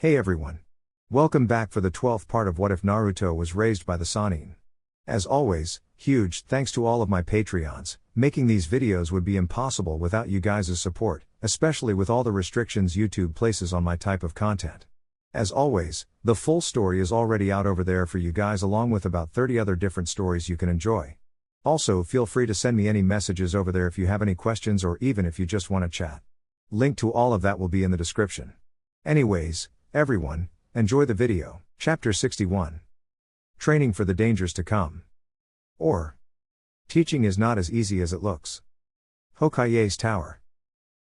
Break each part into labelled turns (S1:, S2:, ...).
S1: Hey everyone. Welcome back for the 12th part of What If Naruto Was Raised by the Sannin. As always, huge thanks to all of my Patreons. Making these videos would be impossible without you guys' support, especially with all the restrictions YouTube places on my type of content. As always, the full story is already out over there for you guys along with about 30 other different stories you can enjoy. Also feel free to send me any messages over there if you have any questions or even if you just want to chat. Link to all of that will be in the description. Anyways, everyone, enjoy the video. Chapter 61. Training for the dangers to come. Or, teaching is not as easy as it looks. Hokage's Tower.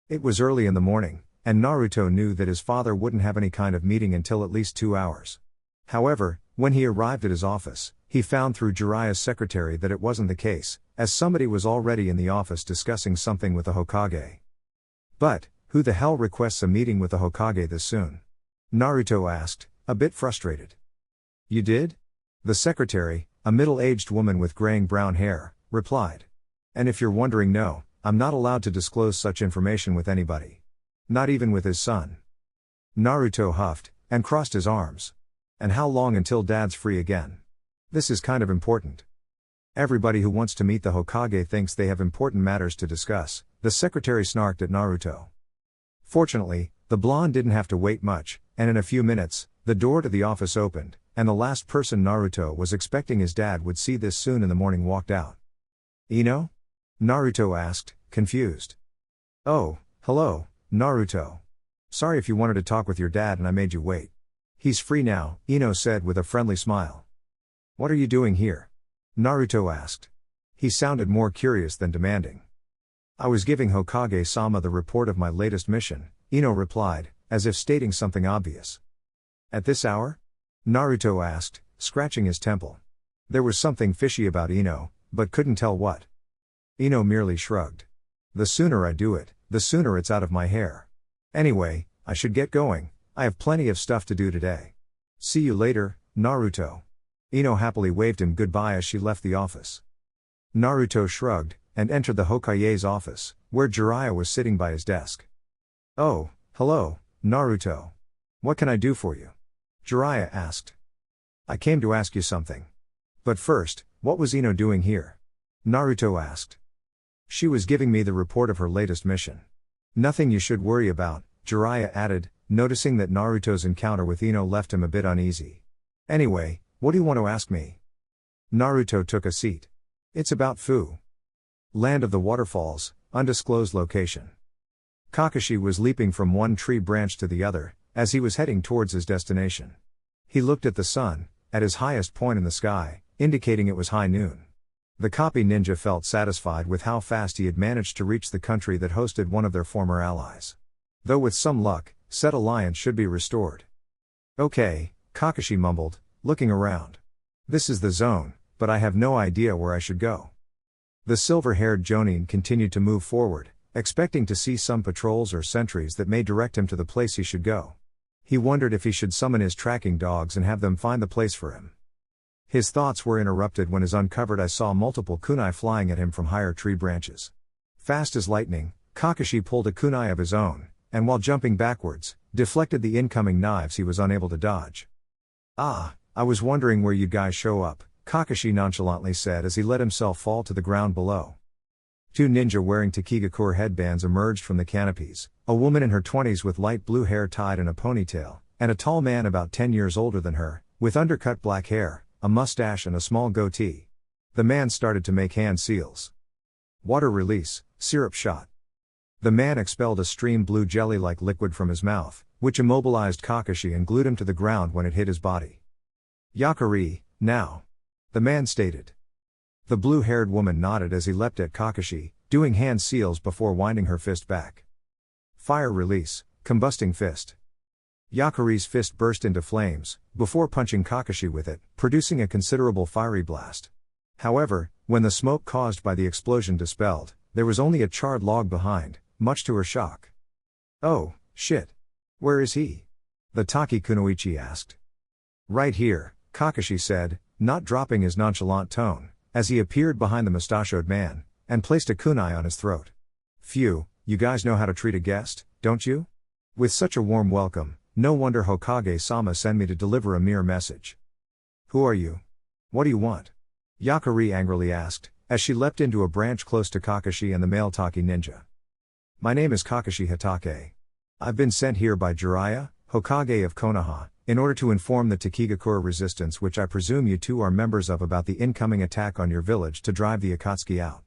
S1: It was early in the morning, and Naruto knew that his father wouldn't have any kind of meeting until at least 2 hours. However, when he arrived at his office, he found through Jiraiya's secretary that it wasn't the case, as somebody was already in the office discussing something with the Hokage. But, who the hell requests a meeting with the Hokage this soon? Naruto asked, a bit frustrated. You did? The secretary, a middle-aged woman with graying brown hair, replied. And if you're wondering, no, I'm not allowed to disclose such information with anybody. Not even with his son. Naruto huffed, and crossed his arms. And how long until Dad's free again? This is kind of important. Everybody who wants to meet the Hokage thinks they have important matters to discuss, the secretary snarked at Naruto. Fortunately, the blonde didn't have to wait much, and in a few minutes, the door to the office opened, and the last person Naruto was expecting his dad would see this soon in the morning walked out. Ino? Naruto asked, confused. Oh, hello, Naruto. Sorry if you wanted to talk with your dad and I made you wait. He's free now, Ino said with a friendly smile. What are you doing here? Naruto asked. He sounded more curious than demanding. I was giving Hokage-sama the report of my latest mission, Ino replied, as if stating something obvious. At this hour? Naruto asked, scratching his temple. There was something fishy about Ino, but couldn't tell what. Ino merely shrugged. The sooner I do it, the sooner it's out of my hair. Anyway, I should get going, I have plenty of stuff to do today. See you later, Naruto. Ino happily waved him goodbye as she left the office. Naruto shrugged, and entered the Hokage's office, where Jiraiya was sitting by his desk. Oh, hello, Naruto. What can I do for you? Jiraiya asked. I came to ask you something. But first, what was Ino doing here? Naruto asked. She was giving me the report of her latest mission. Nothing you should worry about, Jiraiya added, noticing that Naruto's encounter with Ino left him a bit uneasy. Anyway, what do you want to ask me? Naruto took a seat. It's about Fu. Land of the Waterfalls, undisclosed location. Kakashi was leaping from one tree branch to the other, as he was heading towards his destination. He looked at the sun, at his highest point in the sky, indicating it was high noon. The copy ninja felt satisfied with how fast he had managed to reach the country that hosted one of their former allies. Though with some luck, said alliance should be restored. Okay, Kakashi mumbled, looking around. This is the zone, but I have no idea where I should go. The silver-haired Jonin continued to move forward, expecting to see some patrols or sentries that may direct him to the place he should go. He wondered if he should summon his tracking dogs and have them find the place for him. His thoughts were interrupted when his uncovered eye saw multiple kunai flying at him from higher tree branches. Fast as lightning, Kakashi pulled a kunai of his own, and while jumping backwards, deflected the incoming knives he was unable to dodge. Ah, I was wondering where you guys show up, Kakashi nonchalantly said as he let himself fall to the ground below. Two ninja wearing Takigakure headbands emerged from the canopies, a woman in her 20s with light blue hair tied in a ponytail, and a tall man about 10 years older than her, with undercut black hair, a mustache and a small goatee. The man started to make hand seals. Water release, syrup shot. The man expelled a stream blue jelly-like liquid from his mouth, which immobilized Kakashi and glued him to the ground when it hit his body. Yakari, now. The man stated. The blue-haired woman nodded as he leapt at Kakashi, doing hand seals before winding her fist back. Fire release, combusting fist. Yakari's fist burst into flames, before punching Kakashi with it, producing a considerable fiery blast. However, when the smoke caused by the explosion dispelled, there was only a charred log behind, much to her shock. Oh, shit. Where is he? The Taki kunoichi asked. Right here, Kakashi said, not dropping his nonchalant tone, as he appeared behind the mustachioed man, and placed a kunai on his throat. Phew, you guys know how to treat a guest, don't you? With such a warm welcome, no wonder Hokage-sama sent me to deliver a mere message. Who are you? What do you want? Yakari angrily asked, as she leapt into a branch close to Kakashi and the male Taki ninja. My name is Kakashi Hatake. I've been sent here by Jiraiya, Hokage of Konoha, in order to inform the Takigakura resistance, which I presume you two are members of, about the incoming attack on your village to drive the Akatsuki out.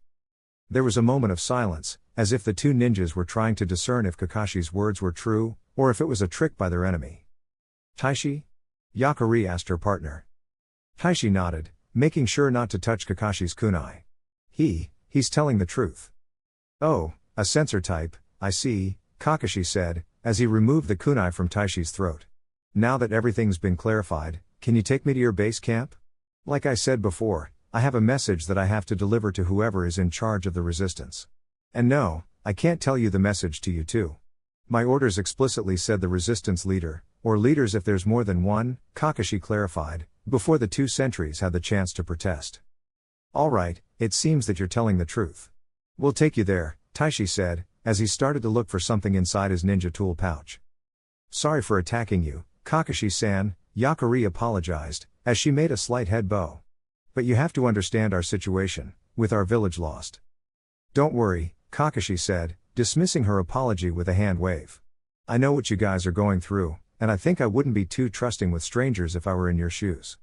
S1: There was a moment of silence, as if the two ninjas were trying to discern if Kakashi's words were true, or if it was a trick by their enemy. Taishi? Yakari asked her partner. Taishi nodded, making sure not to touch Kakashi's kunai. He's telling the truth. Oh, a censor type, I see, Kakashi said, as he removed the kunai from Taishi's throat. Now that everything's been clarified, can you take me to your base camp? Like I said before, I have a message that I have to deliver to whoever is in charge of the resistance. And no, I can't tell you the message to you too. My orders explicitly said the resistance leader, or leaders if there's more than one, Kakashi clarified, before the two sentries had the chance to protest. Alright, it seems that you're telling the truth. We'll take you there, Taishi said, as he started to look for something inside his ninja tool pouch. Sorry for attacking you, Kakashi-san, Yakari apologized, as she made a slight head bow. But you have to understand our situation, with our village lost. Don't worry, Kakashi said, dismissing her apology with a hand wave. I know what you guys are going through, and I think I wouldn't be too trusting with strangers if I were in your shoes.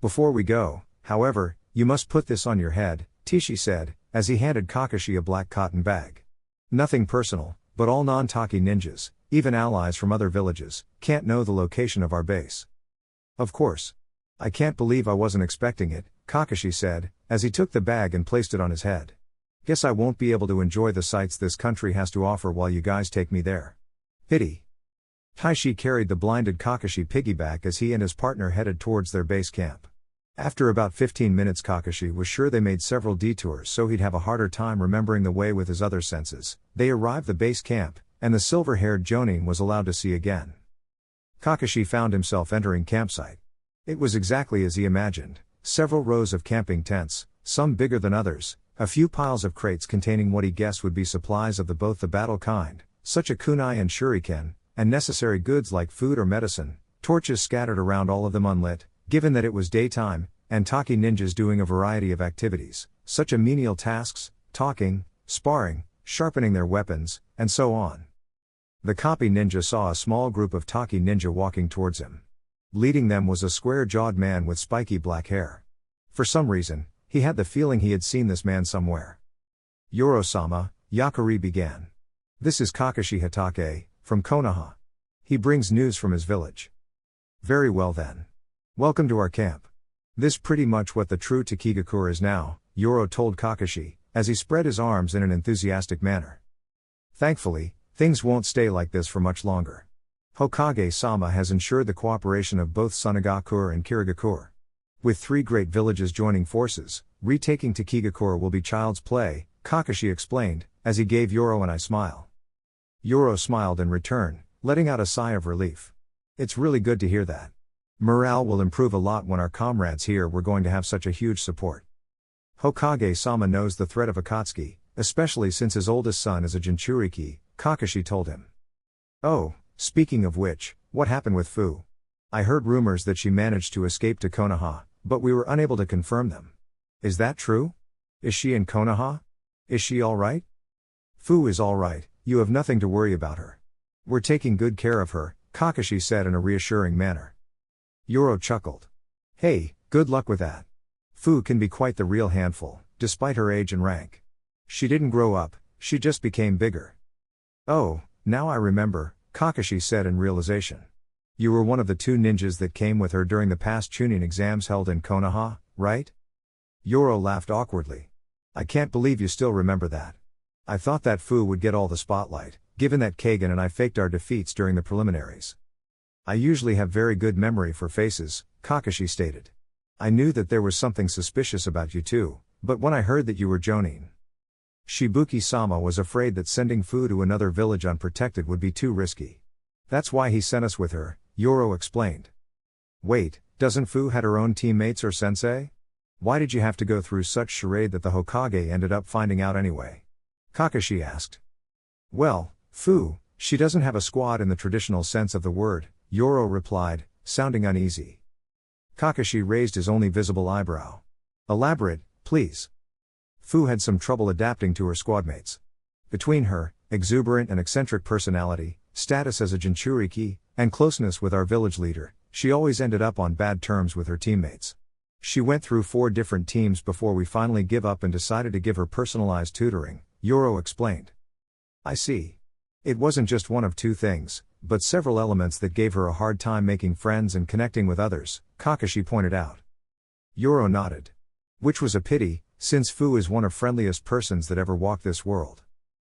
S1: Before we go, however, you must put this on your head, Taishi said, as he handed Kakashi a black cotton bag. Nothing personal, but all non-Taki ninjas, even allies from other villages, can't know the location of our base. Of course. I can't believe I wasn't expecting it, Kakashi said, as he took the bag and placed it on his head. Guess I won't be able to enjoy the sights this country has to offer while you guys take me there. Pity. Taishi carried the blinded Kakashi piggyback as he and his partner headed towards their base camp. After about 15 minutes, Kakashi was sure they made several detours, so he'd have a harder time remembering the way with his other senses. They arrived the base camp, and the silver-haired Jonin was allowed to see again. Kakashi found himself entering campsite. It was exactly as he imagined, several rows of camping tents, some bigger than others, a few piles of crates containing what he guessed would be supplies of both the battle kind, such as kunai and shuriken, and necessary goods like food or medicine, torches scattered around, all of them unlit, given that it was daytime, and Taki ninjas doing a variety of activities, such as menial tasks, talking, sparring, sharpening their weapons, and so on. The copy ninja saw a small group of Taki ninja walking towards him. Leading them was a square-jawed man with spiky black hair. For some reason, he had the feeling he had seen this man somewhere. Yoro-sama, Yakari began. This is Kakashi Hatake, from Konoha. He brings news from his village. Very well then. Welcome to our camp. This pretty much what the true Takigakura is now, Yoro told Kakashi, as he spread his arms in an enthusiastic manner. Thankfully, things won't stay like this for much longer. Hokage-sama has ensured the cooperation of both Sunagakure and Kirigakure. With 3 great villages joining forces, retaking Takigakura will be child's play, Kakashi explained, as he gave Yoro an eye smile. Yoro smiled in return, letting out a sigh of relief. It's really good to hear that. Morale will improve a lot when our comrades here were going to have such a huge support. Hokage-sama knows the threat of Akatsuki, especially since his oldest son is a Jinchuriki, Kakashi told him. Oh, speaking of which, what happened with Fu? I heard rumors that she managed to escape to Konoha, but we were unable to confirm them. Is that true? Is she in Konoha? Is she alright? Fu is alright, you have nothing to worry about her. We're taking good care of her, Kakashi said in a reassuring manner. Yoro chuckled. Hey, good luck with that. Fu can be quite the real handful, despite her age and rank. She didn't grow up, she just became bigger. Oh, now I remember, Kakashi said in realization. You were one of the 2 ninjas that came with her during the past Chunin exams held in Konoha, right? Yoro laughed awkwardly. I can't believe you still remember that. I thought that Fu would get all the spotlight, given that Kagan and I faked our defeats during the preliminaries. I usually have very good memory for faces, Kakashi stated. I knew that there was something suspicious about you too, but when I heard that you were Jonin. Shibuki-sama was afraid that sending Fu to another village unprotected would be too risky. That's why he sent us with her, Yoro explained. Wait, doesn't Fu had her own teammates or sensei? Why did you have to go through such charade that the Hokage ended up finding out anyway? Kakashi asked. Well, Fu, She doesn't have a squad in the traditional sense of the word, Yoro replied, sounding uneasy. Kakashi raised his only visible eyebrow. Elaborate, please. Fu had some trouble adapting to her squadmates. Between her exuberant and eccentric personality, status as a Jinchuriki, and closeness with our village leader, she always ended up on bad terms with her teammates. She went through 4 different teams before we finally give up and decided to give her personalized tutoring, Yoro explained. I see. It wasn't just one of 2 things, but several elements that gave her a hard time making friends and connecting with others, Kakashi pointed out. Yoro nodded. Which was a pity, since Fu is one of friendliest persons that ever walked this world.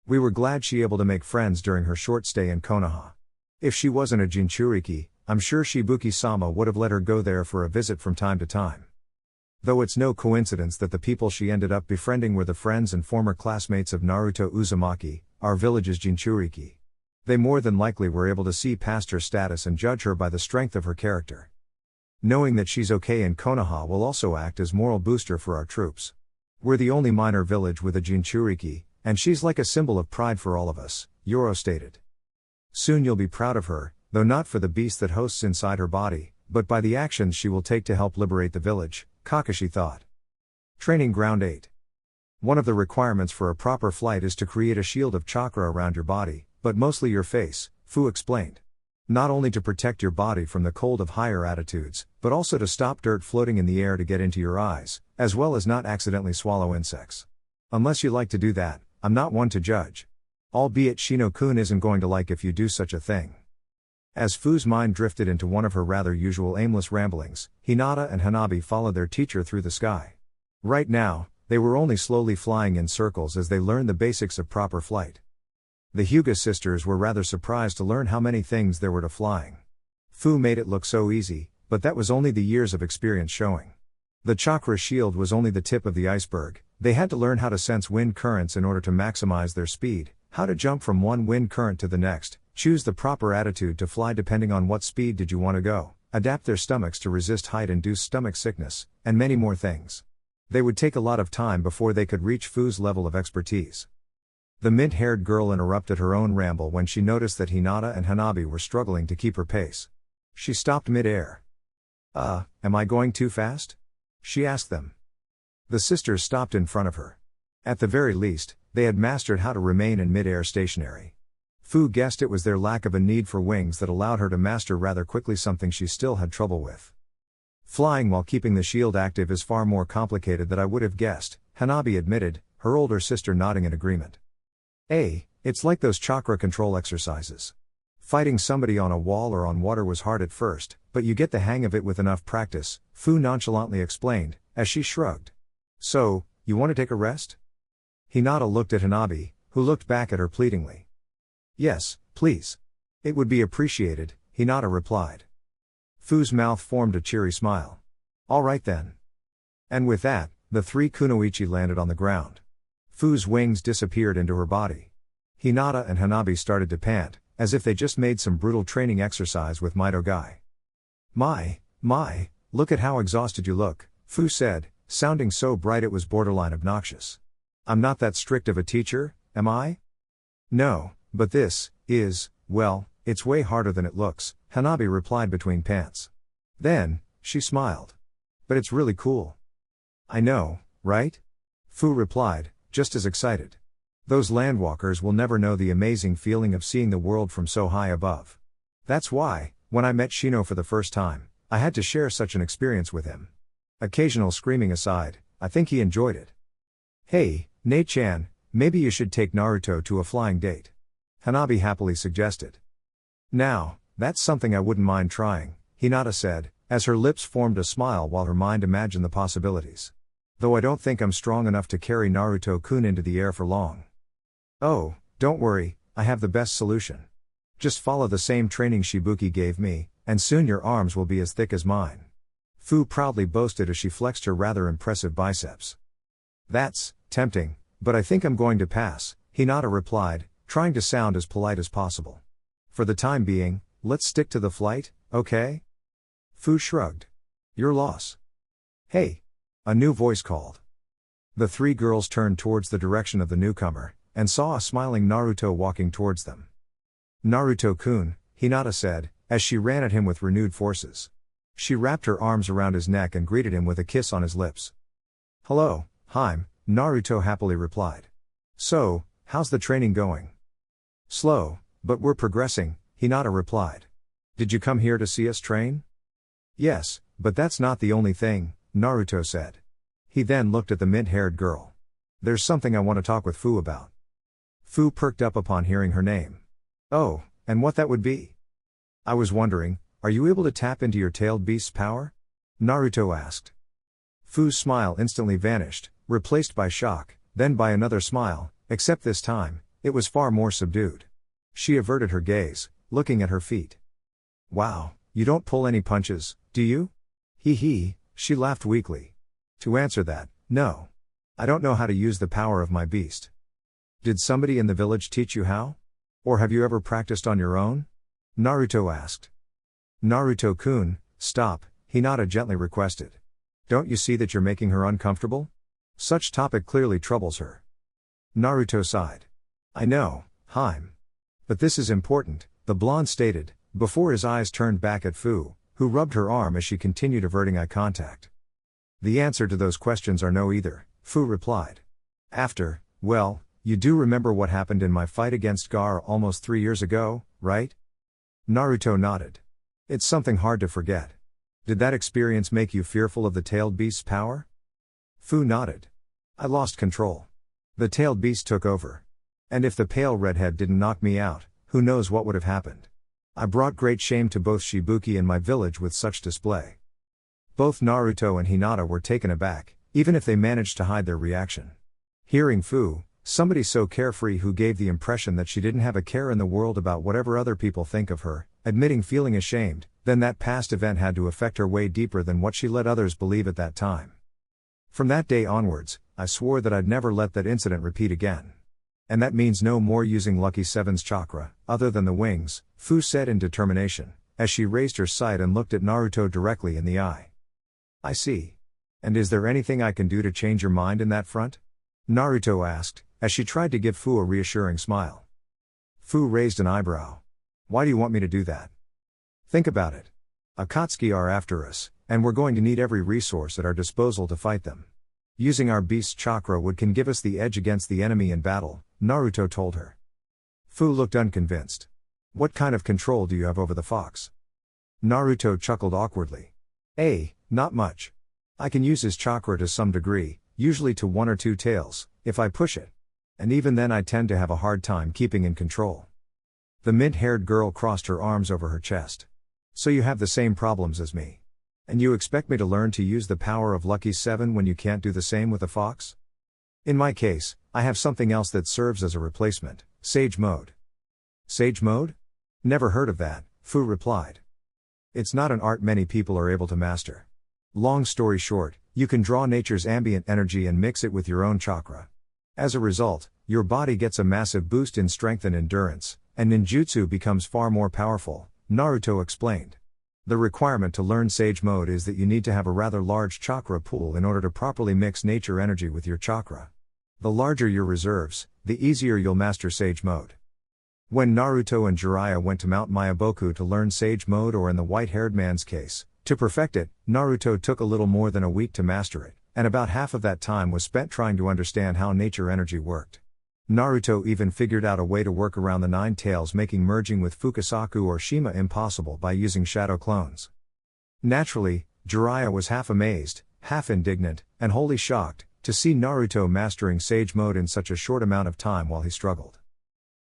S1: We were glad she able to make friends during her short stay in Konoha. If she wasn't a Jinchuriki, I'm sure Shibuki-sama would have let her go there for a visit from time to time. Though it's no coincidence that the people she ended up befriending were the friends and former classmates of Naruto Uzumaki, our village's Jinchuriki. They more than likely were able to see past her status and judge her by the strength of her character. Knowing that she's okay in Konoha will also act as moral booster for our troops. We're the only minor village with a Jinchuriki, and she's like a symbol of pride for all of us, Yoro stated. Soon you'll be proud of her, though not for the beast that hosts inside her body, but by the actions she will take to help liberate the village, Kakashi thought. Training Ground 8. One of the requirements for a proper flight is to create a shield of chakra around your body, but mostly your face, Fu explained. Not only to protect your body from the cold of higher attitudes, but also to stop dirt floating in the air to get into your eyes, as well as not accidentally swallow insects. Unless you like to do that, I'm not one to judge. Albeit Shino-kun isn't going to like if you do such a thing. As Fu's mind drifted into one of her rather usual aimless ramblings, Hinata and Hanabi followed their teacher through the sky. Right now, they were only slowly flying in circles as they learned the basics of proper flight. The Hyuga sisters were rather surprised to learn how many things there were to flying. Fu made it look so easy, but that was only the years of experience showing. The chakra shield was only the tip of the iceberg. They had to learn how to sense wind currents in order to maximize their speed, how to jump from one wind current to the next, choose the proper attitude to fly depending on what speed did you want to go, adapt their stomachs to resist height-induced stomach sickness, and many more things. They would take a lot of time before they could reach Fu's level of expertise. The mint-haired girl interrupted her own ramble when she noticed that Hinata and Hanabi were struggling to keep her pace. She stopped mid-air. Am I going too fast? She asked them. The sisters stopped in front of her. At the very least, they had mastered how to remain in mid-air stationary. Fu guessed it was their lack of a need for wings that allowed her to master rather quickly something she still had trouble with. Flying while keeping the shield active is far more complicated than I would have guessed, Hanabi admitted, her older sister nodding in agreement. It's like those chakra control exercises. Fighting somebody on a wall or on water was hard at first, but you get the hang of it with enough practice, Fu nonchalantly explained, as she shrugged. So, you want to take a rest? Hinata looked at Hanabi, who looked back at her pleadingly. Yes, please. It would be appreciated, Hinata replied. Fu's mouth formed a cheery smile. All right then. And with that, the 3 kunoichi landed on the ground. Fu's wings disappeared into her body. Hinata and Hanabi started to pant, as if they just made some brutal training exercise with Mitogai. My, look at how exhausted you look, Fu said, sounding so bright it was borderline obnoxious. I'm not that strict of a teacher, am I? No, but this is, well, it's way harder than it looks, Hanabi replied between pants. Then, she smiled. But it's really cool. I know, right? Fu replied, just as excited. Those landwalkers will never know the amazing feeling of seeing the world from so high above. That's why, when I met Shino for the first time, I had to share such an experience with him. Occasional screaming aside, I think he enjoyed it. Hey, Nei-chan, maybe you should take Naruto to a flying date. Hanabi happily suggested. Now, that's something I wouldn't mind trying, Hinata said, as her lips formed a smile while her mind imagined the possibilities. Though I don't think I'm strong enough to carry Naruto-kun into the air for long. Oh, don't worry, I have the best solution. Just follow the same training Shibuki gave me, and soon your arms will be as thick as mine. Fu proudly boasted as she flexed her rather impressive biceps. That's tempting, but I think I'm going to pass, Hinata replied, trying to sound as polite as possible. For the time being, let's stick to the flight, okay? Fu shrugged. Your loss. Hey! A new voice called. The 3 girls turned towards the direction of the newcomer, and saw a smiling Naruto walking towards them. Naruto-kun, Hinata said, as she ran at him with renewed forces. She wrapped her arms around his neck and greeted him with a kiss on his lips. "Hello, Haim," Naruto happily replied. "So, how's the training going?" "Slow, but we're progressing," Hinata replied. "Did you come here to see us train?" "Yes, but that's not the only thing," Naruto said. He then looked at the mint-haired girl. "There's something I want to talk with Fu about." Fu perked up upon hearing her name. "Oh, and what that would be?" "I was wondering, are you able to tap into your tailed beast's power?" Naruto asked. Fu's smile instantly vanished, replaced by shock, then by another smile, except this time, it was far more subdued. She averted her gaze, looking at her feet. "Wow, you don't pull any punches, do you?" Hee, she laughed weakly. "To answer that, no. I don't know how to use the power of my beast." "Did somebody in the village teach you how? Or have you ever practiced on your own?" Naruto asked. "Naruto-kun, stop," Hinata gently requested. "Don't you see that you're making her uncomfortable? Such topic clearly troubles her." Naruto sighed. "I know, Haim. But this is important," the blonde stated, before his eyes turned back at Fu, who rubbed her arm as she continued averting eye contact. "The answer to those questions are no either," Fu replied. Well, you do remember what happened in my fight against Gar almost 3 years ago, right?" Naruto nodded. "It's something hard to forget. Did that experience make you fearful of the tailed beast's power?" Fu nodded. "I lost control. The tailed beast took over. And if the pale redhead didn't knock me out, who knows what would have happened. I brought great shame to both Shibuki and my village with such display." Both Naruto and Hinata were taken aback, even if they managed to hide their reaction. Hearing Fu, somebody so carefree who gave the impression that she didn't have a care in the world about whatever other people think of her, admitting feeling ashamed, then that past event had to affect her way deeper than what she let others believe at that time. "From that day onwards, I swore that I'd never let that incident repeat again. And that means no more using Lucky Seven's chakra, other than the wings," Fu said in determination, as she raised her sight and looked at Naruto directly in the eye. "I see. And is there anything I can do to change your mind in that front?" Naruto asked, as she tried to give Fu a reassuring smile. Fu raised an eyebrow. "Why do you want me to do that?" "Think about it. Akatsuki are after us, and we're going to need every resource at our disposal to fight them. Using our beast's chakra can give us the edge against the enemy in battle," Naruto told her. Fu looked unconvinced. "What kind of control do you have over the fox?" Naruto chuckled awkwardly. Not much. I can use his chakra to some degree, usually to 1 or 2 tails, if I push it. And even then I tend to have a hard time keeping in control." The mint-haired girl crossed her arms over her chest. "So you have the same problems as me. And you expect me to learn to use the power of Lucky 7 when you can't do the same with a fox? In my case, I have something else that serves as a replacement, Sage Mode." "Sage Mode? Never heard of that," Fu replied. "It's not an art many people are able to master. Long story short, you can draw nature's ambient energy and mix it with your own chakra. As a result, your body gets a massive boost in strength and endurance, and ninjutsu becomes far more powerful," Naruto explained. "The requirement to learn Sage Mode is that you need to have a rather large chakra pool in order to properly mix nature energy with your chakra. The larger your reserves, the easier you'll master Sage Mode." When Naruto and Jiraiya went to Mount Myaboku to learn Sage Mode, or in the white-haired man's case, to perfect it, Naruto took a little more than a week to master it, and about half of that time was spent trying to understand how nature energy worked. Naruto even figured out a way to work around the 9 tails, making merging with Fukasaku or Shima impossible by using shadow clones. Naturally, Jiraiya was half amazed, half indignant, and wholly shocked, to see Naruto mastering Sage Mode in such a short amount of time while he struggled.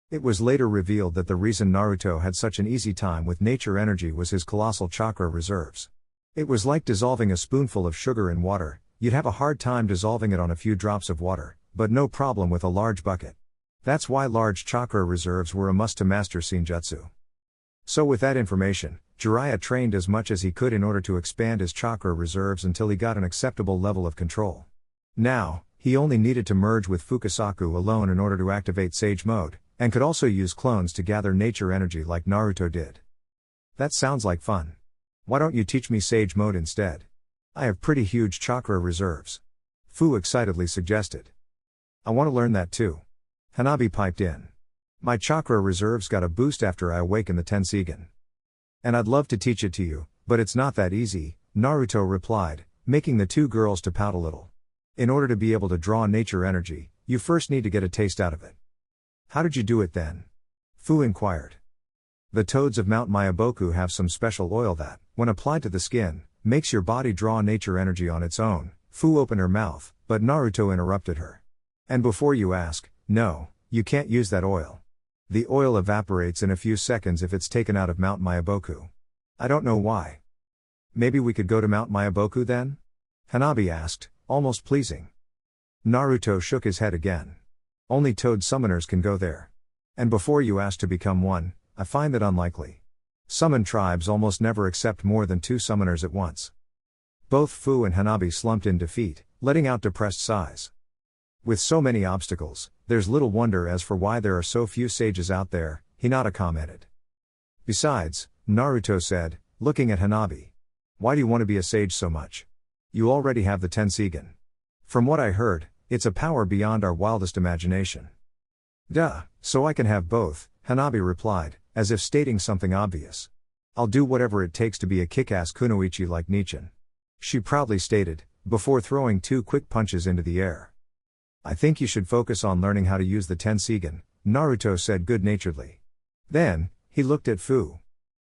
S1: It was later revealed that the reason Naruto had such an easy time with nature energy was his colossal chakra reserves. It was like dissolving a spoonful of sugar in water. You'd have a hard time dissolving it on a few drops of water, but no problem with a large bucket. That's why large chakra reserves were a must to master Senjutsu. So with that information, Jiraiya trained as much as he could in order to expand his chakra reserves until he got an acceptable level of control. Now, he only needed to merge with Fukasaku alone in order to activate Sage Mode, and could also use clones to gather nature energy like Naruto did. "That sounds like fun. Why don't you teach me Sage Mode instead? I have pretty huge chakra reserves," Fu excitedly suggested. "I want to learn that too," Hanabi piped in. My chakra reserves got a boost after I awakened the Tensigen. And I'd love to teach it to you, but it's not that easy, Naruto replied, making the two girls to pout a little. In order to be able to draw nature energy, you first need to get a taste out of it. How did you do it then? Fu inquired. The toads of Mount Myaboku have some special oil that, when applied to the skin, makes your body draw nature energy on its own. Fu opened her mouth, but Naruto interrupted her. And before you ask, no, you can't use that oil. The oil evaporates in a few seconds if it's taken out of Mount Myaboku. I don't know why. Maybe we could go to Mount Myaboku then? Hanabi asked, almost pleasing. Naruto shook his head again. Only toad summoners can go there. And before you ask to become one, I find that unlikely. Summon tribes almost never accept more than 2 summoners at once. Both Fu and Hanabi slumped in defeat, letting out depressed sighs. With so many obstacles, there's little wonder as for why there are so few sages out there, Hinata commented. Besides, Naruto said, looking at Hanabi. Why do you want to be a sage so much? You already have the Tensigen. From what I heard, it's a power beyond our wildest imagination. Duh, so I can have both, Hanabi replied, as if stating something obvious. I'll do whatever it takes to be a kick-ass kunoichi like Nichin. She proudly stated, before throwing 2 quick punches into the air. I think you should focus on learning how to use the Tensigen, Naruto said good-naturedly. Then, he looked at Fu.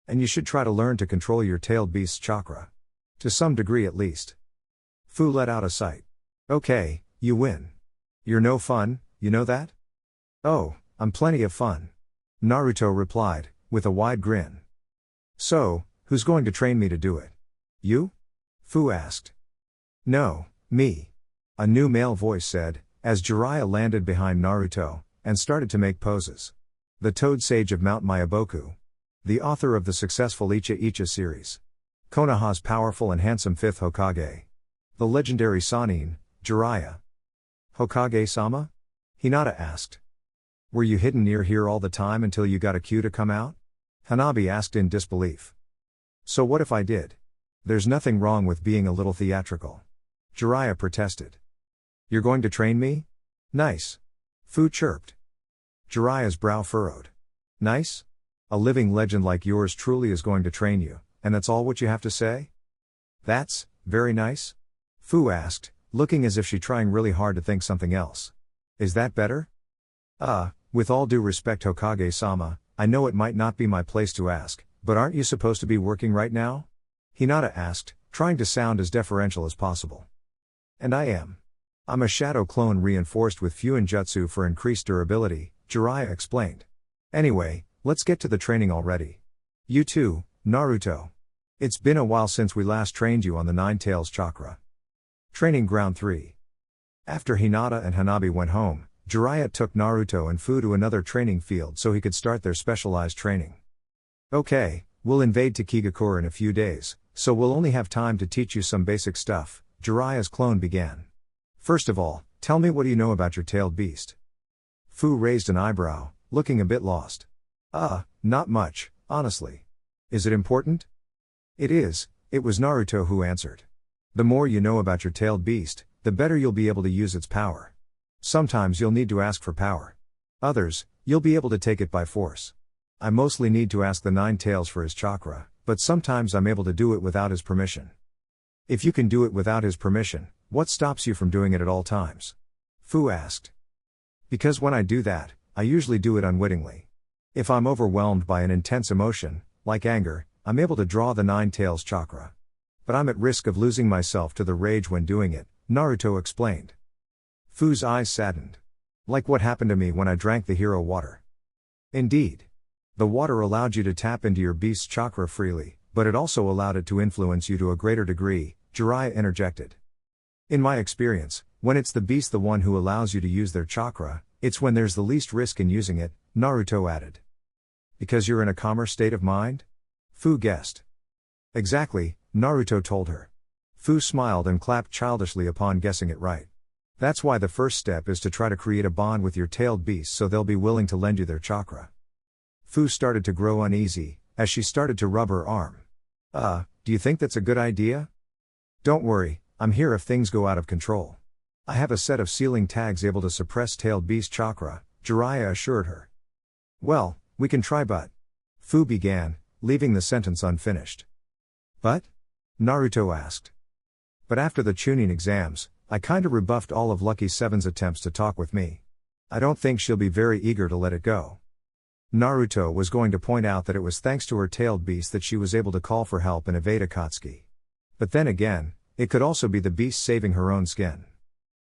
S1: And you should try to learn to control your tailed beast's chakra. To some degree at least. Fu let out a sigh. Okay, you win. You're no fun, you know that? Oh, I'm plenty of fun. Naruto replied, with a wide grin. So, who's going to train me to do it? You? Fu asked. No, me. A new male voice said, as Jiraiya landed behind Naruto, and started to make poses. The Toad Sage of Mount Myaboku. The author of the successful Icha Icha series. Konoha's powerful and handsome 5th Hokage. The legendary Sannin, Jiraiya. Hokage-sama? Hinata asked. Were you hidden near here all the time until you got a cue to come out? Hanabi asked in disbelief. So what if I did? There's nothing wrong with being a little theatrical. Jiraiya protested. You're going to train me? Nice. Fu chirped. Jiraiya's brow furrowed. Nice? A living legend like yours truly is going to train you, and that's all what you have to say? That's very nice? Fu asked, looking as if she trying really hard to think something else. Is that better? With all due respect Hokage-sama, I know it might not be my place to ask, but aren't you supposed to be working right now? Hinata asked, trying to sound as deferential as possible. And I am. I'm a shadow clone reinforced with Fuinjutsu for increased durability, Jiraiya explained. Anyway, let's get to the training already. You too, Naruto. It's been a while since we last trained you on the Nine Tails chakra. Training Ground 3. After Hinata and Hanabi went home, Jiraiya took Naruto and Fu to another training field so he could start their specialized training. Okay, we'll invade Takigakura in a few days, so we'll only have time to teach you some basic stuff, Jiraiya's clone began. First of all, tell me what do you know about your tailed beast? Fu raised an eyebrow, looking a bit lost. Not much, honestly. Is it important? It is, it was Naruto who answered. The more you know about your tailed beast, the better you'll be able to use its power. Sometimes you'll need to ask for power. Others, you'll be able to take it by force. I mostly need to ask the Nine Tails for his chakra, but sometimes I'm able to do it without his permission. If you can do it without his permission, what stops you from doing it at all times? Fu asked. Because when I do that, I usually do it unwittingly. If I'm overwhelmed by an intense emotion, like anger, I'm able to draw the Nine Tails chakra. But I'm at risk of losing myself to the rage when doing it, Naruto explained. Fu's eyes saddened. Like what happened to me when I drank the hero water. Indeed. The water allowed you to tap into your beast's chakra freely, but it also allowed it to influence you to a greater degree, Jiraiya interjected. In my experience, when it's the beast the one who allows you to use their chakra, it's when there's the least risk in using it, Naruto added. Because you're in a calmer state of mind? Fu guessed. Exactly, Naruto told her. Fu smiled and clapped childishly upon guessing it right. That's why the first step is to try to create a bond with your tailed beast so they'll be willing to lend you their chakra. Fu started to grow uneasy, as she started to rub her arm. Do you think that's a good idea? Don't worry, I'm here if things go out of control. I have a set of sealing tags able to suppress tailed beast chakra, Jiraiya assured her. Well, we can try but. Fu began, leaving the sentence unfinished. But? Naruto asked. But after the Chunin exams, I kinda rebuffed all of Lucky Seven's attempts to talk with me. I don't think she'll be very eager to let it go. Naruto was going to point out that it was thanks to her tailed beast that she was able to call for help and evade Akatsuki. But then again, it could also be the beast saving her own skin.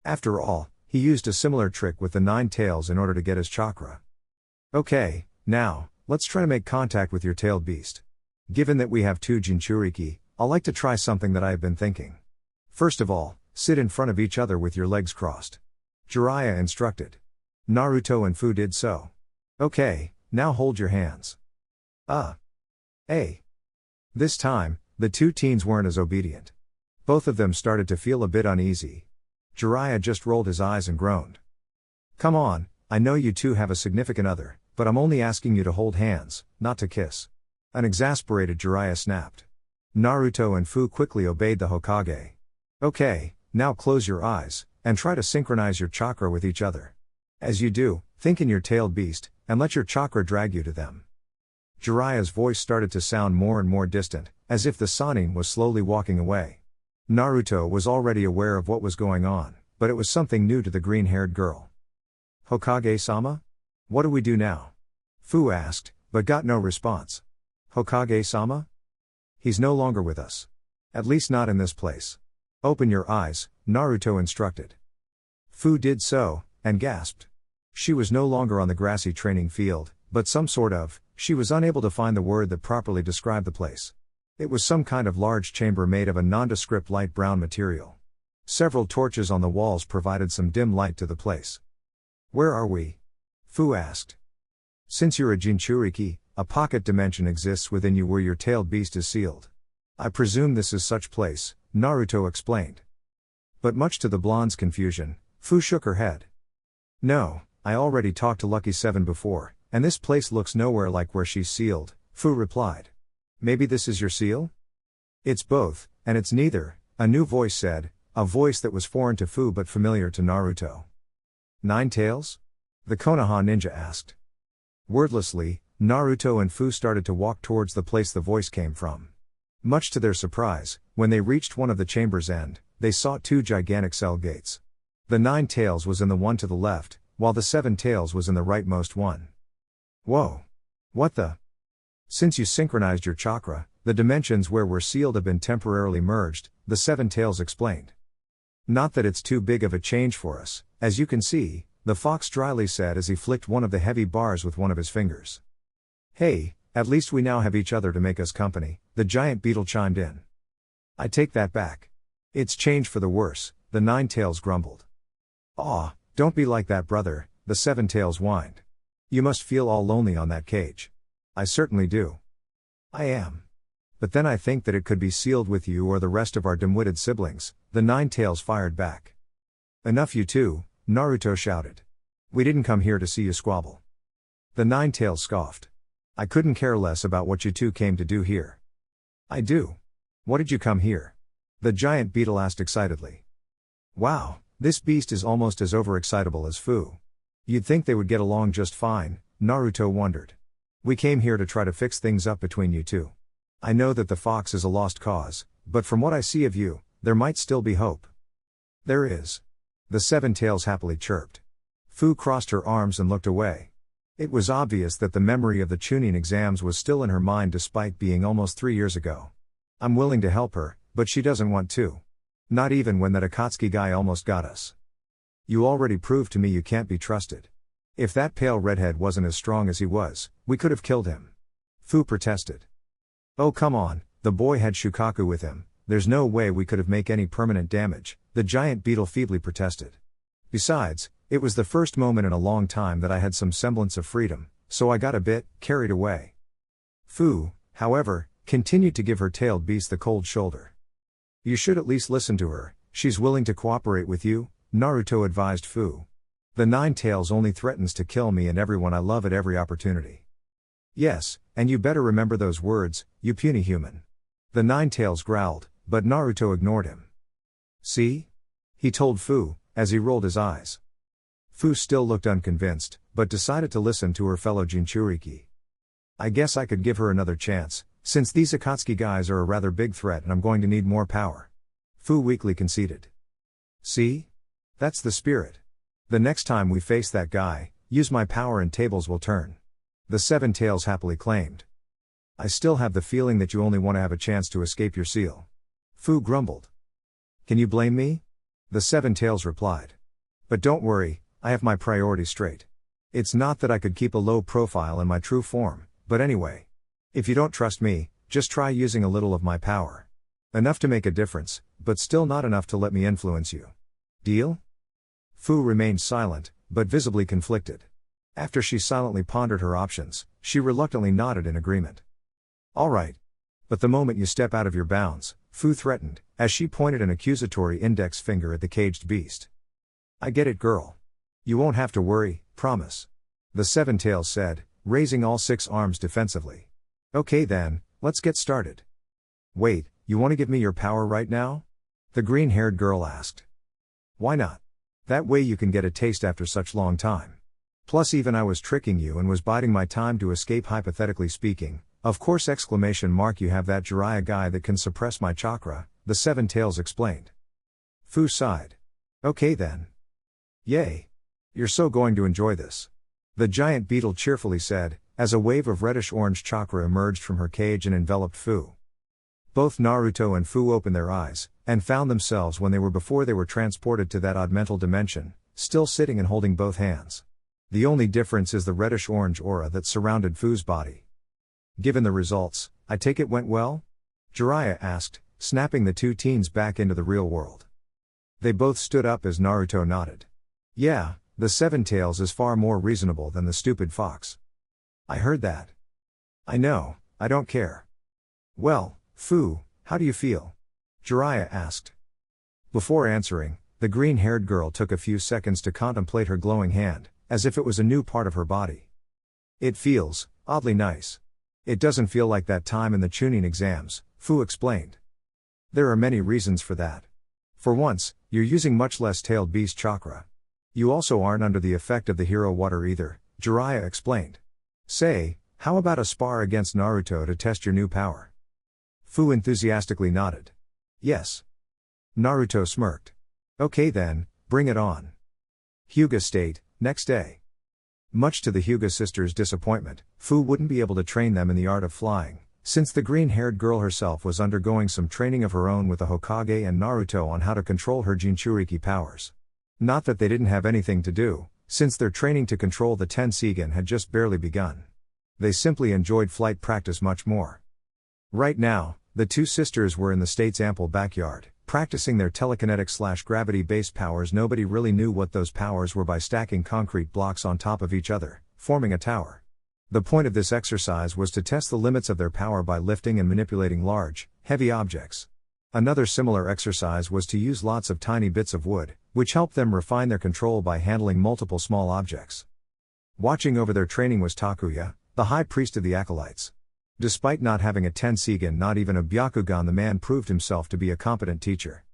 S1: After all, he used a similar trick with the 9 tails in order to get his chakra. Okay, now, let's try to make contact with your tailed beast. Given that we have 2 Jinchuriki, I'd like to try something that I have been thinking. First of all, sit in front of each other with your legs crossed. Jiraiya instructed. Naruto and Fu did so. Okay, now hold your hands. This time, the 2 teens weren't as obedient. Both of them started to feel a bit uneasy. Jiraiya just rolled his eyes and groaned. Come on, I know you two have a significant other, but I'm only asking you to hold hands, not to kiss. An exasperated Jiraiya snapped. Naruto and Fu quickly obeyed the Hokage. Okay, now close your eyes, and try to synchronize your chakra with each other. As you do, think in your tailed beast, and let your chakra drag you to them. Jiraiya's voice started to sound more and more distant, as if the Sannin was slowly walking away. Naruto was already aware of what was going on, but it was something new to the green-haired girl. Hokage-sama? What do we do now? Fu asked, but got no response. Hokage-sama? He's no longer with us. At least not in this place. Open your eyes, Naruto instructed. Fu did so, and gasped. She was no longer on the grassy training field, but she was unable to find the word that properly described the place. It was some kind of large chamber made of a nondescript light brown material. Several torches on the walls provided some dim light to the place. Where are we? Fu asked. Since you're a Jinchuriki, a pocket dimension exists within you where your tailed beast is sealed. I presume this is such place, Naruto explained. But much to the blonde's confusion, Fu shook her head. No, I already talked to Lucky Seven before, and this place looks nowhere like where she's sealed, Fu replied. Maybe this is your seal? It's both, and it's neither, a new voice said, a voice that was foreign to Fu but familiar to Naruto. 9 tails? The Konoha ninja asked. Wordlessly, Naruto and Fu started to walk towards the place the voice came from. Much to their surprise, when they reached one of the chamber's end, they saw 2 gigantic cell gates. The 9 tails was in the one to the left, while the 7 tails was in the rightmost one. Whoa! What the? Since you synchronized your chakra, the dimensions where we're sealed have been temporarily merged, the 7 tails explained. Not that it's too big of a change for us, as you can see, the fox dryly said as he flicked one of the heavy bars with one of his fingers. Hey, at least we now have each other to make us company, the giant beetle chimed in. I take that back. It's changed for the worse, the 9 tails grumbled. Aw, don't be like that brother, the 7 tails whined. You must feel all lonely on that cage. I certainly do. I am. But then I think that it could be sealed with you or the rest of our dim-witted siblings, the 9 tails fired back. Enough you two, Naruto shouted. We didn't come here to see you squabble. The 9 tails scoffed. I couldn't care less about what you two came to do here. I do. What did you come here? The giant beetle asked excitedly. Wow, this beast is almost as overexcitable as Fu. You'd think they would get along just fine, Naruto wondered. We came here to try to fix things up between you two. I know that the fox is a lost cause, but from what I see of you, there might still be hope. There is. The 7 tails happily chirped. Fu crossed her arms and looked away. It was obvious that the memory of the Chunin exams was still in her mind despite being almost 3 years ago. I'm willing to help her, but she doesn't want to. Not even when that Akatsuki guy almost got us. You already proved to me you can't be trusted. If that pale redhead wasn't as strong as he was, we could have killed him. Fu protested. Oh come on, the boy had Shukaku with him, there's no way we could have made any permanent damage, the giant beetle feebly protested. Besides, it was the first moment in a long time that I had some semblance of freedom, so I got a bit carried away. Fu, however, continued to give her tailed beast the cold shoulder. You should at least listen to her, she's willing to cooperate with you, Naruto advised Fu. The 9 tails only threatens to kill me and everyone I love at every opportunity. Yes, and you better remember those words, you puny human. The 9 tails growled, but Naruto ignored him. See? He told Fu, as he rolled his eyes. Fu still looked unconvinced, but decided to listen to her fellow Jinchuriki. I guess I could give her another chance, since these Akatsuki guys are a rather big threat and I'm going to need more power. Fu weakly conceded. See? That's the spirit. The next time we face that guy, use my power and tables will turn. The Seven Tails happily claimed. I still have the feeling that you only want to have a chance to escape your seal. Fu grumbled. Can you blame me? The Seven Tails replied. But don't worry, I have my priorities straight. It's not that I could keep a low profile in my true form, but anyway. If you don't trust me, just try using a little of my power. Enough to make a difference, but still not enough to let me influence you. Deal? Fu remained silent, but visibly conflicted. After she silently pondered her options, she reluctantly nodded in agreement. All right. But the moment you step out of your bounds, Fu threatened, as she pointed an accusatory index finger at the caged beast. I get it, girl. You won't have to worry, promise. The Seven Tails said, raising all 6 arms defensively. Okay then, let's get started. Wait, you want to give me your power right now? The green-haired girl asked. Why not? That way you can get a taste after such long time. Plus even I was tricking you and was biding my time to escape, hypothetically speaking. Of course! You have that Jiraiya guy that can suppress my chakra, the Seven Tails explained. Fu sighed. Okay then. Yay! You're so going to enjoy this. The giant beetle cheerfully said, as a wave of reddish-orange chakra emerged from her cage and enveloped Fu. Both Naruto and Fu opened their eyes, and found themselves before they were transported to that odd mental dimension, still sitting and holding both hands. The only difference is the reddish-orange aura that surrounded Fu's body. Given the results, I take it went well? Jiraiya asked, snapping the 2 teens back into the real world. They both stood up as Naruto nodded. Yeah, the Seven Tails is far more reasonable than the stupid fox. I heard that. I know, I don't care. Well, Fu, how do you feel? Jiraiya asked. Before answering, the green-haired girl took a few seconds to contemplate her glowing hand, as if it was a new part of her body. It feels oddly nice. It doesn't feel like that time in the Chunin exams, Fu explained. There are many reasons for that. For once, you're using much less tailed beast chakra. You also aren't under the effect of the hero water either, Jiraiya explained. Say, how about a spar against Naruto to test your new power? Fu enthusiastically nodded. Yes. Naruto smirked. Okay then, bring it on. Hyuga State, next day. Much to the Hyuga sisters' disappointment, Fu wouldn't be able to train them in the art of flying, since the green-haired girl herself was undergoing some training of her own with the Hokage and Naruto on how to control her Jinchuriki powers. Not that they didn't have anything to do, since their training to control the Tensigen had just barely begun. They simply enjoyed flight practice much more. Right now, the 2 sisters were in the state's ample backyard, practicing their telekinetic/gravity-based powers. Nobody really knew what those powers were by stacking concrete blocks on top of each other, forming a tower. The point of this exercise was to test the limits of their power by lifting and manipulating large, heavy objects. Another similar exercise was to use lots of tiny bits of wood, which helped them refine their control by handling multiple small objects. Watching over their training was Takuya, the high priest of the acolytes. Despite not having a Tensigen, not even a Byakugan, the man proved himself to be a competent teacher.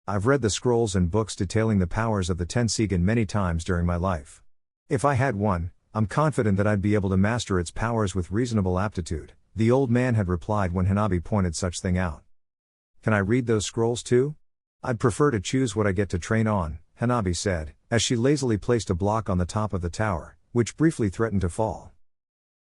S1: I've read the scrolls and books detailing the powers of the Tensigen many times during my life. If I had one, I'm confident that I'd be able to master its powers with reasonable aptitude, the old man had replied when Hanabi pointed such thing out. Can I read those scrolls too? I'd prefer to choose what I get to train on, Hanabi said, as she lazily placed a block on the top of the tower, which briefly threatened to fall.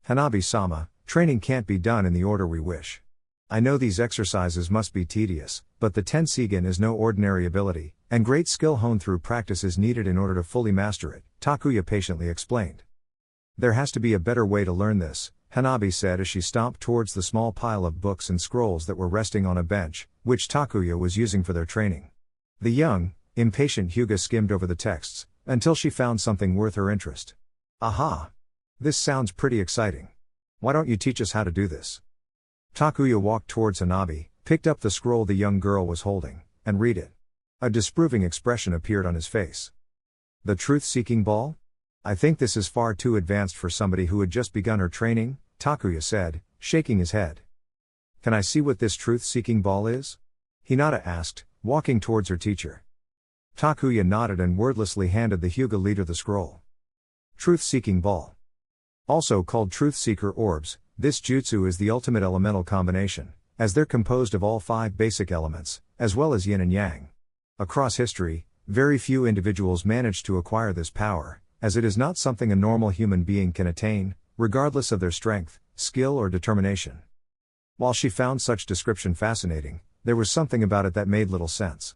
S1: Hanabi-sama, training can't be done in the order we wish. I know these exercises must be tedious, but the Tensigen is no ordinary ability, and great skill honed through practice is needed in order to fully master it, Takuya patiently explained. There has to be a better way to learn this, Hanabi said as she stomped towards the small pile of books and scrolls that were resting on a bench, which Takuya was using for their training. The young, impatient Hyuga skimmed over the texts, until she found something worth her interest. Aha! This sounds pretty exciting. Why don't you teach us how to do this? Takuya walked towards Hanabi, picked up the scroll the young girl was holding, and read it. A disapproving expression appeared on his face. The truth-seeking ball? I think this is far too advanced for somebody who had just begun her training, Takuya said, shaking his head. Can I see what this truth-seeking ball is? Hinata asked, walking towards her teacher. Takuya nodded and wordlessly handed the Hyuga leader the scroll. Truth-seeking ball. Also called truth-seeker orbs, this jutsu is the ultimate elemental combination, as they're composed of all 5 basic elements, as well as yin and yang. Across history, very few individuals manage to acquire this power, as it is not something a normal human being can attain, regardless of their strength, skill or determination. While she found such description fascinating, there was something about it that made little sense.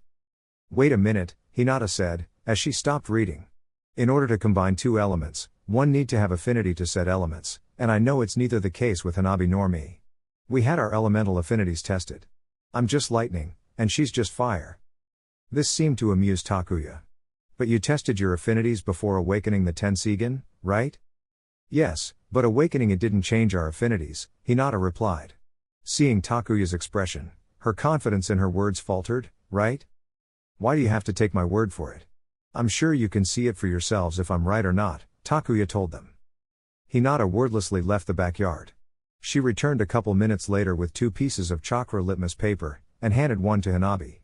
S1: "Wait a minute," Hinata said, as she stopped reading. "In order to combine 2 elements, one need to have affinity to said elements, and I know it's neither the case with Hanabi nor me. We had our elemental affinities tested. I'm just lightning, and she's just fire." This seemed to amuse Takuya. "But you tested your affinities before awakening the Tenseigan, right?" "Yes, but awakening it didn't change our affinities," Hinata replied. Seeing Takuya's expression, her confidence in her words faltered. "Right? Why do you have to take my word for it? I'm sure you can see it for yourselves if I'm right or not," Takuya told them. Hinata wordlessly left the backyard. She returned a couple minutes later with 2 pieces of chakra litmus paper, and handed one to Hanabi.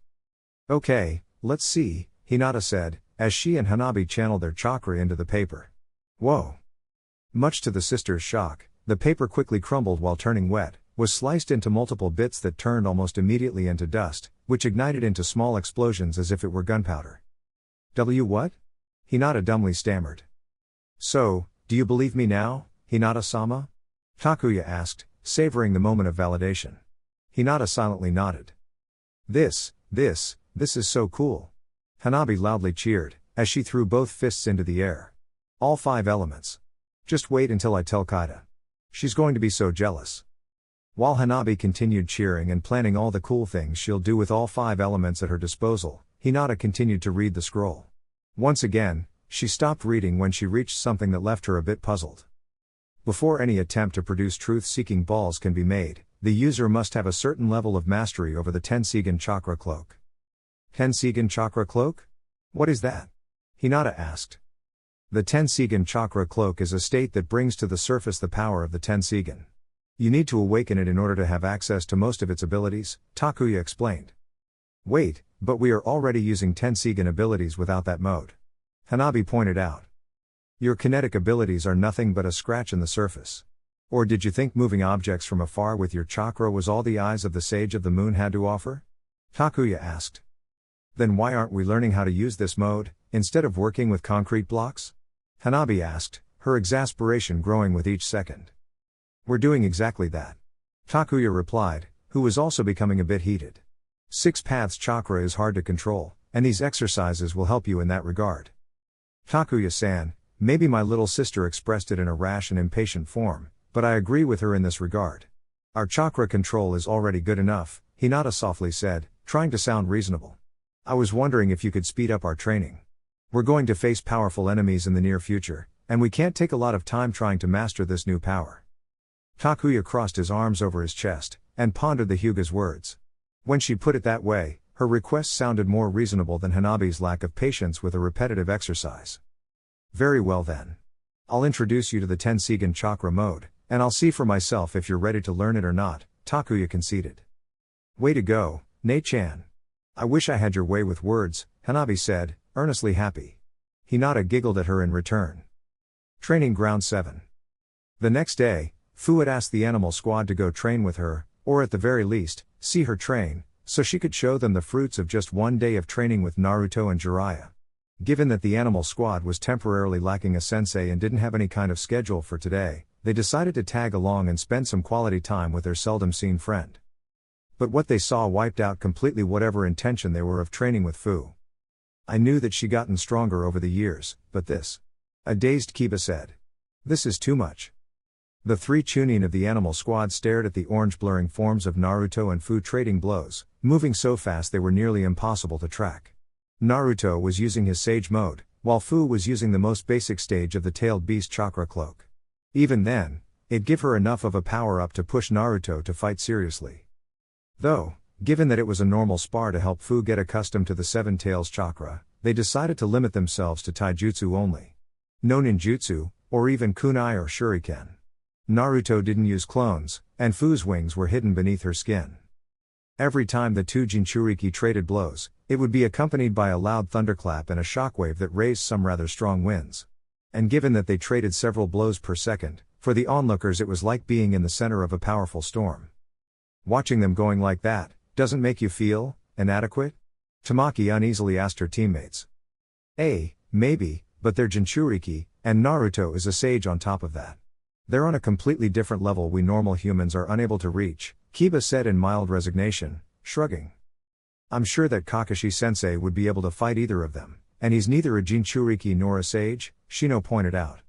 S1: "Okay, let's see," Hinata said, as she and Hanabi channeled their chakra into the paper. Whoa! Much to the sisters' shock, the paper quickly crumbled while turning wet, was sliced into multiple bits that turned almost immediately into dust, which ignited into small explosions as if it were gunpowder. What?" Hinata dumbly stammered. "So, do you believe me now, Hinata-sama?" Takuya asked, savoring the moment of validation. Hinata silently nodded. This is so cool." Hanabi loudly cheered, as she threw both fists into the air. "All 5 elements. Just wait until I tell Kaida. She's going to be so jealous." While Hanabi continued cheering and planning all the cool things she'll do with all 5 elements at her disposal, Hinata continued to read the scroll. Once again, she stopped reading when she reached something that left her a bit puzzled. Before any attempt to produce truth-seeking balls can be made, the user must have a certain level of mastery over the Tenseigan chakra cloak. Tenseigan chakra cloak? What is that? Hinata asked. The Tenseigan chakra cloak is a state that brings to the surface the power of the Tenseigan. You need to awaken it in order to have access to most of its abilities, Takuya explained. Wait, but we are already using Tenseigan abilities without that mode. Hanabi pointed out. Your kinetic abilities are nothing but a scratch in the surface. Or did you think moving objects from afar with your chakra was all the eyes of the Sage of the Moon had to offer? Takuya asked. Then why aren't we learning how to use this mode, instead of working with concrete blocks? Hanabi asked, her exasperation growing with each second. We're doing exactly that. Takuya replied, who was also becoming a bit heated. 6 paths chakra is hard to control, and these exercises will help you in that regard. Takuya-san, maybe my little sister expressed it in a rash and impatient form, but I agree with her in this regard. Our chakra control is already good enough, Hinata softly said, trying to sound reasonable. I was wondering if you could speed up our training. We're going to face powerful enemies in the near future, and we can't take a lot of time trying to master this new power. Takuya crossed his arms over his chest, and pondered the Hyuga's words. When she put it that way, her request sounded more reasonable than Hanabi's lack of patience with a repetitive exercise. Very well then. I'll introduce you to the Tenseigan chakra mode, and I'll see for myself if you're ready to learn it or not, Takuya conceded. Way to go, Nei-chan. I wish I had your way with words, Hanabi said, earnestly happy. Hinata giggled at her in return. Training Ground 7. The next day, Fu had asked the animal squad to go train with her, or at the very least, see her train, so she could show them the fruits of just one day of training with Naruto and Jiraiya. Given that the animal squad was temporarily lacking a sensei and didn't have any kind of schedule for today, they decided to tag along and spend some quality time with their seldom-seen friend. But what they saw wiped out completely whatever intention they were of training with Fu. I knew that she'd gotten stronger over the years, but this. A dazed Kiba said. This is too much. The 3 Chunin of the animal squad stared at the orange blurring forms of Naruto and Fu trading blows, moving so fast they were nearly impossible to track. Naruto was using his Sage mode, while Fu was using the most basic stage of the Tailed Beast Chakra Cloak. Even then, it'd give her enough of a power-up to push Naruto to fight seriously. Though, given that it was a normal spar to help Fu get accustomed to the 7 Tails Chakra, they decided to limit themselves to Taijutsu only. No ninjutsu, or even kunai or shuriken. Naruto didn't use clones, and Fu's wings were hidden beneath her skin. Every time the 2 Jinchuriki traded blows, it would be accompanied by a loud thunderclap and a shockwave that raised some rather strong winds. And given that they traded several blows per second, for the onlookers it was like being in the center of a powerful storm. Watching them going like that, doesn't make you feel inadequate? Tamaki uneasily asked her teammates. Maybe, but they're Jinchuriki, and Naruto is a sage on top of that. They're on a completely different level we normal humans are unable to reach, Kiba said in mild resignation, shrugging. I'm sure that Kakashi-sensei would be able to fight either of them, and he's neither a Jinchuriki nor a sage, Shino pointed out.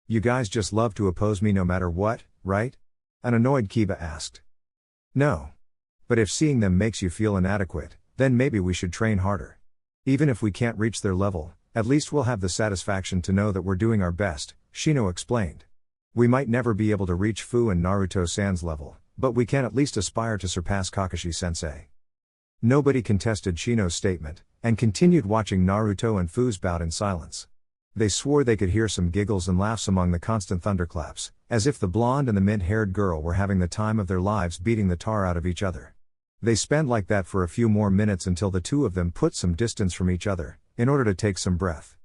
S1: You guys just love to oppose me no matter what, right? An annoyed Kiba asked. No. But if seeing them makes you feel inadequate, then maybe we should train harder. Even if we can't reach their level, at least we'll have the satisfaction to know that we're doing our best, Shino explained. We might never be able to reach Fu and Naruto-san's level, but we can at least aspire to surpass Kakashi-sensei. Nobody contested Shino's statement, and continued watching Naruto and Fu's bout in silence. They swore they could hear some giggles and laughs among the constant thunderclaps, as if the blonde and the mint-haired girl were having the time of their lives beating the tar out of each other. They spent like that for a few more minutes until the two of them put some distance from each other, in order to take some breath.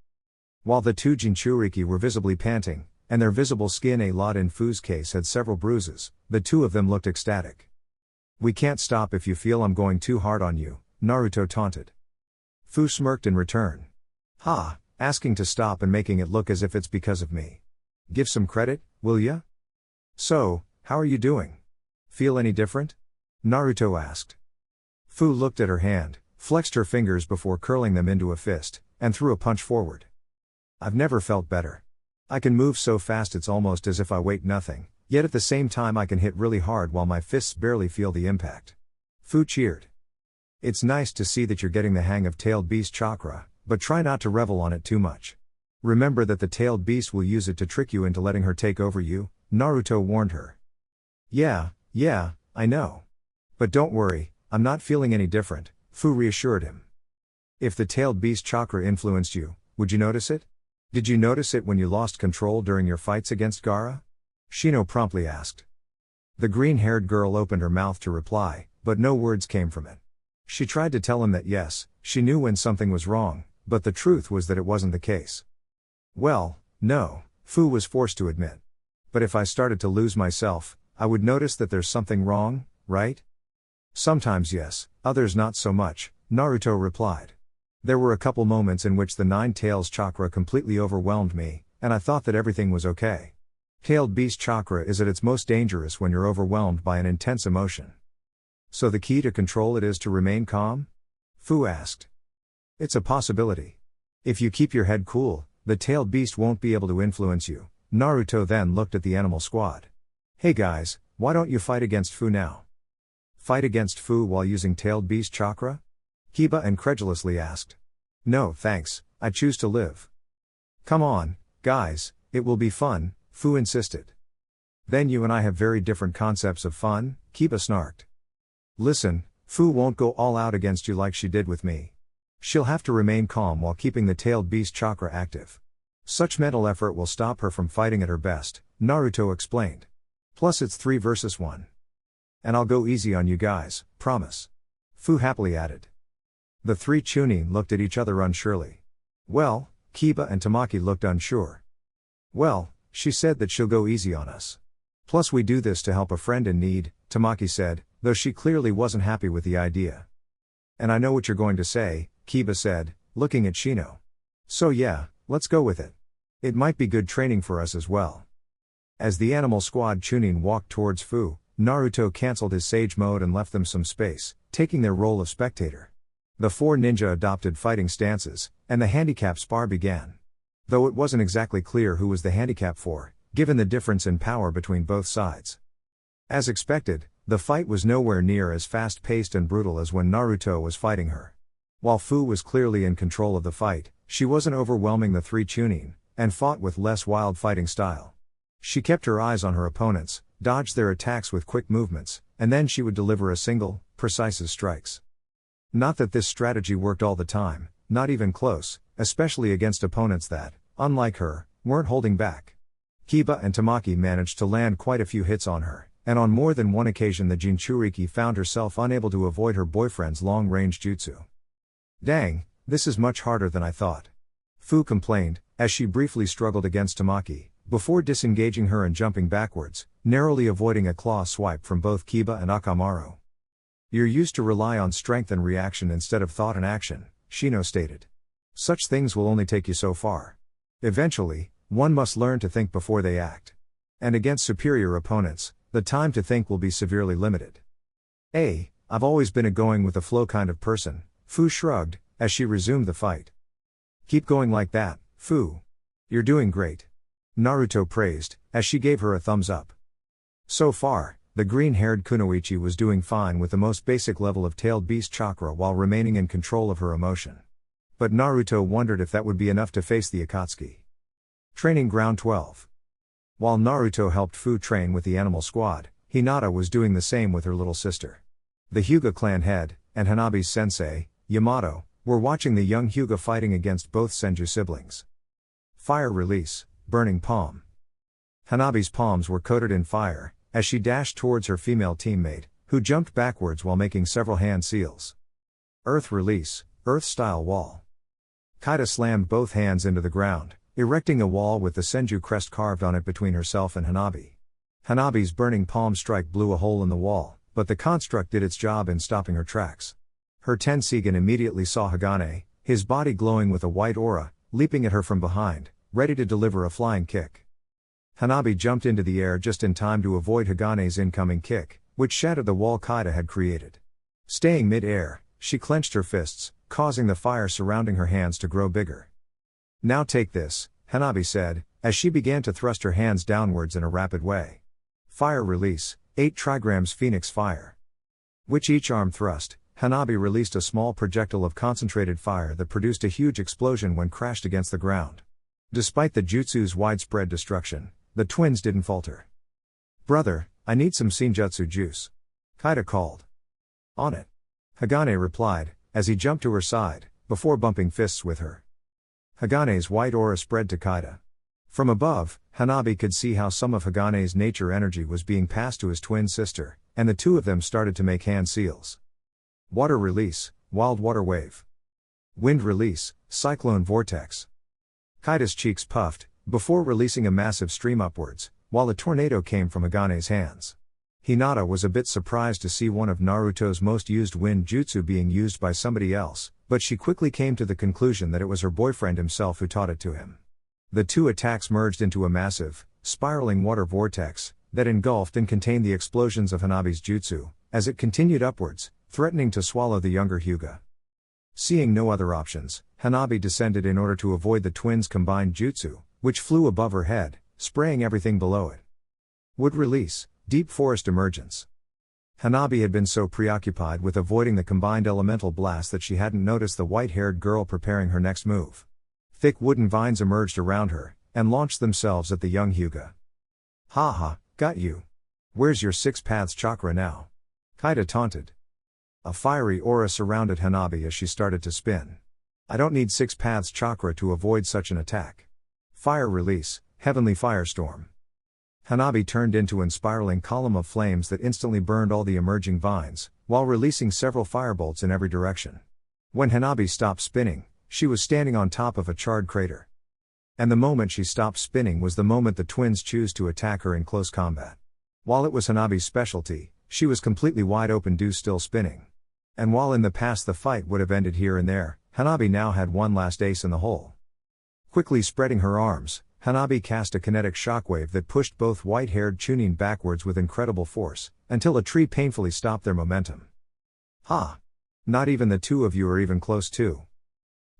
S1: While the two Jinchuriki were visibly panting, and their visible skin a lot in Fu's case had several bruises, the two of them looked ecstatic. We can't stop if you feel I'm going too hard on you, Naruto taunted. Fu smirked in return. Ha, asking to stop and making it look as if it's because of me. Give some credit, will ya? So, how are you doing? Feel any different? Naruto asked. Fu looked at her hand, flexed her fingers before curling them into a fist, and threw a punch forward. I've never felt better. I can move so fast it's almost as if I weigh nothing, yet at the same time I can hit really hard while my fists barely feel the impact. Fu cheered. It's nice to see that you're getting the hang of tailed beast chakra, but try not to revel on it too much. Remember that the tailed beast will use it to trick you into letting her take over you, Naruto warned her. Yeah, I know. But don't worry, I'm not feeling any different, Fu reassured him. If the tailed beast chakra influenced you, would you notice it? Did you notice it when you lost control during your fights against Gaara? Shino promptly asked. The green-haired girl opened her mouth to reply, but no words came from it. She tried to tell him that yes, she knew when something was wrong, but the truth was that it wasn't the case. Well, no, Fu was forced to admit. But if I started to lose myself, I would notice that there's something wrong, right? Sometimes yes, others not so much, Naruto replied. There were a couple moments in which the Nine Tails chakra completely overwhelmed me, and I thought that everything was okay. Tailed beast chakra is at its most dangerous when you're overwhelmed by an intense emotion. So the key to control it is to remain calm? Fu asked. It's a possibility. If you keep your head cool, the tailed beast won't be able to influence you. Naruto then looked at the animal squad. Hey guys, why don't you fight against Fu now? Fight against Fu while using tailed beast chakra? Kiba incredulously asked. No thanks, I choose to live. Come on, guys, it will be fun, Fu insisted. Then you and I have very different concepts of fun, Kiba snarked. Listen, Fu won't go all out against you like she did with me. She'll have to remain calm while keeping the tailed beast chakra active. Such mental effort will stop her from fighting at her best, Naruto explained. Plus it's 3 versus 1. And I'll go easy on you guys, promise. Fu happily added. The three Chunin looked at each other unsurely. Well, Kiba and Tamaki looked unsure. Well, she said that she'll go easy on us. Plus we do this to help a friend in need, Tamaki said, though she clearly wasn't happy with the idea. And I know what you're going to say, Kiba said, looking at Shino. So yeah, let's go with it. It might be good training for us as well. As the animal squad Chunin walked towards Fu, Naruto cancelled his sage mode and left them some space, taking their role of spectator. The 4 ninja adopted fighting stances, and the handicap spar began. Though it wasn't exactly clear who was the handicap for, given the difference in power between both sides. As expected, the fight was nowhere near as fast-paced and brutal as when Naruto was fighting her. While Fu was clearly in control of the fight, she wasn't overwhelming the 3 Chunin, and fought with less wild fighting style. She kept her eyes on her opponents, dodged their attacks with quick movements, and then she would deliver a single, precise strikes. Not that this strategy worked all the time, not even close, especially against opponents that, unlike her, weren't holding back. Kiba and Tamaki managed to land quite a few hits on her, and on more than one occasion the Jinchuriki found herself unable to avoid her boyfriend's long-range jutsu. Dang, this is much harder than I thought. Fu complained, as she briefly struggled against Tamaki, before disengaging her and jumping backwards, narrowly avoiding a claw swipe from both Kiba and Akamaru. "You're used to rely on strength and reaction instead of thought and action," Shino stated. "Such things will only take you so far. Eventually, one must learn to think before they act. And against superior opponents, the time to think will be severely limited." I've always been a going with the flow kind of person," Fu shrugged, as she resumed the fight. "Keep going like that, Fu. You're doing great," Naruto praised, as she gave her a thumbs up. So far, the green-haired kunoichi was doing fine with the most basic level of tailed beast chakra while remaining in control of her emotion. But Naruto wondered if that would be enough to face the Akatsuki. Training Ground 12. While Naruto helped Fu train with the animal squad, Hinata was doing the same with her little sister. The Hyuga clan head, and Hanabi's sensei, Yamato, were watching the young Hyuga fighting against both Senju siblings. Fire release, burning palm. Hanabi's palms were coated in fire, as she dashed towards her female teammate, who jumped backwards while making several hand seals. Earth release, earth-style wall. Kaida slammed both hands into the ground, erecting a wall with the Senju crest carved on it between herself and Hanabi. Hanabi's burning palm strike blew a hole in the wall, but the construct did its job in stopping her tracks. Her Tenseigan immediately saw Hagane, his body glowing with a white aura, leaping at her from behind, ready to deliver a flying kick. Hanabi jumped into the air just in time to avoid Hagane's incoming kick, which shattered the wall Kaida had created. Staying mid-air, she clenched her fists, causing the fire surrounding her hands to grow bigger. "Now take this," Hanabi said, as she began to thrust her hands downwards in a rapid way. Fire release, 8 trigrams Phoenix Fire. Which each arm thrust, Hanabi released a small projectile of concentrated fire that produced a huge explosion when crashed against the ground. Despite the jutsu's widespread destruction, the twins didn't falter. "Brother, I need some Senjutsu juice," Kaida called. "On it," Hagane replied, as he jumped to her side, before bumping fists with her. Hagane's white aura spread to Kaida. From above, Hanabi could see how some of Hagane's nature energy was being passed to his twin sister, and the two of them started to make hand seals. Water release, wild water wave. Wind release, cyclone vortex. Kaida's cheeks puffed, before releasing a massive stream upwards, while a tornado came from Hagane's hands. Hinata was a bit surprised to see one of Naruto's most used wind jutsu being used by somebody else, but she quickly came to the conclusion that it was her boyfriend himself who taught it to him. The two attacks merged into a massive, spiraling water vortex that engulfed and contained the explosions of Hanabi's jutsu, as it continued upwards, threatening to swallow the younger Hyuga. Seeing no other options, Hanabi descended in order to avoid the twins' combined jutsu, which flew above her head, spraying everything below it. Wood release, deep forest emergence. Hanabi had been so preoccupied with avoiding the combined elemental blast that she hadn't noticed the white-haired girl preparing her next move. Thick wooden vines emerged around her, and launched themselves at the young Hyuga. "Ha, got you. Where's your six paths chakra now?" Kaida taunted. A fiery aura surrounded Hanabi as she started to spin. "I don't need six paths chakra to avoid such an attack." Fire release, heavenly firestorm. Hanabi turned into an spiraling column of flames that instantly burned all the emerging vines, while releasing several firebolts in every direction. When Hanabi stopped spinning, she was standing on top of a charred crater. And the moment she stopped spinning was the moment the twins chose to attack her in close combat. While it was Hanabi's specialty, she was completely wide open still spinning. And while in the past the fight would have ended here and there, Hanabi now had one last ace in the hole. Quickly spreading her arms, Hanabi cast a kinetic shockwave that pushed both white-haired Chunin backwards with incredible force, until a tree painfully stopped their momentum. "Ha! Not even the two of you are even close to."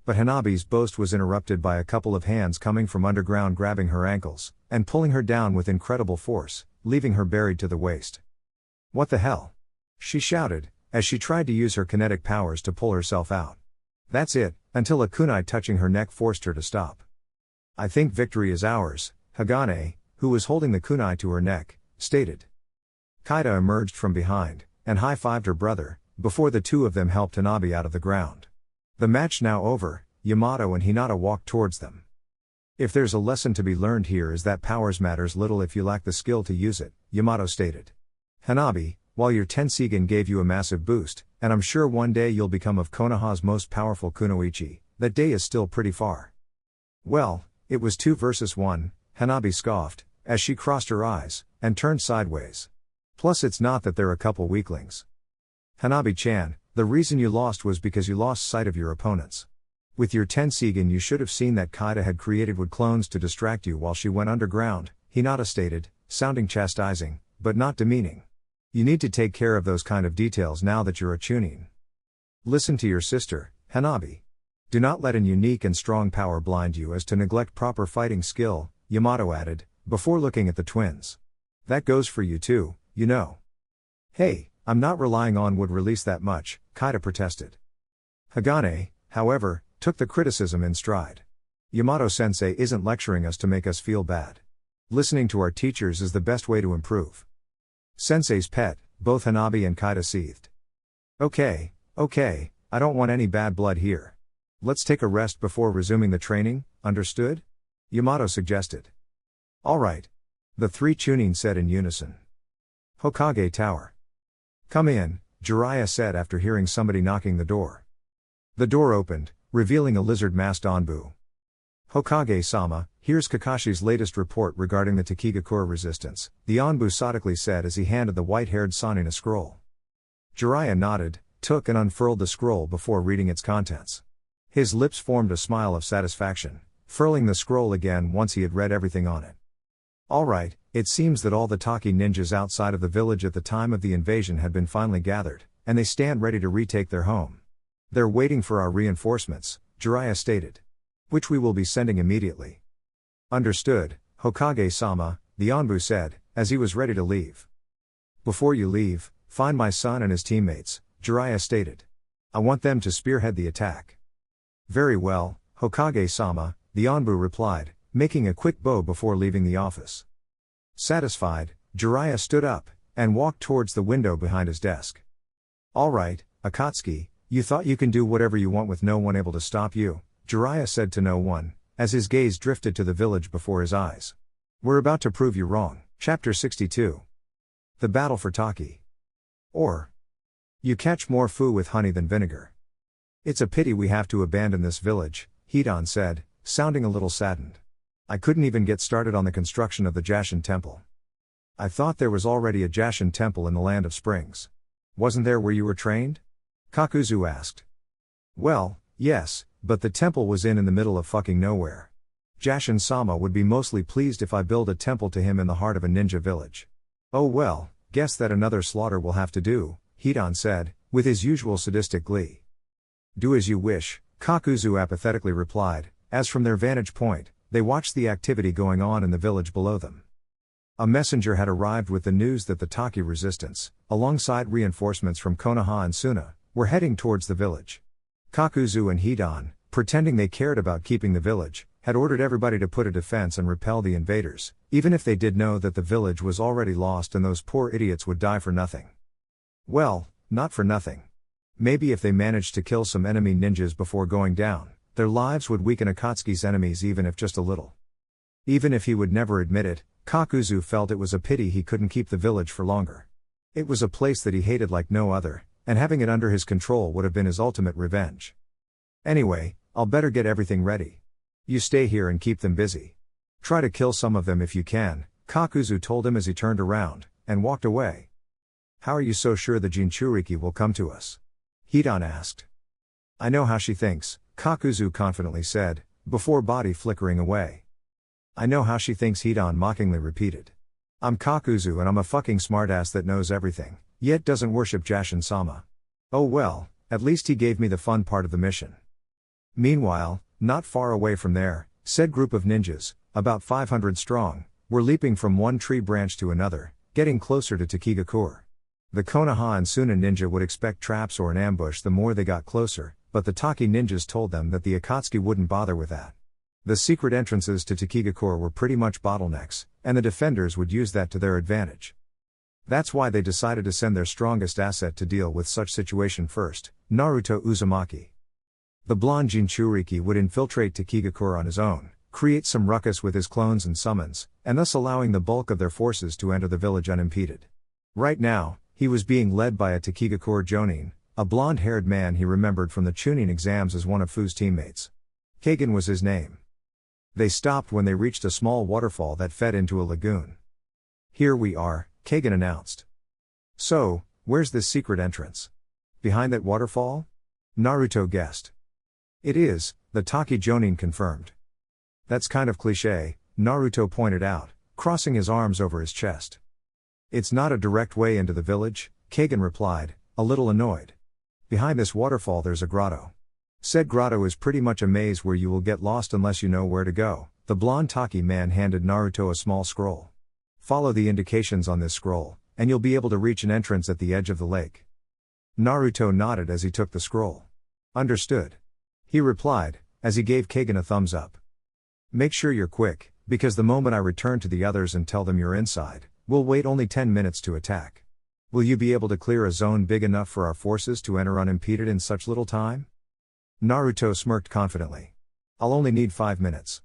S1: But Hanabi's boast was interrupted by a couple of hands coming from underground grabbing her ankles, and pulling her down with incredible force, leaving her buried to the waist. "What the hell?" she shouted, as she tried to use her kinetic powers to pull herself out. That's it, until a kunai touching her neck forced her to stop. "I think victory is ours," Hagane, who was holding the kunai to her neck, stated. Kaida emerged from behind, and high-fived her brother, before the two of them helped Hanabi out of the ground. The match now over, Yamato and Hinata walked towards them. "If there's a lesson to be learned here is that powers matters little if you lack the skill to use it," Yamato stated. "Hanabi, while your Tenseigan gave you a massive boost, and I'm sure one day you'll become of Konoha's most powerful kunoichi, that day is still pretty far. Well, It was 2 versus 1, Hanabi scoffed, as she crossed her eyes, and turned sideways. Plus it's not that they're a couple weaklings. Hanabi-chan, the reason you lost was because you lost sight of your opponents. With your Tenseigan you should have seen that Kaida had created wood clones to distract you while she went underground, Hinata stated, sounding chastising, but not demeaning. You need to take care of those kind of details now that you're a Chunin. Listen to your sister, Hanabi. Do not let an unique and strong power blind you as to neglect proper fighting skill, Yamato added, before looking at the twins. That goes for you too, you know. Hey, I'm not relying on would release that much, Kaida protested. Hagane, however, took the criticism in stride. Yamato-sensei isn't lecturing us to make us feel bad. Listening to our teachers is the best way to improve. Sensei's pet, both Hanabi and Kaida seethed. Okay, I don't want any bad blood here. Let's take a rest before resuming the training, understood? Yamato suggested. Alright. The 3 Chunin said in unison. Hokage Tower. Come in, Jiraiya said after hearing somebody knocking the door. The door opened, revealing a lizard-masked Anbu. Hokage-sama, here's Kakashi's latest report regarding the Takigakure resistance, the Anbu sadically said as he handed the white-haired Sannin a scroll. Jiraiya nodded, took and unfurled the scroll before reading its contents. His lips formed a smile of satisfaction, furling the scroll again once he had read everything on it. Alright, it seems that all the Taki ninjas outside of the village at the time of the invasion had been finally gathered, and they stand ready to retake their home. They're waiting for our reinforcements, Jiraiya stated. Which we will be sending immediately. Understood, Hokage-sama, the Anbu said, as he was ready to leave. Before you leave, find my son and his teammates, Jiraiya stated. I want them to spearhead the attack. Very well, Hokage-sama, the Anbu replied, making a quick bow before leaving the office. Satisfied, Jiraiya stood up, and walked towards the window behind his desk. Alright, Akatsuki, you thought you can do whatever you want with no one able to stop you, Jiraiya said to no one, as his gaze drifted to the village before his eyes. We're about to prove you wrong. Chapter 62. The Battle for Taki. Or. You catch more foo with honey than vinegar. It's a pity we have to abandon this village, Hidan said, sounding a little saddened. I couldn't even get started on the construction of the Jashin Temple. I thought there was already a Jashin Temple in the Land of Springs. Wasn't there where you were trained? Kakuzu asked. Well, yes, but the temple was in the middle of fucking nowhere. Jashin-sama would be mostly pleased if I build a temple to him in the heart of a ninja village. Oh well, guess that another slaughter will have to do, Hidan said, with his usual sadistic glee. Do as you wish, Kakuzu apathetically replied, as from their vantage point, they watched the activity going on in the village below them. A messenger had arrived with the news that the Taki resistance, alongside reinforcements from Konoha and Suna, were heading towards the village. Kakuzu and Hidan, pretending they cared about keeping the village, had ordered everybody to put a defense and repel the invaders, even if they did know that the village was already lost and those poor idiots would die for nothing. Well, not for nothing. Maybe if they managed to kill some enemy ninjas before going down, their lives would weaken Akatsuki's enemies even if just a little. Even if he would never admit it, Kakuzu felt it was a pity he couldn't keep the village for longer. It was a place that he hated like no other, and having it under his control would have been his ultimate revenge. Anyway, I'll better get everything ready. You stay here and keep them busy. Try to kill some of them if you can, Kakuzu told him as he turned around, and walked away. How are you so sure the Jinchuriki will come to us? Hidan asked. I know how she thinks, Kakuzu confidently said, before body flickering away. I know how she thinks, Hidan mockingly repeated. I'm Kakuzu and I'm a fucking smartass that knows everything, yet doesn't worship Jashin-sama. Oh well, at least he gave me the fun part of the mission. Meanwhile, not far away from there, said group of ninjas, about 500 strong, were leaping from one tree branch to another, getting closer to Takigakure. The Konoha and Suna ninja would expect traps or an ambush the more they got closer, but the Taki ninjas told them that the Akatsuki wouldn't bother with that. The secret entrances to Takigakure were pretty much bottlenecks, and the defenders would use that to their advantage. That's why they decided to send their strongest asset to deal with such situation first, Naruto Uzumaki. The blonde Jinchuriki would infiltrate Takigakure on his own, create some ruckus with his clones and summons, and thus allowing the bulk of their forces to enter the village unimpeded. Right now, he was being led by a Takigakure Jonin, a blonde-haired man he remembered from the Chunin exams as one of Fu's teammates. Kagan was his name. They stopped when they reached a small waterfall that fed into a lagoon. "Here we are," Kagan announced. "So, where's this secret entrance? Behind that waterfall?" Naruto guessed. "It is," the Taki Jonin confirmed. "That's kind of cliché," Naruto pointed out, crossing his arms over his chest. "It's not a direct way into the village," Kagan replied, a little annoyed. "Behind this waterfall there's a grotto. Said grotto is pretty much a maze where you will get lost unless you know where to go." The blonde Taki man handed Naruto a small scroll. "Follow the indications on this scroll, and you'll be able to reach an entrance at the edge of the lake." Naruto nodded as he took the scroll. "Understood," he replied, as he gave Kagan a thumbs up. "Make sure you're quick, because the moment I return to the others and tell them you're inside, we'll wait only 10 minutes to attack. Will you be able to clear a zone big enough for our forces to enter unimpeded in such little time?" Naruto smirked confidently. "I'll only need 5 minutes.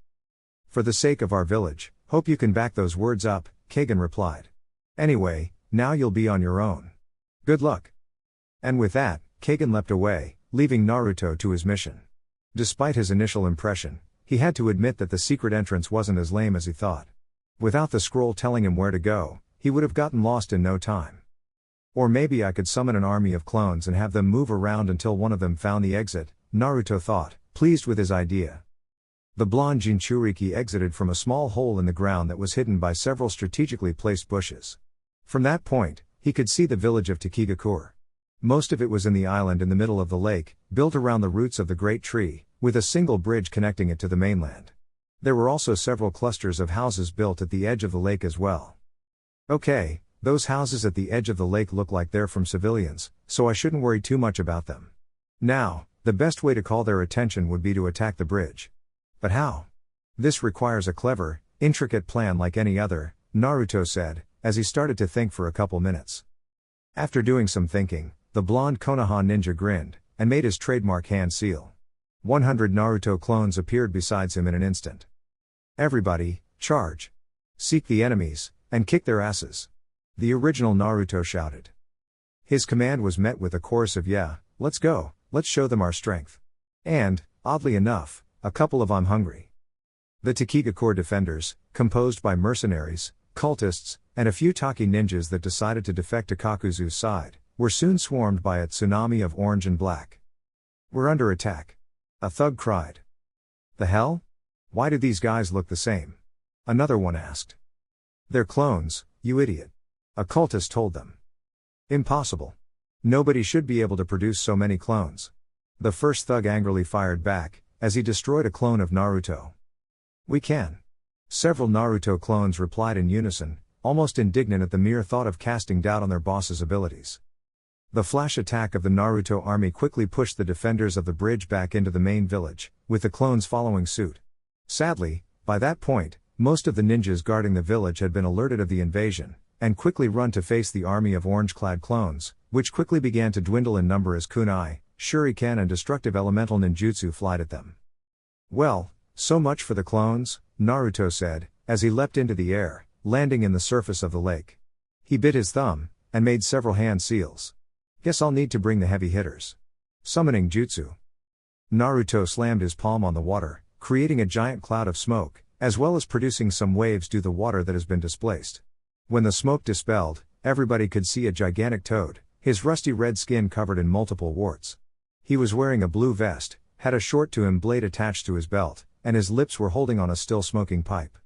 S1: For the sake of our village, hope you can back those words up," Kagan replied. "Anyway, now you'll be on your own. Good luck." And with that, Kagan leapt away, leaving Naruto to his mission. Despite his initial impression, he had to admit that the secret entrance wasn't as lame as he thought. Without the scroll telling him where to go, he would have gotten lost in no time. Or maybe I could summon an army of clones and have them move around until one of them found the exit, Naruto thought, pleased with his idea. The blonde Jinchuriki exited from a small hole in the ground that was hidden by several strategically placed bushes. From that point, he could see the village of Takigakure. Most of it was in the island in the middle of the lake, built around the roots of the great tree, with a single bridge connecting it to the mainland. There were also several clusters of houses built at the edge of the lake as well. Okay, those houses at the edge of the lake look like they're from civilians, so I shouldn't worry too much about them. Now, the best way to call their attention would be to attack the bridge. But how? This requires a clever, intricate plan like any other, Naruto said, as he started to think for a couple minutes. After doing some thinking, the blonde Konoha ninja grinned, and made his trademark hand seal. 100 Naruto clones appeared besides him in an instant. "Everybody, charge! Seek the enemies, and kick their asses!" the original Naruto shouted. His command was met with a chorus of "Yeah, let's go, let's show them our strength." And, oddly enough, a couple of "I'm hungry." The Takigakure defenders, composed by mercenaries, cultists, and a few Taki ninjas that decided to defect to Kakuzu's side, were soon swarmed by a tsunami of orange and black. "We're under attack," a thug cried. "The hell? Why do these guys look the same?" another one asked. "They're clones, you idiot," a cultist told them. "Impossible. Nobody should be able to produce so many clones." The first thug angrily fired back, as he destroyed a clone of Naruto. "We can." Several Naruto clones replied in unison, almost indignant at the mere thought of casting doubt on their boss's abilities. The flash attack of the Naruto army quickly pushed the defenders of the bridge back into the main village, with the clones following suit. Sadly, by that point, most of the ninjas guarding the village had been alerted of the invasion, and quickly run to face the army of orange-clad clones, which quickly began to dwindle in number as kunai, shuriken and destructive elemental ninjutsu flied at them. "Well, so much for the clones," Naruto said, as he leapt into the air, landing in the surface of the lake. He bit his thumb, and made several hand seals. "Guess I'll need to bring the heavy hitters." Summoning jutsu. Naruto slammed his palm on the water, creating a giant cloud of smoke, as well as producing some waves due to the water that has been displaced. When the smoke dispelled, everybody could see a gigantic toad, his rusty red skin covered in multiple warts. He was wearing a blue vest, had a short-to-him blade attached to his belt, and his lips were holding on a still smoking pipe.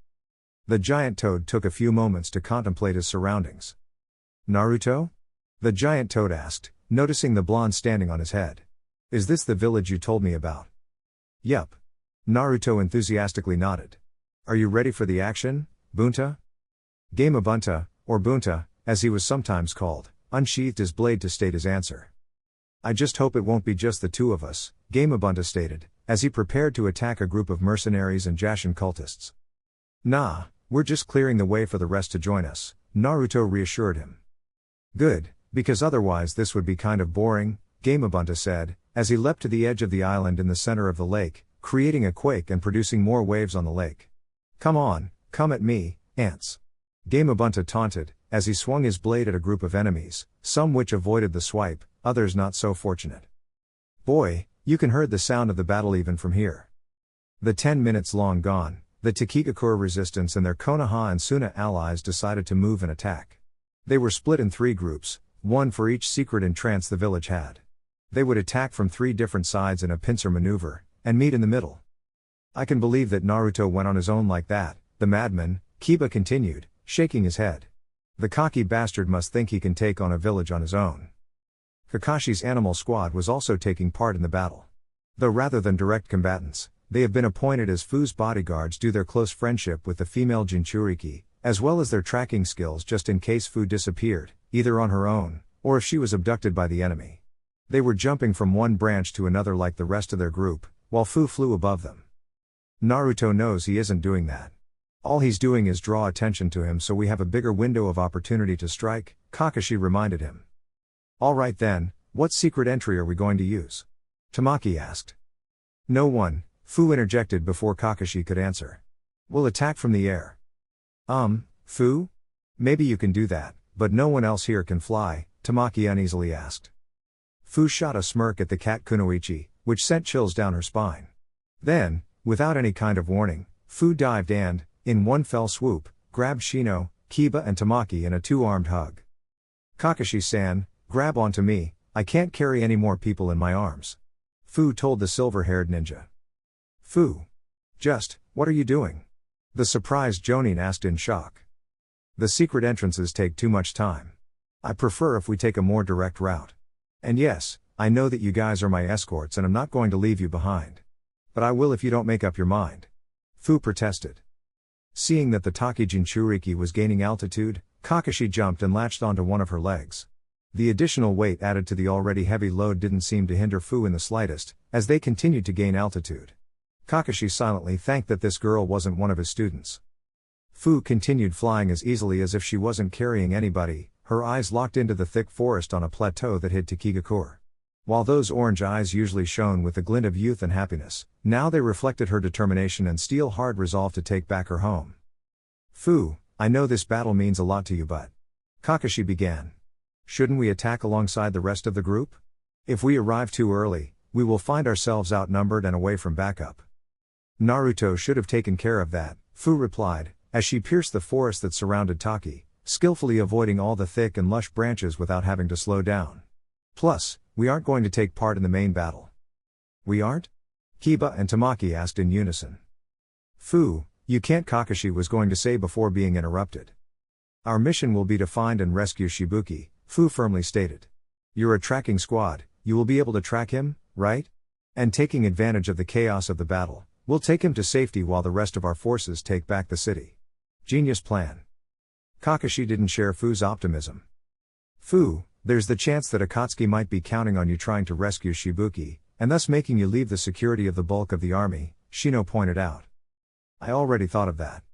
S1: The giant toad took a few moments to contemplate his surroundings. "Naruto?" the giant toad asked, noticing the blonde standing on his head. "Is this the village you told me about?" "Yup." Naruto enthusiastically nodded. "Are you ready for the action, Bunta?" Gamabunta, or Bunta, as he was sometimes called, unsheathed his blade to state his answer. "I just hope it won't be just the two of us," Gamabunta stated, as he prepared to attack a group of mercenaries and Jashin cultists. "Nah, we're just clearing the way for the rest to join us," Naruto reassured him. "Good, because otherwise this would be kind of boring," Gamabunta said, as he leapt to the edge of the island in the center of the lake, creating a quake and producing more waves on the lake. "Come on, come at me, ants," Gamabunta taunted, as he swung his blade at a group of enemies, some which avoided the swipe, others not so fortunate. "Boy, you can hear the sound of the battle even from here." The 10 minutes long gone, The Takigakure resistance and their Konoha and Suna allies decided to move and attack. They were split in 3 groups, one for each secret entrance the village had. They would attack from 3 different sides in a pincer maneuver, and meet in the middle. I can believe that Naruto went on his own like that, the madman, Kiba continued, shaking his head. The cocky bastard must think he can take on a village on his own. Kakashi's animal squad was also taking part in the battle. Though rather than direct combatants, they have been appointed as Fu's bodyguards due to their close friendship with the female Jinchuriki, as well as their tracking skills just in case Fu disappeared, either on her own, or if she was abducted by the enemy. They were jumping from one branch to another like the rest of their group, while Fu flew above them. Naruto knows he isn't doing that. All he's doing is draw attention to him so we have a bigger window of opportunity to strike, Kakashi reminded him. Alright then, what secret entry are we going to use? Tamaki asked. No one, Fu interjected before Kakashi could answer. We'll attack from the air. Fu? Maybe you can do that, but no one else here can fly, Tamaki uneasily asked. Fu shot a smirk at the cat Kunoichi, which sent chills down her spine. Then, without any kind of warning, Fu dived and, in one fell swoop, grabbed Shino, Kiba and Tamaki in a 2-armed hug. Kakashi-san, grab onto me, I can't carry any more people in my arms. Fu told the silver-haired ninja. Fu. What are you doing? The surprised Jonin asked in shock. The secret entrances take too much time. I prefer if we take a more direct route. And yes, I know that you guys are my escorts and I'm not going to leave you behind. But I will if you don't make up your mind. Fu protested. Seeing that the Taki Jinchuriki was gaining altitude, Kakashi jumped and latched onto one of her legs. The additional weight added to the already heavy load didn't seem to hinder Fu in the slightest, as they continued to gain altitude. Kakashi silently thanked that this girl wasn't one of his students. Fu continued flying as easily as if she wasn't carrying anybody, her eyes locked into the thick forest on a plateau that hid Takigakure. While those orange eyes usually shone with the glint of youth and happiness, now they reflected her determination and steel-hard resolve to take back her home. Fu, I know this battle means a lot to you but... Kakashi began. Shouldn't we attack alongside the rest of the group? If we arrive too early, we will find ourselves outnumbered and away from backup. Naruto should have taken care of that, Fu replied, as she pierced the forest that surrounded Taki, skillfully avoiding all the thick and lush branches without having to slow down. Plus, we aren't going to take part in the main battle. We aren't? Kiba and Tamaki asked in unison. Fu, you can't, Kakashi was going to say before being interrupted. Our mission will be to find and rescue Shibuki, Fu firmly stated. You're a tracking squad, you will be able to track him, right? And taking advantage of the chaos of the battle, we'll take him to safety while the rest of our forces take back the city. Genius plan. Kakashi didn't share Fu's optimism. Fu, there's the chance that Akatsuki might be counting on you trying to rescue Shibuki, and thus making you leave the security of the bulk of the army, Shino pointed out. I already thought of that.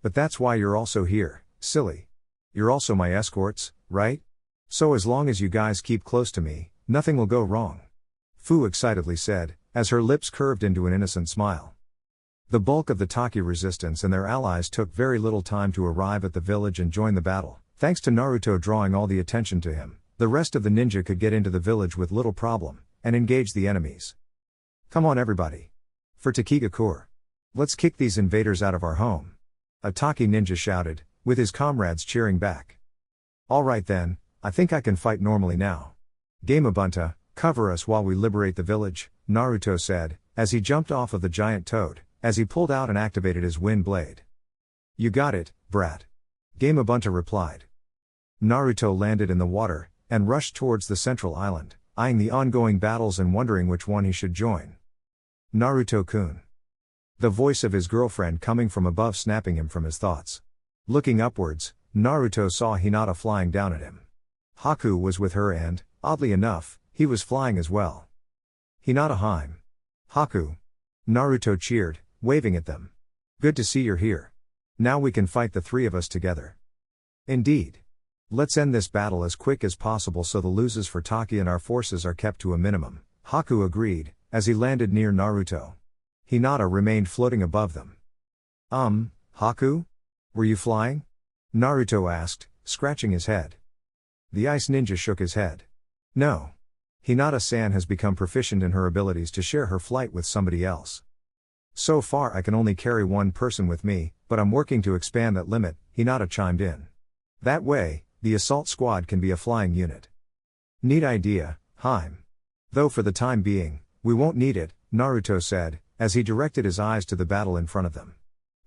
S1: But that's why you're also here, silly. You're also my escorts, right? So as long as you guys keep close to me, nothing will go wrong. Fu excitedly said, as her lips curved into an innocent smile. The bulk of the Taki resistance and their allies took very little time to arrive at the village and join the battle. Thanks to Naruto drawing all the attention to him, the rest of the ninja could get into the village with little problem, and engage the enemies. Come on everybody. For Takigakure. Let's kick these invaders out of our home. A Taki ninja shouted, with his comrades cheering back. Alright then, I think I can fight normally now. Gamabunta, cover us while we liberate the village, Naruto said, as he jumped off of the giant toad, as he pulled out and activated his wind blade. You got it, brat. Gamabunta replied. Naruto landed in the water, and rushed towards the central island, eyeing the ongoing battles and wondering which one he should join. Naruto-kun. The voice of his girlfriend coming from above snapping him from his thoughts. Looking upwards, Naruto saw Hinata flying down at him. Haku was with her and, oddly enough, he was flying as well. Hinata Heim. Haku. Naruto cheered, waving at them. Good to see you're here. Now we can fight the 3 of us together. Indeed. Let's end this battle as quick as possible so the losses for Taki and our forces are kept to a minimum, Haku agreed, as he landed near Naruto. Hinata remained floating above them. Haku? Were you flying? Naruto asked, scratching his head. The ice ninja shook his head. No. Hinata-san has become proficient in her abilities to share her flight with somebody else. So far I can only carry one person with me, but I'm working to expand that limit, Hinata chimed in. That way, the assault squad can be a flying unit. Neat idea, Haim. Though for the time being, we won't need it, Naruto said, as he directed his eyes to the battle in front of them.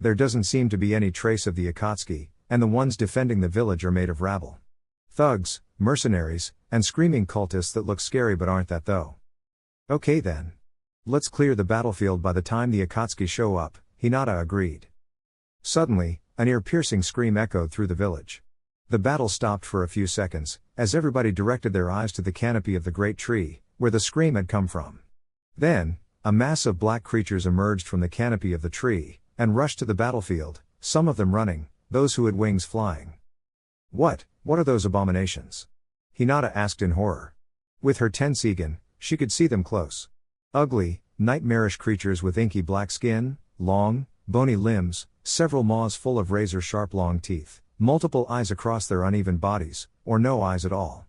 S1: There doesn't seem to be any trace of the Akatsuki, and the ones defending the village are made of rabble. Thugs, mercenaries, and screaming cultists that look scary but aren't that though. Okay then. Let's clear the battlefield by the time the Akatsuki show up, Hinata agreed. Suddenly, an ear-piercing scream echoed through the village. The battle stopped for a few seconds, as everybody directed their eyes to the canopy of the great tree, where the scream had come from. Then, a mass of black creatures emerged from the canopy of the tree, and rushed to the battlefield, some of them running, those who had wings flying. What are those abominations? Hinata asked in horror. With her Tensegan, she could see them close. Ugly, nightmarish creatures with inky black skin, long, bony limbs, several maws full of razor-sharp long teeth, multiple eyes across their uneven bodies, or no eyes at all.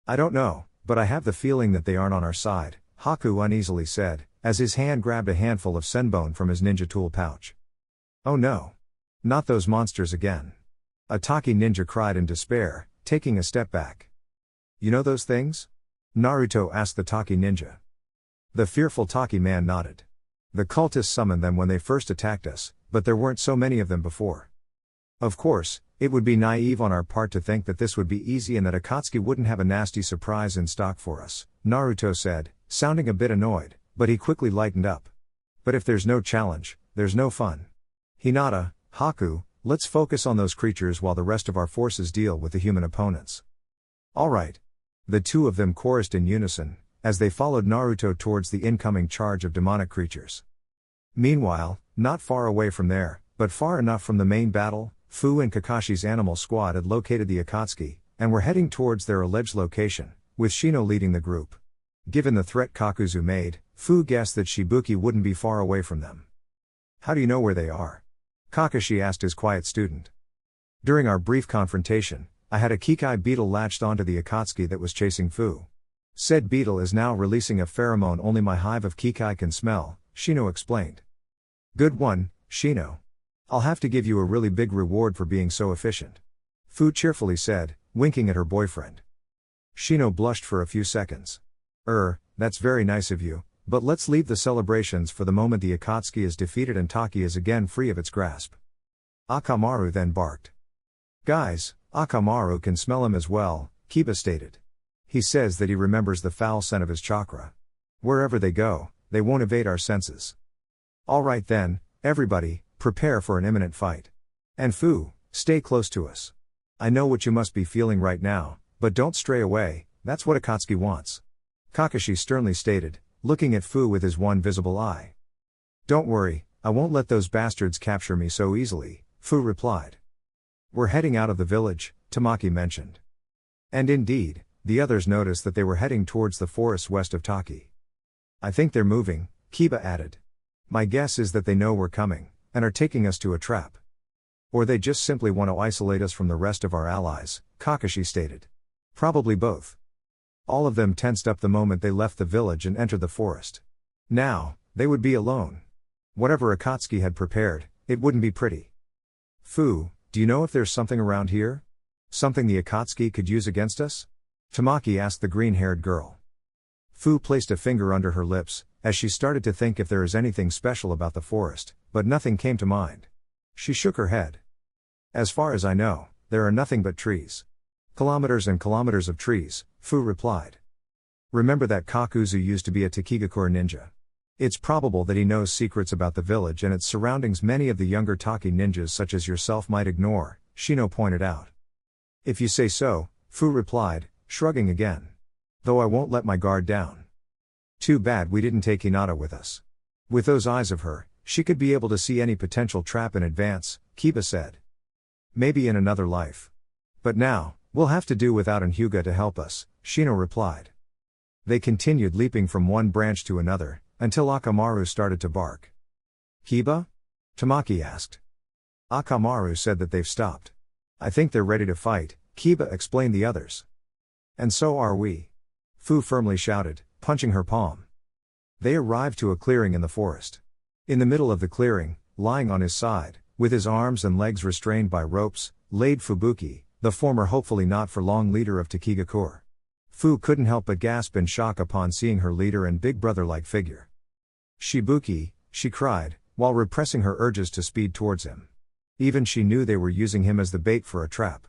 S1: I don't know, but I have the feeling that they aren't on our side, Haku uneasily said, as his hand grabbed a handful of senbone from his ninja tool pouch. Oh no. Not those monsters again. A Taki ninja cried in despair, taking a step back. You know those things? Naruto asked the Taki ninja. The fearful Taki man nodded. The cultists summoned them when they first attacked us, but there weren't so many of them before. Of course, it would be naive on our part to think that this would be easy and that Akatsuki wouldn't have a nasty surprise in stock for us, Naruto said, sounding a bit annoyed, but he quickly lightened up. But if there's no challenge, there's no fun. Hinata, Haku, let's focus on those creatures while the rest of our forces deal with the human opponents. Alright. The two of them chorused in unison, as they followed Naruto towards the incoming charge of demonic creatures. Meanwhile, not far away from there, but far enough from the main battle, Fu and Kakashi's animal squad had located the Akatsuki, and were heading towards their alleged location, with Shino leading the group. Given the threat Kakuzu made, Fu guessed that Shibuki wouldn't be far away from them. How do you know where they are? Kakashi asked his quiet student. During our brief confrontation, I had a Kikai beetle latched onto the Akatsuki that was chasing Fu. Said beetle is now releasing a pheromone only my hive of Kikai can smell, Shino explained. Good one, Shino. I'll have to give you a really big reward for being so efficient. Fu cheerfully said, winking at her boyfriend. Shino blushed for a few seconds. That's very nice of you, but let's leave the celebrations for the moment the Akatsuki is defeated and Taki is again free of its grasp. Akamaru then barked. Guys, Akamaru can smell him as well, Kiba stated. He says that he remembers the foul scent of his chakra. Wherever they go, they won't evade our senses. Alright then, everybody, prepare for an imminent fight. And Fu, stay close to us. I know what you must be feeling right now, but don't stray away, that's what Akatsuki wants. Kakashi sternly stated, looking at Fu with his one visible eye. Don't worry, I won't let those bastards capture me so easily, Fu replied. We're heading out of the village, Tamaki mentioned. And indeed, the others noticed that they were heading towards the forests west of Taki. I think they're moving, Kiba added. My guess is that they know we're coming, and are taking us to a trap. Or they just simply want to isolate us from the rest of our allies, Kakashi stated. Probably both. All of them tensed up the moment they left the village and entered the forest. Now, they would be alone. Whatever Akatsuki had prepared, it wouldn't be pretty. Fu, do you know if there's something around here? Something the Akatsuki could use against us? Tamaki asked the green-haired girl. Fu placed a finger under her lips, as she started to think if there is anything special about the forest, but nothing came to mind. She shook her head. As far as I know, there are nothing but trees. Kilometers and kilometers of trees, Fu replied. Remember that Kakuzu used to be a Takigakure ninja. It's probable that he knows secrets about the village and its surroundings many of the younger Taki ninjas such as yourself might ignore, Shino pointed out. If you say so, Fu replied, shrugging again. Though I won't let my guard down. Too bad we didn't take Hinata with us. With those eyes of her, she could be able to see any potential trap in advance, Kiba said. Maybe in another life. But now, we'll have to do without an Hyuga to help us, Shino replied. They continued leaping from one branch to another, until Akamaru started to bark. Kiba? Tamaki asked. Akamaru said that they've stopped. I think they're ready to fight, Kiba explained the others. And so are we. Fu firmly shouted, punching her palm. They arrived to a clearing in the forest. In the middle of the clearing, lying on his side, with his arms and legs restrained by ropes, laid Fubuki, the former hopefully not for long leader of Takigakure. Fu couldn't help but gasp in shock upon seeing her leader and big brother-like figure. "Shibuki," she cried, while repressing her urges to speed towards him. Even she knew they were using him as the bait for a trap.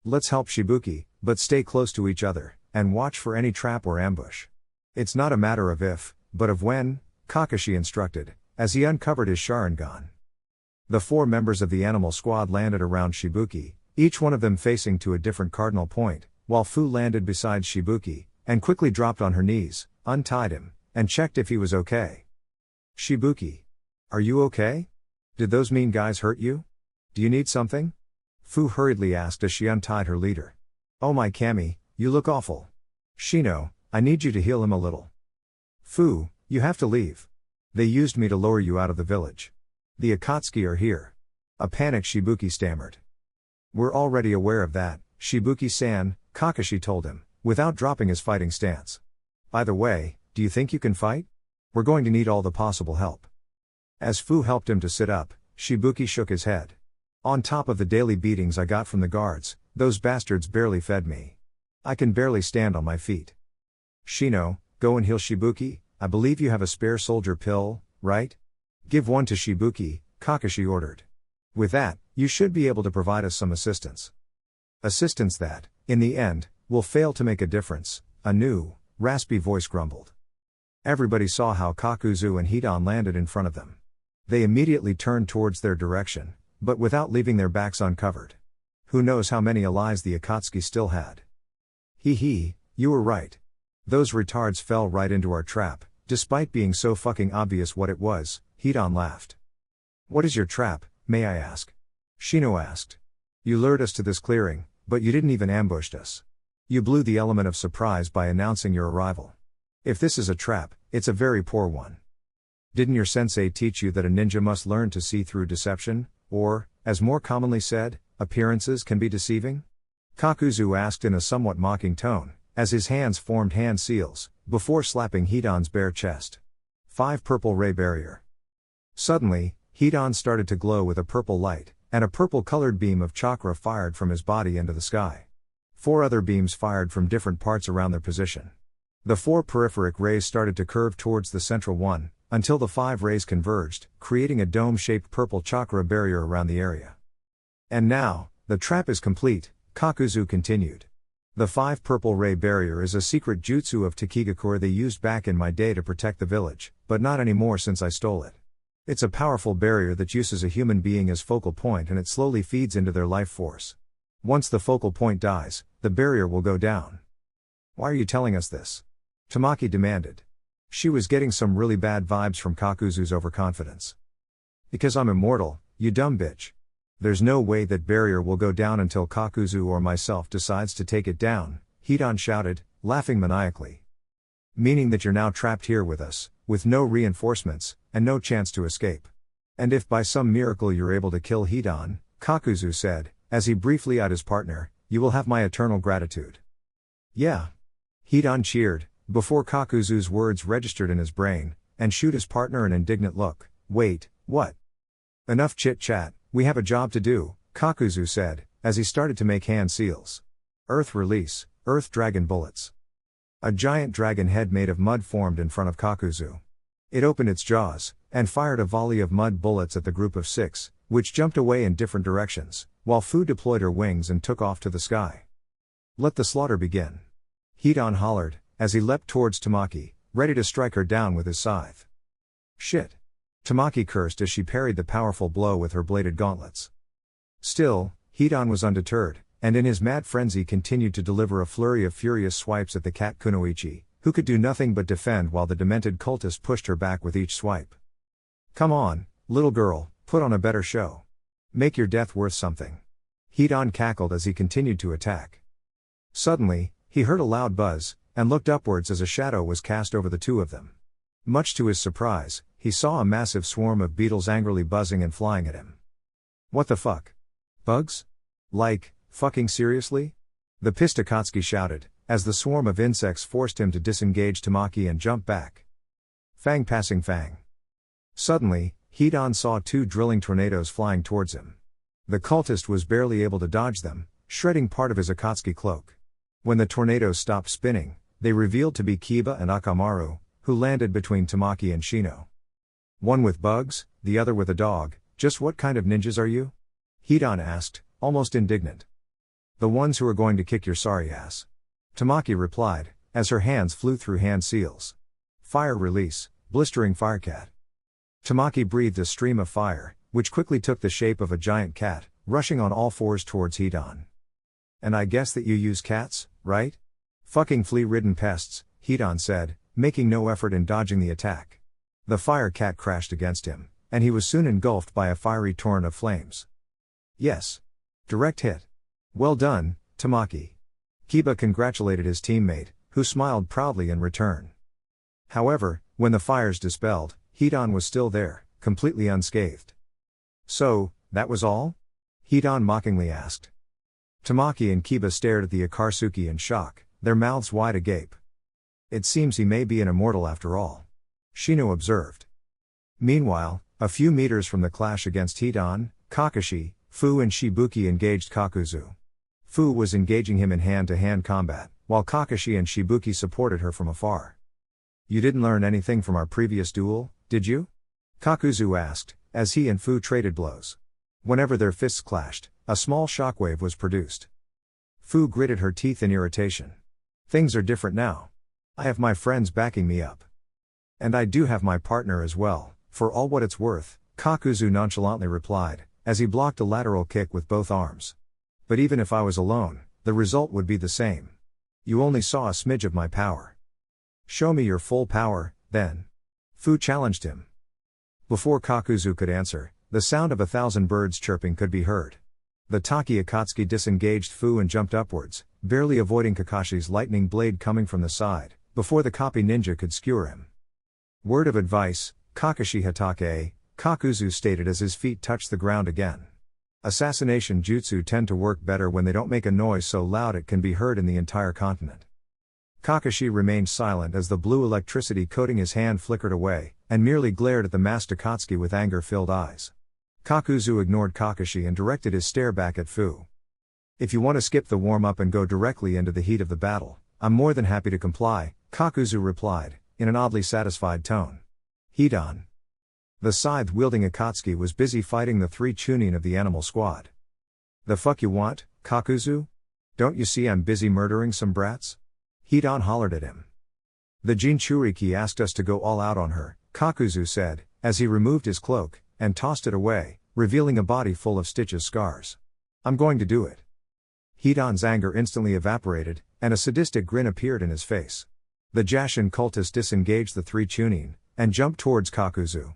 S1: "Let's help Shibuki, but stay close to each other, and watch for any trap or ambush. It's not a matter of if, but of when," Kakashi instructed, as he uncovered his Sharingan. The 4 members of the animal squad landed around Shibuki, each one of them facing to a different cardinal point, while Fu landed beside Shibuki, and quickly dropped on her knees, untied him, and checked if he was okay. "Shibuki. Are you okay? Did those mean guys hurt you? Do you need something?" Fu hurriedly asked as she untied her leader. "Oh my Kami, you look awful. Shino, I need you to heal him a little." "Fu, you have to leave. They used me to lure you out of the village. The Akatsuki are here." A panicked Shibuki stammered. "We're already aware of that, Shibuki-san," Kakashi told him, without dropping his fighting stance. "By the way, do you think you can fight? We're going to need all the possible help." As Fu helped him to sit up, Shibuki shook his head. "On top of the daily beatings I got from the guards, those bastards barely fed me. I can barely stand on my feet." "Shino, go and heal Shibuki. I believe you have a spare soldier pill, right? Give one to Shibuki," Kakashi ordered. "With that, you should be able to provide us some assistance. Assistance that, in the end, will fail to make a difference," a new, raspy voice grumbled. Everybody saw how Kakuzu and Hidan landed in front of them. They immediately turned towards their direction, but without leaving their backs uncovered. Who knows how many allies the Akatsuki still had. "Hee, you were right. Those retards fell right into our trap, despite being so fucking obvious what it was," Hidan laughed. "What is your trap, may I ask?" Shino asked. "You lured us to this clearing, but you didn't even ambush us. You blew the element of surprise by announcing your arrival. If this is a trap, it's a very poor one. Didn't your sensei teach you that a ninja must learn to see through deception, or, as more commonly said, appearances can be deceiving?" Kakuzu asked in a somewhat mocking tone, as his hands formed hand seals, before slapping Hidan's bare chest. 5 Purple Ray Barrier. Suddenly, Hidan started to glow with a purple light, and a purple-colored beam of chakra fired from his body into the sky. 4 other beams fired from different parts around their position. The 4 peripheric rays started to curve towards the central one, until the 5 rays converged, creating a dome-shaped purple chakra barrier around the area. "And now, the trap is complete," Kakuzu continued. "The 5 Purple Ray Barrier is a secret jutsu of Takigakure they used back in my day to protect the village, but not anymore since I stole it. It's a powerful barrier that uses a human being as focal point and it slowly feeds into their life force. Once the focal point dies, the barrier will go down." "Why are you telling us this?" Tamaki demanded. She was getting some really bad vibes from Kakuzu's overconfidence. "Because I'm immortal, you dumb bitch. There's no way that barrier will go down until Kakuzu or myself decides to take it down," Hidan shouted, laughing maniacally. "Meaning that you're now trapped here with us, with no reinforcements, and no chance to escape. And if by some miracle you're able to kill Hidan," Kakuzu said, as he briefly eyed his partner, "you will have my eternal gratitude." "Yeah." Hidan cheered, before Kakuzu's words registered in his brain, and shoot his partner an indignant look. "Wait, what?" "Enough chit-chat, we have a job to do," Kakuzu said, as he started to make hand seals. "Earth release, Earth Dragon bullets." A giant dragon head made of mud formed in front of Kakuzu. It opened its jaws, and fired a volley of mud bullets at the group of 6, which jumped away in different directions, while Fu deployed her wings and took off to the sky. "Let the slaughter begin," Hidan hollered, as he leapt towards Tamaki, ready to strike her down with his scythe. "Shit." Tamaki cursed as she parried the powerful blow with her bladed gauntlets. Still, Hidan was undeterred, and in his mad frenzy continued to deliver a flurry of furious swipes at the cat Kunoichi, who could do nothing but defend while the demented cultist pushed her back with each swipe. "Come on, little girl, put on a better show. Make your death worth something." Hidan cackled as he continued to attack. Suddenly, he heard a loud buzz, and looked upwards as a shadow was cast over the two of them. Much to his surprise, he saw a massive swarm of beetles angrily buzzing and flying at him. "What the fuck? Bugs? Like, fucking seriously?" the pissed Akatsuki shouted, as the swarm of insects forced him to disengage Tamaki and jump back. Fang passing fang. Suddenly, Hidan saw two drilling tornadoes flying towards him. The cultist was barely able to dodge them, shredding part of his Akatsuki cloak. When the tornadoes stopped spinning, they revealed to be Kiba and Akamaru, who landed between Tamaki and Shino. One with bugs, the other with a dog. Just what kind of ninjas are you? Hidan asked, almost indignant. The ones who are going to kick your sorry ass. Tamaki replied, as her hands flew through hand seals. Fire release, blistering firecat. Tamaki breathed a stream of fire, which quickly took the shape of a giant cat, rushing on all fours towards Hidan. And I guess that you use cats, right? Fucking flea-ridden pests, Hidan said, making no effort in dodging the attack. The fire cat crashed against him, and he was soon engulfed by a fiery torrent of flames. Yes. Direct hit. Well done, Tamaki. Kiba congratulated his teammate, who smiled proudly in return. However, when the fires dispelled, Hidan was still there, completely unscathed. So, that was all? Hidan mockingly asked. Tamaki and Kiba stared at the Akatsuki in shock, their mouths wide agape. It seems he may be an immortal after all. Shino observed. Meanwhile, a few meters from the clash against Hidan, Kakashi, Fu and Shibuki engaged Kakuzu. Fu was engaging him in hand-to-hand combat, while Kakashi and Shibuki supported her from afar. You didn't learn anything from our previous duel, did you? Kakuzu asked, as he and Fu traded blows. Whenever their fists clashed, a small shockwave was produced. Fu gritted her teeth in irritation. Things are different now. I have my friends backing me up. And I do have my partner as well, for all what it's worth, Kakuzu nonchalantly replied, as he blocked a lateral kick with both arms. But even if I was alone, the result would be the same. You only saw a smidge of my power. Show me your full power, then. Fu challenged him. Before Kakuzu could answer, the sound of 1,000 birds chirping could be heard. The Taki Akatsuki disengaged Fu and jumped upwards, barely avoiding Kakashi's lightning blade coming from the side, before the copy ninja could skewer him. Word of advice, Kakashi Hatake, Kakuzu stated as his feet touched the ground again. Assassination jutsu tend to work better when they don't make a noise so loud it can be heard in the entire continent. Kakashi remained silent as the blue electricity coating his hand flickered away, and merely glared at the masked Akatsuki with anger-filled eyes. Kakuzu ignored Kakashi and directed his stare back at Fu. If you want to skip the warm-up and go directly into the heat of the battle, I'm more than happy to comply, Kakuzu replied, in an oddly satisfied tone. Hidan. The scythe-wielding Akatsuki was busy fighting the 3 Chunin of the animal squad. The fuck you want, Kakuzu? Don't you see I'm busy murdering some brats? Hidan hollered at him. The Jinchuriki asked us to go all out on her, Kakuzu said, as he removed his cloak, and tossed it away, revealing a body full of Stitch's scars. I'm going to do it. Hidan's anger instantly evaporated, and a sadistic grin appeared in his face. The Jashin cultist disengaged the 3 Chunin, and jumped towards Kakuzu.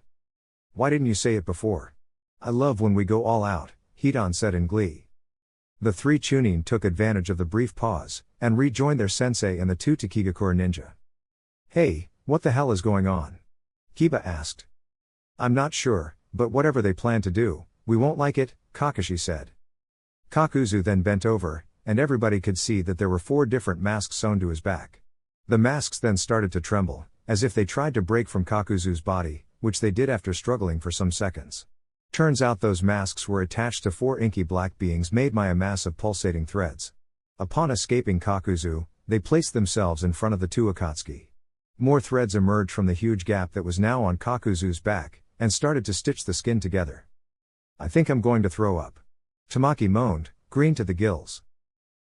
S1: Why didn't you say it before? I love when we go all out, Hidan said in glee. The 3 Chunin took advantage of the brief pause, and rejoined their sensei and the 2 Takigakure ninja. Hey, what the hell is going on? Kiba asked. I'm not sure, but whatever they plan to do, we won't like it, Kakashi said. Kakuzu then bent over, and everybody could see that there were 4 different masks sewn to his back. The masks then started to tremble, as if they tried to break from Kakuzu's body, which they did after struggling for some seconds. Turns out those masks were attached to 4 inky black beings made by a mass of pulsating threads. Upon escaping Kakuzu, they placed themselves in front of the 2 Akatsuki. More threads emerged from the huge gap that was now on Kakuzu's back, and started to stitch the skin together. I think I'm going to throw up. Tamaki moaned, green to the gills.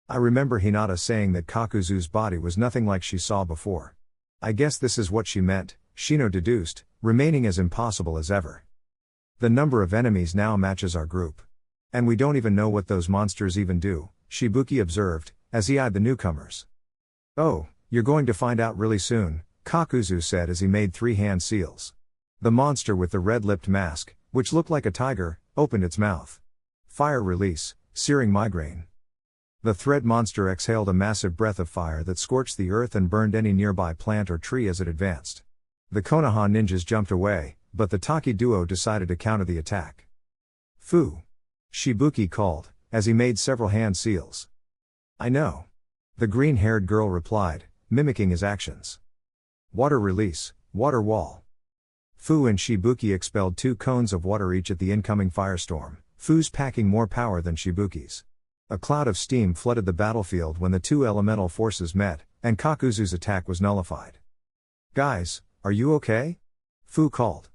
S1: I remember Hinata saying that Kakuzu's body was nothing like she saw before. I guess this is what she meant, Shino deduced, remaining as impossible as ever. The number of enemies now matches our group. And we don't even know what those monsters even do, Shibuki observed, as he eyed the newcomers. Oh, you're going to find out really soon, Kakuzu said as he made 3 hand seals. The monster with the red-lipped mask, which looked like a tiger, opened its mouth. Fire release, searing migraine. The thread monster exhaled a massive breath of fire that scorched the earth and burned any nearby plant or tree as it advanced. The Konoha ninjas jumped away, but the Taki duo decided to counter the attack. Fu! Shibuki called, as he made several hand seals. I know. The green-haired girl replied, mimicking his actions. Water release, water wall. Fu and Shibuki expelled 2 cones of water each at the incoming firestorm, Fu's packing more power than Shibuki's. A cloud of steam flooded the battlefield when the 2 elemental forces met, and Kakuzu's attack was nullified. "Guys, are you okay?" Fu called.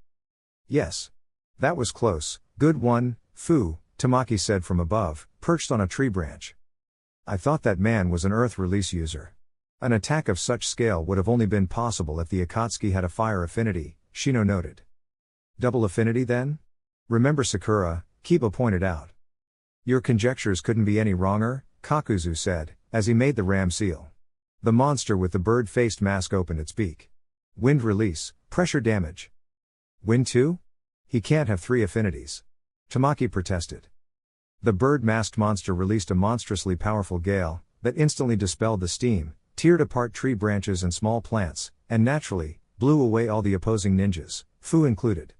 S1: "Yes. That was close, good one, Fu," Tamaki said from above, perched on a tree branch. "I thought that man was an earth release user. An attack of such scale would have only been possible if the Akatsuki had a fire affinity," Shino noted. "Double affinity then? Remember Sakura," Kiba pointed out. "Your conjectures couldn't be any wronger," Kakuzu said, as he made the ram seal. The monster with the bird-faced mask opened its beak. "Wind release, pressure damage." "Wind too? He can't have 3 affinities." Tamaki protested. The bird-masked monster released a monstrously powerful gale that instantly dispelled the steam, teared apart tree branches and small plants, and naturally, blew away all the opposing ninjas, Fu included.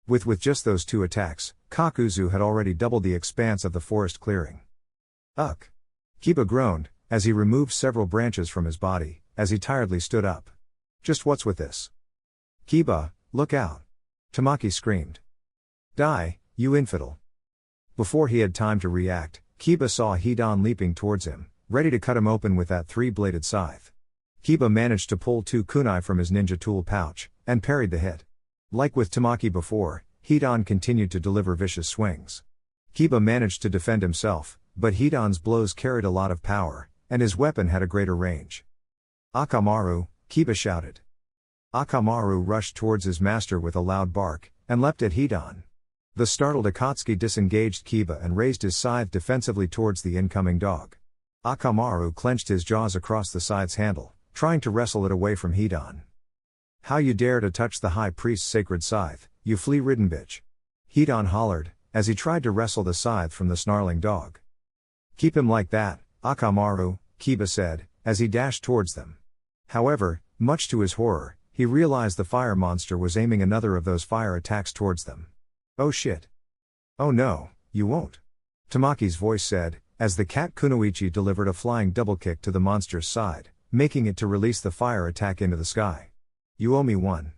S1: With just those 2 attacks, Kakuzu had already doubled the expanse of the forest clearing. "Ugh!" Kiba groaned, as he removed several branches from his body, as he tiredly stood up. "Just what's with this?" "Kiba, look out!" Tamaki screamed. "Die, you infidel!" Before he had time to react, Kiba saw Hidan leaping towards him, ready to cut him open with that 3-bladed scythe. Kiba managed to pull 2 kunai from his ninja tool pouch, and parried the hit. Like with Tamaki before, Hidan continued to deliver vicious swings. Kiba managed to defend himself, but Hidan's blows carried a lot of power, and his weapon had a greater range. "Akamaru," Kiba shouted. Akamaru rushed towards his master with a loud bark, and leapt at Hidan. The startled Akatsuki disengaged Kiba and raised his scythe defensively towards the incoming dog. Akamaru clenched his jaws across the scythe's handle, trying to wrestle it away from Hidan. "How you dare to touch the high priest's sacred scythe, you flea-ridden bitch!" Hidan hollered, as he tried to wrestle the scythe from the snarling dog. "Keep him like that, Akamaru," Kiba said, as he dashed towards them. However, much to his horror, he realized the fire monster was aiming another of those fire attacks towards them. "Oh shit. Oh no, you won't," Tamaki's voice said, as the cat Kunoichi delivered a flying double kick to the monster's side, making it to release the fire attack into the sky. "You owe me one."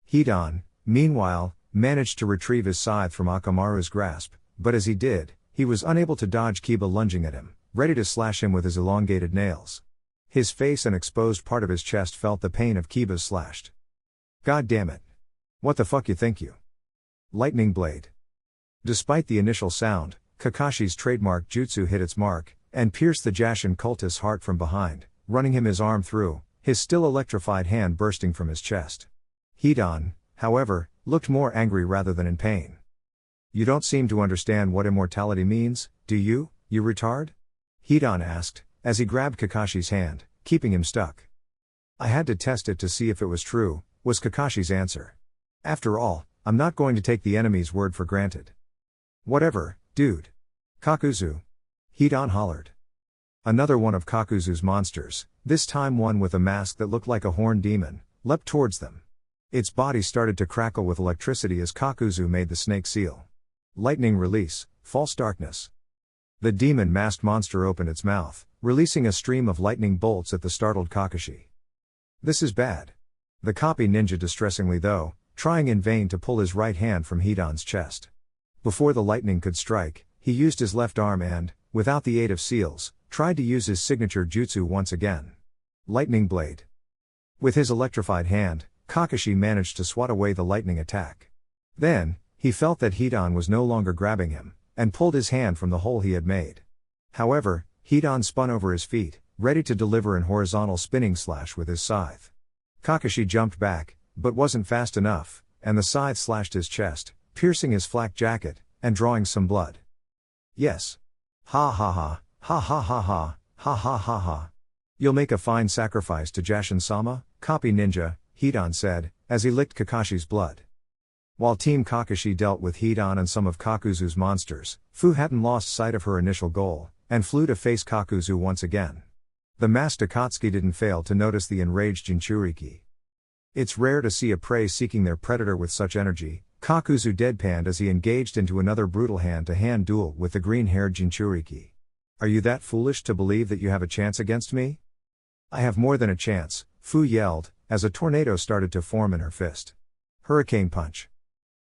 S1: Hidan, meanwhile, managed to retrieve his scythe from Akamaru's grasp, but as he did, he was unable to dodge Kiba lunging at him, ready to slash him with his elongated nails. His face and exposed part of his chest felt the pain of Kiba's slashed. "God damn it. What the fuck you think you?" Lightning blade. Despite the initial sound, Kakashi's trademark jutsu hit its mark, and pierced the Jashin cultist's heart from behind, running him his arm through, his still electrified hand bursting from his chest. Hidan, however, looked more angry rather than in pain. "You don't seem to understand what immortality means, do you, you retard?" Hidan asked, as he grabbed Kakashi's hand, keeping him stuck. "I had to test it to see if it was true," was Kakashi's answer. "After all, I'm not going to take the enemy's word for granted." "Whatever, dude." "Kakuzu!" Hidan hollered. Another one of Kakuzu's monsters, this time one with a mask that looked like a horned demon, leapt towards them. Its body started to crackle with electricity as Kakuzu made the snake seal. Lightning release, false darkness. The demon-masked monster opened its mouth, releasing a stream of lightning bolts at the startled Kakashi. "This is bad." The copy ninja distressingly though, trying in vain to pull his right hand from Hidan's chest. Before the lightning could strike, he used his left arm and, without the aid of seals, tried to use his signature jutsu once again. Lightning blade. With his electrified hand, Kakashi managed to swat away the lightning attack. Then, he felt that Hidan was no longer grabbing him, and pulled his hand from the hole he had made. However, Hidan spun over his feet, ready to deliver an horizontal spinning slash with his scythe. Kakashi jumped back, but wasn't fast enough, and the scythe slashed his chest, piercing his flak jacket, and drawing some blood. "Yes. Ha ha ha, ha ha ha ha, ha ha ha ha. You'll make a fine sacrifice to Jashin-sama, copy ninja," Hidan said, as he licked Kakashi's blood. While Team Kakashi dealt with Hidan and some of Kakuzu's monsters, Fu hadn't lost sight of her initial goal, and flew to face Kakuzu once again. The masked Akatsuki didn't fail to notice the enraged Jinchuriki. It's rare to see a prey seeking their predator with such energy, Kakuzu deadpanned as he engaged into another brutal hand-to-hand duel with the green-haired Jinchuriki. "Are you that foolish to believe that you have a chance against me?" "I have more than a chance," Fu yelled, as a tornado started to form in her fist. Hurricane punch.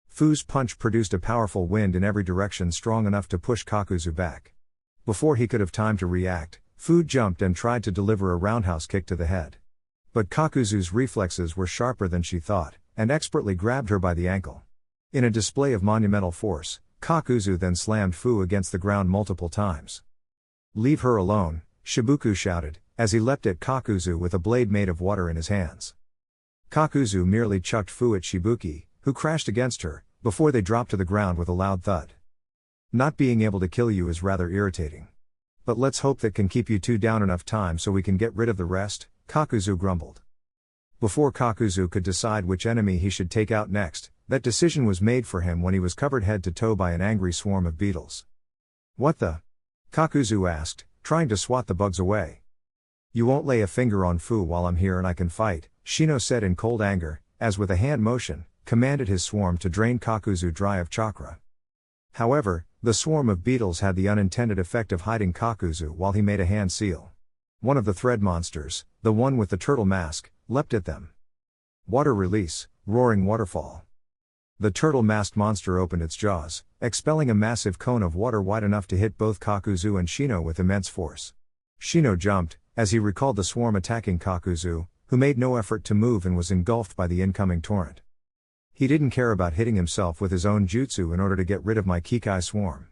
S1: Fu's punch produced a powerful wind in every direction strong enough to push Kakuzu back. Before he could have time to react, Fu jumped and tried to deliver a roundhouse kick to the head. But Kakuzu's reflexes were sharper than she thought, and expertly grabbed her by the ankle. In a display of monumental force, Kakuzu then slammed Fu against the ground multiple times. "Leave her alone," Shibuku shouted, as he leapt at Kakuzu with a blade made of water in his hands. Kakuzu merely chucked Fu at Shibuki, who crashed against her, before they dropped to the ground with a loud thud. "Not being able to kill you is rather irritating. But let's hope that can keep you two down enough time so we can get rid of the rest," Kakuzu grumbled. Before Kakuzu could decide which enemy he should take out next, that decision was made for him when he was covered head to toe by an angry swarm of beetles. "What the?" Kakuzu asked, trying to swat the bugs away. "You won't lay a finger on Fu while I'm here and I can fight," Shino said in cold anger, as with a hand motion, commanded his swarm to drain Kakuzu dry of chakra. However, the swarm of beetles had the unintended effect of hiding Kakuzu while he made a hand seal. One of the thread monsters, the one with the turtle mask, leapt at them. Water release, roaring waterfall. The turtle-masked monster opened its jaws, expelling a massive cone of water wide enough to hit both Kakuzu and Shino with immense force. Shino jumped, as he recalled the swarm attacking Kakuzu, who made no effort to move and was engulfed by the incoming torrent. "He didn't care about hitting himself with his own jutsu in order to get rid of my Kikai swarm,"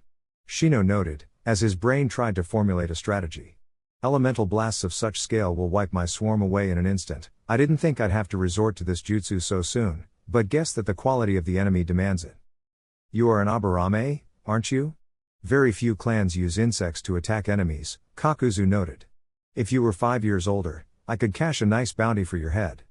S1: Shino noted, as his brain tried to formulate a strategy. "Elemental blasts of such scale will wipe my swarm away in an instant. I didn't think I'd have to resort to this jutsu so soon, but guess that the quality of the enemy demands it." "You are an Aburame, aren't you? Very few clans use insects to attack enemies," Kakuzu noted. "If you were 5 years older, I could cash a nice bounty for your head.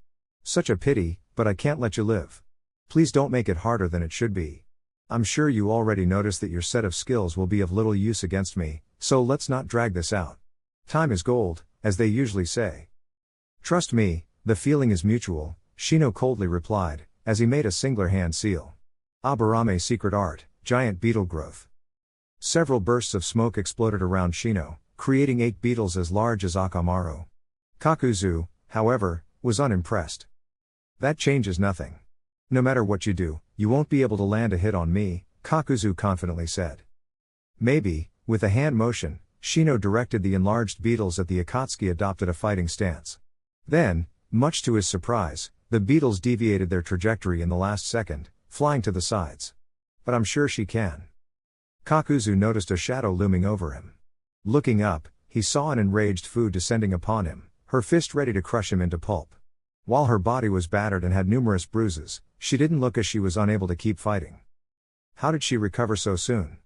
S1: Such a pity, but I can't let you live. Please don't make it harder than it should be. I'm sure you already noticed that your set of skills will be of little use against me, so let's not drag this out. Time is gold, as they usually say." "Trust me, the feeling is mutual," Shino coldly replied, as he made a singular hand seal. Aburame secret art, giant beetle growth. Several bursts of smoke exploded around Shino, creating 8 beetles as large as Akamaru. Kakuzu, however, was unimpressed. "That changes nothing. No matter what you do, you won't be able to land a hit on me," Kakuzu confidently said. "Maybe," with a hand motion, Shino directed the enlarged beetles at the Akatsuki adopted a fighting stance. Then, much to his surprise, the beetles deviated their trajectory in the last second, flying to the sides. "But I'm sure she can." Kakuzu noticed a shadow looming over him. Looking up, he saw an enraged Fu descending upon him, her fist ready to crush him into pulp. While her body was battered and had numerous bruises, she didn't look as she was unable to keep fighting. How did she recover so soon?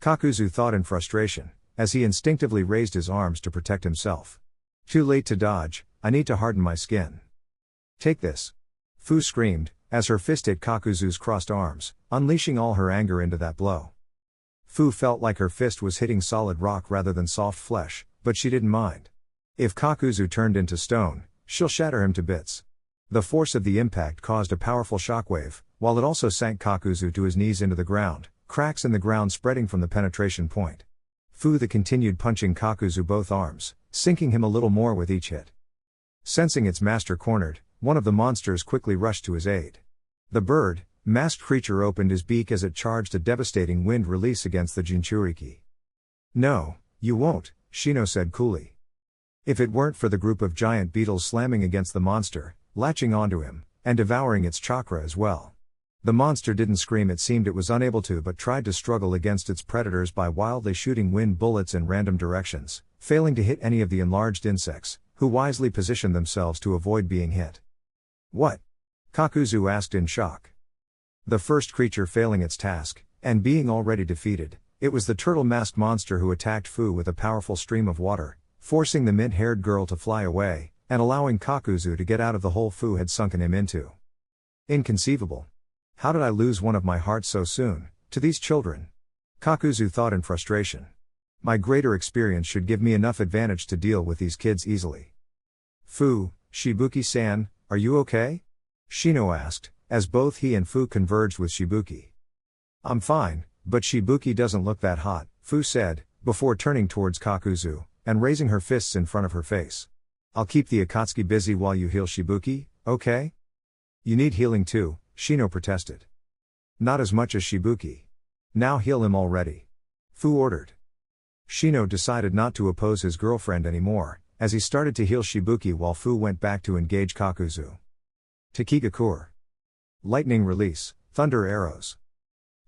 S1: Kakuzu thought in frustration, as he instinctively raised his arms to protect himself. "Too late to dodge, I need to harden my skin." "Take this!" Fu screamed, as her fist hit Kakuzu's crossed arms, unleashing all her anger into that blow. Fu felt like her fist was hitting solid rock rather than soft flesh, but she didn't mind. If Kakuzu turned into stone, she'll shatter him to bits. The force of the impact caused a powerful shockwave, while it also sank Kakuzu to his knees into the ground, cracks in the ground spreading from the penetration point. Fu continued punching Kakuzu both arms, sinking him a little more with each hit. Sensing its master cornered, one of the monsters quickly rushed to his aid. The bird, masked creature opened his beak as it charged a devastating wind release against the Jinchuriki. "No, you won't," Shino said coolly. If it weren't for the group of giant beetles slamming against the monster, latching onto him, and devouring its chakra as well. The monster didn't scream, it seemed it was unable to, but tried to struggle against its predators by wildly shooting wind bullets in random directions, failing to hit any of the enlarged insects, who wisely positioned themselves to avoid being hit. "What?" Kakuzu asked in shock. The first creature failing its task, and being already defeated, it was the turtle-masked monster who attacked Fu with a powerful stream of water, forcing the mint-haired girl to fly away, and allowing Kakuzu to get out of the hole Fu had sunken him into. Inconceivable. How did I lose one of my hearts so soon, to these children? Kakuzu thought in frustration. My greater experience should give me enough advantage to deal with these kids easily. "Fu, Shibuki-san, are you okay?" Shino asked, as both he and Fu converged with Shibuki. "I'm fine, but Shibuki doesn't look that hot," Fu said, before turning towards Kakuzu, and raising her fists in front of her face. "I'll keep the Akatsuki busy while you heal Shibuki, okay?" "You need healing too," Shino protested. Not as much as Shibuki. Now heal him already. Fu ordered. Shino decided not to oppose his girlfriend anymore, as he started to heal Shibuki while Fu went back to engage Kakuzu. Takigakur. Lightning release, thunder arrows.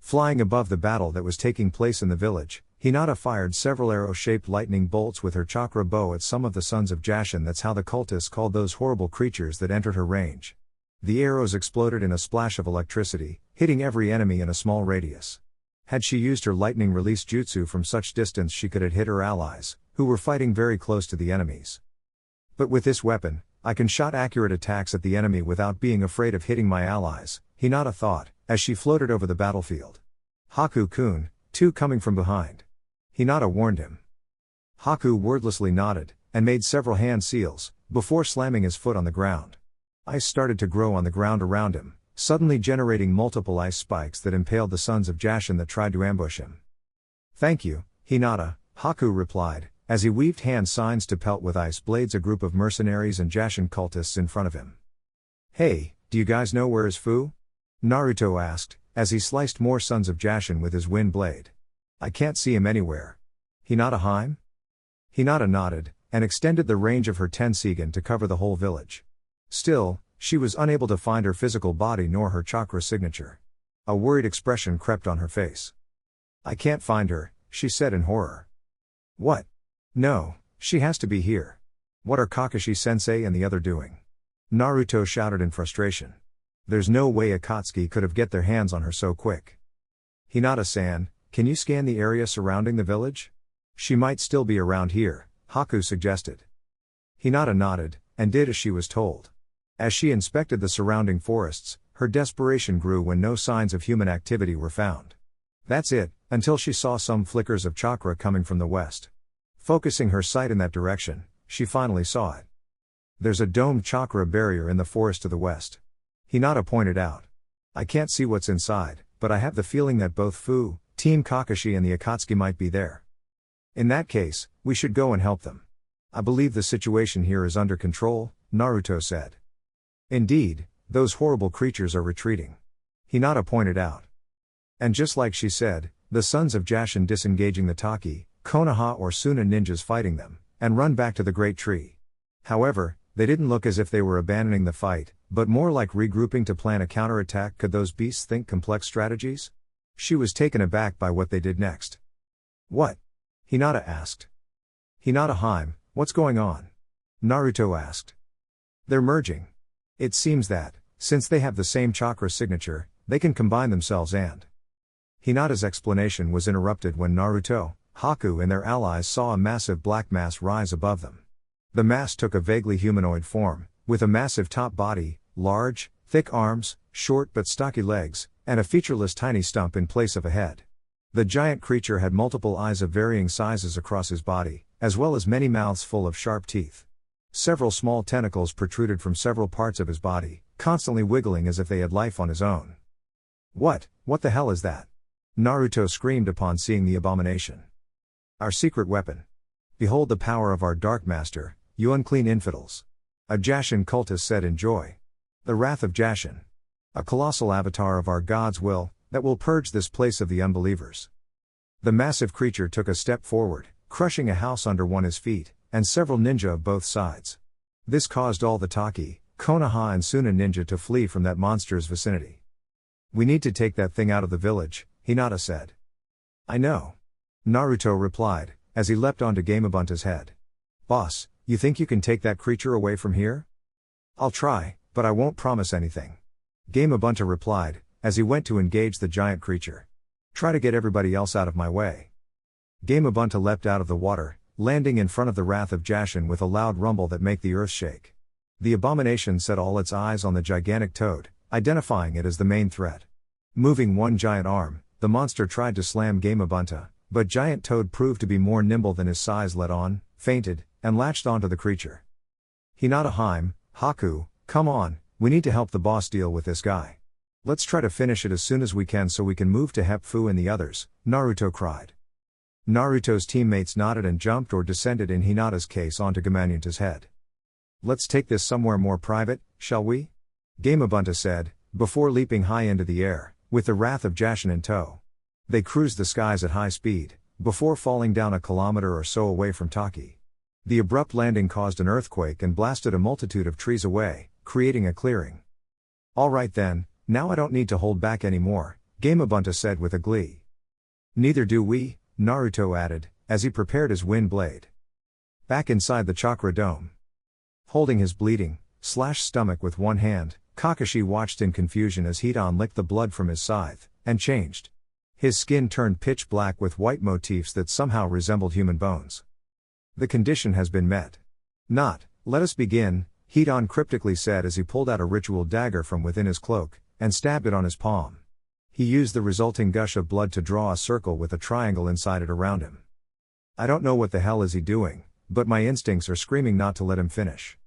S1: Flying above the battle that was taking place in the village, Hinata fired several arrow-shaped lightning bolts with her chakra bow at some of the sons of Jashin. That's how the cultists called those horrible creatures that entered her range. The arrows exploded in a splash of electricity, hitting every enemy in a small radius. Had she used her lightning release jutsu from such distance, she could have hit her allies, who were fighting very close to the enemies. But with this weapon, I can shot accurate attacks at the enemy without being afraid of hitting my allies, Hinata thought, as she floated over the battlefield. Haku-kun, too, coming from behind. Hinata warned him. Haku wordlessly nodded, and made several hand seals, before slamming his foot on the ground. Ice started to grow on the ground around him, suddenly generating multiple ice spikes that impaled the sons of Jashin that tried to ambush him. Thank you, Hinata, Haku replied, as he weaved hand signs to pelt with ice blades a group of mercenaries and Jashin cultists in front of him. Hey, do you guys know where is Fu? Naruto asked, as he sliced more sons of Jashin with his wind blade. I can't see him anywhere. Hinata Heim? Hinata nodded, and extended the range of her Tensigen to cover the whole village. Still, she was unable to find her physical body nor her chakra signature. A worried expression crept on her face. I can't find her, she said in horror. What? No, she has to be here. What are Kakashi-sensei and the other doing? Naruto shouted in frustration. There's no way Akatsuki could have get their hands on her so quick. Hinata-san, can you scan the area surrounding the village? She might still be around here, Haku suggested. Hinata nodded, and did as she was told. As she inspected the surrounding forests, her desperation grew when no signs of human activity were found. That's it, until she saw some flickers of chakra coming from the west. Focusing her sight in that direction, she finally saw it. There's a domed chakra barrier in the forest to the west. Hinata pointed out. I can't see what's inside, but I have the feeling that both Fu, Team Kakashi and the Akatsuki might be there. In that case, we should go and help them. I believe the situation here is under control, Naruto said. Indeed, those horrible creatures are retreating. Hinata pointed out. And just like she said, the sons of Jashin disengaging the Taki, Konoha or Suna ninjas fighting them, and run back to the great tree. However, they didn't look as if they were abandoning the fight, but more like regrouping to plan a counterattack. Could those beasts think complex strategies? She was taken aback by what they did next. What? Hinata asked. Hinata Heim, what's going on? Naruto asked. They're merging. It seems that, since they have the same chakra signature, they can combine themselves and... Hinata's explanation was interrupted when Naruto, Haku and their allies saw a massive black mass rise above them. The mass took a vaguely humanoid form, with a massive top body, large, thick arms, short but stocky legs, and a featureless tiny stump in place of a head. The giant creature had multiple eyes of varying sizes across his body, as well as many mouths full of sharp teeth. Several small tentacles protruded from several parts of his body, constantly wiggling as if they had life on his own. What the hell is that? Naruto screamed upon seeing the abomination. Our secret weapon. Behold the power of our Dark Master, you unclean infidels. A Jashin cultist said in joy. The wrath of Jashin. A colossal avatar of our God's will, that will purge this place of the unbelievers. The massive creature took a step forward, crushing a house under his feet, and several ninja of both sides. This caused all the Taki, Konoha and Suna ninja to flee from that monster's vicinity. We need to take that thing out of the village, Hinata said. I know. Naruto replied, as he leapt onto Gamabunta's head. Boss, you think you can take that creature away from here? I'll try, but I won't promise anything. Gamabunta replied, as he went to engage the giant creature. Try to get everybody else out of my way. Gamabunta leapt out of the water, landing in front of the wrath of Jashin with a loud rumble that made the earth shake. The abomination set all its eyes on the gigantic toad, identifying it as the main threat. Moving one giant arm, the monster tried to slam Gamabunta, but giant toad proved to be more nimble than his size let on, fainted, and latched onto the creature. Hinata Heim, Haku, come on, we need to help the boss deal with this guy. Let's try to finish it as soon as we can so we can move to help Fu and the others, Naruto cried. Naruto's teammates nodded and jumped or descended in Hinata's case onto Gamabunta's head. Let's take this somewhere more private, shall we? Gamabunta said, before leaping high into the air, with the wrath of Jashin in tow. They cruised the skies at high speed, before falling down a kilometer or so away from Taki. The abrupt landing caused an earthquake and blasted a multitude of trees away, creating a clearing. "Alright then, now I don't need to hold back anymore," Gamabunta said with a glee. "Neither do we," Naruto added, as he prepared his wind blade. Back inside the chakra dome. Holding his bleeding, slashed stomach with one hand, Kakashi watched in confusion as Hidan licked the blood from his scythe, and changed. His skin turned pitch black with white motifs that somehow resembled human bones. "The condition has been met." "Not, let us begin," Hidan cryptically said as he pulled out a ritual dagger from within his cloak, and stabbed it on his palm. He used the resulting gush of blood to draw a circle with a triangle inside it around him. "I don't know what the hell is he doing, but my instincts are screaming not to let him finish,"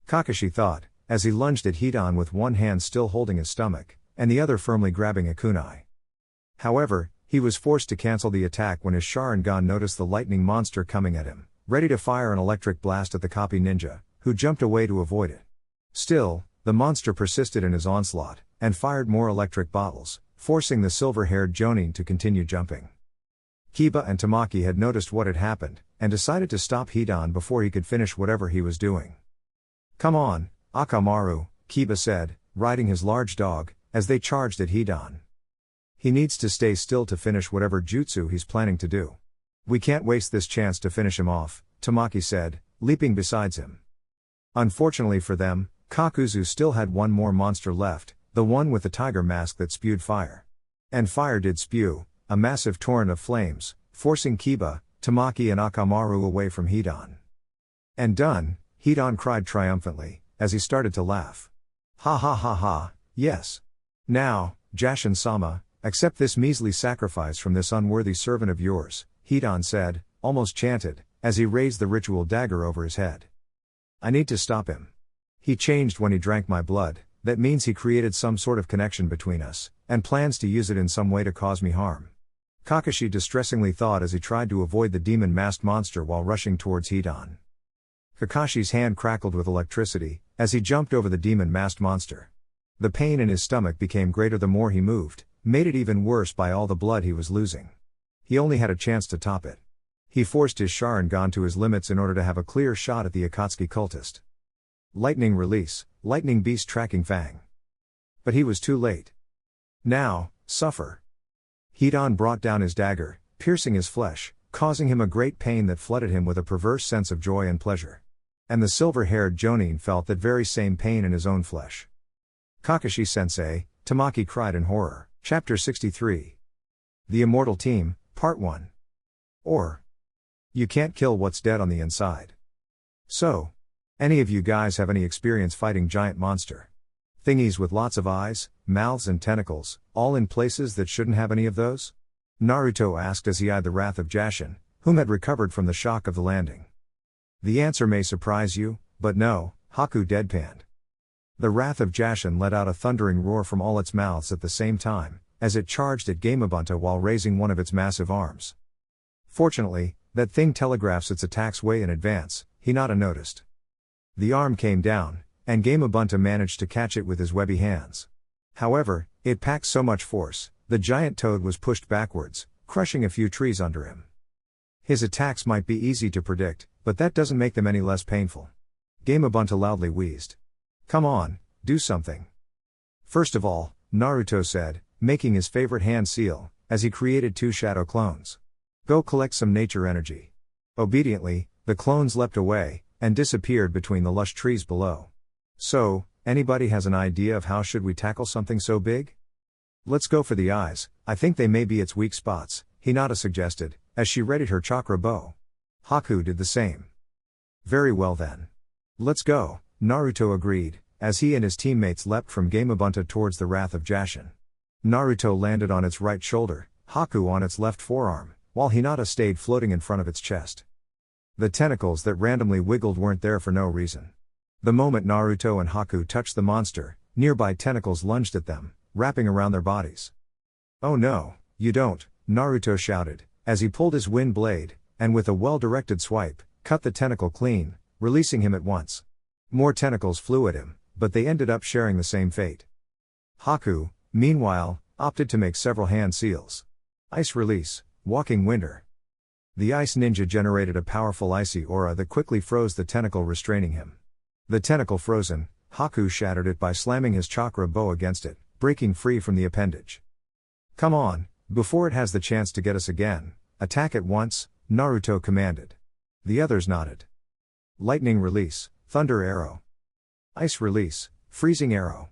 S1: Kakashi thought, as he lunged at Hidan with one hand still holding his stomach, and the other firmly grabbing a kunai. However, he was forced to cancel the attack when his Sharingan noticed the lightning monster coming at him, ready to fire an electric blast at the copy ninja, who jumped away to avoid it. Still, the monster persisted in his onslaught, and fired more electric bottles, forcing the silver-haired Jonin to continue jumping. Kiba and Tamaki had noticed what had happened, and decided to stop Hidan before he could finish whatever he was doing. "Come on, Akamaru," Kiba said, riding his large dog, as they charged at Hidan. "He needs to stay still to finish whatever jutsu he's planning to do. We can't waste this chance to finish him off," Tamaki said, leaping beside him. Unfortunately for them, Kakuzu still had one more monster left, the one with the tiger mask that spewed fire. And fire did spew, a massive torrent of flames, forcing Kiba, Tamaki and Akamaru away from Hidan. "And done," Hidan cried triumphantly, as he started to laugh. "Ha ha ha ha, yes. Now, Jashin-sama, accept this measly sacrifice from this unworthy servant of yours," Hidan said, almost chanted, as he raised the ritual dagger over his head. "I need to stop him. He changed when he drank my blood, that means he created some sort of connection between us, and plans to use it in some way to cause me harm," Kakashi distressingly thought as he tried to avoid the demon-masked monster while rushing towards Hidan. Kakashi's hand crackled with electricity, as he jumped over the demon-masked monster. The pain in his stomach became greater the more he moved, made it even worse by all the blood he was losing. He only had a chance to top it. He forced his Sharingan to his limits in order to have a clear shot at the Akatsuki cultist. Lightning release, lightning beast tracking fang. But he was too late. "Now, suffer." Hidan brought down his dagger, piercing his flesh, causing him a great pain that flooded him with a perverse sense of joy and pleasure. And the silver-haired Jonin felt that very same pain in his own flesh. "Kakashi-sensei," Tamaki cried in horror. Chapter 63. The Immortal Team, Part 1. Or. You can't kill what's dead on the inside. So. Any of you guys have any experience fighting giant monster thingies with lots of eyes, mouths and tentacles, all in places that shouldn't have any of those? Naruto asked as he eyed the wrath of Jashin, whom had recovered from the shock of the landing. The answer may surprise you, but no, Haku deadpanned. The wrath of Jashin let out a thundering roar from all its mouths at the same time, as it charged at Gamabunta while raising one of its massive arms. Fortunately, that thing telegraphs its attacks way in advance, Hinata noticed. The arm came down, and Gamabunta managed to catch it with his webby hands. However, it packed so much force, the giant toad was pushed backwards, crushing a few trees under him. His attacks might be easy to predict, but that doesn't make them any less painful. Gamabunta loudly wheezed. "Come on, do something." "First of all," Naruto said, making his favorite hand seal, as he created 2 shadow clones. "Go collect some nature energy." Obediently, the clones leapt away, and disappeared between the lush trees below. "So, anybody has an idea of how should we tackle something so big?" "Let's go for the eyes, I think they may be its weak spots," Hinata suggested, as she readied her chakra bow. Haku did the same. "Very well then. Let's go," Naruto agreed, as he and his teammates leapt from Gamabunta towards the wrath of Jashin. Naruto landed on its right shoulder, Haku on its left forearm, while Hinata stayed floating in front of its chest. The tentacles that randomly wiggled weren't there for no reason. The moment Naruto and Haku touched the monster, nearby tentacles lunged at them, wrapping around their bodies. "Oh no, you don't," Naruto shouted, as he pulled his wind blade, and with a well-directed swipe, cut the tentacle clean, releasing him at once. More tentacles flew at him, but they ended up sharing the same fate. Haku, meanwhile, opted to make several hand seals. Ice release, walking winter. The ice ninja generated a powerful icy aura that quickly froze the tentacle restraining him. The tentacle frozen, Haku shattered it by slamming his chakra bow against it, breaking free from the appendage. Come on, before it has the chance to get us again, attack at once, Naruto commanded. The others nodded. Lightning release, thunder arrow. Ice release, freezing arrow.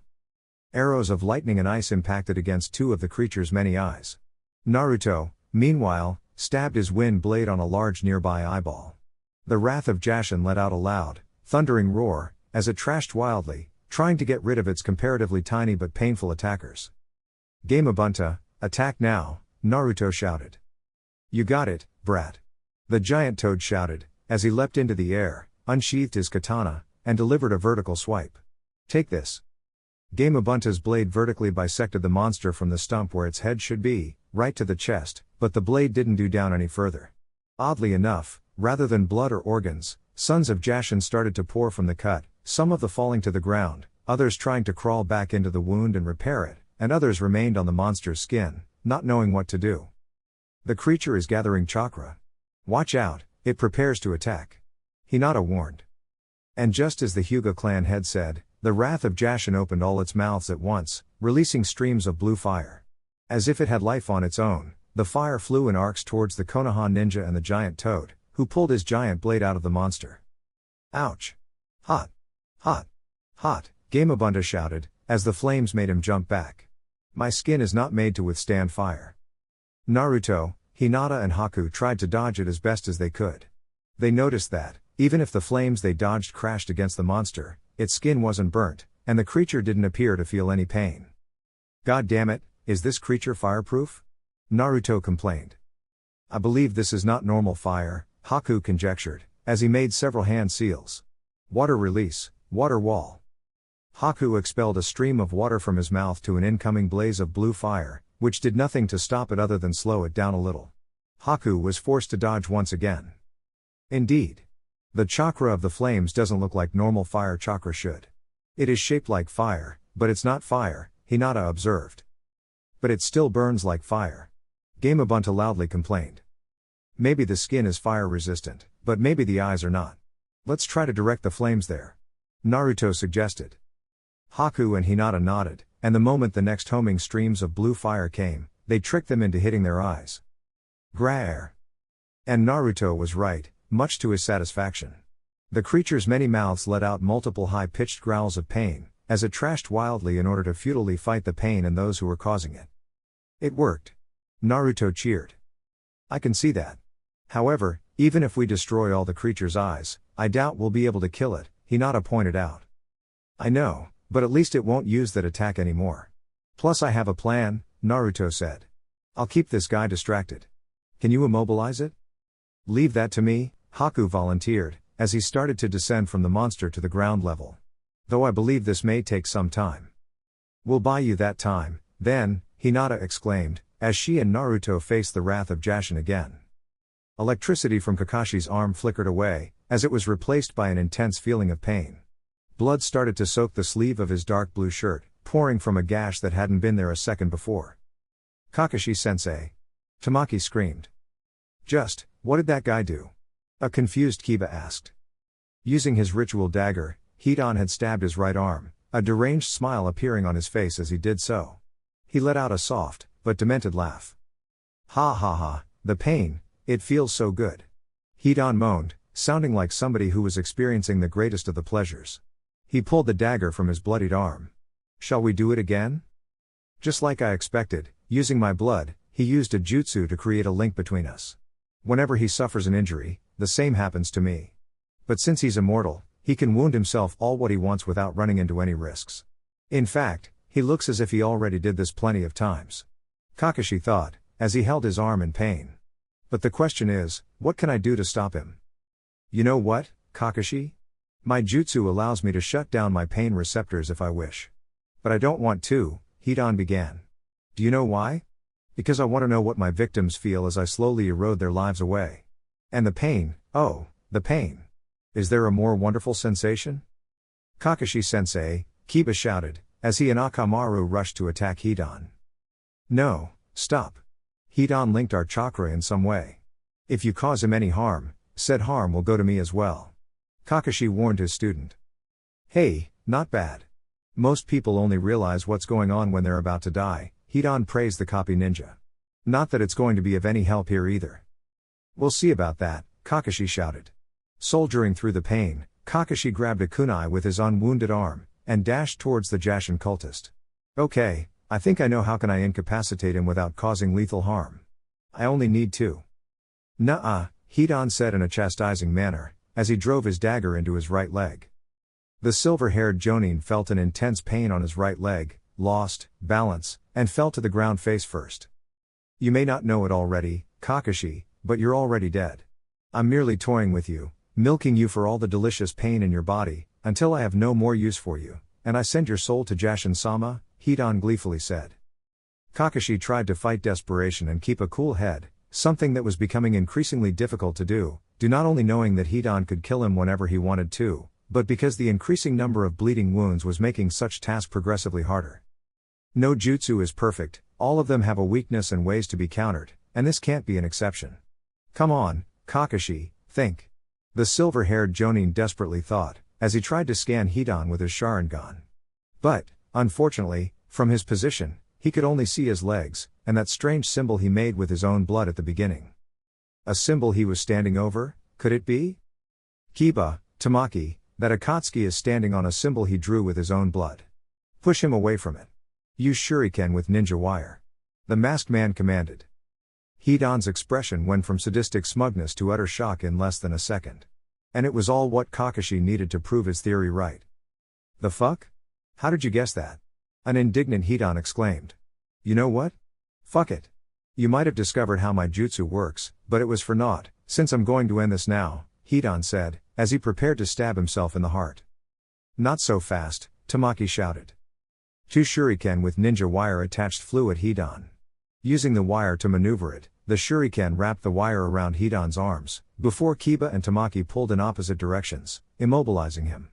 S1: Arrows of lightning and ice impacted against two of the creature's many eyes. Naruto, meanwhile, stabbed his wind blade on a large nearby eyeball. The wrath of Jashin let out a loud, thundering roar, as it trashed wildly, trying to get rid of its comparatively tiny but painful attackers. Gamabunta, attack now, Naruto shouted. You got it, brat. The giant toad shouted, as he leapt into the air, unsheathed his katana, and delivered a vertical swipe. Take this. Gamabunta's blade vertically bisected the monster from the stump where its head should be, right to the chest, but the blade didn't do down any further. Oddly enough, rather than blood or organs, sons of Jashin started to pour from the cut, some of the falling to the ground, others trying to crawl back into the wound and repair it, and others remained on the monster's skin, not knowing what to do. The creature is gathering chakra. Watch out, it prepares to attack. Hinata warned. And just as the Hyuga clan head said, the wrath of Jashin opened all its mouths at once, releasing streams of blue fire. As if it had life on its own, the fire flew in arcs towards the Konoha ninja and the giant toad, who pulled his giant blade out of the monster. Ouch! Hot! Hot! Hot! Gamabunta shouted, as the flames made him jump back. My skin is not made to withstand fire. Naruto, Hinata and Haku tried to dodge it as best as they could. They noticed that, even if the flames they dodged crashed against the monster, its skin wasn't burnt, and the creature didn't appear to feel any pain. God damn it, is this creature fireproof? Naruto complained. I believe this is not normal fire, Haku conjectured, as he made several hand seals. Water release, water wall. Haku expelled a stream of water from his mouth to an incoming blaze of blue fire, which did nothing to stop it other than slow it down a little. Haku was forced to dodge once again. Indeed. The chakra of the flames doesn't look like normal fire chakra should. It is shaped like fire, but it's not fire, Hinata observed. But it still burns like fire. Gamabunta loudly complained. Maybe the skin is fire resistant, but maybe the eyes are not. Let's try to direct the flames there. Naruto suggested. Haku and Hinata nodded, and the moment the next homing streams of blue fire came, they tricked them into hitting their eyes. Grrr! And Naruto was right, much to his satisfaction. The creature's many mouths let out multiple high-pitched growls of pain, as it trashed wildly in order to futilely fight the pain and those who were causing it. It worked. Naruto cheered. I can see that. However, even if we destroy all the creature's eyes, I doubt we'll be able to kill it, Hinata pointed out. I know, but at least it won't use that attack anymore. Plus I have a plan, Naruto said. I'll keep this guy distracted. Can you immobilize it? Leave that to me, Haku volunteered, as he started to descend from the monster to the ground level. Though I believe this may take some time. We'll buy you that time, then, Hinata exclaimed, as she and Naruto faced the wrath of Jashin again. Electricity from Kakashi's arm flickered away, as it was replaced by an intense feeling of pain. Blood started to soak the sleeve of his dark blue shirt, pouring from a gash that hadn't been there a second before. Kakashi-sensei. Tamaki screamed. Just, what did that guy do? A confused Kiba asked. Using his ritual dagger, Hidan had stabbed his right arm, a deranged smile appearing on his face as he did so. He let out a soft, but demented laugh. Ha ha ha, the pain, it feels so good. Hidan moaned, sounding like somebody who was experiencing the greatest of the pleasures. He pulled the dagger from his bloodied arm. Shall we do it again? Just like I expected, using my blood, he used a jutsu to create a link between us. Whenever he suffers an injury, the same happens to me. But since he's immortal, he can wound himself all what he wants without running into any risks. In fact, he looks as if he already did this plenty of times. Kakashi thought, as he held his arm in pain. But the question is, what can I do to stop him? You know what, Kakashi? My jutsu allows me to shut down my pain receptors if I wish. But I don't want to, Hidan began. Do you know why? Because I want to know what my victims feel as I slowly erode their lives away. And the pain, oh, the pain. Is there a more wonderful sensation? Kakashi-sensei, Kiba shouted, as he and Akamaru rushed to attack Hidan. No, stop. Hidan linked our chakra in some way. If you cause him any harm, said harm will go to me as well. Kakashi warned his student. Hey, not bad. Most people only realize what's going on when they're about to die, Hidan praised the copy ninja. Not that it's going to be of any help here either. We'll see about that, Kakashi shouted. Soldiering through the pain, Kakashi grabbed a kunai with his unwounded arm, and dashed towards the Jashin cultist. Okay, I think I know how can I incapacitate him without causing lethal harm. I only need to. Nuh-uh, Hidan said in a chastising manner, as he drove his dagger into his right leg. The silver-haired Jonin felt an intense pain on his right leg, lost balance, and fell to the ground face first. You may not know it already, Kakashi, but you're already dead. I'm merely toying with you, milking you for all the delicious pain in your body, until I have no more use for you, and I send your soul to Jashin-sama, Hidan gleefully said. Kakashi tried to fight desperation and keep a cool head, something that was becoming increasingly difficult to do, not only knowing that Hidan could kill him whenever he wanted to, but because the increasing number of bleeding wounds was making such tasks progressively harder. No jutsu is perfect, all of them have a weakness and ways to be countered, and this can't be an exception. Come on, Kakashi, think. The silver-haired Jonin desperately thought, as he tried to scan Hidan with his Sharingan. But, unfortunately, from his position, he could only see his legs, and that strange symbol he made with his own blood at the beginning. A symbol he was standing over, could it be? Kiba, Tamaki, that Akatsuki is standing on a symbol he drew with his own blood. Push him away from it. Use shuriken with ninja wire. The masked man commanded. Hidan's expression went from sadistic smugness to utter shock in less than a second. And it was all what Kakashi needed to prove his theory right. The fuck? How did you guess that? An indignant Hidan exclaimed. You know what? Fuck it. You might have discovered how my jutsu works, but it was for naught, since I'm going to end this now, Hidan said, as he prepared to stab himself in the heart. Not so fast, Tamaki shouted. Two shuriken with ninja wire attached flew at Hidan. Using the wire to maneuver it, the shuriken wrapped the wire around Hidan's arms, before Kiba and Tamaki pulled in opposite directions, immobilizing him.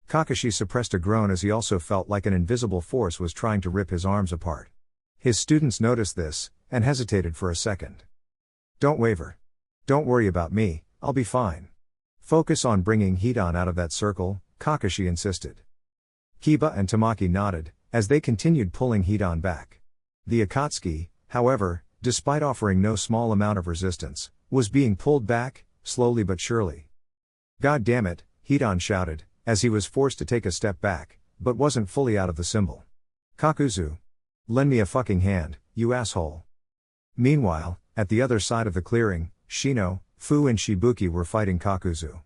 S1: Kakashi suppressed a groan as he also felt like an invisible force was trying to rip his arms apart. His students noticed this, and hesitated for a second. Don't waver. Don't worry about me, I'll be fine. Focus on bringing Hidan out of that circle, Kakashi insisted. Kiba and Tamaki nodded, as they continued pulling Hidan back. The Akatsuki, however, despite offering no small amount of resistance, was being pulled back, slowly but surely. God damn it, Hidan shouted, as he was forced to take a step back, but wasn't fully out of the symbol. Kakuzu. Lend me a fucking hand, you asshole. Meanwhile, at the other side of the clearing, Shino, Fu and Shibuki were fighting Kakuzu.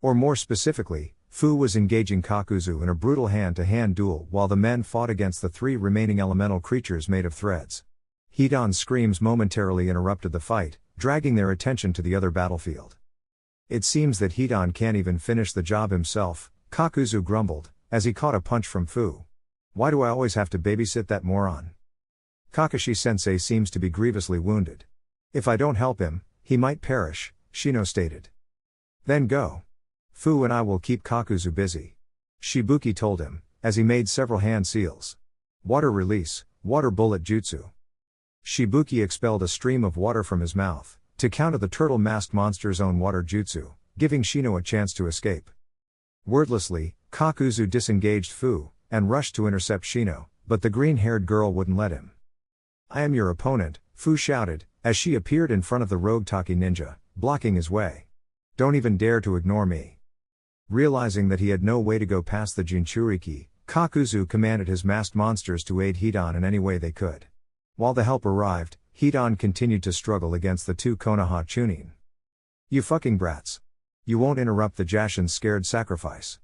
S1: Or more specifically, Fu was engaging Kakuzu in a brutal hand-to-hand duel while the men fought against the three remaining elemental creatures made of threads. Hidan's screams momentarily interrupted the fight, dragging their attention to the other battlefield. It seems that Hidan can't even finish the job himself, Kakuzu grumbled, as he caught a punch from Fu. Why do I always have to babysit that moron? Kakashi-sensei seems to be grievously wounded. If I don't help him, he might perish, Shino stated. Then go. Fu and I will keep Kakuzu busy. Shibuki told him, as he made several hand seals. Water release, water bullet jutsu. Shibuki expelled a stream of water from his mouth, to counter the turtle-masked monster's own water jutsu, giving Shino a chance to escape. Wordlessly, Kakuzu disengaged Fu, and rushed to intercept Shino, but the green-haired girl wouldn't let him. I am your opponent, Fu shouted, as she appeared in front of the rogue Taki ninja, blocking his way. Don't even dare to ignore me. Realizing that he had no way to go past the Jinchuriki, Kakuzu commanded his masked monsters to aid Hidan in any way they could. While the help arrived, Hidan continued to struggle against the two Konoha Chunin. You fucking brats. You won't interrupt the Jashin's scared sacrifice.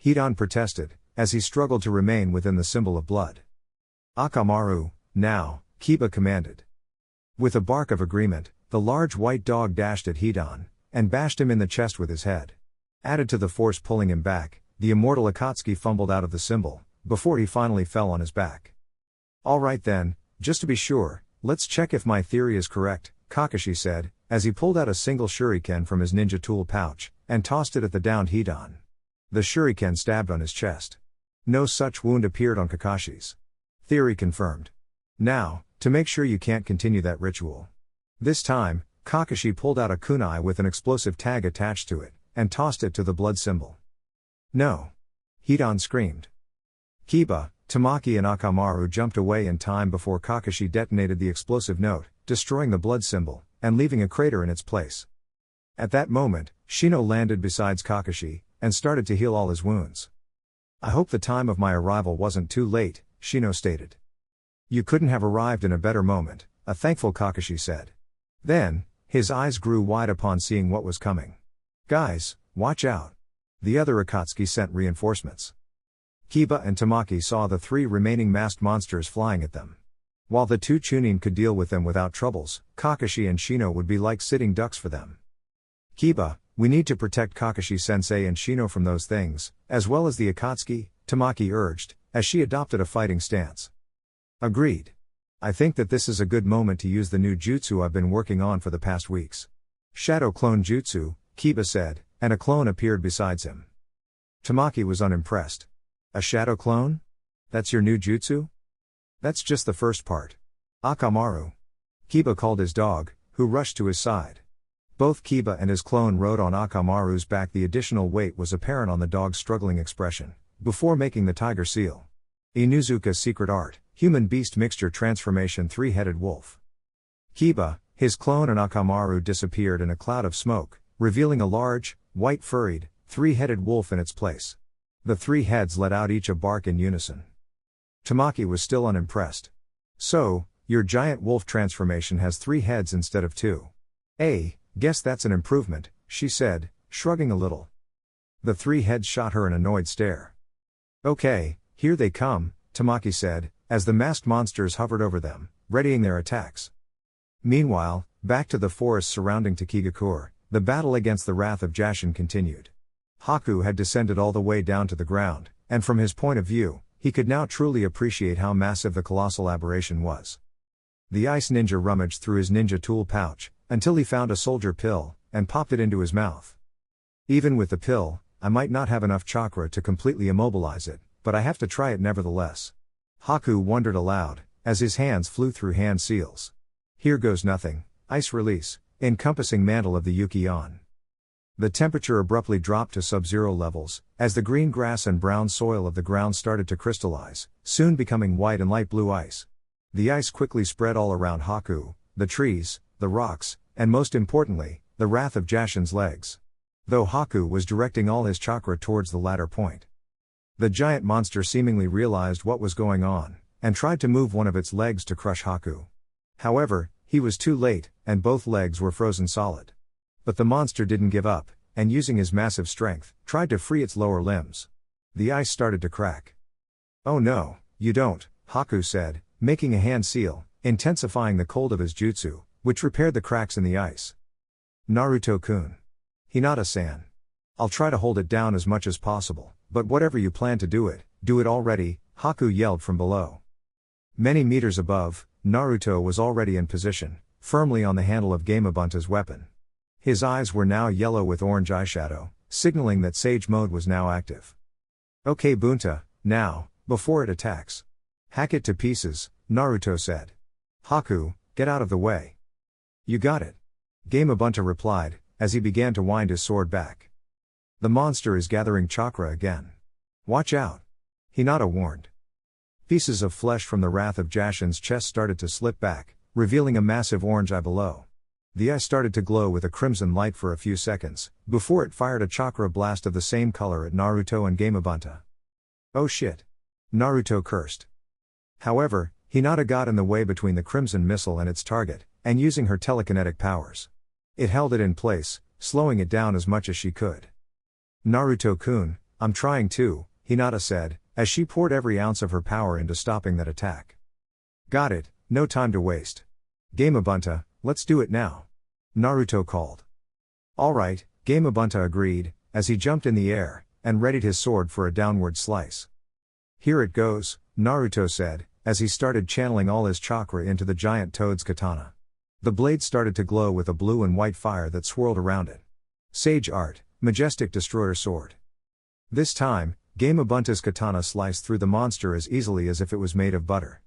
S1: Hidan protested, as he struggled to remain within the symbol of blood. Akamaru, now, Kiba commanded. With a bark of agreement, the large white dog dashed at Hidan, and bashed him in the chest with his head. Added to the force pulling him back, the immortal Akatsuki fumbled out of the symbol, before he finally fell on his back. Alright then, just to be sure, let's check if my theory is correct, Kakashi said, as he pulled out a single shuriken from his ninja tool pouch, and tossed it at the downed Hidan. The shuriken stabbed on his chest. No such wound appeared on Kakashi's. Theory confirmed. Now, to make sure you can't continue that ritual. This time, Kakashi pulled out a kunai with an explosive tag attached to it, and tossed it to the blood symbol. No! Hidan screamed. Kiba, Tamaki and Akamaru jumped away in time before Kakashi detonated the explosive note, destroying the blood symbol, and leaving a crater in its place. At that moment, Shino landed beside Kakashi, and started to heal all his wounds. I hope the time of my arrival wasn't too late, Shino stated. You couldn't have arrived in a better moment, a thankful Kakashi said. Then, his eyes grew wide upon seeing what was coming. Guys, watch out. The other Akatsuki sent reinforcements. Kiba and Tamaki saw the 3 remaining masked monsters flying at them. While the 2 Chunin could deal with them without troubles, Kakashi and Shino would be like sitting ducks for them. Kiba, we need to protect Kakashi-sensei and Shino from those things, as well as the Akatsuki, Tamaki urged, as she adopted a fighting stance. Agreed. I think that this is a good moment to use the new jutsu I've been working on for the past weeks. Shadow clone jutsu, Kiba said, and a clone appeared beside him. Tamaki was unimpressed. A shadow clone? That's your new jutsu? That's just the first part. Akamaru. Kiba called his dog, who rushed to his side. Both Kiba and his clone rode on Akamaru's back. The additional weight was apparent on the dog's struggling expression, before making the tiger seal. Inuzuka's secret art, human-beast mixture transformation 3-headed wolf. Kiba, his clone and Akamaru disappeared in a cloud of smoke, revealing a large, white-furried, 3-headed wolf in its place. The 3 heads let out each a bark in unison. Tamaki was still unimpressed. So, your giant wolf transformation has 3 heads instead of 2. Guess that's an improvement, she said, shrugging a little. The 3 heads shot her an annoyed stare. Okay, here they come, Tamaki said, as the masked monsters hovered over them, readying their attacks. Meanwhile, back to the forest surrounding Takigakure, the battle against the wrath of Jashin continued. Haku had descended all the way down to the ground, and from his point of view, he could now truly appreciate how massive the colossal aberration was. The ice ninja rummaged through his ninja tool pouch, until he found a soldier pill, and popped it into his mouth. Even with the pill, I might not have enough chakra to completely immobilize it, but I have to try it nevertheless. Haku wondered aloud, as his hands flew through hand seals. Here goes nothing, ice release, encompassing mantle of the Yuki-on. The temperature abruptly dropped to sub-zero levels, as the green grass and brown soil of the ground started to crystallize, soon becoming white and light blue ice. The ice quickly spread all around Haku, the trees, the rocks, and most importantly, the wrath of Jashin's legs. Though Haku was directing all his chakra towards the latter point. The giant monster seemingly realized what was going on, and tried to move one of its legs to crush Haku. However, he was too late, and both legs were frozen solid. But the monster didn't give up, and using his massive strength, tried to free its lower limbs. The ice started to crack. Oh no, you don't, Haku said, making a hand seal, intensifying the cold of his jutsu, which repaired the cracks in the ice. Naruto-kun. Hinata-san. I'll try to hold it down as much as possible, but whatever you plan to do it already, Haku yelled from below. Many meters above, Naruto was already in position, firmly on the handle of Gamabunta's weapon. His eyes were now yellow with orange eyeshadow, signaling that Sage Mode was now active. Okay Bunta, now, before it attacks. Hack it to pieces, Naruto said. Haku, get out of the way. You got it. Gamabunta replied, as he began to wind his sword back. The monster is gathering chakra again. Watch out. Hinata warned. Pieces of flesh from the wrath of Jashin's chest started to slip back, revealing a massive orange eye below. The eye started to glow with a crimson light for a few seconds, before it fired a chakra blast of the same color at Naruto and Gamabunta. Oh shit. Naruto cursed. However, Hinata got in the way between the crimson missile and its target, and using her telekinetic powers. It held it in place, slowing it down as much as she could. Naruto-kun, I'm trying to, Hinata said, as she poured every ounce of her power into stopping that attack. Got it, no time to waste. Gamabunta, let's do it now. Naruto called. Alright, Gamabunta agreed, as he jumped in the air, and readied his sword for a downward slice. Here it goes, Naruto said, as he started channeling all his chakra into the giant toad's katana. The blade started to glow with a blue and white fire that swirled around it. Sage Art, Majestic Destroyer Sword. This time, Gamabunta's katana sliced through the monster as easily as if it was made of butter.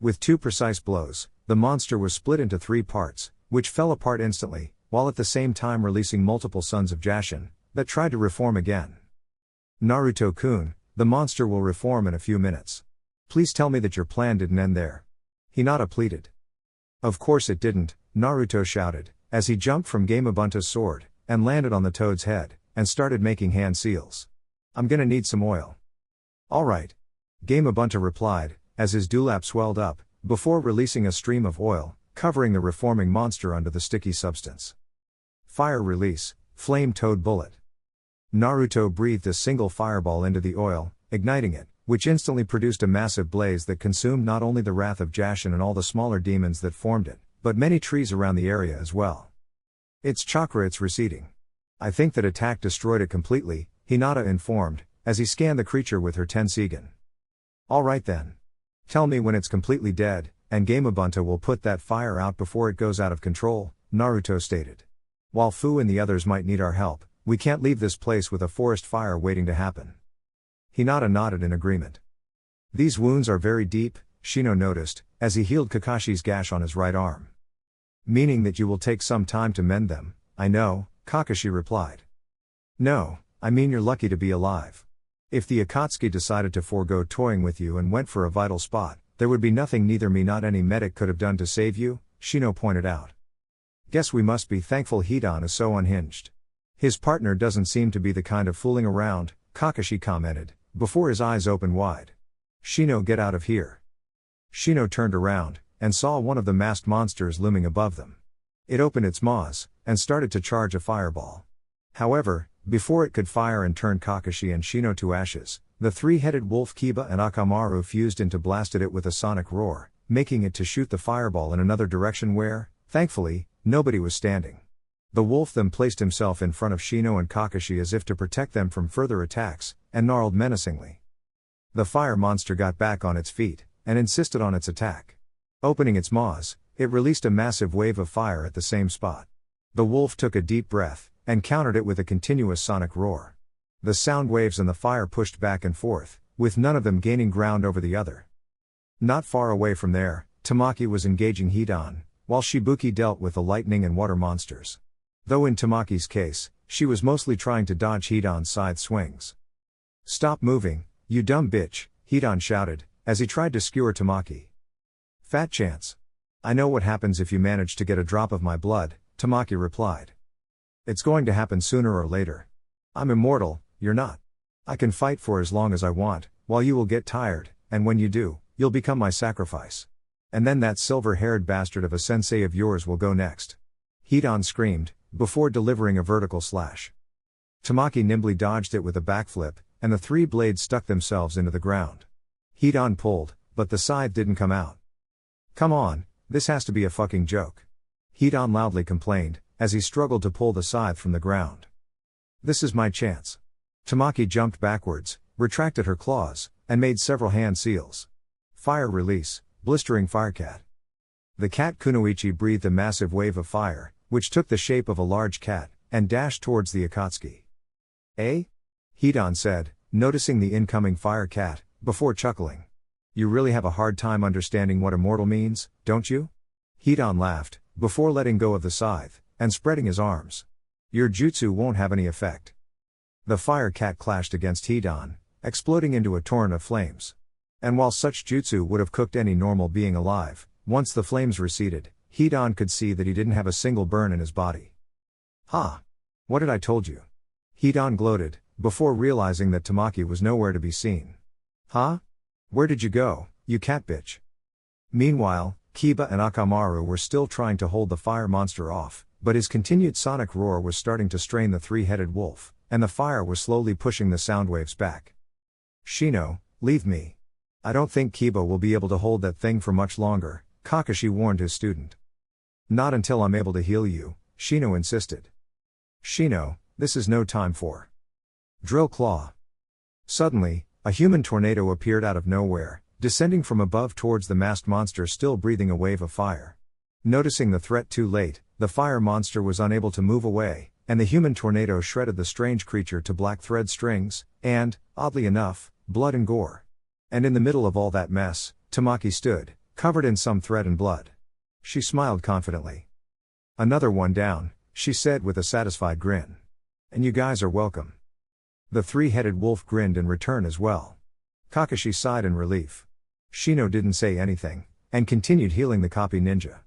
S1: With 2 precise blows, the monster was split into 3 parts, which fell apart instantly, while at the same time releasing multiple sons of Jashin, that tried to reform again. Naruto-kun, the monster will reform in a few minutes. Please tell me that your plan didn't end there. Hinata pleaded. Of course it didn't, Naruto shouted, as he jumped from Gamabunta's sword, and landed on the toad's head, and started making hand seals. I'm gonna need some oil. Alright. Gamabunta replied, as his dewlap swelled up, before releasing a stream of oil, covering the reforming monster under the sticky substance. Fire release, flame toad bullet. Naruto breathed a single fireball into the oil, igniting it, which instantly produced a massive blaze that consumed not only the wrath of Jashin and all the smaller demons that formed it, but many trees around the area as well. It's chakra, it's receding. I think that attack destroyed it completely, Hinata informed, as he scanned the creature with her Tensegan. Alright then. Tell me when it's completely dead, and Gamabunta will put that fire out before it goes out of control, Naruto stated. While Fu and the others might need our help, we can't leave this place with a forest fire waiting to happen. Hinata nodded in agreement. These wounds are very deep, Shino noticed, as he healed Kakashi's gash on his right arm. Meaning that you will take some time to mend them, I know, Kakashi replied. No, I mean you're lucky to be alive. If the Akatsuki decided to forego toying with you and went for a vital spot, there would be nothing neither me nor any medic could have done to save you, Shino pointed out. Guess we must be thankful Hidan is so unhinged. His partner doesn't seem to be the kind of fooling around, Kakashi commented, before his eyes opened wide. Shino, get out of here. Shino turned around, and saw one of the masked monsters looming above them. It opened its maws, and started to charge a fireball. However, before it could fire and turn Kakashi and Shino to ashes, the 3-headed wolf Kiba and Akamaru fused into blasted it with a sonic roar, making it to shoot the fireball in another direction where, thankfully, nobody was standing. The wolf then placed himself in front of Shino and Kakashi as if to protect them from further attacks, and gnarled menacingly. The fire monster got back on its feet, and insisted on its attack. Opening its maws, it released a massive wave of fire at the same spot. The wolf took a deep breath, and countered it with a continuous sonic roar. The sound waves and the fire pushed back and forth, with none of them gaining ground over the other. Not far away from there, Tamaki was engaging Hidan, while Shibuki dealt with the lightning and water monsters. Though in Tamaki's case, she was mostly trying to dodge Hidan's side swings. Stop moving, you dumb bitch, Hidan shouted, as he tried to skewer Tamaki. Fat chance. I know what happens if you manage to get a drop of my blood, Tamaki replied. It's going to happen sooner or later. I'm immortal, you're not. I can fight for as long as I want, while you will get tired, and when you do, you'll become my sacrifice. And then that silver-haired bastard of a sensei of yours will go next. Hidan screamed, before delivering a vertical slash. Tamaki nimbly dodged it with a backflip, and the 3 blades stuck themselves into the ground. Hidan pulled, but the scythe didn't come out. Come on, this has to be a fucking joke. Hidan loudly complained, as he struggled to pull the scythe from the ground. This is my chance. Tamaki jumped backwards, retracted her claws, and made several hand seals. Fire release, blistering firecat. The cat Kunoichi breathed a massive wave of fire, which took the shape of a large cat, and dashed towards the Akatsuki. Eh? Hidan said, noticing the incoming fire cat, before chuckling. You really have a hard time understanding what immortal means, don't you? Hidan laughed, before letting go of the scythe, and spreading his arms. Your jutsu won't have any effect. The fire cat clashed against Hidan, exploding into a torrent of flames. And while such jutsu would have cooked any normal being alive, once the flames receded, Hidan could see that he didn't have a single burn in his body. Ha! What did I told you? Hidan gloated, before realizing that Tamaki was nowhere to be seen. Huh? Where did you go, you cat bitch? Meanwhile, Kiba and Akamaru were still trying to hold the fire monster off, but his continued sonic roar was starting to strain the 3-headed wolf, and the fire was slowly pushing the sound waves back. Shino, leave me. I don't think Kiba will be able to hold that thing for much longer, Kakashi warned his student. Not until I'm able to heal you, Shino insisted. Shino, this is no time for drill claw. Suddenly, a human tornado appeared out of nowhere, descending from above towards the masked monster still breathing a wave of fire. Noticing the threat too late, the fire monster was unable to move away, and the human tornado shredded the strange creature to black thread strings, and, oddly enough, blood and gore. And in the middle of all that mess, Tamaki stood, covered in some thread and blood. She smiled confidently. "Another one down," she said with a satisfied grin. "And you guys are welcome." The three-headed wolf grinned in return as well. Kakashi sighed in relief. Shino didn't say anything, and continued healing the copy ninja.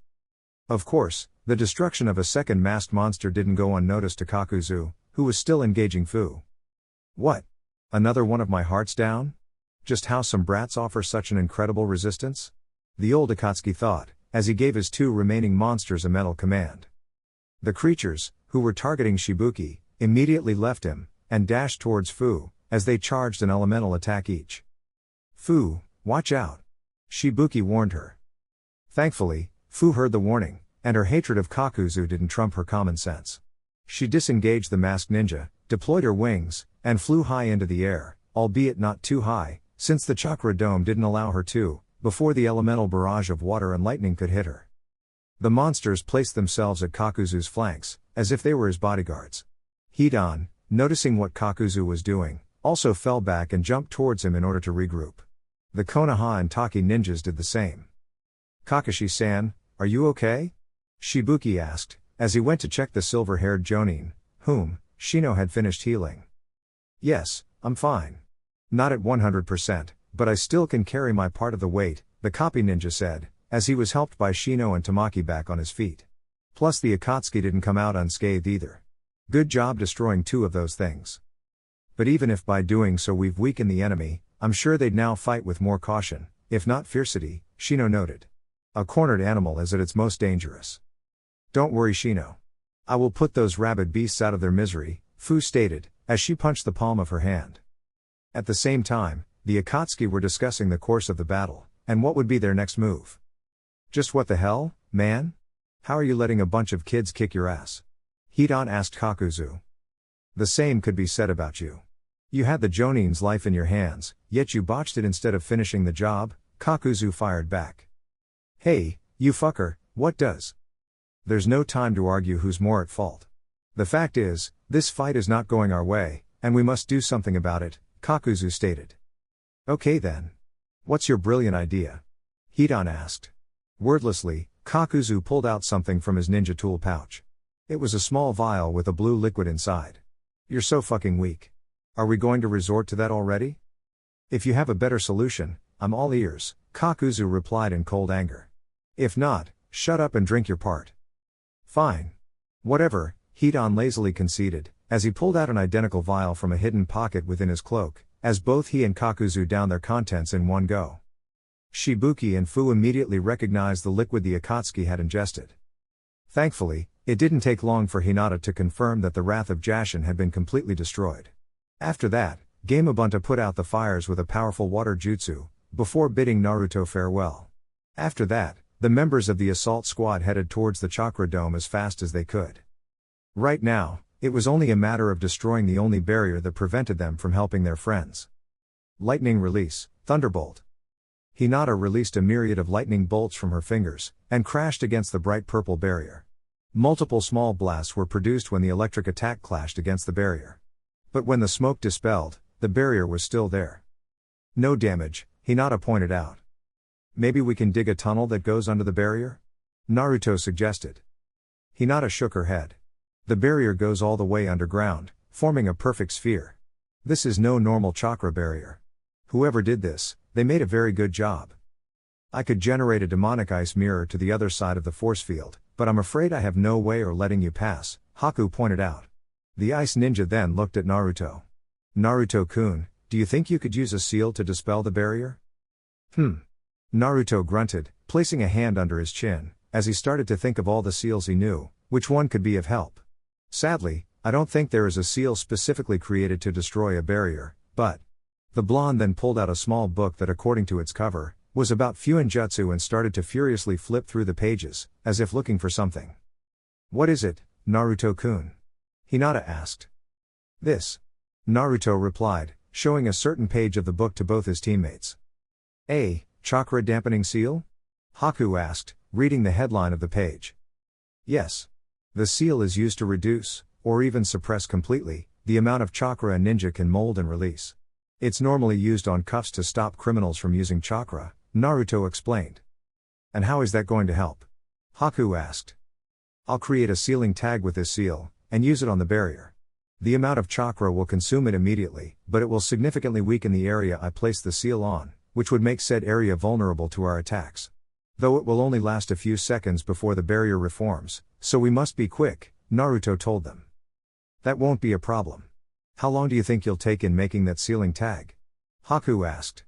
S1: Of course, the destruction of a second masked monster didn't go unnoticed to Kakuzu, who was still engaging Fu. "What? Another one of my hearts down? Just how some brats offer such an incredible resistance?" the old Akatsuki thought, as he gave his two remaining monsters a mental command. The creatures, who were targeting Shibuki, immediately left him, and dashed towards Fu, as they charged an elemental attack each. "Fu, watch out!" Shibuki warned her. Thankfully, Fu heard the warning, and her hatred of Kakuzu didn't trump her common sense. She disengaged the masked ninja, deployed her wings, and flew high into the air, albeit not too high, since the chakra dome didn't allow her to, before the elemental barrage of water and lightning could hit her. The monsters placed themselves at Kakuzu's flanks, as if they were his bodyguards. Hidan, noticing what Kakuzu was doing, also fell back and jumped towards him in order to regroup. The Konoha and Taki ninjas did the same. "Kakashi-san, are you okay?" Shibuki asked, as he went to check the silver-haired Jonin, whom Shino had finished healing. "Yes, I'm fine. Not at 100%, but I still can carry my part of the weight," the copy ninja said, as he was helped by Shino and Tamaki back on his feet. "Plus the Akatsuki didn't come out unscathed either. Good job destroying two of those things. But even if by doing so we've weakened the enemy, I'm sure they'd now fight with more caution, if not fiercity," Shino noted. "A cornered animal is at its most dangerous." "Don't worry, Shino. I will put those rabid beasts out of their misery," Fu stated, as she punched the palm of her hand. At the same time, the Akatsuki were discussing the course of the battle, and what would be their next move. "Just what the hell, man? How are you letting a bunch of kids kick your ass?" Hidan asked Kakuzu. "The same could be said about you. You had the Jonin's life in your hands, yet you botched it instead of finishing the job," Kakuzu fired back. "Hey, you fucker, what does?" "There's no time to argue who's more at fault. The fact is, this fight is not going our way, and we must do something about it," Kakuzu stated. "Okay then. What's your brilliant idea?" Hidan asked. Wordlessly, Kakuzu pulled out something from his ninja tool pouch. It was a small vial with a blue liquid inside. "You're so fucking weak. Are we going to resort to that already?" "If you have a better solution, I'm all ears," Kakuzu replied in cold anger. "If not, shut up and drink your part." "Fine. Whatever," Hidan lazily conceded, as he pulled out an identical vial from a hidden pocket within his cloak, as both he and Kakuzu downed their contents in one go. Shibuki and Fu immediately recognized the liquid the Akatsuki had ingested. Thankfully, it didn't take long for Hinata to confirm that the Wrath of Jashin had been completely destroyed. After that, Gamabunta put out the fires with a powerful water jutsu, before bidding Naruto farewell. After that, the members of the assault squad headed towards the chakra dome as fast as they could. Right now, it was only a matter of destroying the only barrier that prevented them from helping their friends. Lightning release, Thunderbolt. Hinata released a myriad of lightning bolts from her fingers, and crashed against the bright purple barrier. Multiple small blasts were produced when the electric attack clashed against the barrier. But when the smoke dispelled, the barrier was still there. "No damage," Hinata pointed out. "Maybe we can dig a tunnel that goes under the barrier?" Naruto suggested. Hinata shook her head. "The barrier goes all the way underground, forming a perfect sphere. This is no normal chakra barrier. Whoever did this, they made a very good job. I could generate a demonic ice mirror to the other side of the force field, but I'm afraid I have no way of letting you pass," Haku pointed out. The ice ninja then looked at Naruto. "Naruto-kun, do you think you could use a seal to dispel the barrier?" Naruto grunted, placing a hand under his chin, as he started to think of all the seals he knew, which one could be of help. "Sadly, I don't think there is a seal specifically created to destroy a barrier, but..." The blonde then pulled out a small book that, according to its cover, was about Fuinjutsu and started to furiously flip through the pages, as if looking for something. "What is it, Naruto-kun?" Hinata asked. "This." Naruto replied, showing a certain page of the book to both his teammates. "A chakra dampening seal?" Haku asked, reading the headline of the page. "Yes. The seal is used to reduce, or even suppress completely, the amount of chakra a ninja can mold and release. It's normally used on cuffs to stop criminals from using chakra, Naruto explained. And how is that going to help? Haku asked. I'll create a sealing tag with this seal, and use it on the barrier. The amount of chakra will consume it immediately, but it will significantly weaken the area I place the seal on, which would make said area vulnerable to our attacks. Though it will only last a few seconds before the barrier reforms, so we must be quick, Naruto told them. That won't be a problem. How long do you think you'll take in making that sealing tag? Haku asked.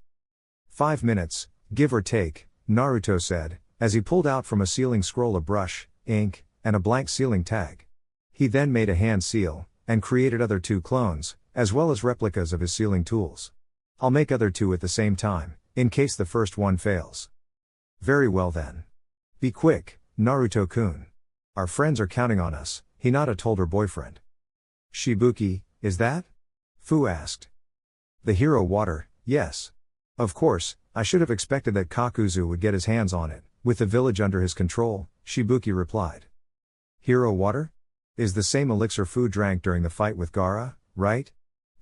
S1: 5 minutes, give or take, Naruto said, as he pulled out from a sealing scroll a brush, ink, and a blank sealing tag. He then made a hand seal, and created other 2 clones, as well as replicas of his sealing tools. I'll make other 2 at the same time, in case the first one fails. Very well then. Be quick, Naruto-kun. Our friends are counting on us, Hinata told her boyfriend. Shibuki, is that? Fu asked. The hero water, yes. Of course, I should have expected that Kakuzu would get his hands on it, with the village under his control, Shibuki replied. Hero water? Is the same elixir Fu drank during the fight with Gaara, right?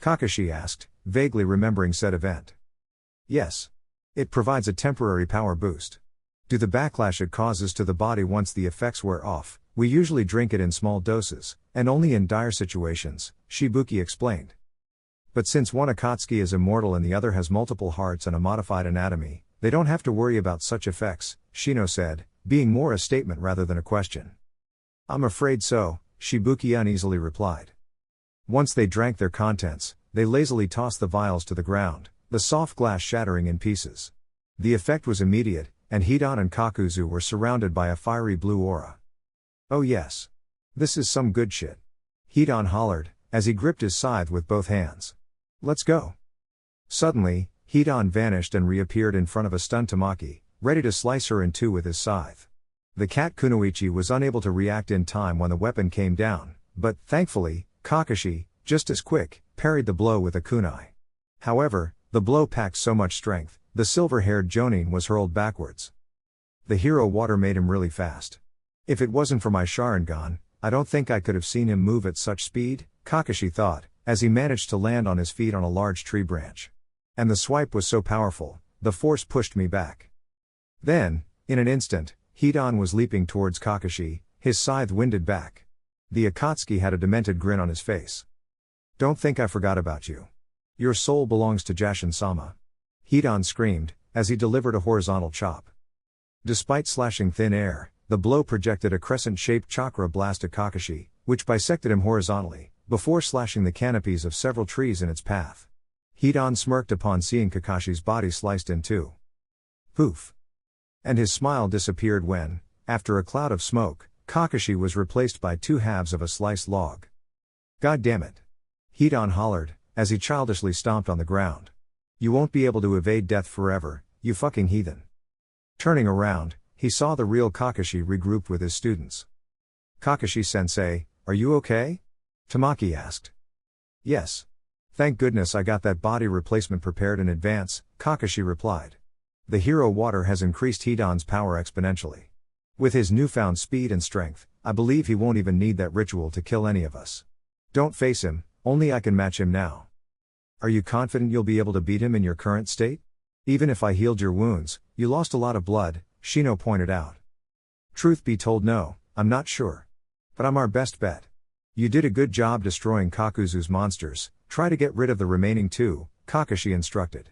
S1: Kakashi asked, vaguely remembering said event. Yes. It provides a temporary power boost. Due to the backlash it causes to the body once the effects wear off, we usually drink it in small doses, and only in dire situations, Shibuki explained. But since one Akatsuki is immortal and the other has multiple hearts and a modified anatomy, they don't have to worry about such effects, Shino said, being more a statement rather than a question. I'm afraid so, Shibuki uneasily replied. Once they drank their contents, they lazily tossed the vials to the ground, the soft glass shattering in pieces. The effect was immediate, and Hidan and Kakuzu were surrounded by a fiery blue aura. Oh yes. This is some good shit. Hidan hollered, as he gripped his scythe with both hands. Let's go. Suddenly, Hidan vanished and reappeared in front of a stunned Tamaki, ready to slice her in 2 with his scythe. The cat Kunoichi was unable to react in time when the weapon came down, but, thankfully, Kakashi, just as quick, parried the blow with a kunai. However, the blow packed so much strength, the silver-haired Jonin was hurled backwards. The hero water made him really fast. If it wasn't for my Sharingan, I don't think I could have seen him move at such speed, Kakashi thought, as he managed to land on his feet on a large tree branch. And the swipe was so powerful, the force pushed me back. Then, in an instant, Hidan was leaping towards Kakashi, his scythe winded back. The Akatsuki had a demented grin on his face. Don't think I forgot about you. Your soul belongs to Jashin-sama. Hidan screamed, as he delivered a horizontal chop. Despite slashing thin air, the blow projected a crescent-shaped chakra blast at Kakashi, which bisected him horizontally, before slashing the canopies of several trees in its path. Hidan smirked upon seeing Kakashi's body sliced in 2. Poof. And his smile disappeared when, after a cloud of smoke, Kakashi was replaced by 2 halves of a sliced log. God damn it. Hidan hollered, as he childishly stomped on the ground. You won't be able to evade death forever, you fucking heathen. Turning around, he saw the real Kakashi regrouped with his students. Kakashi-sensei, are you okay? Tamaki asked. Yes. Thank goodness I got that body replacement prepared in advance, Kakashi replied. The hero water has increased Hidan's power exponentially. With his newfound speed and strength, I believe he won't even need that ritual to kill any of us. Don't face him, only I can match him now. Are you confident you'll be able to beat him in your current state? Even if I healed your wounds, you lost a lot of blood, Shino pointed out. Truth be told, no, I'm not sure. But I'm our best bet. You did a good job destroying Kakuzu's monsters, try to get rid of the remaining 2, Kakashi instructed.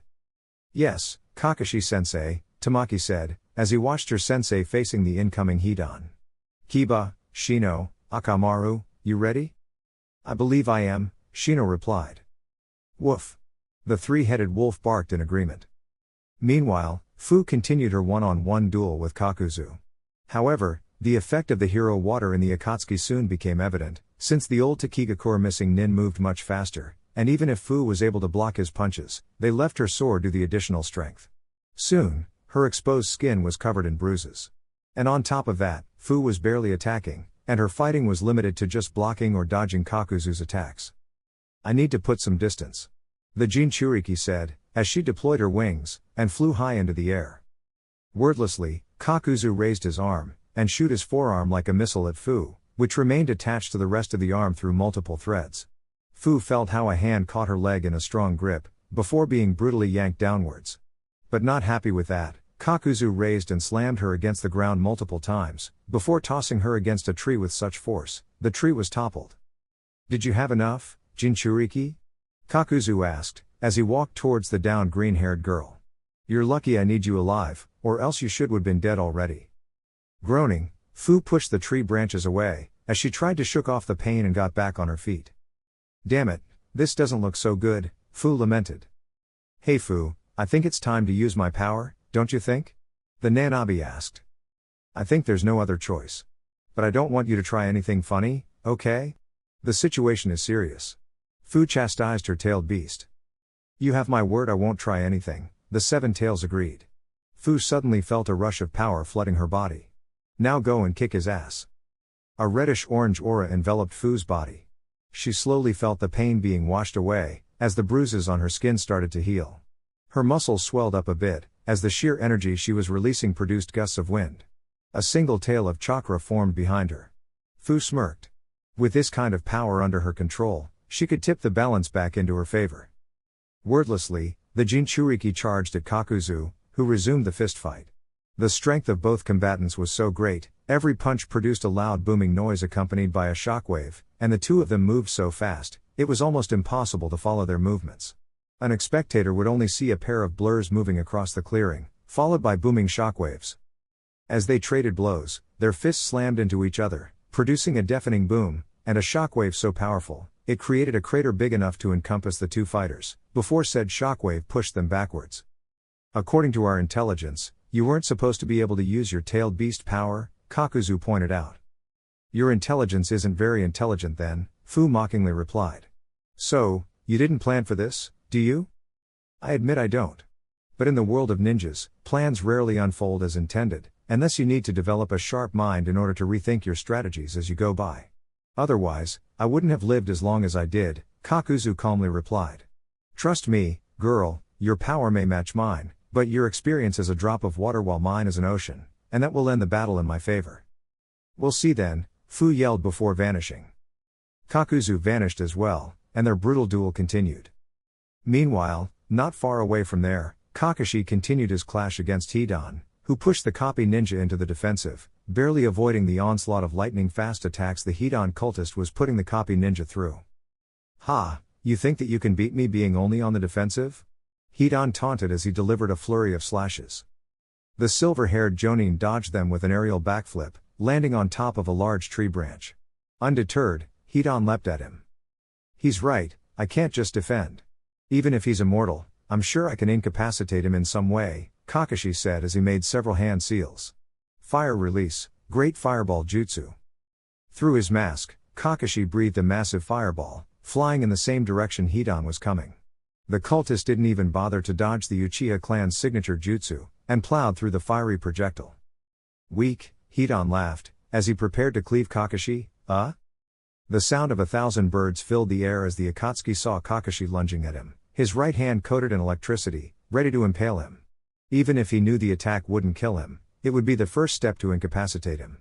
S1: Yes, Kakashi-sensei, Tamaki said, as he watched her sensei facing the incoming Hidan. Kiba, Shino, Akamaru, you ready? I believe I am, Shino replied. Woof. The 3-headed wolf barked in agreement. Meanwhile, Fu continued her one-on-one duel with Kakuzu. However, the effect of the hero water in the Akatsuki soon became evident, since the old Takigakure missing nin moved much faster, and even if Fu was able to block his punches, they left her sore due to the additional strength. Soon, her exposed skin was covered in bruises. And on top of that, Fu was barely attacking, and her fighting was limited to just blocking or dodging Kakuzu's attacks. I need to put some distance. The Jinchuriki said, as she deployed her wings, and flew high into the air. Wordlessly, Kakuzu raised his arm, and shoot his forearm like a missile at Fu, which remained attached to the rest of the arm through multiple threads. Fu felt how a hand caught her leg in a strong grip, before being brutally yanked downwards. But not happy with that, Kakuzu raised and slammed her against the ground multiple times, before tossing her against a tree with such force, the tree was toppled. "Did you have enough, Jinchuriki?" Kakuzu asked, as he walked towards the downed green-haired girl. "You're lucky I need you alive, or else you should would been dead already." Groaning, Fu pushed the tree branches away, as she tried to shook off the pain and got back on her feet. "Damn it, this doesn't look so good," Fu lamented. "Hey Fu, I think it's time to use my power, don't you think?" the Nanabi asked. "I think there's no other choice. But I don't want you to try anything funny, okay? The situation is serious." Fu chastised her tailed beast. "You have my word I won't try anything," the seven tails agreed. Fu suddenly felt a rush of power flooding her body. "Now go and kick his ass." A reddish-orange aura enveloped Fu's body. She slowly felt the pain being washed away, as the bruises on her skin started to heal. Her muscles swelled up a bit, as the sheer energy she was releasing produced gusts of wind. A single tail of chakra formed behind her. Fu smirked. With this kind of power under her control, she could tip the balance back into her favor. Wordlessly, the Jinchuriki charged at Kakuzu, who resumed the fistfight. The strength of both combatants was so great, every punch produced a loud booming noise accompanied by a shockwave, and the two of them moved so fast, it was almost impossible to follow their movements. An spectator would only see a pair of blurs moving across the clearing, followed by booming shockwaves. As they traded blows, their fists slammed into each other, producing a deafening boom, and a shockwave so powerful, it created a crater big enough to encompass the two fighters, before said shockwave pushed them backwards. "According to our intelligence, you weren't supposed to be able to use your tailed beast power," Kakuzu pointed out. "Your intelligence isn't very intelligent then," Fu mockingly replied. "So, you didn't plan for this, do you?" "I admit I don't. But in the world of ninjas, plans rarely unfold as intended, unless you need to develop a sharp mind in order to rethink your strategies as you go by. Otherwise, I wouldn't have lived as long as I did," Kakuzu calmly replied. "Trust me, girl, your power may match mine, but your experience is a drop of water while mine is an ocean, and that will end the battle in my favor." "We'll see then," Fu yelled before vanishing. Kakuzu vanished as well, and their brutal duel continued. Meanwhile, not far away from there, Kakashi continued his clash against Hidan, who pushed the copy ninja into the defensive, barely avoiding the onslaught of lightning-fast attacks the Hidan cultist was putting the copy ninja through. "Ha, you think that you can beat me being only on the defensive?" Hidan taunted as he delivered a flurry of slashes. The silver-haired Jonin dodged them with an aerial backflip, landing on top of a large tree branch. Undeterred, Hidan leapt at him. "He's right, I can't just defend. Even if he's immortal, I'm sure I can incapacitate him in some way," Kakashi said as he made several hand seals. Fire release, Great Fireball Jutsu. Through his mask, Kakashi breathed a massive fireball, flying in the same direction Hidan was coming. The cultist didn't even bother to dodge the Uchiha clan's signature jutsu, and plowed through the fiery projectile. "Weak," Hidan laughed, as he prepared to cleave Kakashi. The sound of 1,000 birds filled the air as the Akatsuki saw Kakashi lunging at him, his right hand coated in electricity, ready to impale him. Even if he knew the attack wouldn't kill him, it would be the first step to incapacitate him.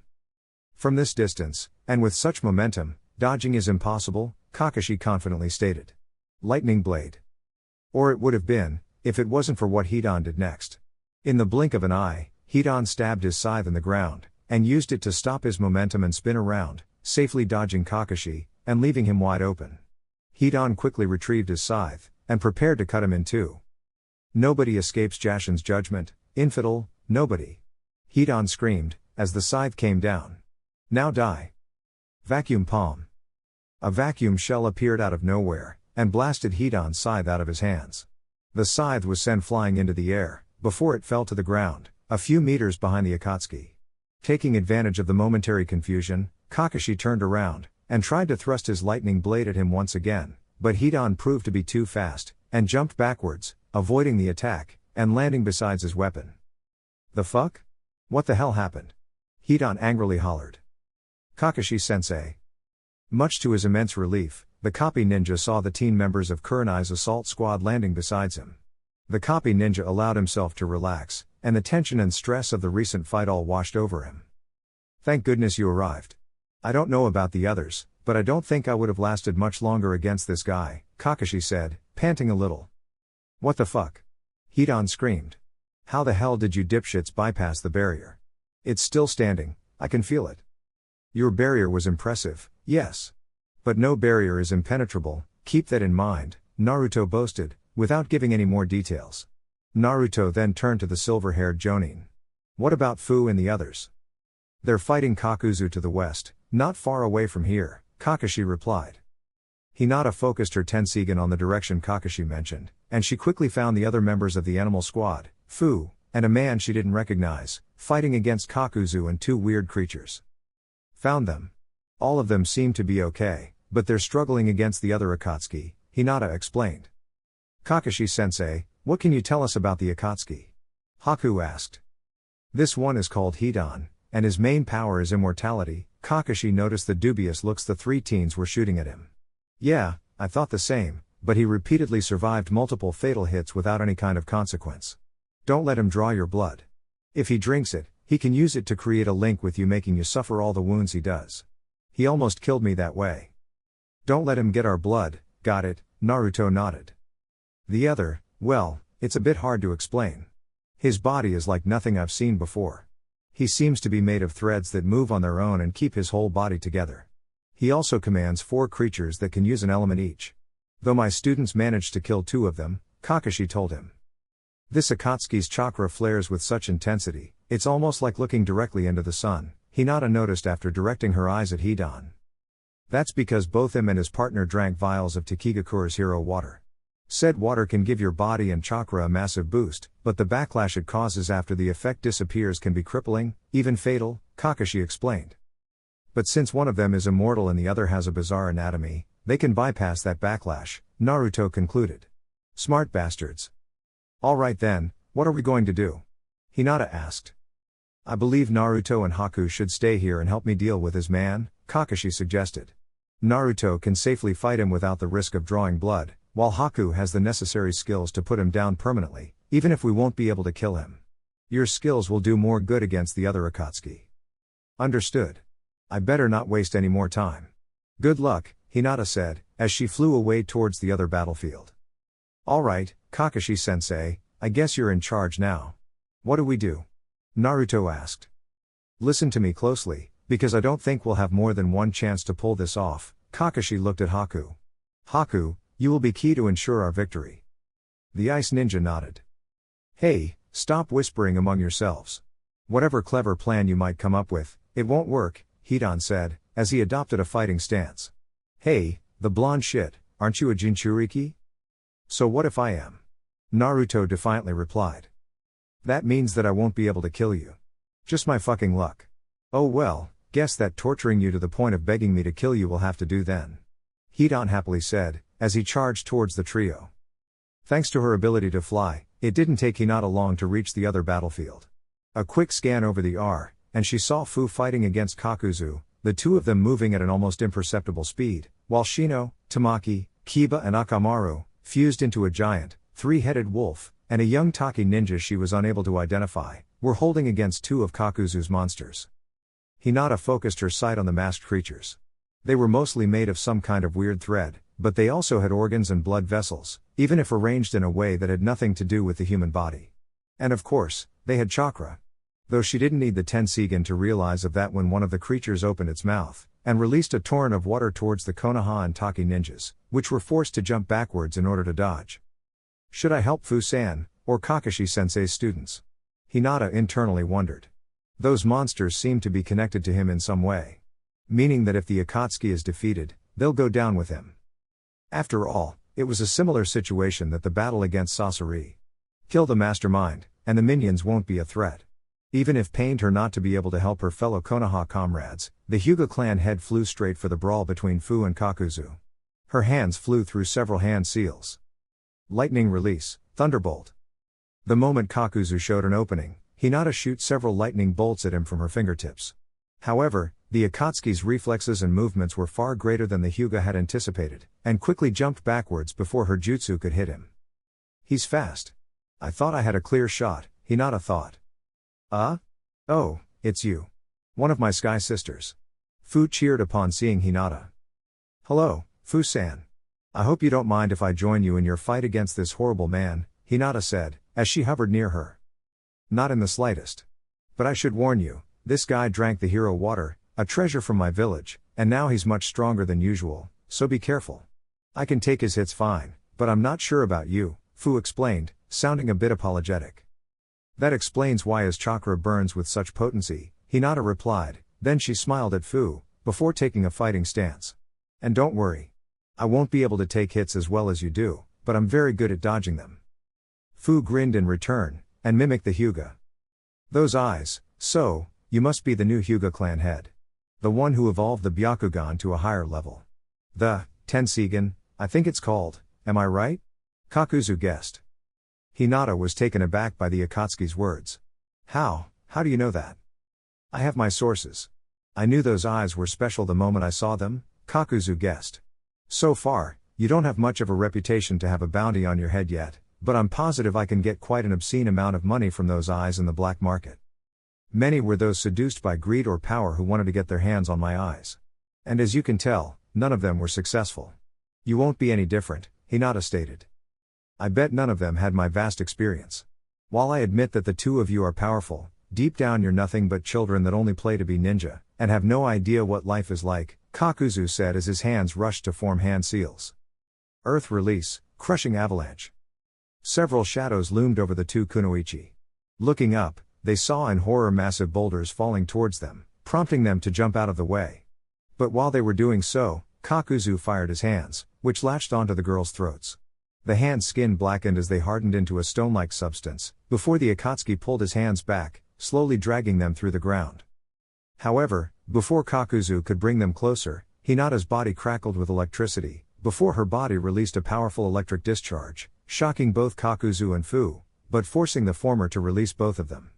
S1: From this distance, and with such momentum, dodging is impossible, Kakashi confidently stated. Lightning blade. Or it would have been, if it wasn't for what Hidan did next. In the blink of an eye, Hidan stabbed his scythe in the ground, and used it to stop his momentum and spin around, safely dodging Kakashi, and leaving him wide open. Hidan quickly retrieved his scythe, and prepared to cut him in two. "Nobody escapes Jashin's judgment, infidel, nobody!" Hidan screamed, as the scythe came down. "Now die!" Vacuum palm. A vacuum shell appeared out of nowhere, and blasted Hidan's scythe out of his hands. The scythe was sent flying into the air, before it fell to the ground, a few meters behind the Akatsuki. Taking advantage of the momentary confusion, Kakashi turned around, and tried to thrust his lightning blade at him once again, but Hidan proved to be too fast, and jumped backwards, avoiding the attack, and landing beside his weapon. "The fuck? What the hell happened?" Hidan angrily hollered. "Kakashi-sensei." Much to his immense relief, the copy ninja saw the teen members of Kurenai's assault squad landing beside him. The copy ninja allowed himself to relax, and the tension and stress of the recent fight all washed over him. "Thank goodness you arrived. I don't know about the others, but I don't think I would have lasted much longer against this guy, Kakashi said, panting a little. What the fuck? Hidan screamed. How the hell did you dipshits bypass the barrier? It's still standing, I can feel it. Your barrier was impressive, yes. But no barrier is impenetrable, keep that in mind, Naruto boasted, without giving any more details. Naruto then turned to the silver-haired Jonin. What about Fu and the others? They're fighting Kakuzu to the west, not far away from here, Kakashi replied. Hinata focused her Tensigen on the direction Kakashi mentioned, and she quickly found the other members of the animal squad, Fu, and a man she didn't recognize, fighting against Kakuzu and two weird creatures. Found them. All of them seem to be okay, but they're struggling against the other Akatsuki, Hinata explained. Kakashi-sensei, what can you tell us about the Akatsuki? Haku asked. This one is called Hidan, and his main power is immortality. Kakashi noticed the dubious looks the three teens were shooting at him. Yeah, I thought the same, but he repeatedly survived multiple fatal hits without any kind of consequence. Don't let him draw your blood. If he drinks it, he can use it to create a link with you, making you suffer all the wounds he does. He almost killed me that way. Don't let him get our blood, got it, Naruto nodded. The other, well, it's a bit hard to explain. His body is like nothing I've seen before. He seems to be made of threads that move on their own and keep his whole body together. He also commands 4 creatures that can use an element each. Though my students managed to kill 2 of them, Kakashi told him. This Akatsuki's chakra flares with such intensity, it's almost like looking directly into the sun, Hinata noticed after directing her eyes at Hidan. That's because both him and his partner drank vials of Takigakura's hero water. Said water can give your body and chakra a massive boost, but the backlash it causes after the effect disappears can be crippling, even fatal, Kakashi explained. But since one of them is immortal and the other has a bizarre anatomy, they can bypass that backlash, Naruto concluded. Smart bastards. Alright then, what are we going to do? Hinata asked. I believe Naruto and Haku should stay here and help me deal with his man, Kakashi suggested. Naruto can safely fight him without the risk of drawing blood, while Haku has the necessary skills to put him down permanently, even if we won't be able to kill him. Your skills will do more good against the other Akatsuki. Understood. I better not waste any more time. Good luck, Hinata said, as she flew away towards the other battlefield. Alright, Kakashi-sensei, I guess you're in charge now. What do we do? Naruto asked. Listen to me closely, because I don't think we'll have more than one chance to pull this off, Kakashi looked at Haku. Haku, you will be key to ensure our victory. The ice ninja nodded. Hey, stop whispering among yourselves. Whatever clever plan you might come up with, it won't work, Hidan said, as he adopted a fighting stance. Hey, the blonde shit, aren't you a Jinchuriki? So what if I am? Naruto defiantly replied. That means that I won't be able to kill you. Just my fucking luck. Oh well, guess that torturing you to the point of begging me to kill you will have to do then. Hidan happily said, as he charged towards the trio. Thanks to her ability to fly, it didn't take Hinata long to reach the other battlefield. A quick scan over the and she saw Fu fighting against Kakuzu, the two of them moving at an almost imperceptible speed, while Shino, Tamaki, Kiba and Akamaru, fused into a giant, 3-headed wolf, and a young Taki ninja she was unable to identify, were holding against 2 of Kakuzu's monsters. Hinata focused her sight on the masked creatures. They were mostly made of some kind of weird thread, but they also had organs and blood vessels, even if arranged in a way that had nothing to do with the human body. And of course, they had chakra. Though she didn't need the Tensigen to realize of that when one of the creatures opened its mouth, and released a torrent of water towards the Konoha and Taki ninjas, which were forced to jump backwards in order to dodge. Should I help Fu-san, or Kakashi-sensei's students? Hinata internally wondered. Those monsters seem to be connected to him in some way. Meaning that if the Akatsuki is defeated, they'll go down with him. After all, it was a similar situation that the battle against Sasori. Kill the mastermind, and the minions won't be a threat. Even if pained her not to be able to help her fellow Konoha comrades, the Hyuga clan head flew straight for the brawl between Fu and Kakuzu. Her hands flew through several hand seals. Lightning release, thunderbolt. The moment Kakuzu showed an opening, Hinata shoots several lightning bolts at him from her fingertips. However, the Akatsuki's reflexes and movements were far greater than the Hyuga had anticipated, and quickly jumped backwards before her jutsu could hit him. He's fast. I thought I had a clear shot, Hinata thought. Oh, it's you. One of my sky sisters. Fu cheered upon seeing Hinata. "Hello, Fu-san. I hope you don't mind if I join you in your fight against this horrible man," Hinata said, as she hovered near her. "Not in the slightest. But I should warn you, this guy drank the hero water, a treasure from my village, and now he's much stronger than usual, so be careful. I can take his hits fine, but I'm not sure about you," Fu explained, sounding a bit apologetic. "That explains why his chakra burns with such potency," Hinata replied, then she smiled at Fu, before taking a fighting stance. "And don't worry. I won't be able to take hits as well as you do, but I'm very good at dodging them." Fu grinned in return, and mimicked the Hyuga. "Those eyes, so, you must be the new Hyuga clan head. The one who evolved the Byakugan to a higher level. The Tensegan, I think it's called, am I right?" Kakuzu guessed. Hinata was taken aback by the Akatsuki's words. How do you know that?" "I have my sources. I knew those eyes were special the moment I saw them," Kakuzu guessed. "So far, you don't have much of a reputation to have a bounty on your head yet, but I'm positive I can get quite an obscene amount of money from those eyes in the black market. Many were those seduced by greed or power who wanted to get their hands on my eyes. And as you can tell, none of them were successful. You won't be any different," Hinata stated. "I bet none of them had my vast experience. While I admit that the two of you are powerful, deep down you're nothing but children that only play to be ninja, and have no idea what life is like," Kakuzu said as his hands rushed to form hand seals. Earth release, crushing avalanche. Several shadows loomed over the two kunoichi. Looking up, they saw in horror massive boulders falling towards them, prompting them to jump out of the way. But while they were doing so, Kakuzu fired his hands, which latched onto the girls' throats. The hands' skin blackened as they hardened into a stone-like substance, before the Akatsuki pulled his hands back, slowly dragging them through the ground. However, before Kakuzu could bring them closer, Hinata's body crackled with electricity, before her body released a powerful electric discharge, shocking both Kakuzu and Fu, but forcing the former to release both of them.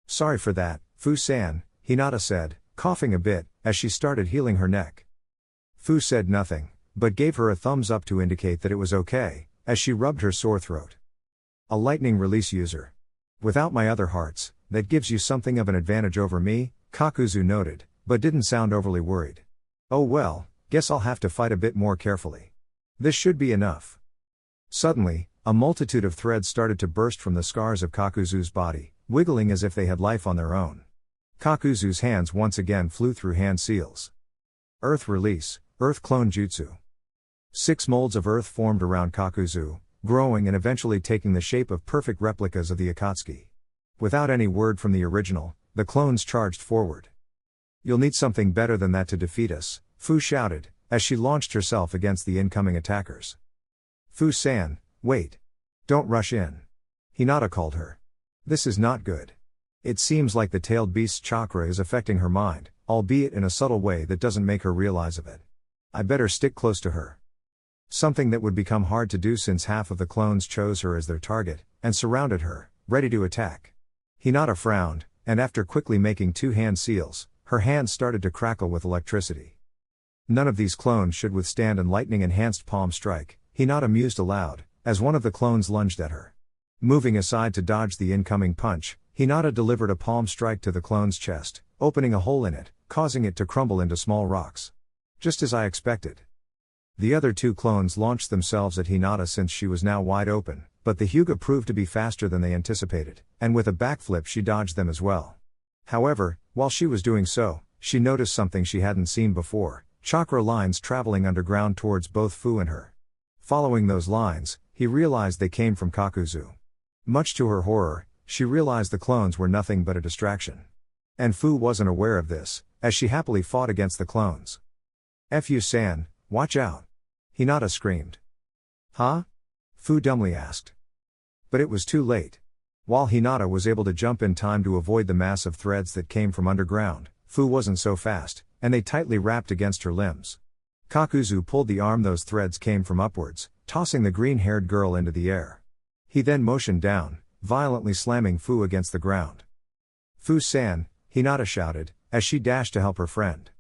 S1: "Sorry for that, Fu-san," Hinata said, coughing a bit, as she started healing her neck. Fu said nothing, but gave her a thumbs up to indicate that it was okay, as she rubbed her sore throat. "A lightning release user. Without my other hearts, that gives you something of an advantage over me," Kakuzu noted, but didn't sound overly worried. "Oh well, guess I'll have to fight a bit more carefully. This should be enough." Suddenly, a multitude of threads started to burst from the scars of Kakuzu's body, wiggling as if they had life on their own. Kakuzu's hands once again flew through hand seals. Earth release, Earth clone jutsu. 6 molds of earth formed around Kakuzu, growing and eventually taking the shape of perfect replicas of the Akatsuki. Without any word from the original, the clones charged forward. "You'll need something better than that to defeat us," Fu shouted, as she launched herself against the incoming attackers. "Fu-san, wait. Don't rush in," Hinata called her. "This is not good. It seems like the tailed beast's chakra is affecting her mind, albeit in a subtle way that doesn't make her realize of it. I better stick close to her." Something that would become hard to do since half of the clones chose her as their target, and surrounded her, ready to attack. Hinata frowned, and after quickly making 2 hand seals, her hands started to crackle with electricity. None of these clones should withstand an lightning-enhanced palm strike, Hinata mused aloud, as one of the clones lunged at her. Moving aside to dodge the incoming punch, Hinata delivered a palm strike to the clone's chest, opening a hole in it, causing it to crumble into small rocks. Just as I expected. The other 2 clones launched themselves at Hinata since she was now wide open, but the Hyuga proved to be faster than they anticipated, and with a backflip she dodged them as well. However, while she was doing so, she noticed something she hadn't seen before: chakra lines traveling underground towards both Fu and her. Following those lines, he realized they came from Kakuzu. Much to her horror, she realized the clones were nothing but a distraction. And Fu wasn't aware of this, as she happily fought against the clones. "Fu-san, watch out!" Hinata screamed. "Huh?" Fu dumbly asked. But it was too late. While Hinata was able to jump in time to avoid the mass of threads that came from underground, Fu wasn't so fast, and they tightly wrapped against her limbs. Kakuzu pulled the arm those threads came from upwards, tossing the green-haired girl into the air. He then motioned down, violently slamming Fu against the ground. "Fu-san," Hinata shouted, as she dashed to help her friend.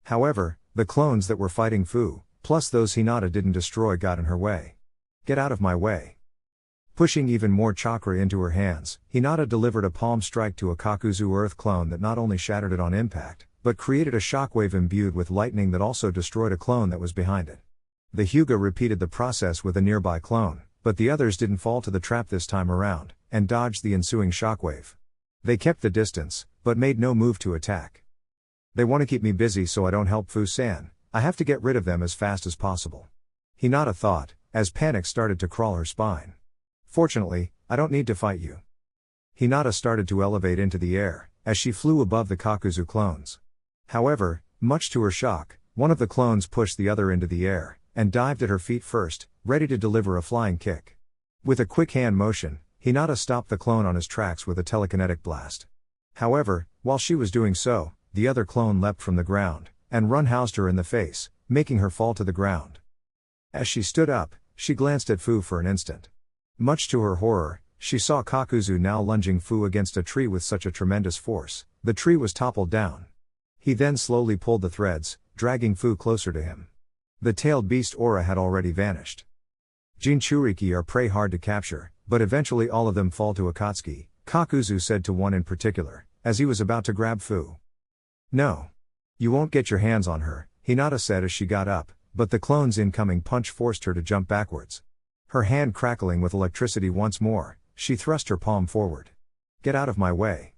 S1: However, the clones that were fighting Fu, plus those Hinata didn't destroy, got in her way. "Get out of my way." Pushing even more chakra into her hands, Hinata delivered a palm strike to a Kakuzu earth clone that not only shattered it on impact, but created a shockwave imbued with lightning that also destroyed a clone that was behind it. The Hyuga repeated the process with a nearby clone, but the others didn't fall to the trap this time around, and dodged the ensuing shockwave. They kept the distance, but made no move to attack. They want to keep me busy so I don't help Fu-san. I have to get rid of them as fast as possible. Hinata thought, as panic started to crawl her spine. Fortunately, I don't need to fight you. Hinata started to elevate into the air, as she flew above the Kakuzu clones. However, much to her shock, one of the clones pushed the other into the air, and dived at her feet first, ready to deliver a flying kick. With a quick hand motion, Hinata stopped the clone on his tracks with a telekinetic blast. However, while she was doing so, the other clone leapt from the ground, and roundhoused her in the face, making her fall to the ground. As she stood up, she glanced at Fu for an instant. Much to her horror, she saw Kakuzu now lunging Fu against a tree with such a tremendous force, the tree was toppled down. He then slowly pulled the threads, dragging Fu closer to him. The tailed beast aura had already vanished. Jinchuriki are prey hard to capture, but eventually all of them fall to Akatsuki, Kakuzu said to one in particular, as he was about to grab Fu. No. You won't get your hands on her, Hinata said as she got up, but the clone's incoming punch forced her to jump backwards. Her hand crackling with electricity once more, she thrust her palm forward. Get out of my way.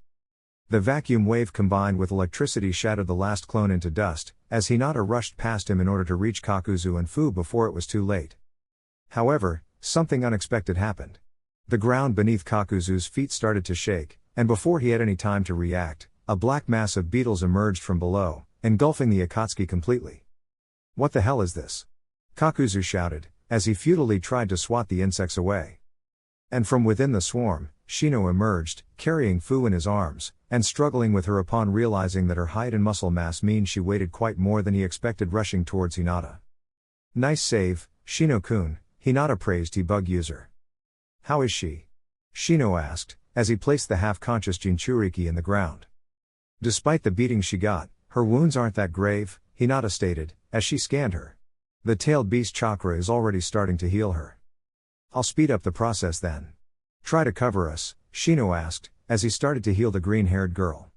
S1: The vacuum wave combined with electricity shattered the last clone into dust, as Hinata rushed past him in order to reach Kakuzu and Fu before it was too late. However, something unexpected happened. The ground beneath Kakuzu's feet started to shake, and before he had any time to react, a black mass of beetles emerged from below, engulfing the Akatsuki completely. What the hell is this? Kakuzu shouted, as he futilely tried to swat the insects away. And from within the swarm, Shino emerged, carrying Fu in his arms, and struggling with her upon realizing that her height and muscle mass means she weighted quite more than he expected, rushing towards Hinata. Nice save, Shino-kun, Hinata praised T-Bug user. How is she? Shino asked, as he placed the half-conscious Jinchuriki in the ground. Despite the beating she got, her wounds aren't that grave, Hinata stated, as she scanned her. The tailed beast chakra is already starting to heal her. I'll speed up the process then. Try to cover us, Shino asked, as he started to heal the green-haired girl.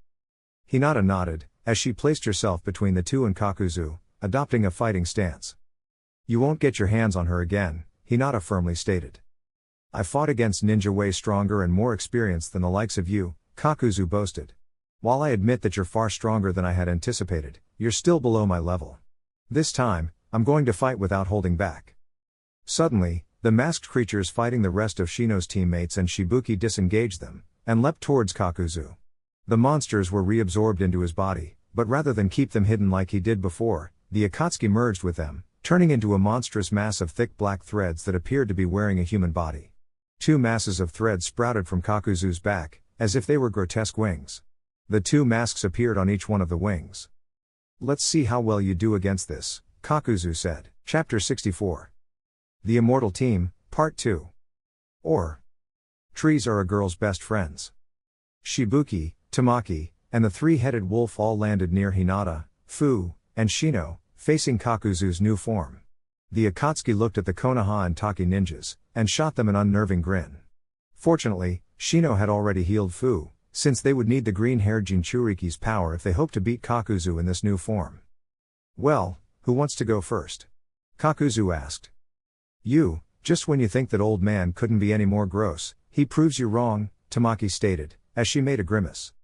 S1: Hinata nodded, as she placed herself between the two and Kakuzu, adopting a fighting stance. You won't get your hands on her again, Hinata firmly stated. I fought against ninja way stronger and more experienced than the likes of you, Kakuzu boasted. While I admit that you're far stronger than I had anticipated, you're still below my level. This time, I'm going to fight without holding back. Suddenly, the masked creatures fighting the rest of Shino's teammates and Shibuki disengaged them, and leapt towards Kakuzu. The monsters were reabsorbed into his body, but rather than keep them hidden like he did before, the Akatsuki merged with them, turning into a monstrous mass of thick black threads that appeared to be wearing a human body. Two masses of threads sprouted from Kakuzu's back, as if they were grotesque wings. The two masks appeared on each one of the wings. Let's see how well you do against this, Kakuzu said. Chapter 64. The Immortal Team, Part 2. Or. Trees are a girl's best friends. Shibuki, Tamaki, and the three-headed wolf all landed near Hinata, Fu, and Shino, facing Kakuzu's new form. The Akatsuki looked at the Konoha and Taki ninjas, and shot them an unnerving grin. Fortunately, Shino had already healed Fu, since they would need the green-haired Jinchuriki's power if they hoped to beat Kakuzu in this new form. Well, who wants to go first? Kakuzu asked. You, just when you think that old man couldn't be any more gross, he proves you wrong, Tamaki stated, as she made a grimace.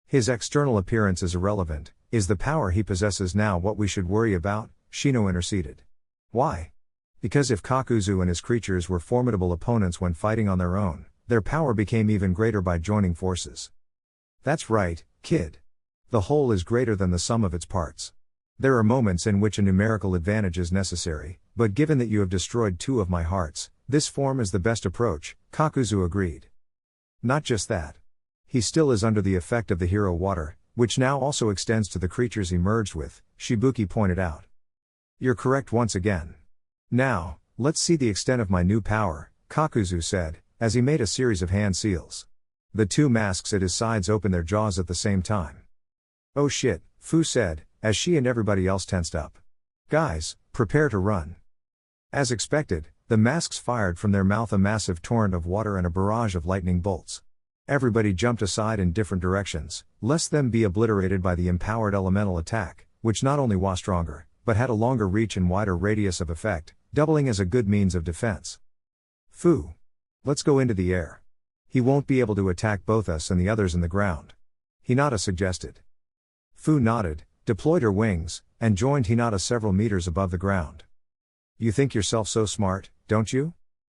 S1: His external appearance is irrelevant, is the power he possesses now what we should worry about, Shino interceded. Why? Because if Kakuzu and his creatures were formidable opponents when fighting on their own, their power became even greater by joining forces. That's right, kid. The whole is greater than the sum of its parts. There are moments in which a numerical advantage is necessary, but given that you have destroyed two of my hearts, this form is the best approach, Kakuzu agreed. Not just that. He still is under the effect of the hero water, which now also extends to the creatures he merged with, Shibuki pointed out. You're correct once again. Now, let's see the extent of my new power, Kakuzu said, as he made a series of hand seals. The two masks at his sides opened their jaws at the same time. Oh shit, Fu said, as she and everybody else tensed up. Guys, prepare to run. As expected, the masks fired from their mouth a massive torrent of water and a barrage of lightning bolts. Everybody jumped aside in different directions, lest them be obliterated by the empowered elemental attack, which not only was stronger, but had a longer reach and wider radius of effect, doubling as a good means of defense. Fu. Let's go into the air. He won't be able to attack both us and the others in the ground. Hinata suggested. Fu nodded, deployed her wings, and joined Hinata several meters above the ground. You think yourself so smart, don't you?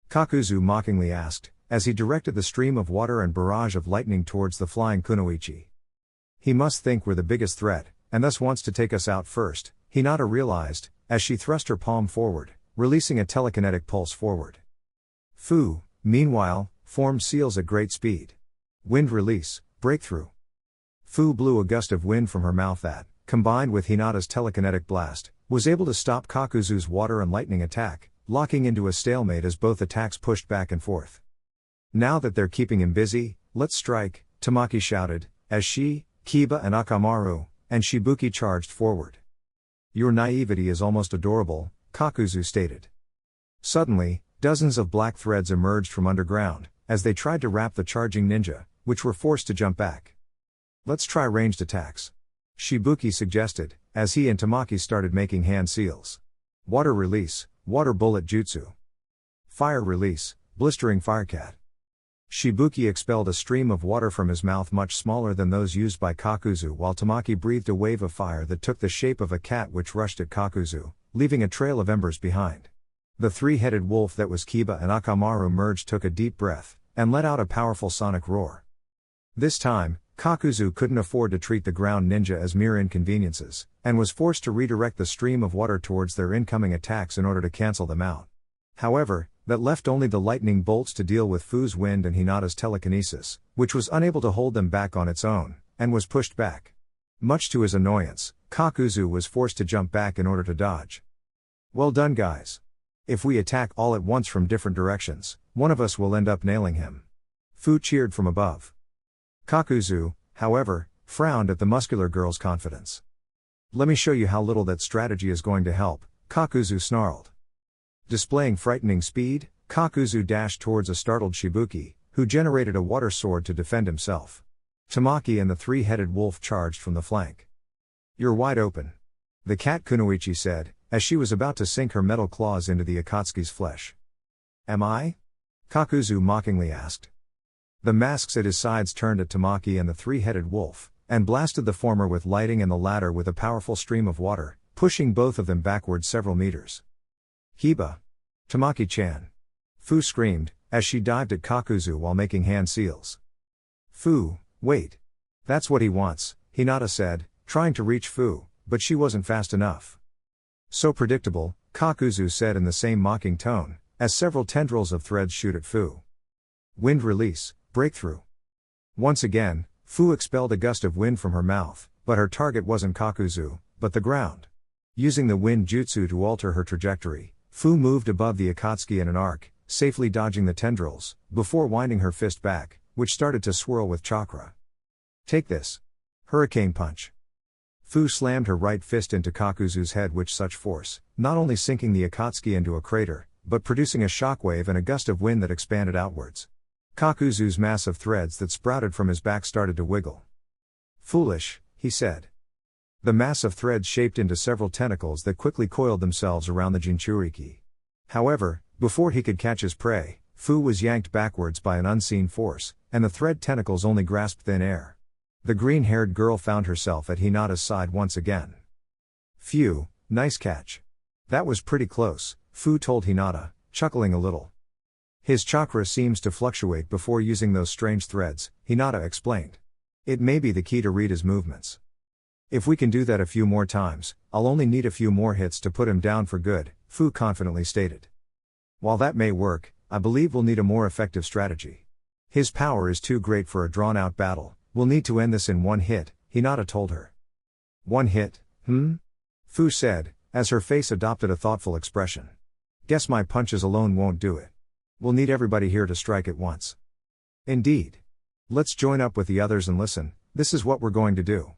S1: Kakuzu mockingly asked, as he directed the stream of water and barrage of lightning towards the flying kunoichi. He must think we're the biggest threat, and thus wants to take us out first, Hinata realized, as she thrust her palm forward, releasing a telekinetic pulse forward. Fu, meanwhile, formed seals at great speed. Wind release, breakthrough. Fu blew a gust of wind from her mouth that, combined with Hinata's telekinetic blast, was able to stop Kakuzu's water and lightning attack, locking into a stalemate as both attacks pushed back and forth. Now that they're keeping him busy, let's strike, Tamaki shouted, as she, Kiba and Akamaru, and Shibuki charged forward. Your naivety is almost adorable, Kakuzu stated. Suddenly, dozens of black threads emerged from underground, as they tried to wrap the charging ninja, which were forced to jump back. Let's try ranged attacks. Shibuki suggested, as he and Tamaki started making hand seals. Water release, water bullet jutsu. Fire release, blistering firecat. Shibuki expelled a stream of water from his mouth much smaller than those used by Kakuzu, while Tamaki breathed a wave of fire that took the shape of a cat which rushed at Kakuzu, leaving a trail of embers behind. The three-headed wolf that was Kiba and Akamaru merged, took a deep breath, and let out a powerful sonic roar. This time, Kakuzu couldn't afford to treat the ground ninja as mere inconveniences, and was forced to redirect the stream of water towards their incoming attacks in order to cancel them out. However, that left only the lightning bolts to deal with Fu's wind and Hinata's telekinesis, which was unable to hold them back on its own, and was pushed back. Much to his annoyance, Kakuzu was forced to jump back in order to dodge. Well done, guys. If we attack all at once from different directions, one of us will end up nailing him. Fu cheered from above. Kakuzu, however, frowned at the muscular girl's confidence. Let me show you how little that strategy is going to help, Kakuzu snarled. Displaying frightening speed, Kakuzu dashed towards a startled Shibuki, who generated a water sword to defend himself. Tamaki and the three-headed wolf charged from the flank. You're wide open. The cat kunoichi said, as she was about to sink her metal claws into the Akatsuki's flesh. Am I? Kakuzu mockingly asked. The masks at his sides turned at Tamaki and the three-headed wolf, and blasted the former with lighting and the latter with a powerful stream of water, pushing both of them backward several meters. Kiba. Tamaki-chan. Fu screamed, as she dived at Kakuzu while making hand seals. Fu, wait. That's what he wants, Hinata said, trying to reach Fu, but she wasn't fast enough. So predictable, Kakuzu said in the same mocking tone, as several tendrils of threads shoot at Fu. Wind release, breakthrough. Once again, Fu expelled a gust of wind from her mouth, but her target wasn't Kakuzu, but the ground. Using the wind jutsu to alter her trajectory, Fu moved above the Akatsuki in an arc, safely dodging the tendrils, before winding her fist back, which started to swirl with chakra. Take this. Hurricane punch. Fu slammed her right fist into Kakuzu's head with such force, not only sinking the Akatsuki into a crater, but producing a shockwave and a gust of wind that expanded outwards. Kakuzu's mass of threads that sprouted from his back started to wiggle. Foolish, he said. The mass of threads shaped into several tentacles that quickly coiled themselves around the Jinchuriki. However, before he could catch his prey, Fu was yanked backwards by an unseen force, and the thread tentacles only grasped thin air. The green-haired girl found herself at Hinata's side once again. Phew, nice catch. That was pretty close, Fu told Hinata, chuckling a little. His chakra seems to fluctuate before using those strange threads, Hinata explained. It may be the key to read his movements. If we can do that a few more times, I'll only need a few more hits to put him down for good, Fu confidently stated. While that may work, I believe we'll need a more effective strategy. His power is too great for a drawn-out battle, we'll need to end this in one hit, Hinata told her. One hit, Fu said, as her face adopted a thoughtful expression. Guess my punches alone won't do it. We'll need everybody here to strike at once. Indeed. Let's join up with the others and listen, this is what we're going to do.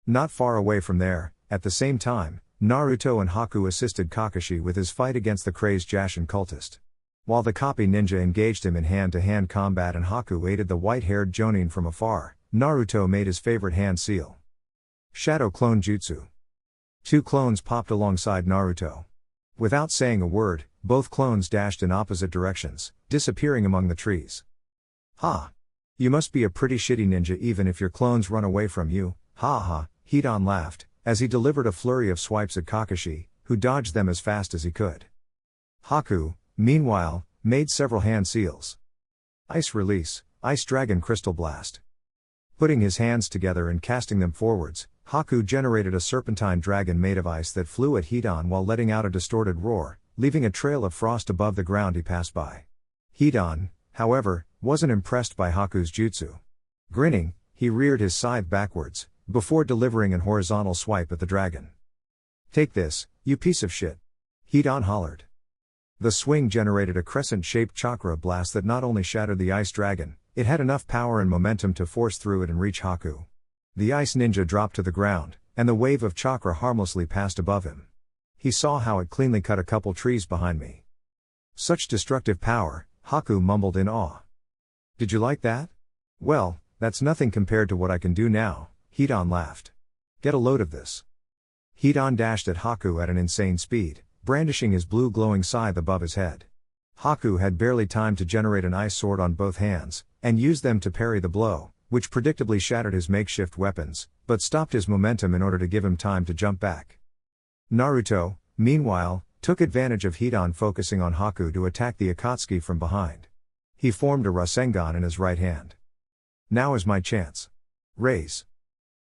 S1: Not far away from there, at the same time, Naruto and Haku assisted Kakashi with his fight against the crazed Jashin cultist. While the copy ninja engaged him in hand-to-hand combat and Haku aided the white-haired Jonin from afar, Naruto made his favorite hand seal. Shadow Clone Jutsu. 2 clones popped alongside Naruto. Without saying a word, both clones dashed in opposite directions, disappearing among the trees. Ha! You must be a pretty shitty ninja even if your clones run away from you, ha ha, Hidan laughed, as he delivered a flurry of swipes at Kakashi, who dodged them as fast as he could. Haku, meanwhile, made several hand seals. Ice Release, Ice Dragon Crystal Blast. Putting his hands together and casting them forwards, Haku generated a serpentine dragon made of ice that flew at Hidan while letting out a distorted roar, leaving a trail of frost above the ground he passed by. Hidan, however, wasn't impressed by Haku's jutsu. Grinning, he reared his scythe backwards, before delivering an horizontal swipe at the dragon. "Take this, you piece of shit!" Hidan hollered. The swing generated a crescent-shaped chakra blast that not only shattered the ice dragon, it had enough power and momentum to force through it and reach Haku. The ice ninja dropped to the ground, and the wave of chakra harmlessly passed above him. He saw how it cleanly cut a couple trees behind me. "Such destructive power," Haku mumbled in awe. "Did you like that? Well, that's nothing compared to what I can do now," Hidan laughed. "Get a load of this." Hidan dashed at Haku at an insane speed, brandishing his blue glowing scythe above his head. Haku had barely time to generate an ice sword on both hands, and used them to parry the blow, which predictably shattered his makeshift weapons, but stopped his momentum in order to give him time to jump back. Naruto, meanwhile, took advantage of Hidan focusing on Haku to attack the Akatsuki from behind. He formed a Rasengan in his right hand. "Now is my chance. Raise."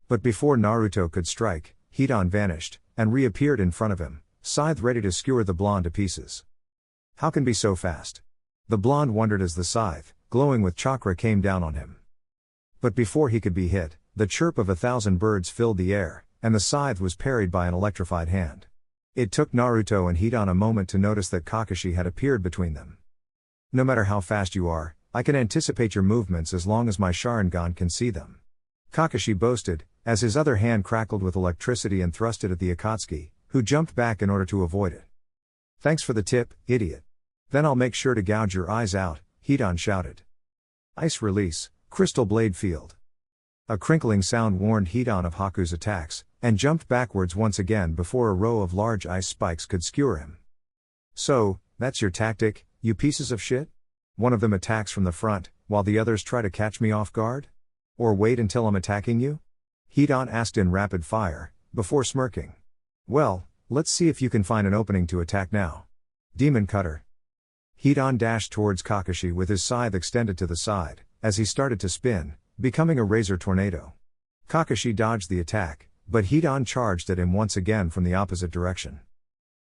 S1: But before Naruto could strike, Hidan vanished, and reappeared in front of him, scythe ready to skewer the blonde to pieces. "How can be so fast?" The blonde wondered as the scythe, glowing with chakra, came down on him. But before he could be hit, the chirp of 1,000 birds filled the air, and the scythe was parried by an electrified hand. It took Naruto and Hidan a moment to notice that Kakashi had appeared between them. "No matter how fast you are, I can anticipate your movements as long as my Sharingan can see them," Kakashi boasted, as his other hand crackled with electricity and thrust it at the Akatsuki, who jumped back in order to avoid it. "Thanks for the tip, idiot. Then I'll make sure to gouge your eyes out," Hidan shouted. Ice Release, Crystal Blade Field. A crinkling sound warned Hidan of Haku's attacks, and jumped backwards once again before a row of large ice spikes could skewer him. "So, that's your tactic, you pieces of shit? One of them attacks from the front, while the others try to catch me off guard? Or wait until I'm attacking you?" Hidan asked in rapid fire, before smirking. "Well, let's see if you can find an opening to attack now. Demon Cutter." Hidan dashed towards Kakashi with his scythe extended to the side, as he started to spin, becoming a razor tornado. Kakashi dodged the attack, but Hidan charged at him once again from the opposite direction.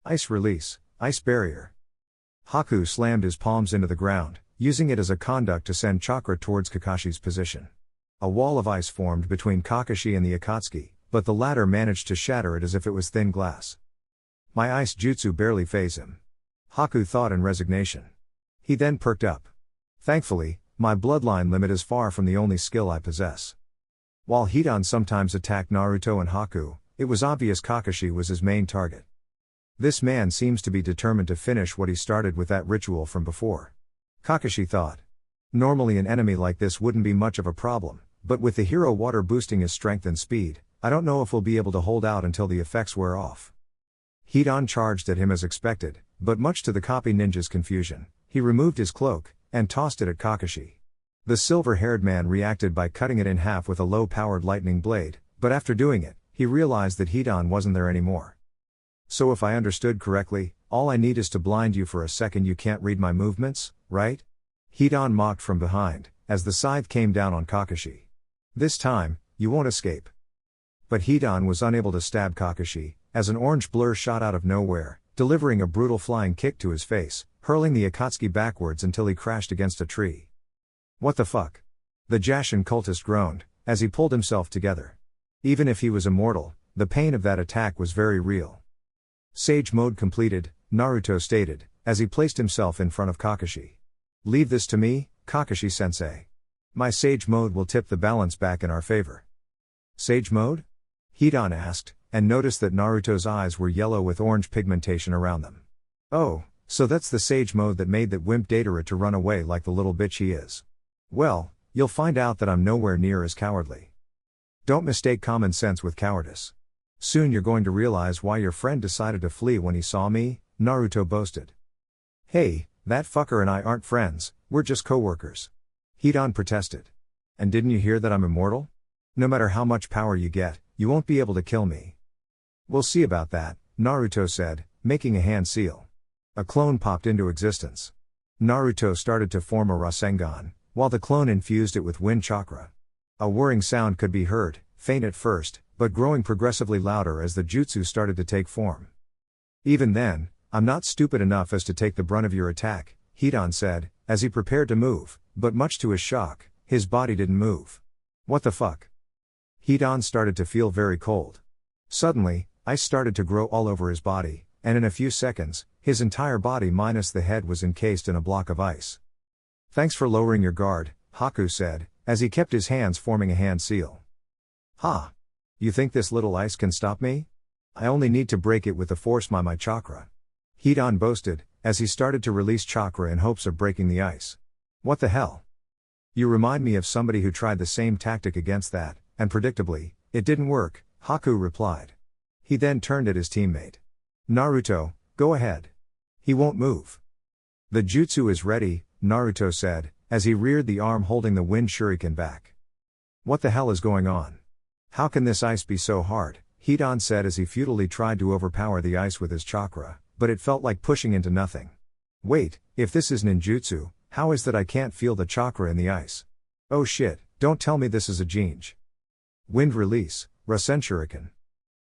S1: Ice Release, Ice Barrier. Haku slammed his palms into the ground, using it as a conduct to send chakra towards Kakashi's position. A wall of ice formed between Kakashi and the Akatsuki, but the latter managed to shatter it as if it was thin glass. "My ice jutsu barely faze him," Haku thought in resignation. He then perked up. "Thankfully, my bloodline limit is far from the only skill I possess." While Hidan sometimes attacked Naruto and Haku, it was obvious Kakashi was his main target. This man seems to be determined to finish what he started with that ritual from before. Kakashi thought. Normally an enemy like this wouldn't be much of a problem, but with the hero water boosting his strength and speed, I don't know if we'll be able to hold out until the effects wear off. Hidan charged at him as expected, but much to the copy ninja's confusion, he removed his cloak, and tossed it at Kakashi. The silver-haired man reacted by cutting it in half with a low-powered lightning blade, but after doing it, he realized that Hidan wasn't there anymore. "So if I understood correctly, all I need is to blind you for a second. You can't read my movements, right?" Hidan mocked from behind, as the scythe came down on Kakashi. "This time, you won't escape." But Hidan was unable to stab Kakashi, as an orange blur shot out of nowhere, delivering a brutal flying kick to his face, hurling the Akatsuki backwards until he crashed against a tree. "What the fuck?" The Jashin cultist groaned, as he pulled himself together. Even if he was immortal, the pain of that attack was very real. "Sage mode completed," Naruto stated, as he placed himself in front of Kakashi. "Leave this to me, Kakashi-sensei. My Sage mode will tip the balance back in our favor." "Sage mode?" Hidan asked, and noticed that Naruto's eyes were yellow with orange pigmentation around them. "Oh, So that's the sage mode that made that wimp Datara to run away like the little bitch he is. Well, you'll find out that I'm nowhere near as cowardly. Don't mistake common sense with cowardice. Soon you're going to realize why your friend decided to flee when he saw me, Naruto boasted. Hey, that fucker and I aren't friends, we're just co-workers. Hidan protested. And didn't you hear that I'm immortal? No matter how much power you get, you won't be able to kill me. We'll see about that, Naruto said, making a hand seal. A clone popped into existence. Naruto started to form a Rasengan, while the clone infused it with wind chakra. A whirring sound could be heard, faint at first, but growing progressively louder as the jutsu started to take form. Even then, I'm not stupid enough as to take the brunt of your attack, Hidan said, as he prepared to move, but much to his shock, his body didn't move. What the fuck? Hidan started to feel very cold. Suddenly, ice started to grow all over his body, and in a few seconds, his entire body minus the head was encased in a block of ice. Thanks for lowering your guard, Haku said, as he kept his hands forming a hand seal. Ha! You think this little ice can stop me? I only need to break it with the force my chakra. Hidan boasted, as he started to release chakra in hopes of breaking the ice. What the hell? You remind me of somebody who tried the same tactic against that, and predictably, it didn't work, Haku replied. He then turned at his teammate. Naruto, go ahead. He won't move. The jutsu is ready, Naruto said, as he reared the arm holding the wind shuriken back. What the hell is going on? How can this ice be so hard? Hidan said as he futilely tried to overpower the ice with his chakra, but it felt like pushing into nothing. Wait, if this is ninjutsu, how is that I can't feel the chakra in the ice? Oh shit, don't tell me this is a jinj. Wind release, Rasen Shuriken.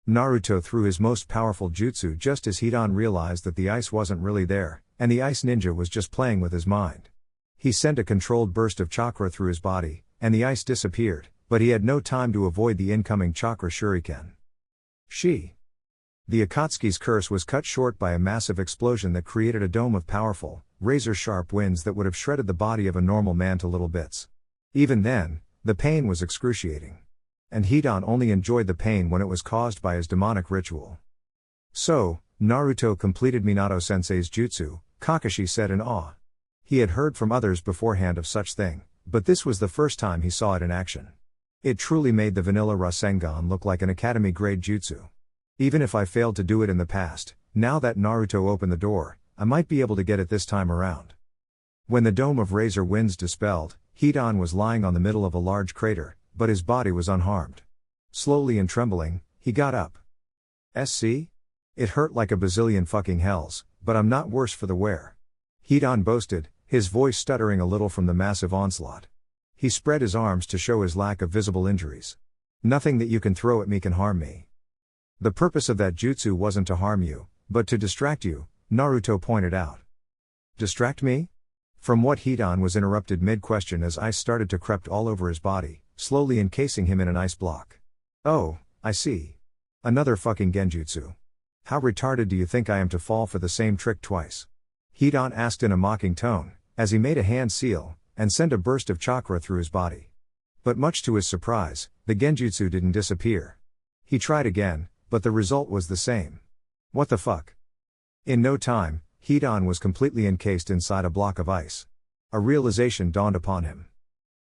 S1: Naruto threw his most powerful jutsu just as Hidan realized that the ice wasn't really there, and the ice ninja was just playing with his mind. He sent a controlled burst of chakra through his body, and the ice disappeared, but he had no time to avoid the incoming chakra shuriken. The Akatsuki's curse was cut short by a massive explosion that created a dome of powerful, razor-sharp winds that would have shredded the body of a normal man to little bits. Even then, the pain was excruciating. And Hidan only enjoyed the pain when it was caused by his demonic ritual. So, Naruto completed Minato-sensei's jutsu, Kakashi said in awe. He had heard from others beforehand of such thing, but this was the first time he saw it in action. It truly made the vanilla Rasengan look like an academy-grade jutsu. Even if I failed to do it in the past, now that Naruto opened the door, I might be able to get it this time around. When the dome of razor winds dispelled, Hidan was lying on the middle of a large crater, but his body was unharmed. Slowly and trembling, he got up. SC? It hurt like a bazillion fucking hells, but I'm not worse for the wear. Hidan boasted, his voice stuttering a little from the massive onslaught. He spread his arms to show his lack of visible injuries. Nothing that you can throw at me can harm me. The purpose of that jutsu wasn't to harm you, but to distract you, Naruto pointed out. Distract me? From what Hidan was interrupted mid-question as ice started to creep all over his body, slowly encasing him in an ice block. Oh, I see. Another fucking genjutsu. How retarded do you think I am to fall for the same trick twice? Hidan asked in a mocking tone, as he made a hand seal, and sent a burst of chakra through his body. But much to his surprise, the genjutsu didn't disappear. He tried again, but the result was the same. What the fuck? In no time, Hidan was completely encased inside a block of ice. A realization dawned upon him.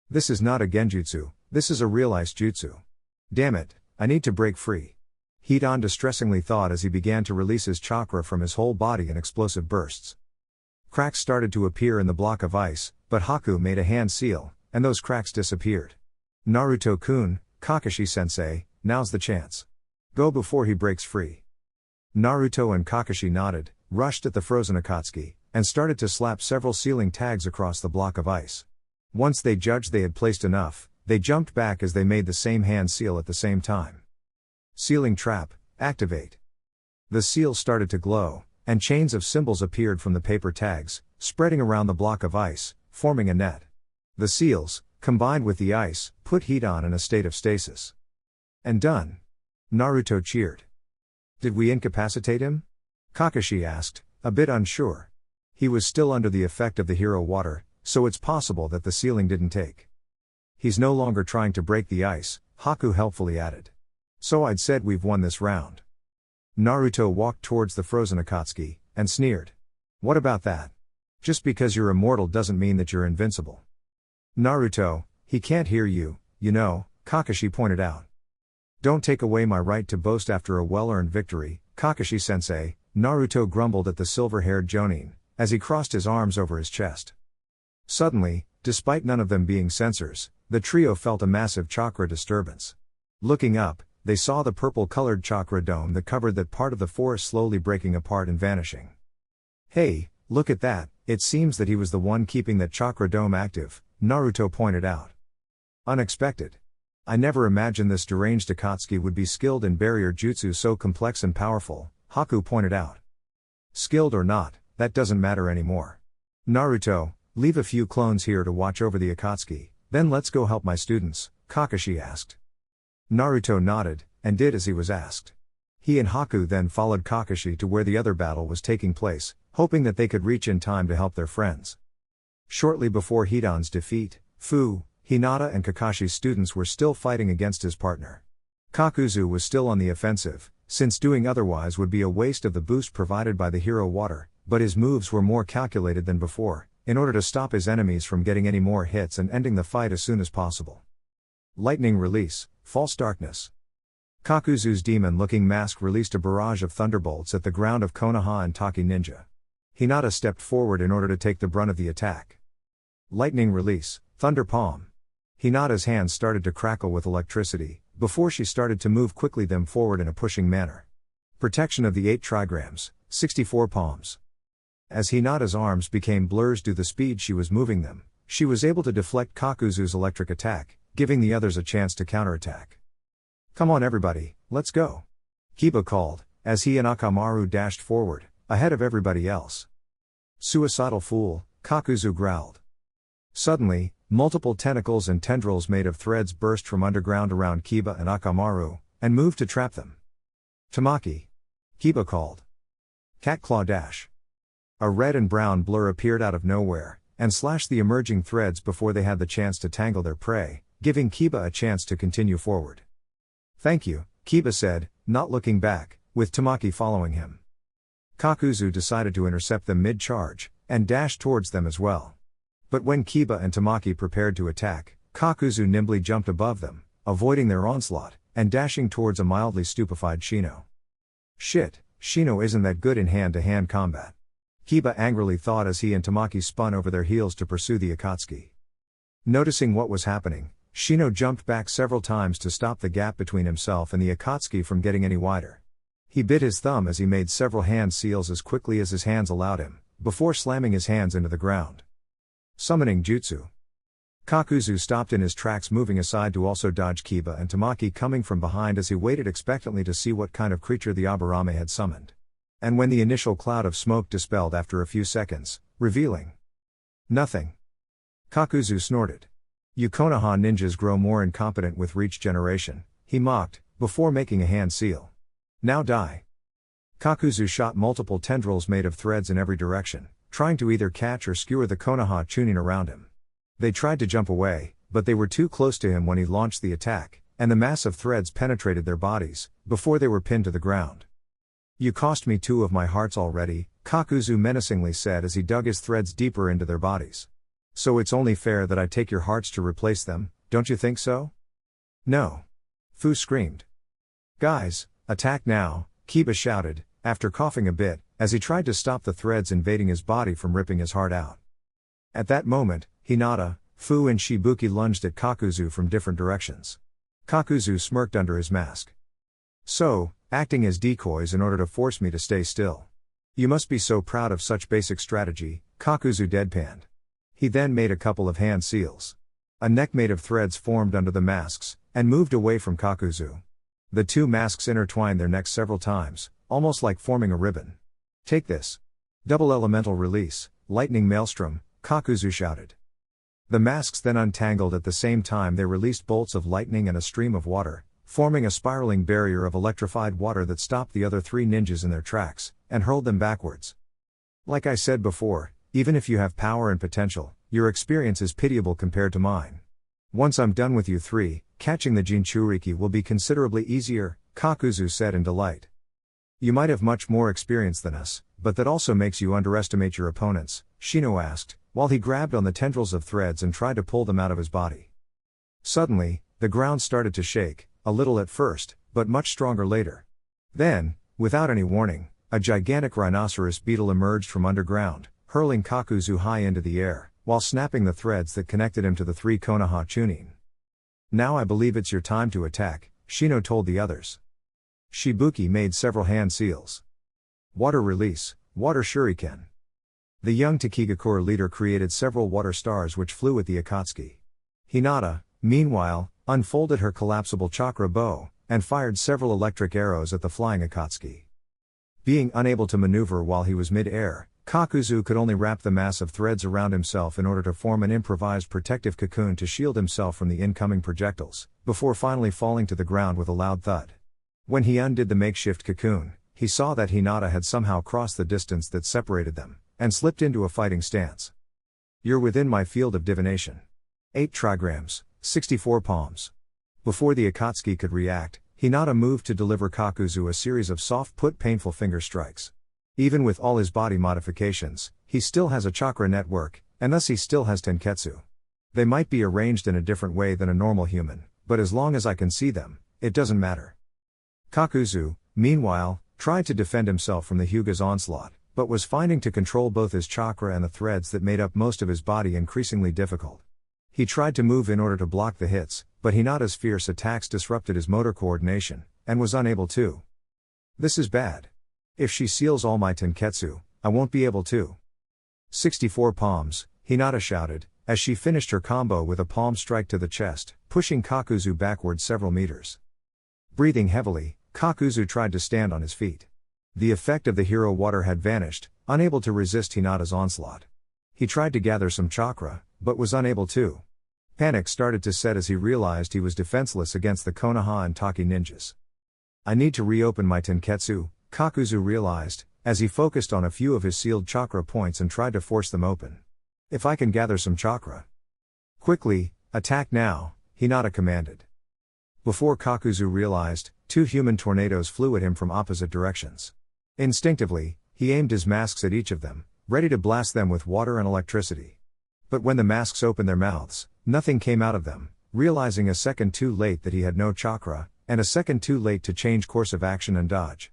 S1: This is not a genjutsu, this is a real ice jutsu. Damn it, I need to break free. Hidan distressingly thought as he began to release his chakra from his whole body in explosive bursts. Cracks started to appear in the block of ice, but Haku made a hand seal, and those cracks disappeared. Naruto-kun, Kakashi-sensei, now's the chance. Go before he breaks free. Naruto and Kakashi nodded, rushed at the frozen Akatsuki, and started to slap several sealing tags across the block of ice. Once they judged they had placed enough, they jumped back as they made the same hand seal at the same time. Sealing trap, activate. The seal started to glow, and chains of symbols appeared from the paper tags, spreading around the block of ice, forming a net. The seals, combined with the ice, put Hidan in a state of stasis. And done. Naruto cheered. Did we incapacitate him? Kakashi asked, a bit unsure. He was still under the effect of the hero water, so it's possible that the sealing didn't take. He's no longer trying to break the ice, Haku helpfully added. So I'd said we've won this round. Naruto walked towards the frozen Akatsuki, and sneered. What about that? Just because you're immortal doesn't mean that you're invincible. Naruto, he can't hear you, you know, Kakashi pointed out. Don't take away my right to boast after a well-earned victory, Kakashi-sensei, Naruto grumbled at the silver-haired Jonin, as he crossed his arms over his chest. Suddenly, despite none of them being sensors, the trio felt a massive chakra disturbance. Looking up, they saw the purple-colored chakra dome that covered that part of the forest slowly breaking apart and vanishing. Hey, look at that, it seems that he was the one keeping that chakra dome active, Naruto pointed out. Unexpected. I never imagined this deranged Akatsuki would be skilled in barrier jutsu so complex and powerful, Haku pointed out. Skilled or not, that doesn't matter anymore. Naruto, leave a few clones here to watch over the Akatsuki, then let's go help my students, Kakashi asked. Naruto nodded, and did as he was asked. He and Haku then followed Kakashi to where the other battle was taking place, hoping that they could reach in time to help their friends. Shortly before Hidan's defeat, Fu, Hinata and Kakashi's students were still fighting against his partner. Kakuzu was still on the offensive, since doing otherwise would be a waste of the boost provided by the hero water, but his moves were more calculated than before, in order to stop his enemies from getting any more hits and ending the fight as soon as possible. Lightning release, false darkness. Kakuzu's demon-looking mask released a barrage of thunderbolts at the ground of Konoha and Taki ninja. Hinata stepped forward in order to take the brunt of the attack. Lightning release, thunder palm. Hinata's hands started to crackle with electricity, before she started to move quickly them forward in a pushing manner. Protection of the 8 trigrams, 64 palms. As Hinata's arms became blurs due to the speed she was moving them, she was able to deflect Kakuzu's electric attack, giving the others a chance to counterattack. Come on everybody, let's go. Kiba called, as he and Akamaru dashed forward, ahead of everybody else. Suicidal fool, Kakuzu growled. Suddenly, multiple tentacles and tendrils made of threads burst from underground around Kiba and Akamaru, and moved to trap them. Tamaki. Kiba called. Cat claw dash. A red and brown blur appeared out of nowhere, and slashed the emerging threads before they had the chance to tangle their prey, giving Kiba a chance to continue forward. Thank you, Kiba said, not looking back, with Tamaki following him. Kakuzu decided to intercept them mid-charge, and dashed towards them as well. But when Kiba and Tamaki prepared to attack, Kakuzu nimbly jumped above them, avoiding their onslaught, and dashing towards a mildly stupefied Shino. Shit, Shino isn't that good in hand-to-hand combat. Kiba angrily thought as he and Tamaki spun over their heels to pursue the Akatsuki. Noticing what was happening, Shino jumped back several times to stop the gap between himself and the Akatsuki from getting any wider. He bit his thumb as he made several hand seals as quickly as his hands allowed him, before slamming his hands into the ground. Summoning Jutsu. Kakuzu stopped in his tracks, moving aside to also dodge Kiba and Tamaki coming from behind as he waited expectantly to see what kind of creature the Aburame had summoned. And when the initial cloud of smoke dispelled after a few seconds, revealing nothing. Kakuzu snorted. You Konoha ninjas grow more incompetent with reach generation, he mocked, before making a hand seal. Now die. Kakuzu shot multiple tendrils made of threads in every direction, trying to either catch or skewer the Konoha tuning around him. They tried to jump away, but they were too close to him when he launched the attack, and the mass of threads penetrated their bodies, before they were pinned to the ground. You cost me 2 of my hearts already, Kakuzu menacingly said as he dug his threads deeper into their bodies. So it's only fair that I take your hearts to replace them, don't you think so? No. Fu screamed. Guys, attack now, Kiba shouted, after coughing a bit, as he tried to stop the threads invading his body from ripping his heart out. At that moment, Hinata, Fu and Shibuki lunged at Kakuzu from different directions. Kakuzu smirked under his mask. So, acting as decoys in order to force me to stay still. You must be so proud of such basic strategy, Kakuzu deadpanned. He then made a couple of hand seals. A neck made of threads formed under the masks, and moved away from Kakuzu. The 2 masks intertwined their necks several times, almost like forming a ribbon. Take this. Double elemental release, lightning maelstrom, Kakuzu shouted. The masks then untangled at the same time they released bolts of lightning and a stream of water, forming a spiraling barrier of electrified water that stopped the other 3 ninjas in their tracks, and hurled them backwards. Like I said before, even if you have power and potential, your experience is pitiable compared to mine. Once I'm done with you 3, catching the Jinchuriki will be considerably easier, Kakuzu said in delight. You might have much more experience than us, but that also makes you underestimate your opponents, Shino asked, while he grabbed on the tendrils of threads and tried to pull them out of his body. Suddenly, the ground started to shake, a little at first, but much stronger later. Then, without any warning, a gigantic rhinoceros beetle emerged from underground, hurling Kakuzu high into the air, while snapping the threads that connected him to the 3 Konoha Chunin. Now I believe it's your time to attack, Shino told the others. Shibuki made several hand seals. Water release, water shuriken. The young Takigakure leader created several water stars which flew at the Akatsuki. Hinata, meanwhile, unfolded her collapsible chakra bow, and fired several electric arrows at the flying Akatsuki. Being unable to maneuver while he was mid-air, Kakuzu could only wrap the mass of threads around himself in order to form an improvised protective cocoon to shield himself from the incoming projectiles, before finally falling to the ground with a loud thud. When he undid the makeshift cocoon, he saw that Hinata had somehow crossed the distance that separated them, and slipped into a fighting stance. You're within my field of divination. 8 trigrams, 64 palms. Before the Akatsuki could react, Hinata moved to deliver Kakuzu a series of soft-put painful finger strikes. Even with all his body modifications, he still has a chakra network, and thus he still has tenketsu. They might be arranged in a different way than a normal human, but as long as I can see them, it doesn't matter. Kakuzu, meanwhile, tried to defend himself from the Hyuga's onslaught, but was finding to control both his chakra and the threads that made up most of his body increasingly difficult. He tried to move in order to block the hits, but Hinata's fierce attacks disrupted his motor coordination, and was unable to. This is bad. If she seals all my tenketsu, I won't be able to. 64 palms, Hinata shouted, as she finished her combo with a palm strike to the chest, pushing Kakuzu backward several meters. Breathing heavily, Kakuzu tried to stand on his feet. The effect of the hero water had vanished, unable to resist Hinata's onslaught. He tried to gather some chakra, but was unable to. Panic started to set as he realized he was defenseless against the Konoha and Taki ninjas. I need to reopen my tenketsu, Kakuzu realized, as he focused on a few of his sealed chakra points and tried to force them open. If I can gather some chakra. Quickly, attack now, Hinata commanded. Before Kakuzu realized, 2 human tornadoes flew at him from opposite directions. Instinctively, he aimed his masks at each of them, ready to blast them with water and electricity. But when the masks opened their mouths, nothing came out of them, realizing a second too late that he had no chakra, and a second too late to change course of action and dodge.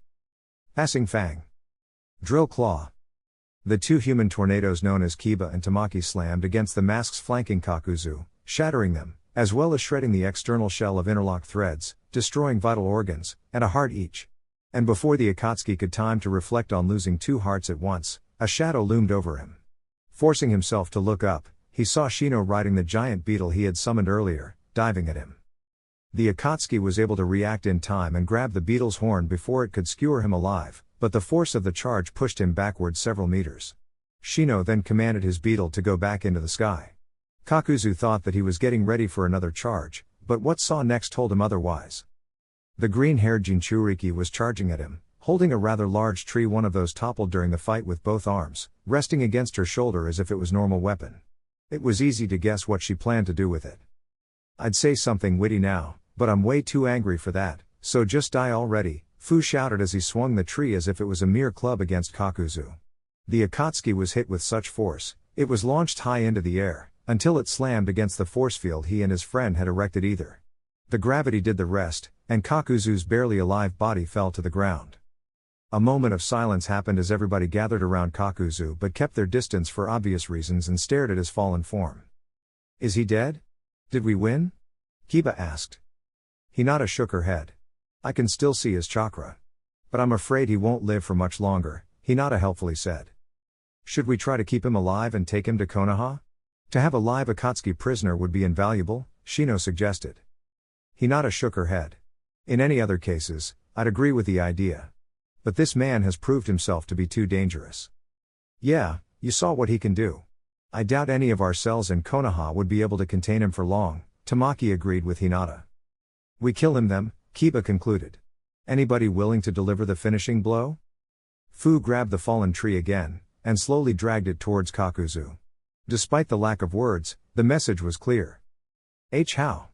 S1: Passing Fang. Drill Claw. The 2 human tornadoes known as Kiba and Tamaki slammed against the masks flanking Kakuzu, shattering them, as well as shredding the external shell of interlocked threads, destroying vital organs, and a heart each. And before the Akatsuki could time to reflect on losing 2 hearts at once, a shadow loomed over him. Forcing himself to look up, he saw Shino riding the giant beetle he had summoned earlier, diving at him. The Akatsuki was able to react in time and grab the beetle's horn before it could skewer him alive, but the force of the charge pushed him backward several meters. Shino then commanded his beetle to go back into the sky. Kakuzu thought that he was getting ready for another charge, but what saw next told him otherwise. The green-haired Jinchuriki was charging at him, holding a rather large tree. One of those toppled during the fight with both arms, resting against her shoulder as if it was normal weapon. It was easy to guess what she planned to do with it. I'd say something witty now, but I'm way too angry for that, so just die already, Fu shouted as he swung the tree as if it was a mere club against Kakuzu. The Akatsuki was hit with such force, it was launched high into the air, until it slammed against the force field he and his friend had erected either. The gravity did the rest, and Kakuzu's barely alive body fell to the ground. A moment of silence happened as everybody gathered around Kakuzu but kept their distance for obvious reasons and stared at his fallen form. Is he dead? Did we win? Kiba asked. Hinata shook her head. I can still see his chakra. But I'm afraid he won't live for much longer, Hinata helpfully said. Should we try to keep him alive and take him to Konoha? To have a live Akatsuki prisoner would be invaluable, Shino suggested. Hinata shook her head. In any other cases, I'd agree with the idea. But this man has proved himself to be too dangerous. Yeah, you saw what he can do. I doubt any of our cells in Konoha would be able to contain him for long, Tamaki agreed with Hinata. We kill him then, Kiba concluded. Anybody willing to deliver the finishing blow? Fu grabbed the fallen tree again, and slowly dragged it towards Kakuzu. Despite the lack of words, the message was clear. How?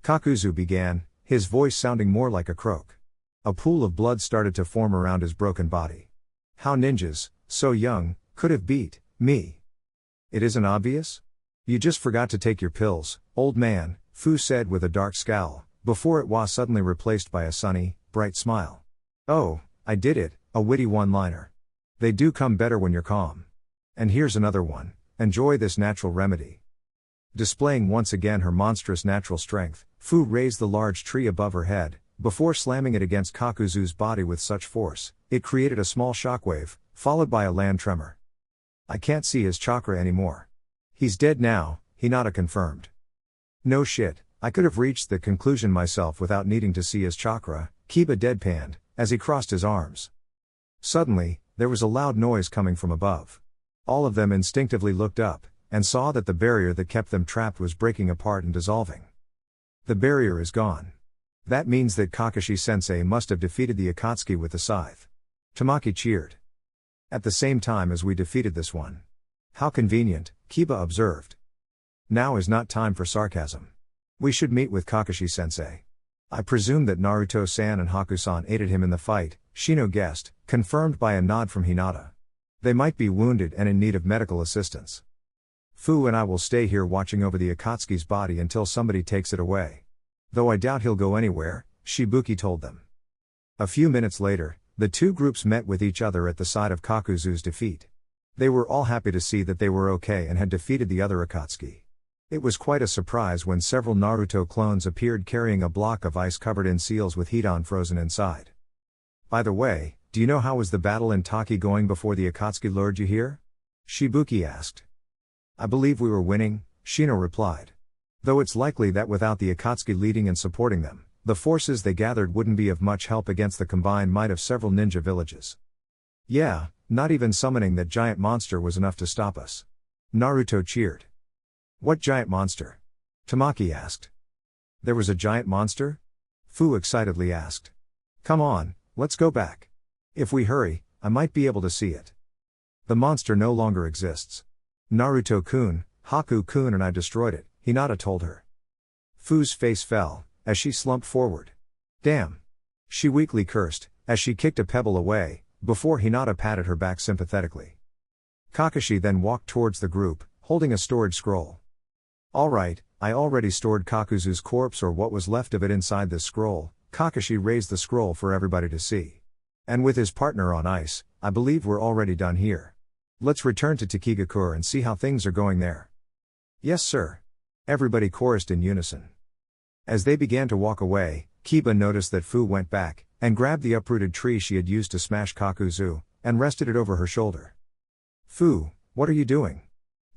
S1: Kakuzu began, his voice sounding more like a croak. A pool of blood started to form around his broken body. How ninjas, so young, could have beat me. It isn't obvious? You just forgot to take your pills, old man, Fu said with a dark scowl, before it was suddenly replaced by a sunny, bright smile. Oh, I did it, a witty one-liner. They do come better when you're calm. And here's another one, enjoy this natural remedy. Displaying once again her monstrous natural strength, Fu raised the large tree above her head, before slamming it against Kakuzu's body with such force, it created a small shockwave, followed by a land tremor. I can't see his chakra anymore. He's dead now, Hinata confirmed. No shit, I could have reached the conclusion myself without needing to see his chakra, Kiba deadpanned, as he crossed his arms. Suddenly, there was a loud noise coming from above. All of them instinctively looked up, and saw that the barrier that kept them trapped was breaking apart and dissolving. The barrier is gone. That means that Kakashi-sensei must have defeated the Akatsuki with the scythe. Tamaki cheered. At the same time as we defeated this one. How convenient, Kiba observed. Now is not time for sarcasm. We should meet with Kakashi-sensei. I presume that Naruto-san and Haku-san aided him in the fight, Shino guessed, confirmed by a nod from Hinata. They might be wounded and in need of medical assistance. Fu and I will stay here watching over the Akatsuki's body until somebody takes it away. Though I doubt he'll go anywhere, Shibuki told them. A few minutes later, the two groups met with each other at the side of Kakuzu's defeat. They were all happy to see that they were okay and had defeated the other Akatsuki. It was quite a surprise when several Naruto clones appeared carrying a block of ice covered in seals with Hidan frozen inside. By the way, do you know how was the battle in Taki going before the Akatsuki lured you here? Shibuki asked. I believe we were winning, Shino replied. Though it's likely that without the Akatsuki leading and supporting them, the forces they gathered wouldn't be of much help against the combined might of several ninja villages. Yeah, not even summoning that giant monster was enough to stop us. Naruto cheered. What giant monster? Tamaki asked. There was a giant monster? Fu excitedly asked. Come on, let's go back. If we hurry, I might be able to see it. The monster no longer exists. Naruto-kun, Haku-kun and I destroyed it, Hinata told her. Fu's face fell, as she slumped forward. Damn! She weakly cursed, as she kicked a pebble away, before Hinata patted her back sympathetically. Kakashi then walked towards the group, holding a storage scroll. Alright, I already stored Kakuzu's corpse or what was left of it inside this scroll. Kakashi raised the scroll for everybody to see. And with his partner on ice, I believe we're already done here. Let's return to Takigakure and see how things are going there. Yes sir. Everybody chorused in unison. As they began to walk away, Kiba noticed that Fu went back, and grabbed the uprooted tree she had used to smash Kakuzu, and rested it over her shoulder. Fu, what are you doing?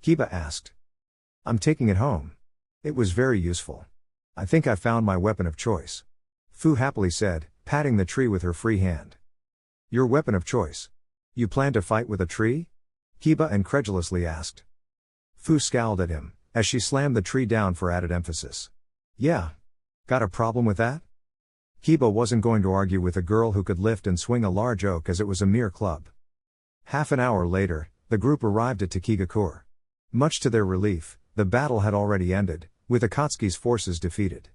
S1: Kiba asked. I'm taking it home. It was very useful. I think I found my weapon of choice. Fu happily said, patting the tree with her free hand. Your weapon of choice? You plan to fight with a tree? Kiba incredulously asked. Fu scowled at him, as she slammed the tree down for added emphasis. Yeah. Got a problem with that? Kiba wasn't going to argue with a girl who could lift and swing a large oak as it was a mere club. Half an hour later, the group arrived at Takigakure. Much to their relief, the battle had already ended, with Akatsuki's forces defeated.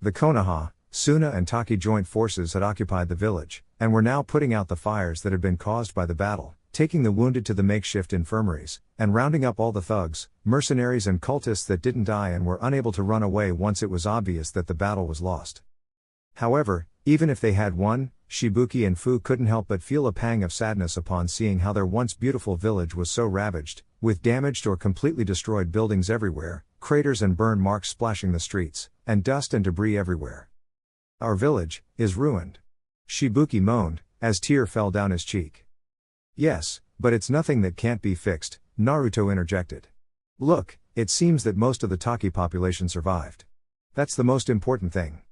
S1: The Konoha, Suna and Taki joint forces had occupied the village, and were now putting out the fires that had been caused by the battle, taking the wounded to the makeshift infirmaries, and rounding up all the thugs, mercenaries and cultists that didn't die and were unable to run away once it was obvious that the battle was lost. However, even if they had won, Shibuki and Fu couldn't help but feel a pang of sadness upon seeing how their once beautiful village was so ravaged, with damaged or completely destroyed buildings everywhere, craters and burn marks splashing the streets, and dust and debris everywhere. Our village is ruined. Shibuki moaned, as tear fell down his cheek. Yes, but it's nothing that can't be fixed, Naruto interjected. Look, it seems that most of the Taki population survived. That's the most important thing.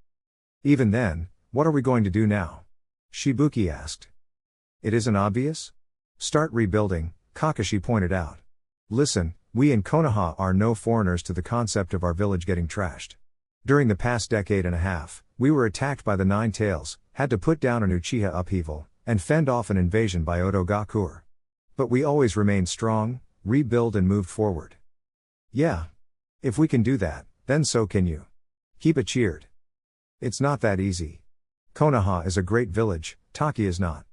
S1: Even then, what are we going to do now? Shibuki asked. It isn't obvious? Start rebuilding, Kakashi pointed out. Listen, we in Konoha are no foreigners to the concept of our village getting trashed. During the past decade and a half, we were attacked by the Nine Tails, had to put down an Uchiha upheaval, and fend off an invasion by Otogakure. But we always remained strong, rebuild and moved forward. Yeah. If we can do that, then so can you. Kiba cheered. It's not that easy. Konoha is a great village, Taki is not.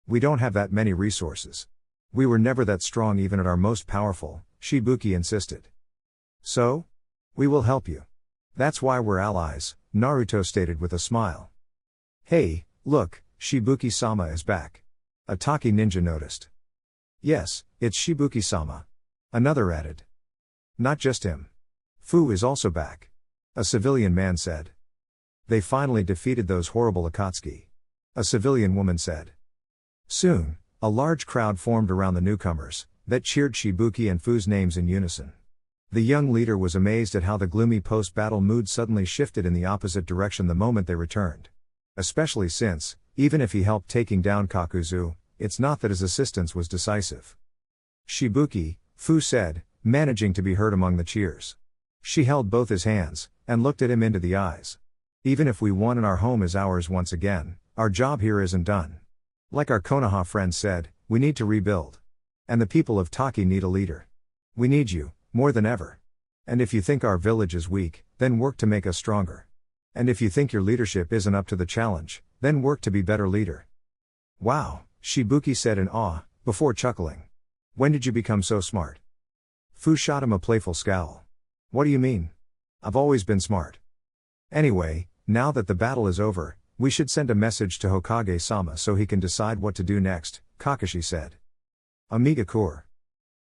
S1: We don't have that many resources. We were never that strong even at our most powerful, Shibuki insisted. So? We will help you. That's why we're allies, Naruto stated with a smile. Hey, look, Shibuki-sama is back. A Taki ninja noticed. Yes, it's Shibuki-sama. Another added. Not just him. Fu is also back. A civilian man said. They finally defeated those horrible Akatsuki. A civilian woman said. Soon, a large crowd formed around the newcomers, that cheered Shibuki and Fu's names in unison. The young leader was amazed at how the gloomy post-battle mood suddenly shifted in the opposite direction the moment they returned. Especially since, even if he helped taking down Kakuzu, it's not that his assistance was decisive. Shibuki, Fu said, managing to be heard among the cheers. She held both his hands, and looked at him into the eyes. Even if we won and our home is ours once again, our job here isn't done. Like our Konoha friend said, we need to rebuild. And the people of Taki need a leader. We need you, more than ever. And if you think our village is weak, then work to make us stronger. And if you think your leadership isn't up to the challenge, then work to be better leader. Wow, Shibuki said in awe, before chuckling. When did you become so smart? Fu shot him a playful scowl. What do you mean? I've always been smart. Anyway, now that the battle is over, we should send a message to Hokage-sama so he can decide what to do next, Kakashi said. Amiga Core.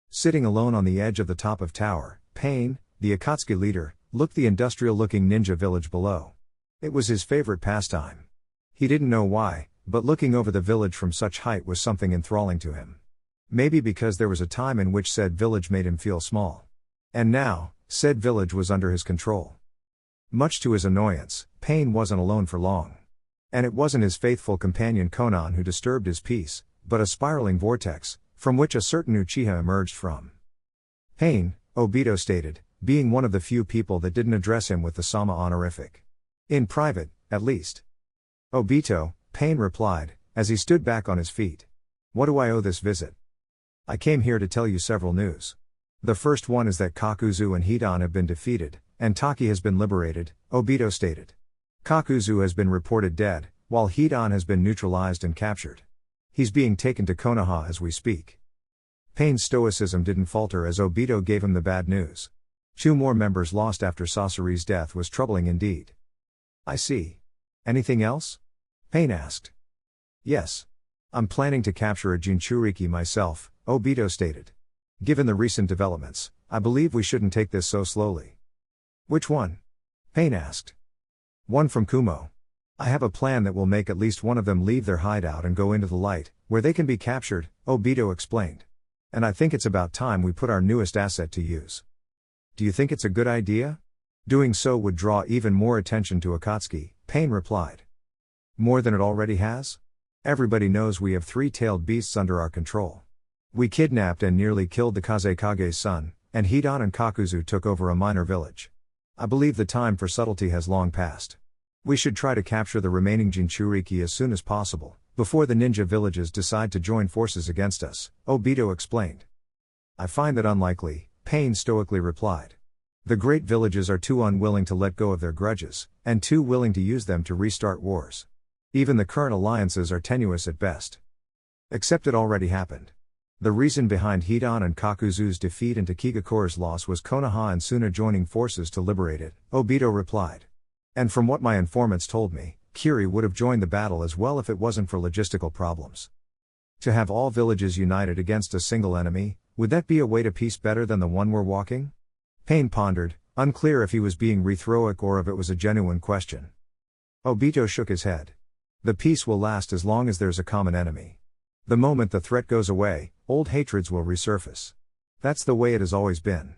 S1: Sitting alone on the edge of the top of tower, Pain, the Akatsuki leader, looked the industrial-looking ninja village below. It was his favorite pastime. He didn't know why, but looking over the village from such height was something enthralling to him. Maybe because there was a time in which said village made him feel small. And now, said village was under his control. Much to his annoyance, Pain wasn't alone for long. And it wasn't his faithful companion Konan who disturbed his peace, but a spiraling vortex, from which a certain Uchiha emerged from. Pain, Obito stated, being one of the few people that didn't address him with the Sama honorific. In private, at least. Obito, Pain replied, as he stood back on his feet. What do I owe this visit? I came here to tell you several news. The first one is that Kakuzu and Hidan have been defeated, and Taki has been liberated, Obito stated. Kakuzu has been reported dead, while Hidan has been neutralized and captured. He's being taken to Konoha as we speak. Pain's stoicism didn't falter as Obito gave him the bad news. 2 more members lost after Sasori's death was troubling indeed. I see. Anything else? Pain asked. Yes. I'm planning to capture a Jinchuriki myself, Obito stated. Given the recent developments, I believe we shouldn't take this so slowly. Which one? Pain asked. One from Kumo. I have a plan that will make at least one of them leave their hideout and go into the light, where they can be captured, Obito explained. And I think it's about time we put our newest asset to use. Do you think it's a good idea? Doing so would draw even more attention to Akatsuki, Pain replied. More than it already has? Everybody knows we have 3-tailed beasts under our control. We kidnapped and nearly killed the Kazekage's son, and Hidan and Kakuzu took over a minor village. I believe the time for subtlety has long passed. We should try to capture the remaining Jinchuriki as soon as possible, before the ninja villages decide to join forces against us, Obito explained. I find that unlikely, Pain stoically replied. The great villages are too unwilling to let go of their grudges, and too willing to use them to restart wars. Even the current alliances are tenuous at best. Except it already happened. The reason behind Hidan and Kakuzu's defeat and Takigakure's loss was Konoha and Suna joining forces to liberate it, Obito replied. And from what my informants told me, Kiri would have joined the battle as well if it wasn't for logistical problems. To have all villages united against a single enemy, would that be a way to peace better than the one we're walking? Pain pondered, unclear if he was being rhetoric or if it was a genuine question. Obito shook his head. The peace will last as long as there's a common enemy. The moment the threat goes away, old hatreds will resurface. That's the way it has always been.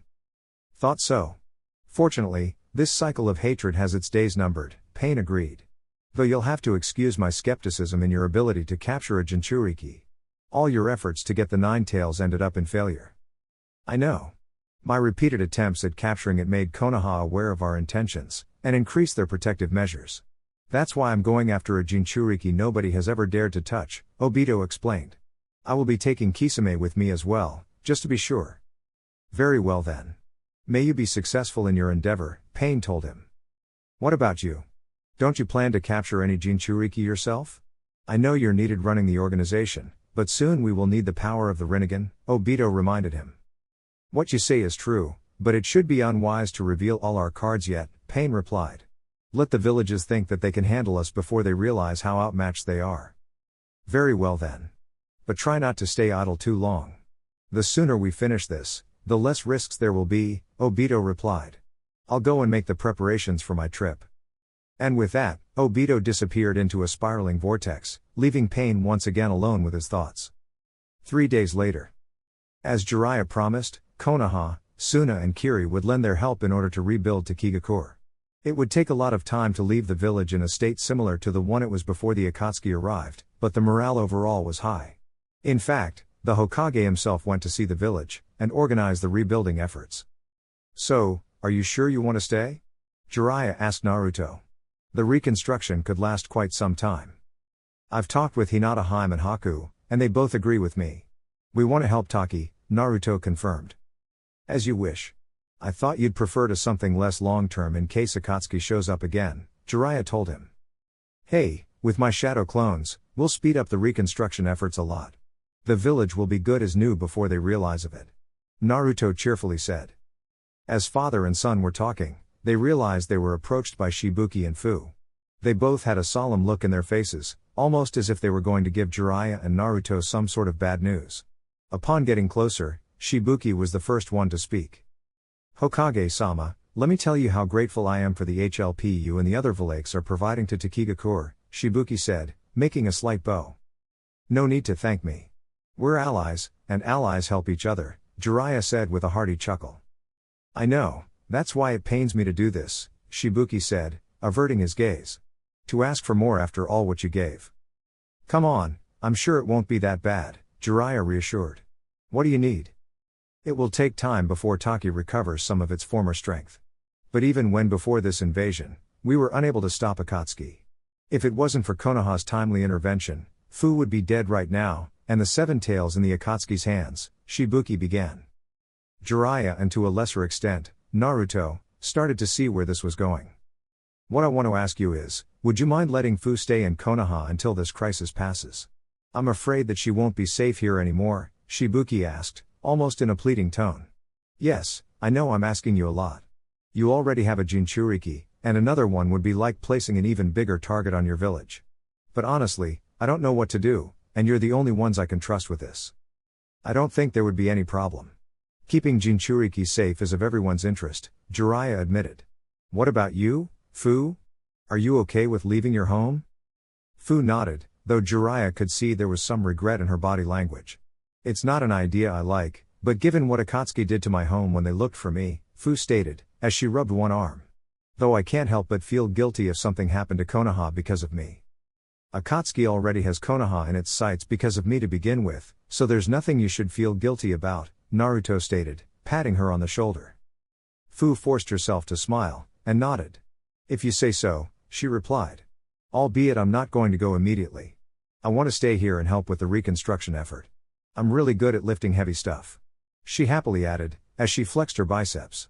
S1: Thought so. Fortunately, this cycle of hatred has its days numbered, Pain agreed. Though you'll have to excuse my skepticism in your ability to capture a Jinchuriki. All your efforts to get the 9 tails ended up in failure. I know. My repeated attempts at capturing it made Konoha aware of our intentions, and increased their protective measures. That's why I'm going after a Jinchuriki nobody has ever dared to touch, Obito explained. I will be taking Kisame with me as well, just to be sure. Very well then. May you be successful in your endeavor, Pain told him. What about you? Don't you plan to capture any Jinchuriki yourself? I know you're needed running the organization, but soon we will need the power of the Rinnegan, Obito reminded him. What you say is true, but it should be unwise to reveal all our cards yet, Pain replied. Let the villages think that they can handle us before they realize how outmatched they are. Very well then. But try not to stay idle too long. The sooner we finish this, the less risks there will be, Obito replied. I'll go and make the preparations for my trip. And with that, Obito disappeared into a spiraling vortex, leaving Pain once again alone with his thoughts. 3 days later. As Jiraiya promised, Konoha, Suna and Kiri would lend their help in order to rebuild Takigakure. It would take a lot of time to leave the village in a state similar to the one it was before the Akatsuki arrived, but the morale overall was high. In fact, the Hokage himself went to see the village, and organize the rebuilding efforts. So, are you sure you want to stay? Jiraiya asked Naruto. The reconstruction could last quite some time. I've talked with Hinata Haim and Haku, and they both agree with me. We want to help Taki, Naruto confirmed. As you wish. I thought you'd prefer to something less long-term in case Akatsuki shows up again, Jiraiya told him. Hey, with my shadow clones, we'll speed up the reconstruction efforts a lot. The village will be good as new before they realize of it. Naruto cheerfully said. As father and son were talking, they realized they were approached by Shibuki and Fu. They both had a solemn look in their faces, almost as if they were going to give Jiraiya and Naruto some sort of bad news. Upon getting closer, Shibuki was the first one to speak. Hokage-sama, let me tell you how grateful I am for the HLP you and the other Valakes are providing to Takigakure, Shibuki said, making a slight bow. No need to thank me. We're allies, and allies help each other, Jiraiya said with a hearty chuckle. I know, that's why it pains me to do this, Shibuki said, averting his gaze. To ask for more after all what you gave. Come on, I'm sure it won't be that bad, Jiraiya reassured. What do you need? It will take time before Taki recovers some of its former strength. But even when before this invasion, we were unable to stop Akatsuki. If it wasn't for Konoha's timely intervention, Fu would be dead right now, and the 7 tails in the Akatsuki's hands, Shibuki began. Jiraiya and to a lesser extent, Naruto, started to see where this was going. What I want to ask you is, would you mind letting Fu stay in Konoha until this crisis passes? I'm afraid that she won't be safe here anymore, Shibuki asked, almost in a pleading tone. Yes, I know I'm asking you a lot. You already have a Jinchuriki, and another one would be like placing an even bigger target on your village. But honestly, I don't know what to do, and you're the only ones I can trust with this. I don't think there would be any problem. Keeping Jinchuriki safe is of everyone's interest, Jiraiya admitted. What about you, Fu? Are you okay with leaving your home? Fu nodded, though Jiraiya could see there was some regret in her body language. It's not an idea I like, but given what Akatsuki did to my home when they looked for me, Fu stated, as she rubbed one arm. Though I can't help but feel guilty if something happened to Konoha because of me. Akatsuki already has Konoha in its sights because of me to begin with, so there's nothing you should feel guilty about, Naruto stated, patting her on the shoulder. Fu forced herself to smile, and nodded. If you say so, she replied. Albeit I'm not going to go immediately. I want to stay here and help with the reconstruction effort. I'm really good at lifting heavy stuff. She happily added, as she flexed her biceps.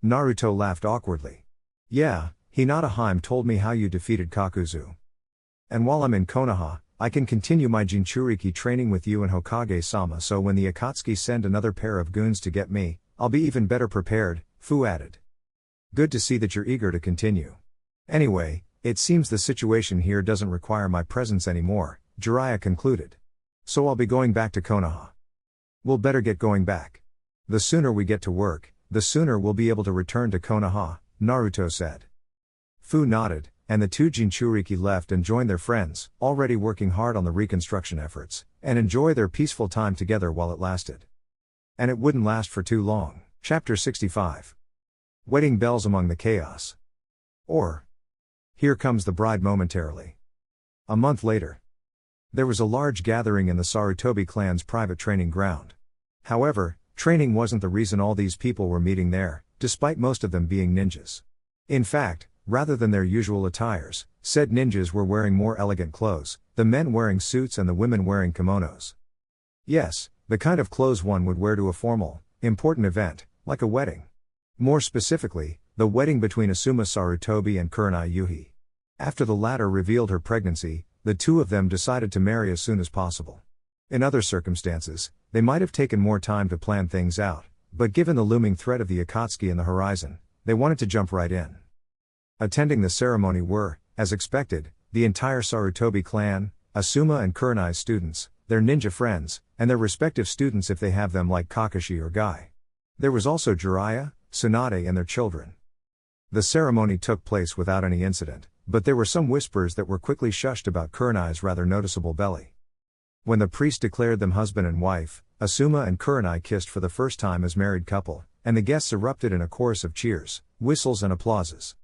S1: Naruto laughed awkwardly. Yeah, Hinata Haim told me how you defeated Kakuzu. And while I'm in Konoha, I can continue my Jinchuriki training with you and Hokage-sama, so when the Akatsuki send another pair of goons to get me, I'll be even better prepared, Fu added. Good to see that you're eager to continue. Anyway, it seems the situation here doesn't require my presence anymore, Jiraiya concluded. So I'll be going back to Konoha. We'll better get going back. The sooner we get to work, the sooner we'll be able to return to Konoha, Naruto said. Fu nodded, and the 2 Jinchuriki left and joined their friends, already working hard on the reconstruction efforts, and enjoy their peaceful time together while it lasted. And it wouldn't last for too long. Chapter 65. Wedding bells among the chaos. Or, here comes the bride momentarily. A month later. There was a large gathering in the Sarutobi clan's private training ground. However, training wasn't the reason all these people were meeting there, despite most of them being ninjas. In fact, rather than their usual attires, said ninjas were wearing more elegant clothes, the men wearing suits and the women wearing kimonos. Yes, the kind of clothes one would wear to a formal, important event, like a wedding. More specifically, the wedding between Asuma Sarutobi and Kurenai Yuhi. After the latter revealed her pregnancy, The two of them decided to marry as soon as possible. In other circumstances, they might have taken more time to plan things out, but given the looming threat of the Akatsuki in the horizon, they wanted to jump right in. Attending the ceremony were, as expected, the entire Sarutobi clan, Asuma and Kurenai's students, their ninja friends, and their respective students if they have them like Kakashi or Guy. There was also Jiraiya, Tsunade and their children. The ceremony took place without any incident, but there were some whispers that were quickly shushed about Kurenai's rather noticeable belly. When the priest declared them husband and wife, Asuma and Kurenai kissed for the first time as married couple, and the guests erupted in a chorus of cheers, whistles and applauses.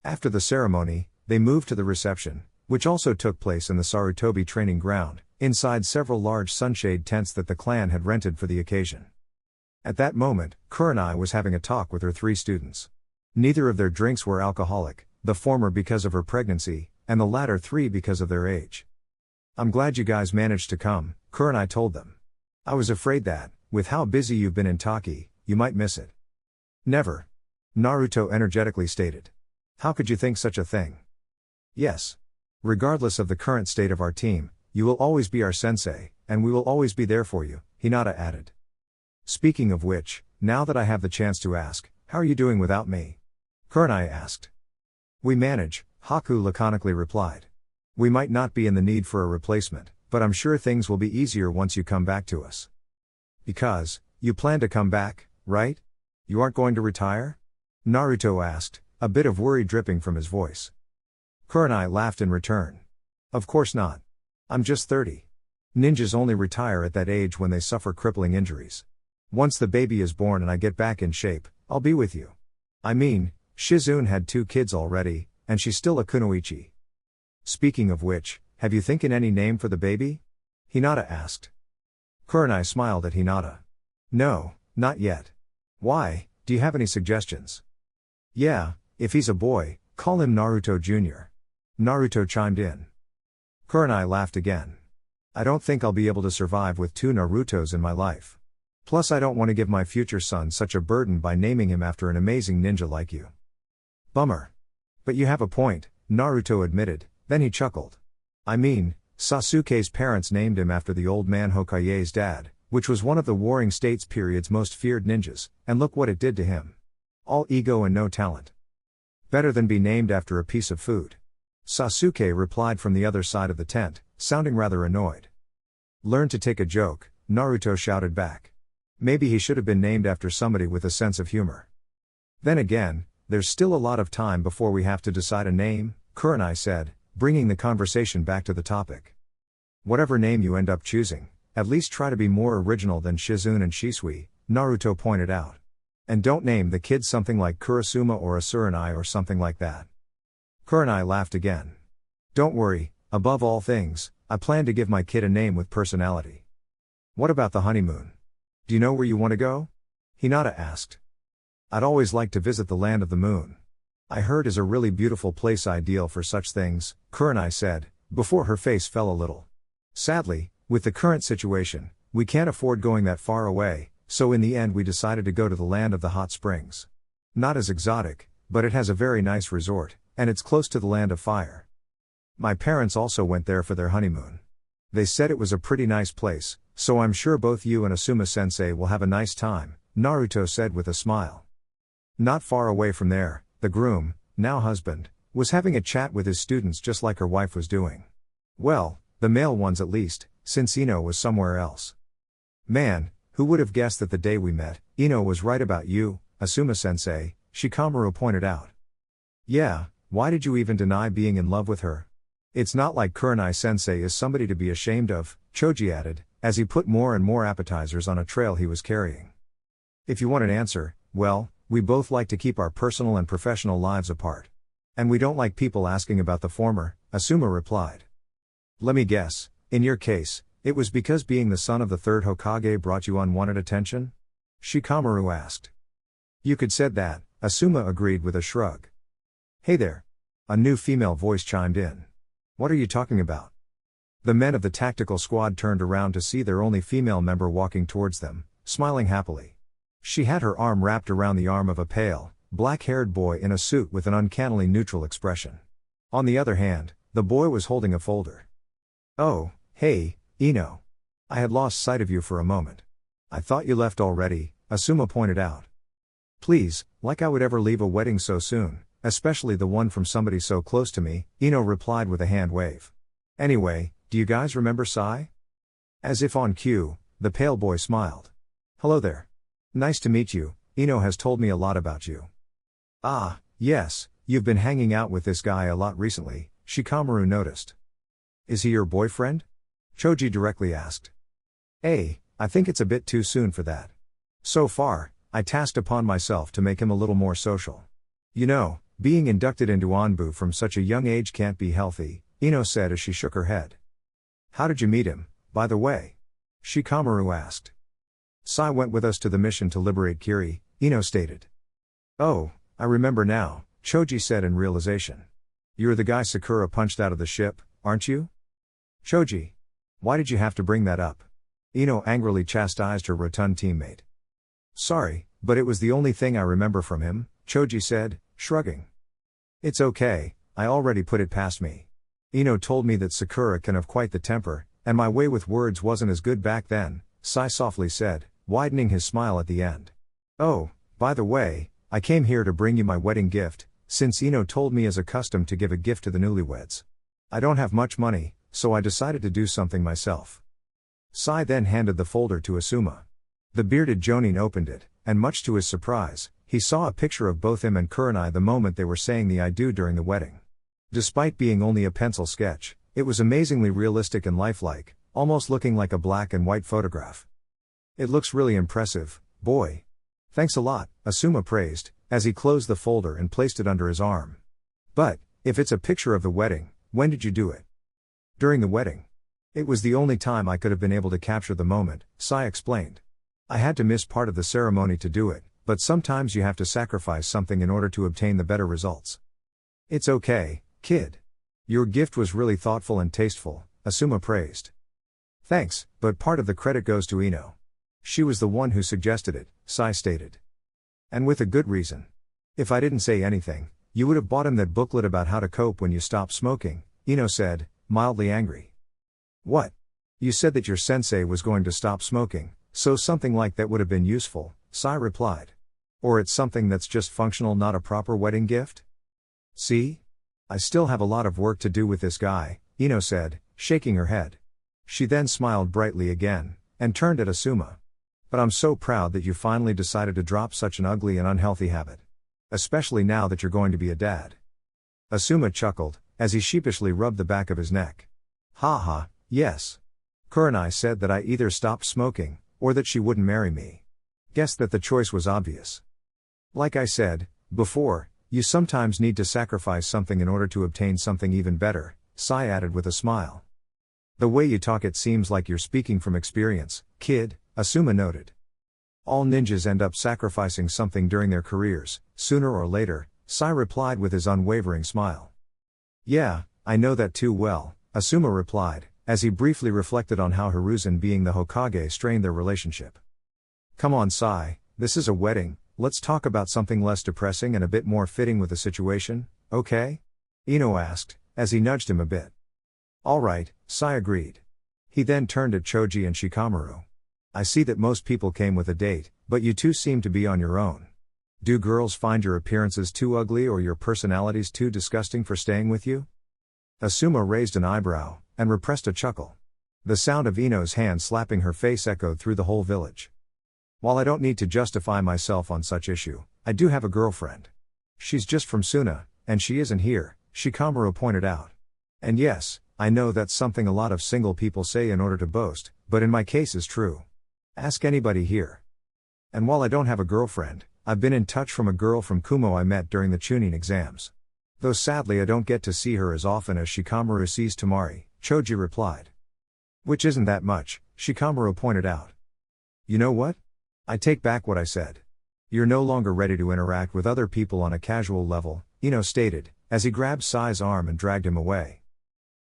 S1: After the ceremony, they moved to the reception, which also took place in the Sarutobi training ground, inside several large sunshade tents that the clan had rented for the occasion. At that moment, Kurenai was having a talk with her 3 students. Neither of their drinks were alcoholic, the former because of her pregnancy, and the latter 3 because of their age. "I'm glad you guys managed to come," Kurenai told them. "I was afraid that, with how busy you've been in Taki, you might miss it." "Never," Naruto energetically stated. "How could you think such a thing?" "Yes. Regardless of the current state of our team, you will always be our sensei, and we will always be there for you," Hinata added. "Speaking of which, now that I have the chance to ask, how are you doing without me?" Kurenai asked. "We manage," Haku laconically replied. "We might not be in the need for a replacement, but I'm sure things will be easier once you come back to us." "Because, you plan to come back, right? You aren't going to retire?" Naruto asked, a bit of worry dripping from his voice. Kurenai laughed in return. "Of course not. I'm just 30. Ninjas only retire at that age when they suffer crippling injuries. Once the baby is born and I get back in shape, I'll be with you. I mean, Shizune had 2 kids already, and she's still a kunoichi. Speaking of which, have you thinking any name for the baby?" Hinata asked. Kurenai smiled at Hinata. "No, not yet. Why, do you have any suggestions?" "Yeah, if he's a boy, call him Naruto Jr." Naruto chimed in. Kurenai laughed again. "I don't think I'll be able to survive with 2 Narutos in my life. Plus I don't want to give my future son such a burden by naming him after an amazing ninja like you." "Bummer. But you have a point," Naruto admitted, then he chuckled. "I mean, Sasuke's parents named him after the old man Hokage's dad, which was one of the Warring States period's most feared ninjas, and look what it did to him. All ego and no talent. Better than be named after a piece of food." Sasuke replied from the other side of the tent, sounding rather annoyed. "Learn to take a joke," Naruto shouted back. "Maybe he should have been named after somebody with a sense of humor." "Then again, there's still a lot of time before we have to decide a name," Kurenai said, bringing the conversation back to the topic. "Whatever name you end up choosing, at least try to be more original than Shizune and Shisui," Naruto pointed out. "And don't name the kid something like Kurasuma or Asuranai or something like that." Kurenai laughed again. "Don't worry, above all things, I plan to give my kid a name with personality." "What about the honeymoon? Do you know where you want to go?" Hinata asked. "I'd always like to visit the land of the moon. I heard is a really beautiful place ideal for such things," Kurenai said, before her face fell a little. "Sadly, with the current situation, we can't afford going that far away, so in the end we decided to go to the land of the hot springs. Not as exotic, but it has a very nice resort, and it's close to the land of fire. My parents also went there for their honeymoon. They said it was a pretty nice place, so I'm sure both you and Asuma-sensei will have a nice time," Naruto said with a smile. Not far away from there, the groom, now husband, was having a chat with his students just like her wife was doing. Well, the male ones at least, since Ino was somewhere else. "Man, who would have guessed that the day we met, Ino was right about you, Asuma-sensei," Shikamaru pointed out. "Yeah, why did you even deny being in love with her? It's not like Kurenai-sensei is somebody to be ashamed of," Choji added, as he put more and more appetizers on a trail he was carrying. "If you want an answer, well, we both like to keep our personal and professional lives apart. And we don't like people asking about the former," Asuma replied. "Let me guess, in your case, it was because being the son of the 3rd Hokage brought you unwanted attention?" Shikamaru asked. "You could said that," Asuma agreed with a shrug. "Hey there." A new female voice chimed in. "What are you talking about?" The men of the tactical squad turned around to see their only female member walking towards them, smiling happily. She had her arm wrapped around the arm of a pale, black-haired boy in a suit with an uncannily neutral expression. On the other hand, the boy was holding a folder. Oh, hey, Ino. I had lost sight of you for a moment. I thought you left already, Asuma pointed out. Please, like I would ever leave a wedding so soon, especially the one from somebody so close to me, Ino replied with a hand wave. Anyway, do you guys remember Sai? As if on cue, the pale boy smiled. Hello there. Nice to meet you, Ino has told me a lot about you. Ah, yes, you've been hanging out with this guy a lot recently, Shikamaru noticed. Is he your boyfriend? Choji directly asked. I think it's a bit too soon for that. So far, I tasked upon myself to make him a little more social. You know, being inducted into Anbu from such a young age can't be healthy, Ino said as she shook her head. How did you meet him, by the way? Shikamaru asked. Sai went with us to the mission to liberate Kiri, Ino stated. Oh, I remember now, Choji said in realization. You're the guy Sakura punched out of the ship, aren't you? Choji. Why did you have to bring that up? Ino angrily chastised her rotund teammate. Sorry, but it was the only thing I remember from him, Choji said, shrugging. It's okay, I already put it past me. Ino told me that Sakura can have quite the temper, and my way with words wasn't as good back then, Sai softly said, widening his smile at the end. Oh, by the way, I came here to bring you my wedding gift, since Ino told me as a custom to give a gift to the newlyweds. I don't have much money, so I decided to do something myself. Sai then handed the folder to Asuma. The bearded Jonin opened it, and much to his surprise, he saw a picture of both him and Kurenai the moment they were saying the I do during the wedding. Despite being only a pencil sketch, it was amazingly realistic and lifelike, almost looking like a black and white photograph. It looks really impressive, boy. Thanks a lot, Asuma praised, as he closed the folder and placed it under his arm. But, if it's a picture of the wedding, when did you do it? During the wedding. It was the only time I could have been able to capture the moment, Sai explained. I had to miss part of the ceremony to do it, but sometimes you have to sacrifice something in order to obtain the better results. It's okay, kid. Your gift was really thoughtful and tasteful, Asuma praised. Thanks, but part of the credit goes to Ino. She was the one who suggested it, Sai stated. And with a good reason. If I didn't say anything, you would have bought him that booklet about how to cope when you stop smoking, Ino said, mildly angry. What? You said that your sensei was going to stop smoking, so something like that would have been useful, Sai replied. Or it's something that's just functional, not a proper wedding gift? See? I still have a lot of work to do with this guy, Ino said, shaking her head. She then smiled brightly again, and turned at Asuma. But I'm so proud that you finally decided to drop such an ugly and unhealthy habit. Especially now that you're going to be a dad. Asuma chuckled, as he sheepishly rubbed the back of his neck. Ha, yes. Kurenai said that I either stopped smoking, or that she wouldn't marry me. Guessed that the choice was obvious. Like I said before, you sometimes need to sacrifice something in order to obtain something even better, Sai added with a smile. The way you talk, it seems like you're speaking from experience, kid, Asuma noted. All ninjas end up sacrificing something during their careers, sooner or later, Sai replied with his unwavering smile. Yeah, I know that too well, Asuma replied, as he briefly reflected on how Hiruzen being the Hokage strained their relationship. Come on Sai, this is a wedding, let's talk about something less depressing and a bit more fitting with the situation, okay? Ino asked, as he nudged him a bit. Alright, Sai agreed. He then turned at Choji and Shikamaru. I see that most people came with a date, but you two seem to be on your own. Do girls find your appearances too ugly or your personalities too disgusting for staying with you? Asuma raised an eyebrow, and repressed a chuckle. The sound of Ino's hand slapping her face echoed through the whole village. While I don't need to justify myself on such issue, I do have a girlfriend. She's just from Suna, and she isn't here, Shikamaru pointed out. And yes, I know that's something a lot of single people say in order to boast, but in my case is true. Ask anybody here. And while I don't have a girlfriend, I've been in touch from a girl from Kumo I met during the Chunin exams. Though sadly I don't get to see her as often as Shikamaru sees Tamari, Choji replied. Which isn't that much, Shikamaru pointed out. You know what? I take back what I said. You're no longer ready to interact with other people on a casual level, Ino stated, as he grabbed Sai's arm and dragged him away.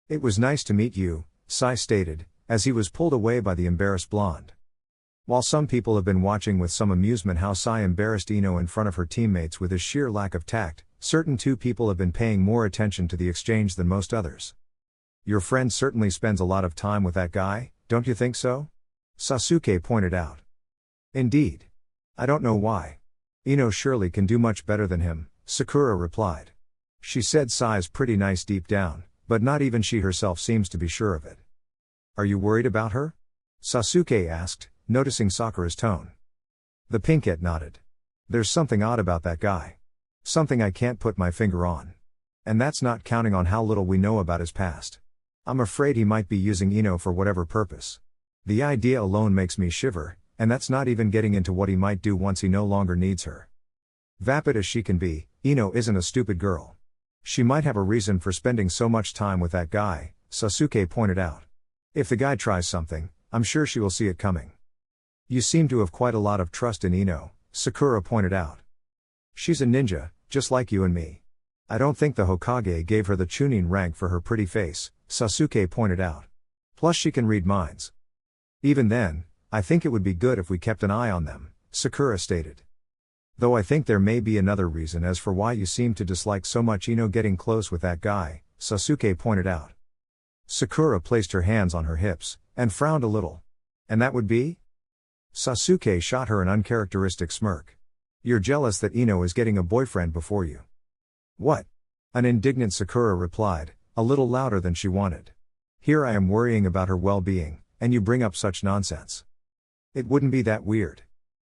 S1: It was nice to meet you, Sai stated, as he was pulled away by the embarrassed blonde. While some people have been watching with some amusement how Sai embarrassed Ino in front of her teammates with his sheer lack of tact, certain two people have been paying more attention to the exchange than most others. Your friend certainly spends a lot of time with that guy, don't you think so? Sasuke pointed out. Indeed. I don't know why. Ino surely can do much better than him, Sakura replied. She said sighs pretty nice deep down, but not even she herself seems to be sure of it. Are you worried about her? Sasuke asked, noticing Sakura's tone. The pinkette nodded. There's something odd about that guy. Something I can't put my finger on. And that's not counting on how little we know about his past. I'm afraid he might be using Ino for whatever purpose. The idea alone makes me shiver, and that's not even getting into what he might do once he no longer needs her. Vapid as she can be, Ino isn't a stupid girl. She might have a reason for spending so much time with that guy, Sasuke pointed out. If the guy tries something, I'm sure she will see it coming. You seem to have quite a lot of trust in Ino, Sakura pointed out. She's a ninja, just like you and me. I don't think the Hokage gave her the Chunin rank for her pretty face, Sasuke pointed out. Plus she can read minds. Even then, I think it would be good if we kept an eye on them, Sakura stated. Though I think there may be another reason as for why you seem to dislike so much Ino getting close with that guy, Sasuke pointed out. Sakura placed her hands on her hips, and frowned a little. And that would be? Sasuke shot her an uncharacteristic smirk. You're jealous that Ino is getting a boyfriend before you. What? An indignant Sakura replied, a little louder than she wanted. Here I am worrying about her well-being, and you bring up such nonsense. It wouldn't be that weird.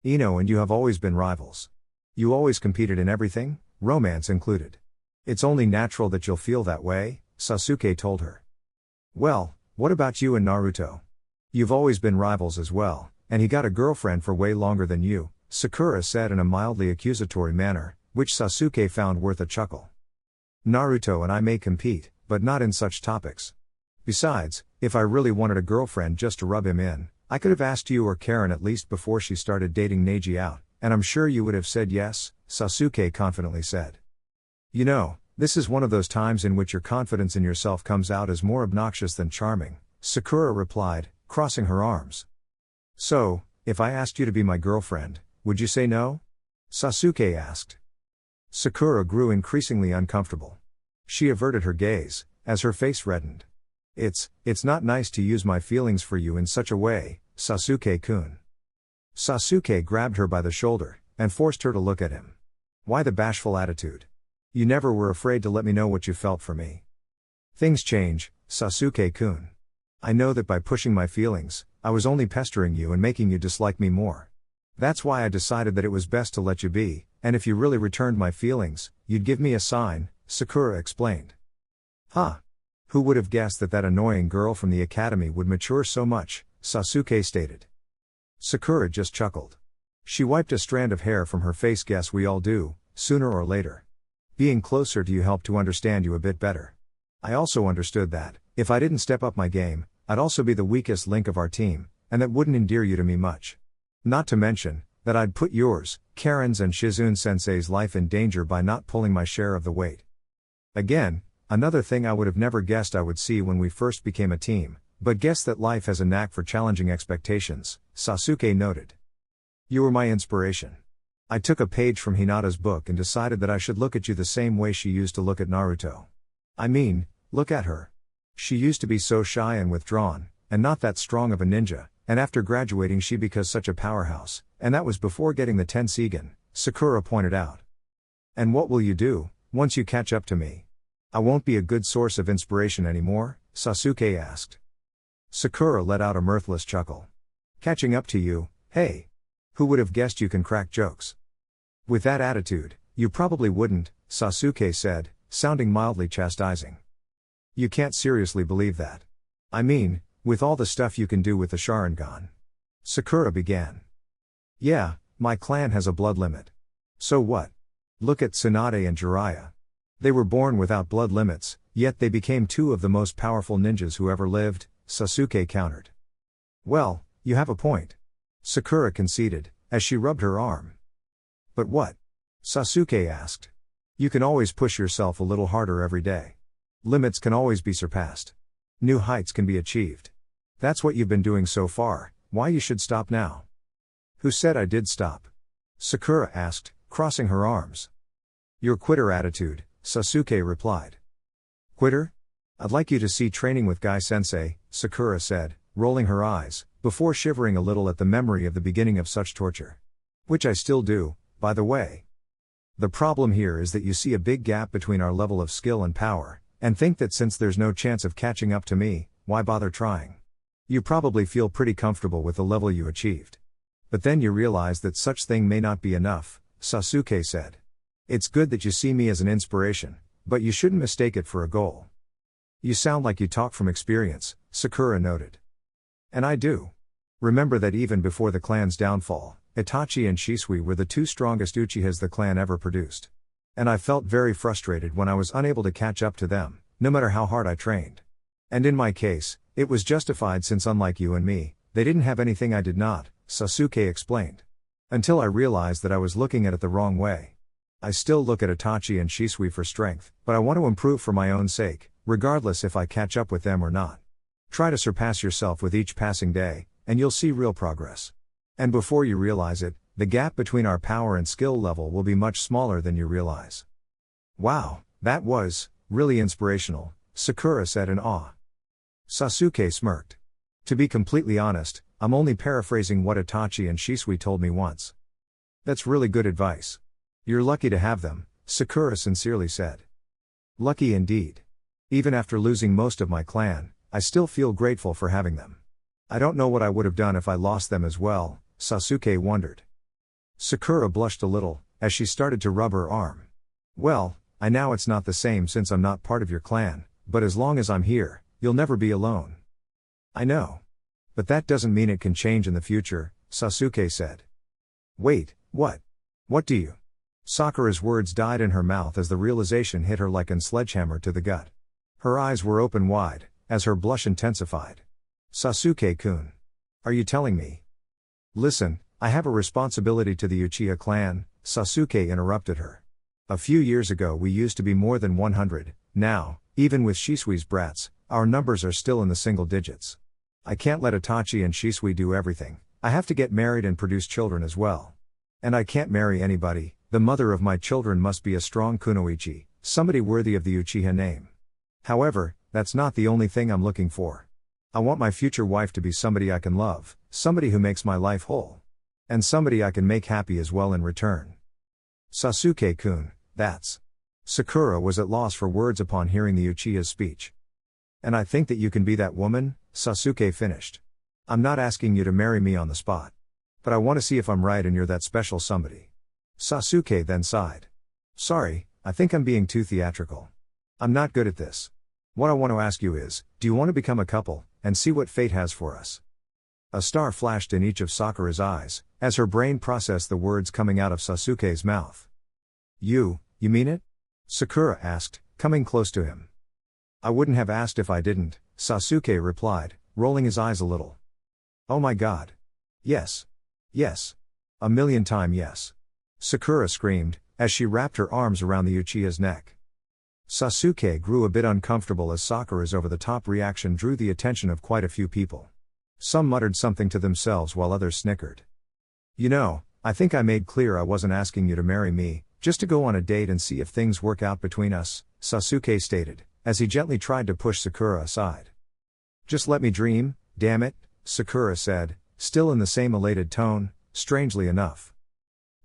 S1: Ino and you have always been rivals. You always competed in everything, romance included. It's only natural that you'll feel that way, Sasuke told her. Well, what about you and Naruto? You've always been rivals as well, and he got a girlfriend for way longer than you, Sakura said in a mildly accusatory manner, which Sasuke found worth a chuckle. Naruto and I may compete, but not in such topics. Besides, if I really wanted a girlfriend just to rub him in, I could have asked you or Karen at least before she started dating Neji out, and I'm sure you would have said yes, Sasuke confidently said. You know, this is one of those times in which your confidence in yourself comes out as more obnoxious than charming, Sakura replied, crossing her arms. So, if I asked you to be my girlfriend, would you say no? Sasuke asked. Sakura grew increasingly uncomfortable. She averted her gaze, as her face reddened. It's not nice to use my feelings for you in such a way, Sasuke-kun. Sasuke grabbed her by the shoulder, and forced her to look at him. Why the bashful attitude? You never were afraid to let me know what you felt for me. Things change, Sasuke-kun. I know that by pushing my feelings, I was only pestering you and making you dislike me more. That's why I decided that it was best to let you be, and if you really returned my feelings, you'd give me a sign, Sakura explained. Huh. Who would have guessed that annoying girl from the academy would mature so much, Sasuke stated. Sakura just chuckled. She wiped a strand of hair from her face. Guess we all do, sooner or later. Being closer to you helped to understand you a bit better. I also understood that, if I didn't step up my game, I'd also be the weakest link of our team, and that wouldn't endear you to me much. Not to mention, that I'd put yours, Karen's and Shizune-sensei's life in danger by not pulling my share of the weight. Again, another thing I would have never guessed I would see when we first became a team, but guess that life has a knack for challenging expectations, Sasuke noted. You were my inspiration. I took a page from Hinata's book and decided that I should look at you the same way she used to look at Naruto. I mean, look at her. She used to be so shy and withdrawn, and not that strong of a ninja, and after graduating she became such a powerhouse, and that was before getting the Tensigen, Sakura pointed out. And what will you do, once you catch up to me? I won't be a good source of inspiration anymore, Sasuke asked. Sakura let out a mirthless chuckle. Catching up to you, hey. Who would have guessed you can crack jokes? With that attitude, you probably wouldn't, Sasuke said, sounding mildly chastising. You can't seriously believe that. I mean, with all the stuff you can do with the Sharingan. Sakura began. Yeah, my clan has a blood limit. So what? Look at Tsunade and Jiraiya. They were born without blood limits, yet they became two of the most powerful ninjas who ever lived, Sasuke countered. Well, you have a point. Sakura conceded, as she rubbed her arm. But what? Sasuke asked. You can always push yourself a little harder every day. Limits can always be surpassed. New heights can be achieved. That's what you've been doing so far, why you should stop now? Who said I did stop? Sakura asked, crossing her arms. Your quitter attitude, Sasuke replied. Quitter? I'd like you to see training with Guy-sensei, Sakura said, rolling her eyes, before shivering a little at the memory of the beginning of such torture. Which I still do, by the way. The problem here is that you see a big gap between our level of skill and power, and think that since there's no chance of catching up to me, why bother trying? You probably feel pretty comfortable with the level you achieved. But then you realize that such thing may not be enough, Sasuke said. It's good that you see me as an inspiration, but you shouldn't mistake it for a goal. You sound like you talk from experience, Sakura noted. And I do. Remember that even before the clan's downfall, Itachi and Shisui were the two strongest Uchihas the clan ever produced. And I felt very frustrated when I was unable to catch up to them, no matter how hard I trained. And in my case, it was justified since unlike you and me, they didn't have anything I did not, Sasuke explained. Until I realized that I was looking at it the wrong way. I still look at Itachi and Shisui for strength, but I want to improve for my own sake, regardless if I catch up with them or not. Try to surpass yourself with each passing day, and you'll see real progress. And before you realize it, the gap between our power and skill level will be much smaller than you realize. Wow, that was really inspirational, Sakura said in awe. Sasuke smirked. To be completely honest, I'm only paraphrasing what Itachi and Shisui told me once. That's really good advice. You're lucky to have them, Sakura sincerely said. Lucky indeed. Even after losing most of my clan, I still feel grateful for having them. I don't know what I would have done if I lost them as well, Sasuke wondered. Sakura blushed a little, as she started to rub her arm. Well, I know it's not the same since I'm not part of your clan, but as long as I'm here, you'll never be alone. I know. But that doesn't mean it can change in the future, Sasuke said. Wait, what? What do you? Sakura's words died in her mouth as the realization hit her like a sledgehammer to the gut. Her eyes were open wide, as her blush intensified. Sasuke-kun. Are you telling me? Listen, I have a responsibility to the Uchiha clan, Sasuke interrupted her. A few years ago we used to be more than 100, now, even with Shisui's brats, our numbers are still in the single digits. I can't let Itachi and Shisui do everything, I have to get married and produce children as well. And I can't marry anybody, the mother of my children must be a strong kunoichi, somebody worthy of the Uchiha name. However, that's not the only thing I'm looking for. I want my future wife to be somebody I can love, somebody who makes my life whole. And somebody I can make happy as well in return. Sasuke-kun, that's... Sakura was at loss for words upon hearing the Uchiha's speech. And I think that you can be that woman, Sasuke finished. I'm not asking you to marry me on the spot. But I want to see if I'm right and you're that special somebody. Sasuke then sighed. Sorry, I think I'm being too theatrical. I'm not good at this. What I want to ask you is, do you want to become a couple, and see what fate has for us? A star flashed in each of Sakura's eyes, as her brain processed the words coming out of Sasuke's mouth. You mean it? Sakura asked, coming close to him. I wouldn't have asked if I didn't, Sasuke replied, rolling his eyes a little. Oh my god. Yes. Yes. A million times yes. Sakura screamed, as she wrapped her arms around the Uchiha's neck. Sasuke grew a bit uncomfortable as Sakura's over-the-top reaction drew the attention of quite a few people. Some muttered something to themselves while others snickered. You know, I think I made clear I wasn't asking you to marry me, just to go on a date and see if things work out between us, Sasuke stated, as he gently tried to push Sakura aside. Just let me dream, damn it, Sakura said, still in the same elated tone, strangely enough.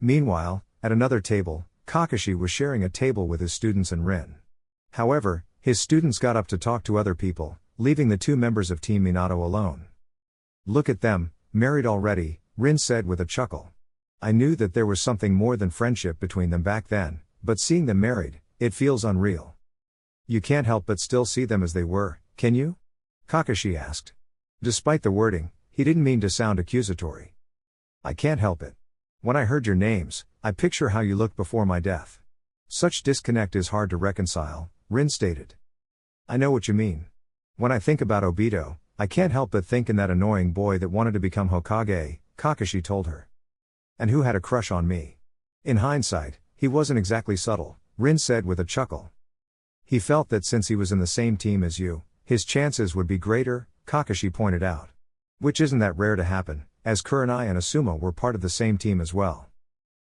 S1: Meanwhile, at another table, Kakashi was sharing a table with his students and Rin. However, his students got up to talk to other people, leaving the two members of Team Minato alone. Look at them, married already, Rin said with a chuckle. I knew that there was something more than friendship between them back then, but seeing them married, it feels unreal. You can't help but still see them as they were, can you? Kakashi asked. Despite the wording, he didn't mean to sound accusatory. I can't help it. When I heard your names, I picture how you looked before my death. Such disconnect is hard to reconcile, Rin stated. I know what you mean. When I think about Obito, I can't help but think in that annoying boy that wanted to become Hokage, Kakashi told her. And who had a crush on me. In hindsight, he wasn't exactly subtle, Rin said with a chuckle. He felt that since he was in the same team as you, his chances would be greater, Kakashi pointed out. Which isn't that rare to happen, as Kurenai and Asuma were part of the same team as well.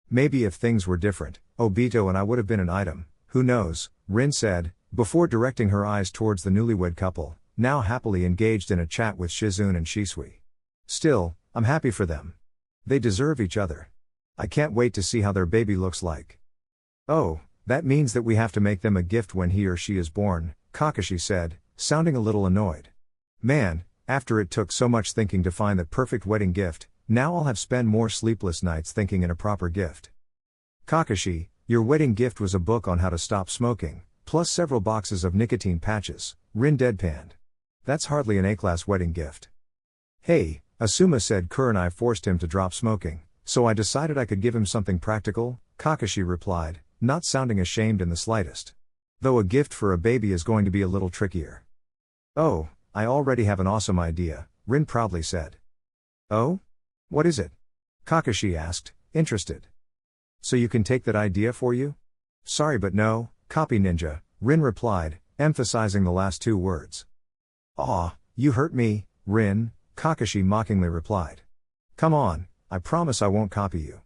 S1: Maybe if things were different, Obito and I would have been an item, who knows, Rin said, before directing her eyes towards the newlywed couple, now happily engaged in a chat with Shizune and Shisui. Still, I'm happy for them. They deserve each other. I can't wait to see how their baby looks like. Oh, that means that we have to make them a gift when he or she is born, Kakashi said, sounding a little annoyed. Man, after it took so much thinking to find that perfect wedding gift, now I'll have spent more sleepless nights thinking in a proper gift. Kakashi, your wedding gift was a book on how to stop smoking, plus several boxes of nicotine patches, Rin deadpanned. That's hardly an A-class wedding gift. Hey, Asuma said Kurenai forced him to drop smoking, so I decided I could give him something practical, Kakashi replied, not sounding ashamed in the slightest. Though a gift for a baby is going to be a little trickier. Oh, I already have an awesome idea, Rin proudly said. Oh? What is it? Kakashi asked, interested. So you can take that idea for you? Sorry but no, copy ninja, Rin replied, emphasizing the last two words. Aw, you hurt me, Rin, Kakashi mockingly replied. Come on, I promise I won't copy you.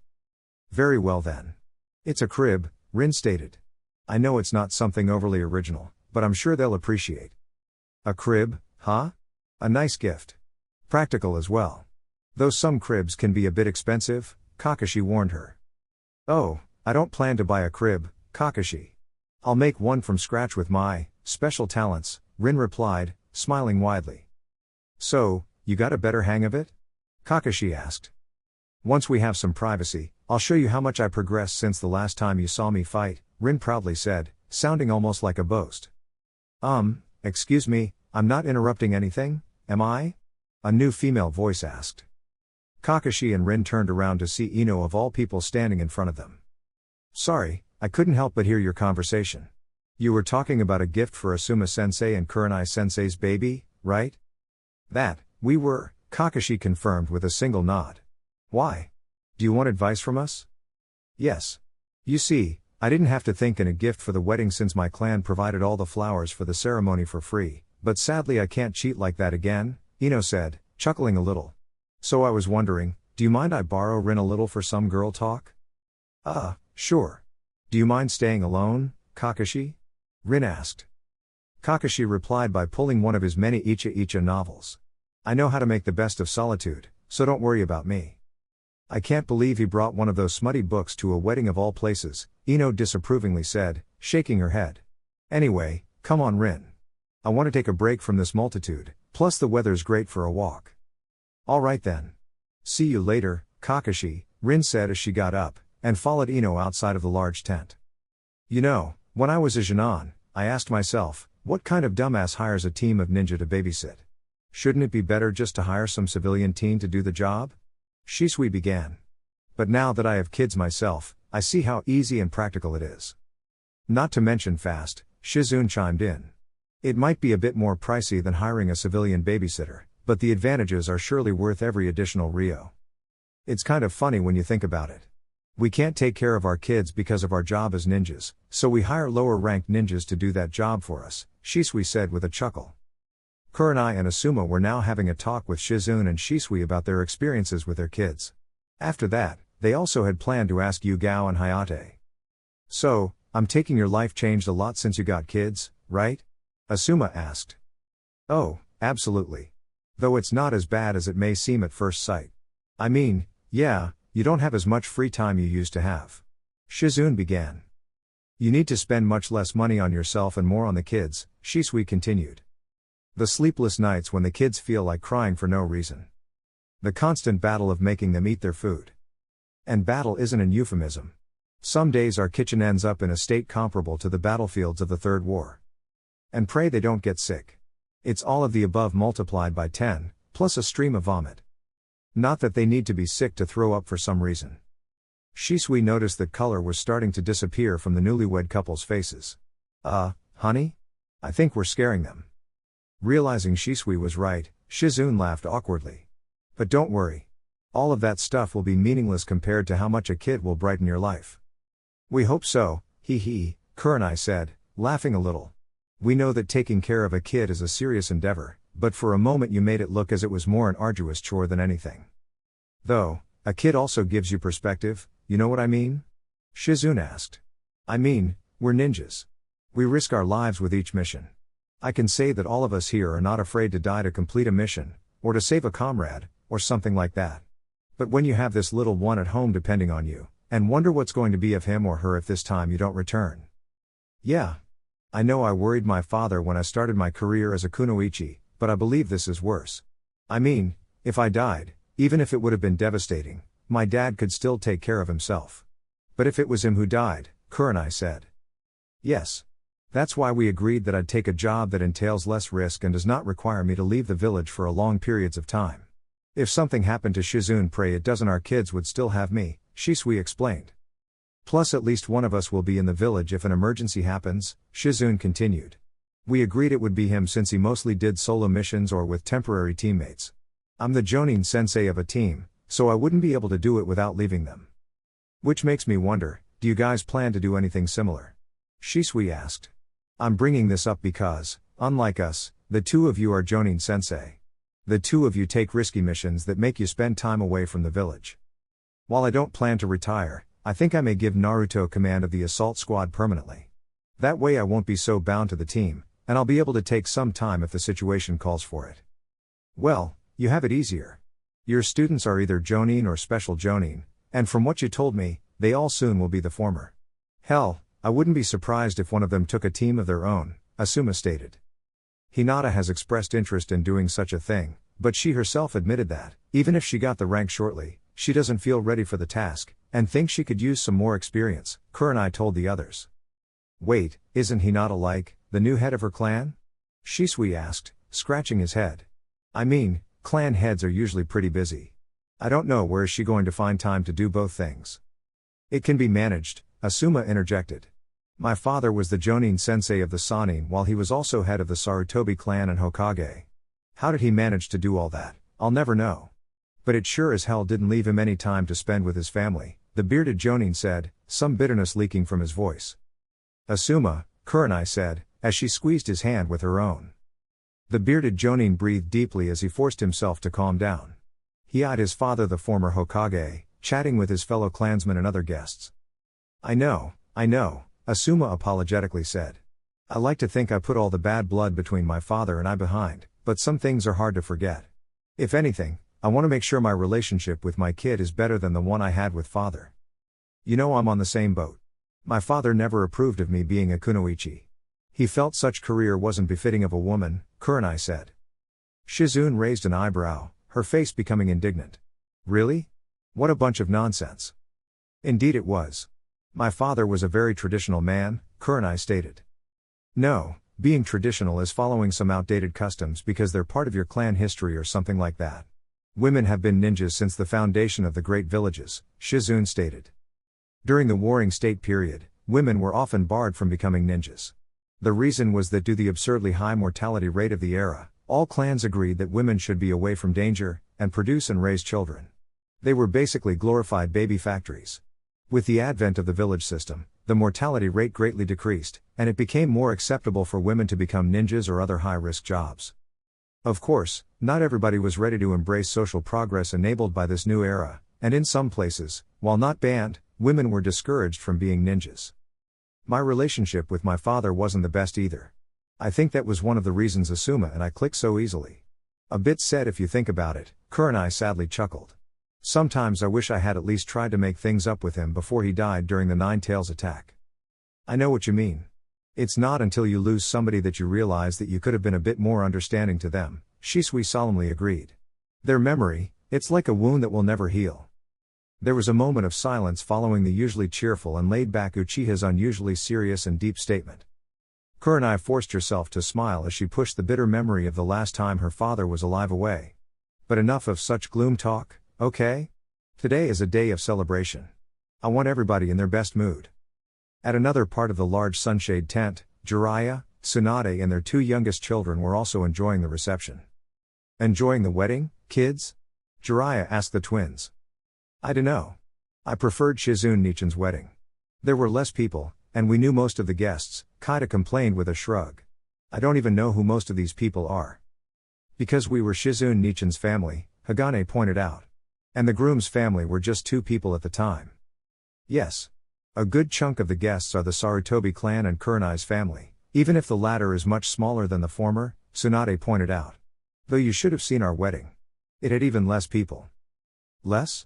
S1: Very well then. It's a crib, Rin stated. I know it's not something overly original, but I'm sure they'll appreciate. A crib, huh? A nice gift. Practical as well. Though some cribs can be a bit expensive, Kakashi warned her. Oh, I don't plan to buy a crib, Kakashi. I'll make one from scratch with my special talents, Rin replied, smiling widely. So, you got a better hang of it? Kakashi asked. Once we have some privacy, I'll show you how much I progressed since the last time you saw me fight, Rin proudly said, sounding almost like a boast. Excuse me, I'm not interrupting anything, am I? A new female voice asked. Kakashi and Rin turned around to see Ino of all people standing in front of them. Sorry, I couldn't help but hear your conversation. You were talking about a gift for Asuma-sensei and Kurenai-sensei's baby, right? That, we were, Kakashi confirmed with a single nod. Why? Do you want advice from us? Yes. You see, I didn't have to think in a gift for the wedding since my clan provided all the flowers for the ceremony for free, but sadly I can't cheat like that again, Ino said, chuckling a little. So I was wondering, do you mind I borrow Rin a little for some girl talk? Sure. Do you mind staying alone, Kakashi? Rin asked. Kakashi replied by pulling one of his many Icha novels. I know how to make the best of solitude, so don't worry about me. I can't believe he brought one of those smutty books to a wedding of all places, Ino disapprovingly said, shaking her head. Anyway, come on Rin. I want to take a break from this multitude, plus the weather's great for a walk. Alright then. See you later, Kakashi, Rin said as she got up, and followed Ino outside of the large tent. You know, when I was a Jinan, I asked myself, what kind of dumbass hires a team of ninja to babysit? Shouldn't it be better just to hire some civilian teen to do the job? Shisui began. But now that I have kids myself, I see how easy and practical it is. Not to mention fast, Shizune chimed in. It might be a bit more pricey than hiring a civilian babysitter, but the advantages are surely worth every additional Ryo. It's kind of funny when you think about it. We can't take care of our kids because of our job as ninjas, so we hire lower-ranked ninjas to do that job for us, Shisui said with a chuckle. Kurenai and Asuma were now having a talk with Shizune and Shisui about their experiences with their kids. After that, they also had planned to ask Hyuga and Hayate. So, I'm taking your life changed a lot since you got kids, right? Asuma asked. Oh, absolutely. Though it's not as bad as it may seem at first sight. I mean, yeah, you don't have as much free time you used to have. Shizune began. You need to spend much less money on yourself and more on the kids, Shisui continued. The sleepless nights when the kids feel like crying for no reason. The constant battle of making them eat their food. And battle isn't an euphemism. Some days our kitchen ends up in a state comparable to the battlefields of the Third War. And pray they don't get sick. It's all of the above multiplied by 10, plus a stream of vomit. Not that they need to be sick to throw up for some reason. Shisui noticed that color was starting to disappear from the newlywed couple's faces. Honey? I think we're scaring them. Realizing Shisui was right, Shizune laughed awkwardly. But don't worry. All of that stuff will be meaningless compared to how much a kid will brighten your life. We hope so, hee, Kurenai said, laughing a little. We know that taking care of a kid is a serious endeavor, but for a moment you made it look as it was more an arduous chore than anything. Though, a kid also gives you perspective, you know what I mean? Shizune asked. I mean, we're ninjas. We risk our lives with each mission. I can say that all of us here are not afraid to die to complete a mission, or to save a comrade, or something like that. But when you have this little one at home depending on you, and wonder what's going to be of him or her if this time you don't return. Yeah. I know I worried my father when I started my career as a kunoichi, but I believe this is worse. I mean, if I died, even if it would have been devastating, my dad could still take care of himself. But if it was him who died, Kurenai said. Yes. That's why we agreed that I'd take a job that entails less risk and does not require me to leave the village for a long periods of time. If something happened to Shizune, pray it doesn't, our kids would still have me, Shisui explained. Plus at least one of us will be in the village if an emergency happens, Shizune continued. We agreed it would be him since he mostly did solo missions or with temporary teammates. I'm the Jonin sensei of a team, so I wouldn't be able to do it without leaving them. Which makes me wonder, do you guys plan to do anything similar? Shisui asked. I'm bringing this up because, unlike us, the two of you are Jonin sensei. The two of you take risky missions that make you spend time away from the village. While I don't plan to retire, I think I may give Naruto command of the assault squad permanently. That way I won't be so bound to the team, and I'll be able to take some time if the situation calls for it. Well, you have it easier. Your students are either Jonin or Special Jonin, and from what you told me, they all soon will be the former. Hell, I wouldn't be surprised if one of them took a team of their own, Asuma stated. Hinata has expressed interest in doing such a thing, but she herself admitted that, even if she got the rank shortly, she doesn't feel ready for the task, and thinks she could use some more experience, Kurenai told the others. Wait, isn't Hinata like, the new head of her clan? Shisui asked, scratching his head. I mean, clan heads are usually pretty busy. I don't know where is she going to find time to do both things. It can be managed, Asuma interjected. My father was the Jonin sensei of the Sannin while he was also head of the Sarutobi clan and Hokage. How did he manage to do all that? I'll never know. But it sure as hell didn't leave him any time to spend with his family, the bearded Jonin said, some bitterness leaking from his voice. Asuma, Kurenai said, as she squeezed his hand with her own. The bearded Jonin breathed deeply as he forced himself to calm down. He eyed his father, the former Hokage, chatting with his fellow clansmen and other guests. I know, Asuma apologetically said. I like to think I put all the bad blood between my father and I behind, but some things are hard to forget. If anything, I want to make sure my relationship with my kid is better than the one I had with father. You know, I'm on the same boat. My father never approved of me being a kunoichi. He felt such career wasn't befitting of a woman, Kurenai said. Shizune raised an eyebrow, her face becoming indignant. Really? What a bunch of nonsense. Indeed it was. My father was a very traditional man, Kurenai stated. No, being traditional is following some outdated customs because they're part of your clan history or something like that. Women have been ninjas since the foundation of the great villages, Shizune stated. During the Warring State period, women were often barred from becoming ninjas. The reason was that due to the absurdly high mortality rate of the era, all clans agreed that women should be away from danger, and produce and raise children. They were basically glorified baby factories. With the advent of the village system, the mortality rate greatly decreased, and it became more acceptable for women to become ninjas or other high-risk jobs. Of course, not everybody was ready to embrace social progress enabled by this new era, and in some places, while not banned, women were discouraged from being ninjas. My relationship with my father wasn't the best either. I think that was one of the reasons Asuma and I clicked so easily. A bit sad if you think about it, Kurenai sadly chuckled. Sometimes I wish I had at least tried to make things up with him before he died during the Nine Tails attack. I know what you mean. It's not until you lose somebody that you realize that you could have been a bit more understanding to them, Shisui solemnly agreed. Their memory, it's like a wound that will never heal. There was a moment of silence following the usually cheerful and laid-back Uchiha's unusually serious and deep statement. Kurenai forced herself to smile as she pushed the bitter memory of the last time her father was alive away. But enough of such gloom talk, okay? Today is a day of celebration. I want everybody in their best mood. At another part of the large sunshade tent, Jiraiya, Tsunade and their two youngest children were also enjoying the reception. Enjoying the wedding, kids? Jiraiya asked the twins. I dunno. I preferred Shizune Nichan's wedding. There were less people, and we knew most of the guests, Kaida complained with a shrug. I don't even know who most of these people are. Because we were Shizune Nichan's family, Hagane pointed out. And the groom's family were just 2 people at the time. Yes. A good chunk of the guests are the Sarutobi clan and Kurenai's family, even if the latter is much smaller than the former, Tsunade pointed out. Though you should have seen our wedding. It had even less people. Less?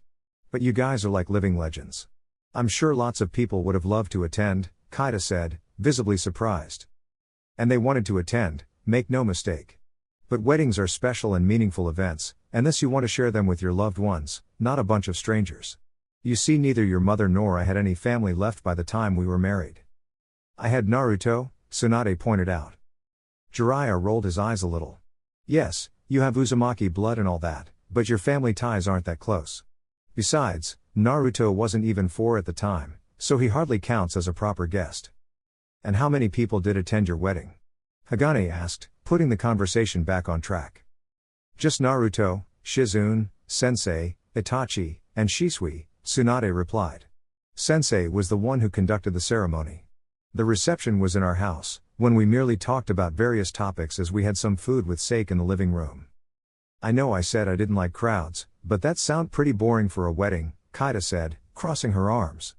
S1: But you guys are like living legends. I'm sure lots of people would have loved to attend, Kaida said, visibly surprised. And they wanted to attend, make no mistake. But weddings are special and meaningful events, and thus you want to share them with your loved ones, not a bunch of strangers. You see, neither your mother nor I had any family left by the time we were married. I had Naruto, Tsunade pointed out. Jiraiya rolled his eyes a little. Yes, you have Uzumaki blood and all that, but your family ties aren't that close. Besides, Naruto wasn't even 4 at the time, so he hardly counts as a proper guest. And how many people did attend your wedding? Hagane asked, putting the conversation back on track. Just Naruto, Shizune, Sensei, Itachi, and Shisui, Tsunade replied. Sensei was the one who conducted the ceremony. The reception was in our house, when we merely talked about various topics as we had some food with sake in the living room. I know I said I didn't like crowds, but that sounded pretty boring for a wedding, Kaida said, crossing her arms.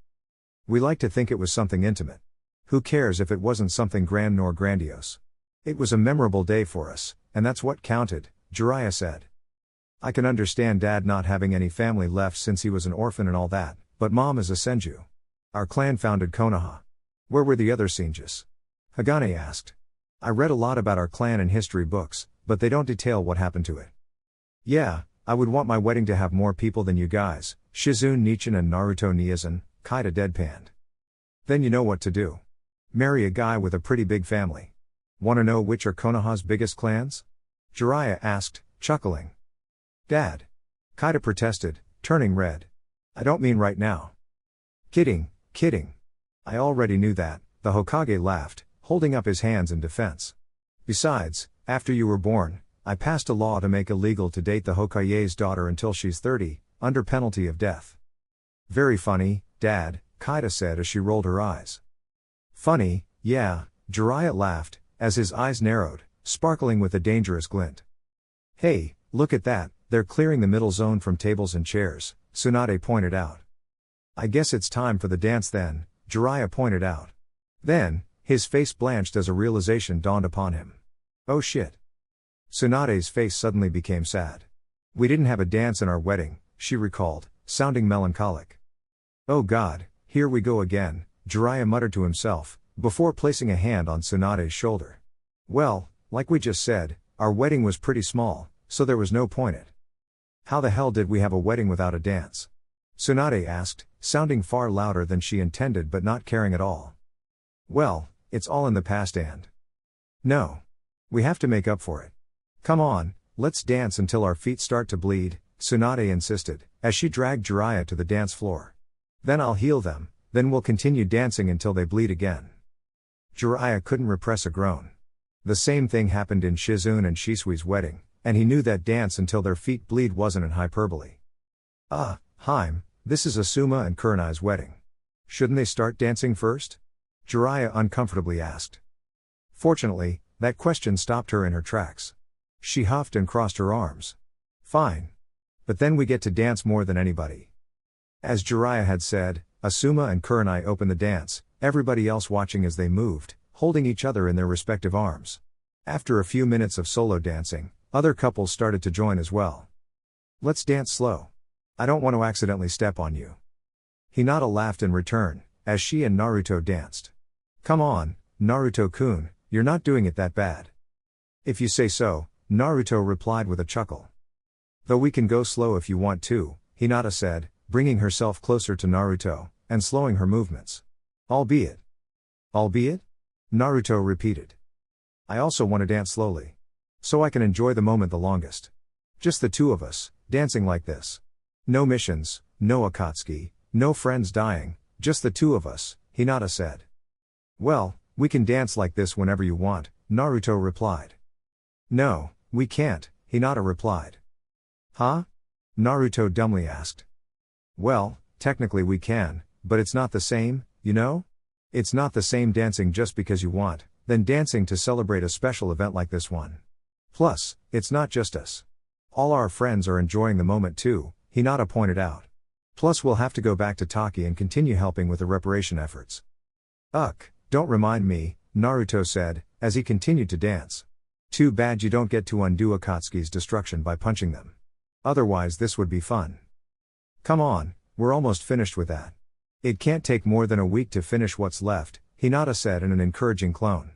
S1: We like to think it was something intimate. Who cares if it wasn't something grand nor grandiose? It was a memorable day for us, and that's what counted, Jiraiya said. I can understand Dad not having any family left since he was an orphan and all that, but Mom is a senju. Our clan founded Konoha. Where were the other senjus? Hagane asked. I read a lot about our clan in history books, but they don't detail what happened to it. Yeah, I would want my wedding to have more people than you guys, Shizune Nichin and Naruto Niizan, Kaida deadpanned. Then you know what to do. Marry a guy with a pretty big family. Wanna know which are Konoha's biggest clans? Jiraiya asked, chuckling. Dad. Kaida protested, turning red. I don't mean right now. Kidding. I already knew that, the Hokage laughed, holding up his hands in defense. Besides, after you were born, I passed a law to make illegal to date the Hokage's daughter until she's 30, under penalty of death. Very funny, Dad, Kaida said as she rolled her eyes. Funny, yeah, Jiraiya laughed, as his eyes narrowed, sparkling with a dangerous glint. Hey, look at that, they're clearing the middle zone from tables and chairs, Tsunade pointed out. I guess it's time for the dance then, Jiraiya pointed out. Then, his face blanched as a realization dawned upon him. Oh shit. Tsunade's face suddenly became sad. We didn't have a dance in our wedding, she recalled, sounding melancholic. Oh god, here we go again, Jiraiya muttered to himself, before placing a hand on Tsunade's shoulder. Well, like we just said, our wedding was pretty small, so there was no point in it. How the hell did we have a wedding without a dance? Tsunade asked, sounding far louder than she intended but not caring at all. Well, it's all in the past and... No. We have to make up for it. Come on, let's dance until our feet start to bleed, Tsunade insisted, as she dragged Jiraiya to the dance floor. Then I'll heal them, then we'll continue dancing until they bleed again. Jiraiya couldn't repress a groan. The same thing happened in Shizune and Shisui's wedding, and he knew that dance until their feet bleed wasn't an hyperbole. Haim, this is Asuma and Kurenai's wedding. Shouldn't they start dancing first? Jiraiya uncomfortably asked. Fortunately, that question stopped her in her tracks. She huffed and crossed her arms. Fine. But then we get to dance more than anybody. As Jiraiya had said, Asuma and Kurenai opened the dance, everybody else watching as they moved, holding each other in their respective arms. After a few minutes of solo dancing, other couples started to join as well. Let's dance slow. I don't want to accidentally step on you. Hinata laughed in return, as she and Naruto danced. Come on, Naruto-kun, you're not doing it that bad. If you say so, Naruto replied with a chuckle. Though we can go slow if you want to, Hinata said, bringing herself closer to Naruto, and slowing her movements. Albeit? Naruto repeated. I also want to dance slowly. So I can enjoy the moment the longest. Just the two of us, dancing like this. No missions, no Akatsuki, no friends dying, just the two of us, Hinata said. Well, we can dance like this whenever you want, Naruto replied. No, we can't, Hinata replied. Huh? Naruto dumbly asked. Well, technically we can, but it's not the same, you know? It's not the same dancing just because you want, than dancing to celebrate a special event like this one. Plus, it's not just us. All our friends are enjoying the moment too, Hinata pointed out. Plus we'll have to go back to Taki and continue helping with the reparation efforts. Don't remind me, Naruto said, as he continued to dance. Too bad you don't get to undo Akatsuki's destruction by punching them. Otherwise this would be fun. Come on, we're almost finished with that. It can't take more than a week to finish what's left, Hinata said in an encouraging clone.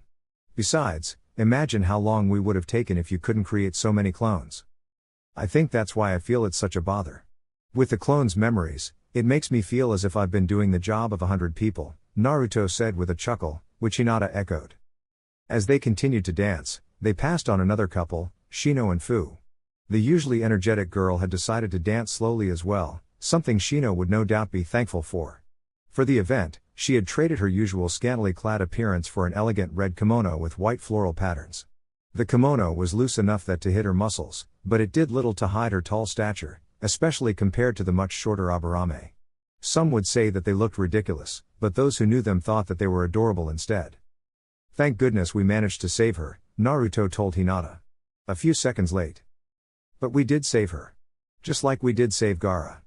S1: Besides, imagine how long we would have taken if you couldn't create so many clones. I think that's why I feel it's such a bother. With the clones' memories, it makes me feel as if I've been doing the job of 100 people, Naruto said with a chuckle, which Hinata echoed. As they continued to dance, they passed on another couple, Shino and Fu. The usually energetic girl had decided to dance slowly as well, something Shino would no doubt be thankful for. For the event, she had traded her usual scantily clad appearance for an elegant red kimono with white floral patterns. The kimono was loose enough that to hit her muscles, but it did little to hide her tall stature, especially compared to the much shorter Aburame. Some would say that they looked ridiculous, but those who knew them thought that they were adorable instead. Thank goodness we managed to save her, Naruto told Hinata. A few seconds late. But we did save her. Just like we did save Gaara.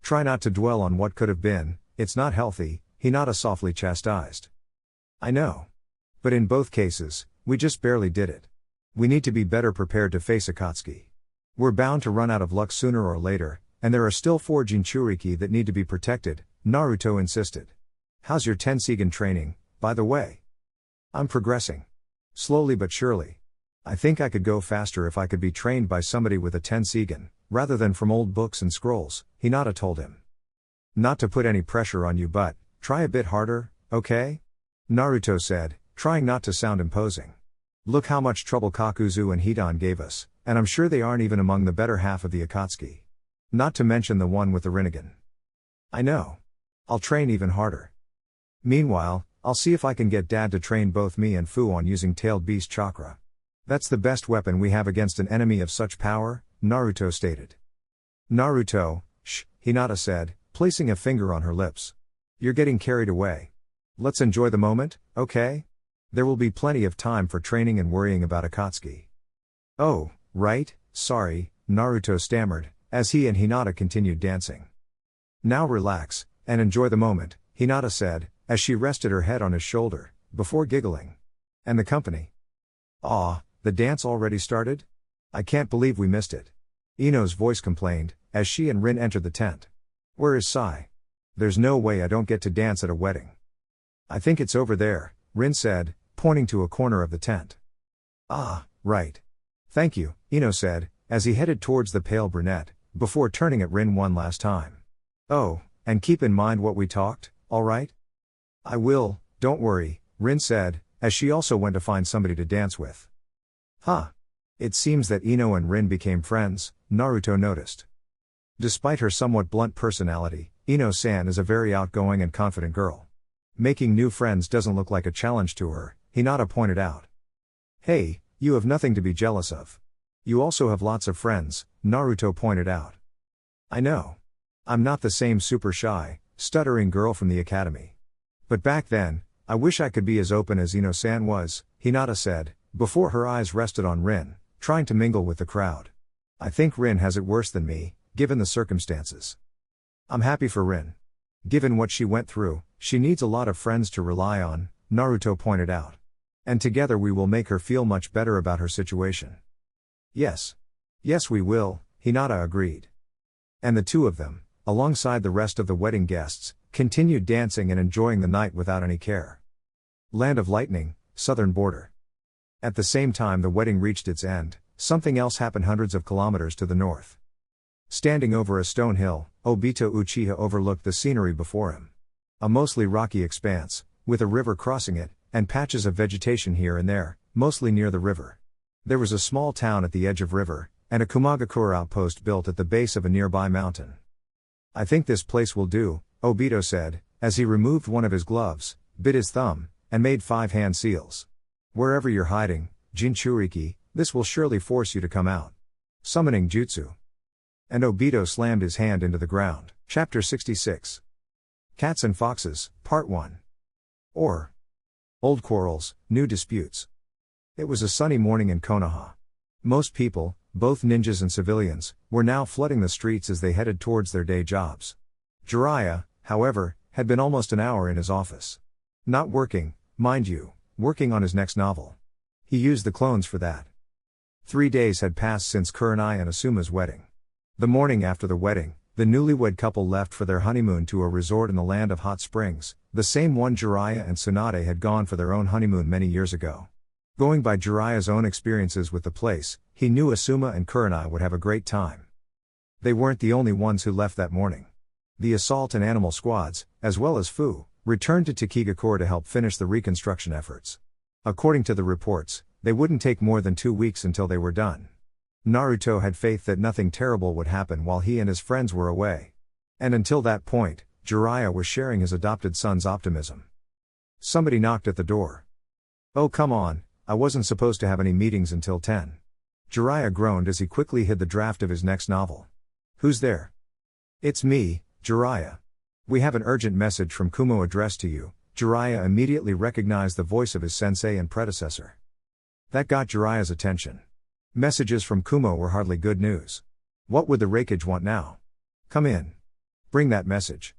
S1: Try not to dwell on what could have been, it's not healthy, Hinata softly chastised. I know. But in both cases, we just barely did it. We need to be better prepared to face Akatsuki. We're bound to run out of luck sooner or later, and there are still 4 Jinchuriki that need to be protected, Naruto insisted. How's your Tenseigan training, by the way? I'm progressing. Slowly but surely. I think I could go faster if I could be trained by somebody with a Tenseigan, rather than from old books and scrolls, Hinata told him. Not to put any pressure on you but, try a bit harder, okay? Naruto said, trying not to sound imposing. Look how much trouble Kakuzu and Hidan gave us, and I'm sure they aren't even among the better half of the Akatsuki. Not to mention the one with the Rinnegan. I know. I'll train even harder. Meanwhile, I'll see if I can get Dad to train both me and Fu on using Tailed Beast Chakra. That's the best weapon we have against an enemy of such power, Naruto stated. Naruto, shh, Hinata said, placing a finger on her lips. You're getting carried away. Let's enjoy the moment, okay? There will be plenty of time for training and worrying about Akatsuki. Oh, right, sorry, Naruto stammered, as he and Hinata continued dancing. Now relax, and enjoy the moment, Hinata said, as she rested her head on his shoulder, before giggling. And the company. Aw, the dance already started? I can't believe we missed it. Ino's voice complained, as she and Rin entered the tent. Where is Sai? There's no way I don't get to dance at a wedding. I think it's over there, Rin said, pointing to a corner of the tent. Ah, right. Thank you, Ino said, as he headed towards the pale brunette, before turning at Rin one last time. Oh, and keep in mind what we talked, alright? I will, don't worry, Rin said, as she also went to find somebody to dance with. Huh. It seems that Ino and Rin became friends, Naruto noticed. Despite her somewhat blunt personality, Ino-san is a very outgoing and confident girl. Making new friends doesn't look like a challenge to her, Hinata pointed out. Hey, you have nothing to be jealous of. You also have lots of friends, Naruto pointed out. I know. I'm not the same super shy, stuttering girl from the academy. But back then, I wish I could be as open as Ino-san was, Hinata said, before her eyes rested on Rin, trying to mingle with the crowd. I think Rin has it worse than me, given the circumstances. I'm happy for Rin. Given what she went through, she needs a lot of friends to rely on, Naruto pointed out. And together we will make her feel much better about her situation. Yes. Yes we will, Hinata agreed. And the two of them, alongside the rest of the wedding guests, continued dancing and enjoying the night without any care. Land of Lightning, southern border. At the same time the wedding reached its end, something else happened hundreds of kilometers to the north. Standing over a stone hill, Obito Uchiha overlooked the scenery before him. A mostly rocky expanse, with a river crossing it, and patches of vegetation here and there, mostly near the river. There was a small town at the edge of river, and a Kumagakure outpost built at the base of a nearby mountain. I think this place will do, Obito said, as he removed one of his gloves, bit his thumb, and made 5 hand seals. Wherever you're hiding, Jinchuriki, this will surely force you to come out. Summoning Jutsu. And Obito slammed his hand into the ground. Chapter 66. Cats and Foxes, Part 1. Or. Old quarrels, new disputes. It was a sunny morning in Konoha. Most people, both ninjas and civilians, were now flooding the streets as they headed towards their day jobs. Jiraiya, however, had been almost an hour in his office. Not working, mind you, working on his next novel. He used the clones for that. 3 days had passed since Kurenai and Asuma's wedding. The morning after the wedding, the newlywed couple left for their honeymoon to a resort in the land of hot springs, the same one Jiraiya and Tsunade had gone for their own honeymoon many years ago. Going by Jiraiya's own experiences with the place, he knew Asuma and Kurenai would have a great time. They weren't the only ones who left that morning. The assault and animal squads, as well as Fu, returned to Takigakure to help finish the reconstruction efforts. According to the reports, they wouldn't take more than 2 weeks until they were done. Naruto had faith that nothing terrible would happen while he and his friends were away. And until that point, Jiraiya was sharing his adopted son's optimism. Somebody knocked at the door. "Oh come on, I wasn't supposed to have any meetings until 10. Jiraiya groaned as he quickly hid the draft of his next novel. "Who's there?" "It's me, Jiraiya. We have an urgent message from Kumo addressed to you." Jiraiya immediately recognized the voice of his sensei and predecessor. That got Jiraiya's attention. Messages from Kumo were hardly good news. What would the Raikage want now? "Come in. Bring that message."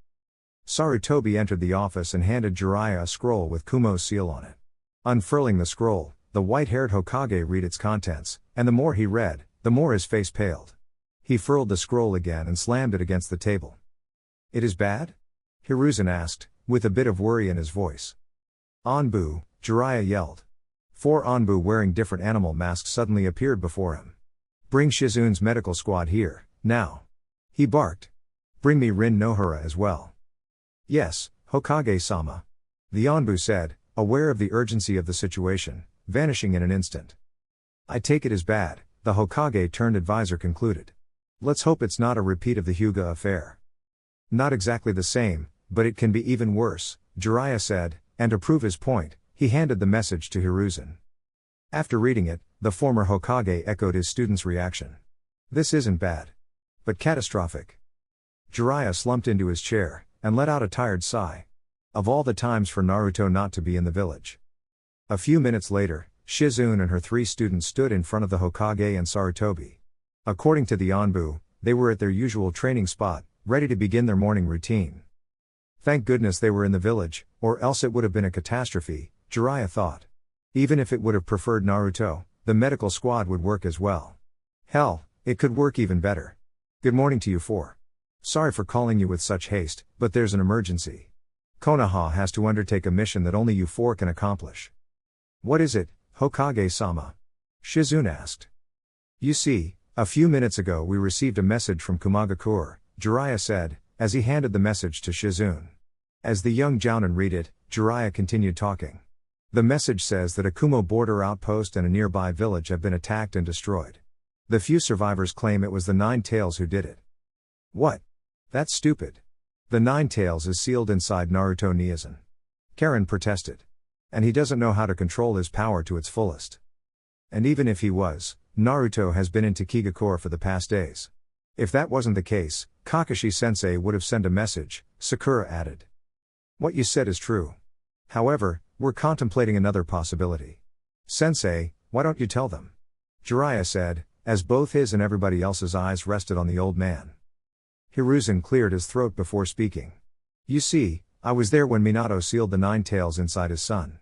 S1: Sarutobi entered the office and handed Jiraiya a scroll with Kumo's seal on it. Unfurling the scroll, the white-haired Hokage read its contents, and the more he read, the more his face paled. He furled the scroll again and slammed it against the table. "It is bad?" Hiruzen asked, with a bit of worry in his voice. "Anbu," Jiraiya yelled. 4 Anbu wearing different animal masks suddenly appeared before him. "Bring Shizune's medical squad here, now." He barked. "Bring me Rin Nohara as well." "Yes, Hokage-sama," the Anbu said, aware of the urgency of the situation, vanishing in an instant. "I take it as bad," the Hokage-turned-advisor concluded. "Let's hope it's not a repeat of the Hyuga affair." "Not exactly the same, but it can be even worse," Jiraiya said, and to prove his point, he handed the message to Hiruzen. After reading it, the former Hokage echoed his student's reaction. "This isn't bad. But catastrophic." Jiraiya slumped into his chair, and let out a tired sigh. Of all the times for Naruto not to be in the village. A few minutes later, Shizune and her 3 students stood in front of the Hokage and Sarutobi. According to the Anbu, they were at their usual training spot, ready to begin their morning routine. Thank goodness they were in the village, or else it would have been a catastrophe, Jiraiya thought. Even if it would have preferred Naruto, the medical squad would work as well. Hell, it could work even better. "Good morning to you 4. Sorry for calling you with such haste, but there's an emergency. Konoha has to undertake a mission that only you 4 can accomplish." "What is it, Hokage-sama?" Shizune asked. "You see, a few minutes ago we received a message from Kumagakure," Jiraiya said, as he handed the message to Shizune. As the young jounin read it, Jiraiya continued talking. "The message says that a Kumo border outpost and a nearby village have been attacked and destroyed. The few survivors claim it was the Nine Tails who did it." "What? That's stupid. The Nine Tails is sealed inside Naruto Niizen." Karen protested. "And he doesn't know how to control his power to its fullest. And even if he was, Naruto has been in Takigakure for the past days. If that wasn't the case, Kakashi-sensei would have sent a message," Sakura added. "What you said is true. However, we're contemplating another possibility." "Sensei, why don't you tell them?" Jiraiya said, as both his and everybody else's eyes rested on the old man. Hiruzen cleared his throat before speaking. "You see, I was there when Minato sealed the Nine Tails inside his son.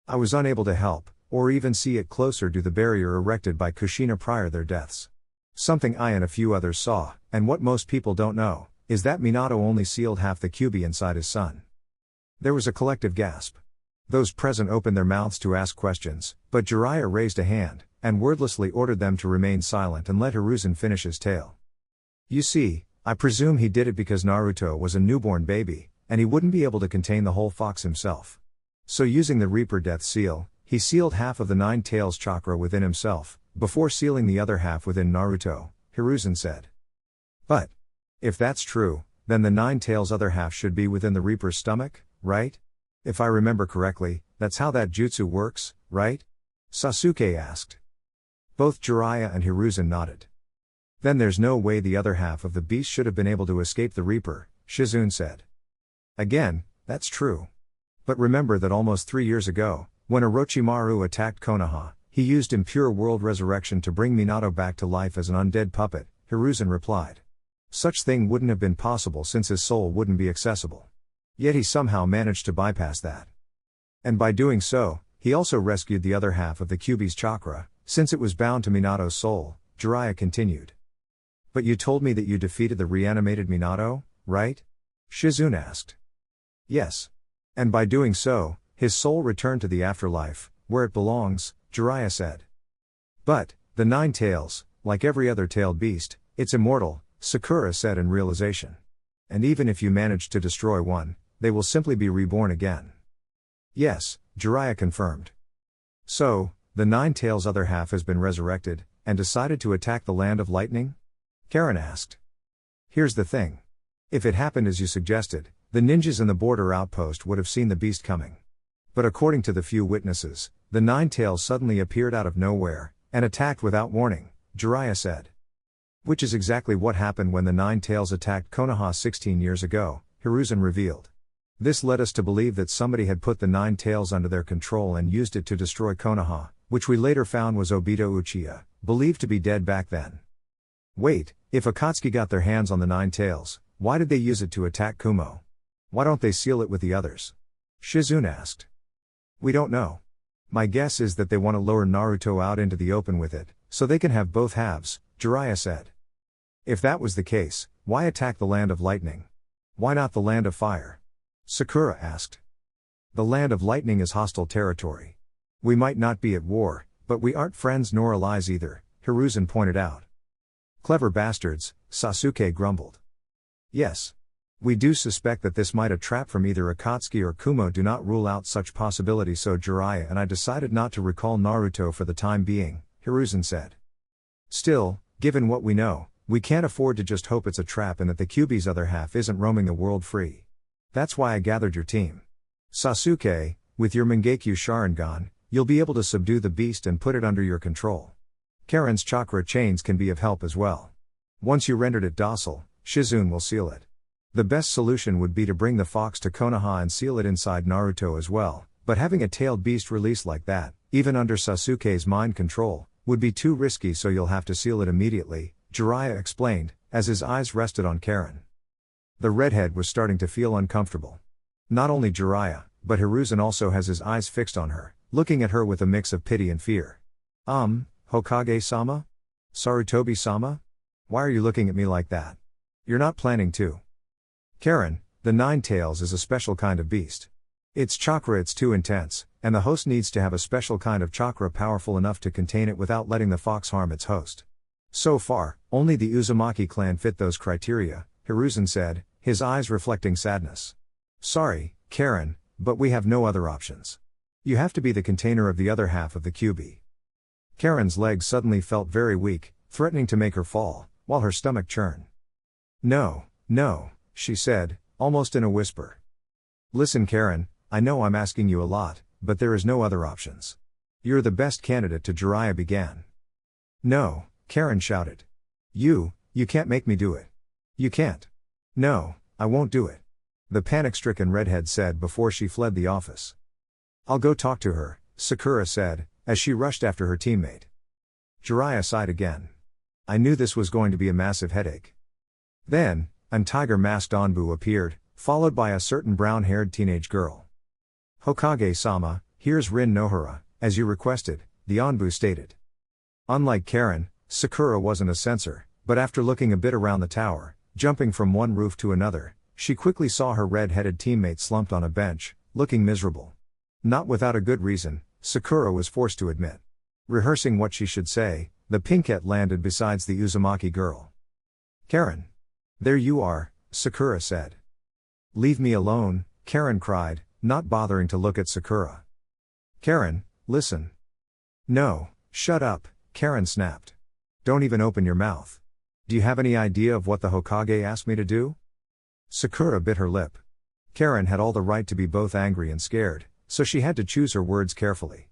S1: I was unable to help, or even see it closer to the barrier erected by Kushina prior their deaths. Something I and a few others saw, and what most people don't know, is that Minato only sealed half the Kyuubi inside his son." There was a collective gasp. Those present opened their mouths to ask questions, but Jiraiya raised a hand, and wordlessly ordered them to remain silent and let Hiruzen finish his tale. "You see, I presume he did it because Naruto was a newborn baby, and he wouldn't be able to contain the whole fox himself. So using the Reaper Death Seal, he sealed half of the Nine Tails chakra within himself, before sealing the other half within Naruto," Hiruzen said. "But if that's true, then the Nine Tails' other half should be within the Reaper's stomach, right? If I remember correctly, that's how that jutsu works, right?" Sasuke asked. Both Jiraiya and Hiruzen nodded. "Then there's no way the other half of the beast should have been able to escape the Reaper," Shizune said. "Again, that's true. But remember that almost 3 years ago, when Orochimaru attacked Konoha, he used impure world resurrection to bring Minato back to life as an undead puppet," Hiruzen replied. Such thing wouldn't have been possible since his soul wouldn't be accessible. Yet he somehow managed to bypass that. And by doing so, he also rescued the other half of the Kyuubi's chakra, since it was bound to Minato's soul, Jiraiya continued. But you told me that you defeated the reanimated Minato, right? Shizune asked. Yes. And by doing so, his soul returned to the afterlife, where it belongs, Jiraiya said. But, the nine tails, like every other tailed beast, it's immortal, Sakura said in realization. And even if you manage to destroy one, they will simply be reborn again. Yes, Jiraiya confirmed. So, the nine tails' other half has been resurrected, and decided to attack the Land of Lightning? Karen asked. Here's the thing. If it happened as you suggested, the ninjas in the border outpost would have seen the beast coming. But according to the few witnesses, the nine tails suddenly appeared out of nowhere, and attacked without warning, Jiraiya said. Which is exactly what happened when the nine tails attacked Konoha 16 years ago, Hiruzen revealed. This led us to believe that somebody had put the nine tails under their control and used it to destroy Konoha, which we later found was Obito Uchiha, believed to be dead back then. Wait, if Akatsuki got their hands on the nine tails, why did they use it to attack Kumo? Why don't they seal it with the others? Shizune asked. We don't know. My guess is that they want to lure Naruto out into the open with it, so they can have both halves, Jiraiya said. If that was the case, why attack the Land of Lightning? Why not the Land of Fire? Sakura asked. The Land of Lightning is hostile territory. We might not be at war, but we aren't friends nor allies either, Hiruzen pointed out. Clever bastards, Sasuke grumbled. Yes. We do suspect that this might a trap from either Akatsuki or Kumo. Do not rule out such possibility, so Jiraiya and I decided not to recall Naruto for the time being, Hiruzen said. Still, given what we know, we can't afford to just hope it's a trap and that the Kyuubi's other half isn't roaming the world free. That's why I gathered your team. Sasuke, with your Mangekyo Sharingan, you'll be able to subdue the beast and put it under your control. Karen's chakra chains can be of help as well. Once you rendered it docile, Shizune will seal it. The best solution would be to bring the fox to Konoha and seal it inside Naruto as well, but having a tailed beast released like that, even under Sasuke's mind control, would be too risky, so you'll have to seal it immediately, Jiraiya explained, as his eyes rested on Karen. The redhead was starting to feel uncomfortable. Not only Jiraiya, but Hiruzen also has his eyes fixed on her, looking at her with a mix of pity and fear. Hokage-sama? Sarutobi-sama? Why are you looking at me like that? You're not planning to. Karen, the nine tails is a special kind of beast. Its chakra it's too intense, and the host needs to have a special kind of chakra powerful enough to contain it without letting the fox harm its host. So far, only the Uzumaki clan fit those criteria, Hiruzen said, his eyes reflecting sadness. Sorry, Karen, but we have no other options. You have to be the container of the other half of the Kyuubi. Karen's legs suddenly felt very weak, threatening to make her fall, while her stomach churned. No, she said, almost in a whisper. Listen, Karen, I know I'm asking you a lot, but there is no other options. You're the best candidate to. Jiraiya began. No, Karen shouted. You can't make me do it. You can't. No, I won't do it. The panic-stricken redhead said before she fled the office. I'll go talk to her, Sakura said, as she rushed after her teammate. Jiraiya sighed again. I knew this was going to be a massive headache. Then, an tiger-masked Anbu appeared, followed by a certain brown-haired teenage girl. Hokage-sama, here's Rin Nohara, as you requested, the Anbu stated. Unlike Karen, Sakura wasn't a censor, but after looking a bit around the tower, jumping from one roof to another, she quickly saw her red-headed teammate slumped on a bench, looking miserable. Not without a good reason, Sakura was forced to admit. Rehearsing what she should say, the pinkette landed besides the Uzumaki girl. Karen. There you are, Sakura said. Leave me alone, Karen cried, not bothering to look at Sakura. Karen, listen. No, shut up, Karen snapped. Don't even open your mouth. Do you have any idea of what the Hokage asked me to do? Sakura bit her lip. Karen had all the right to be both angry and scared, so she had to choose her words carefully.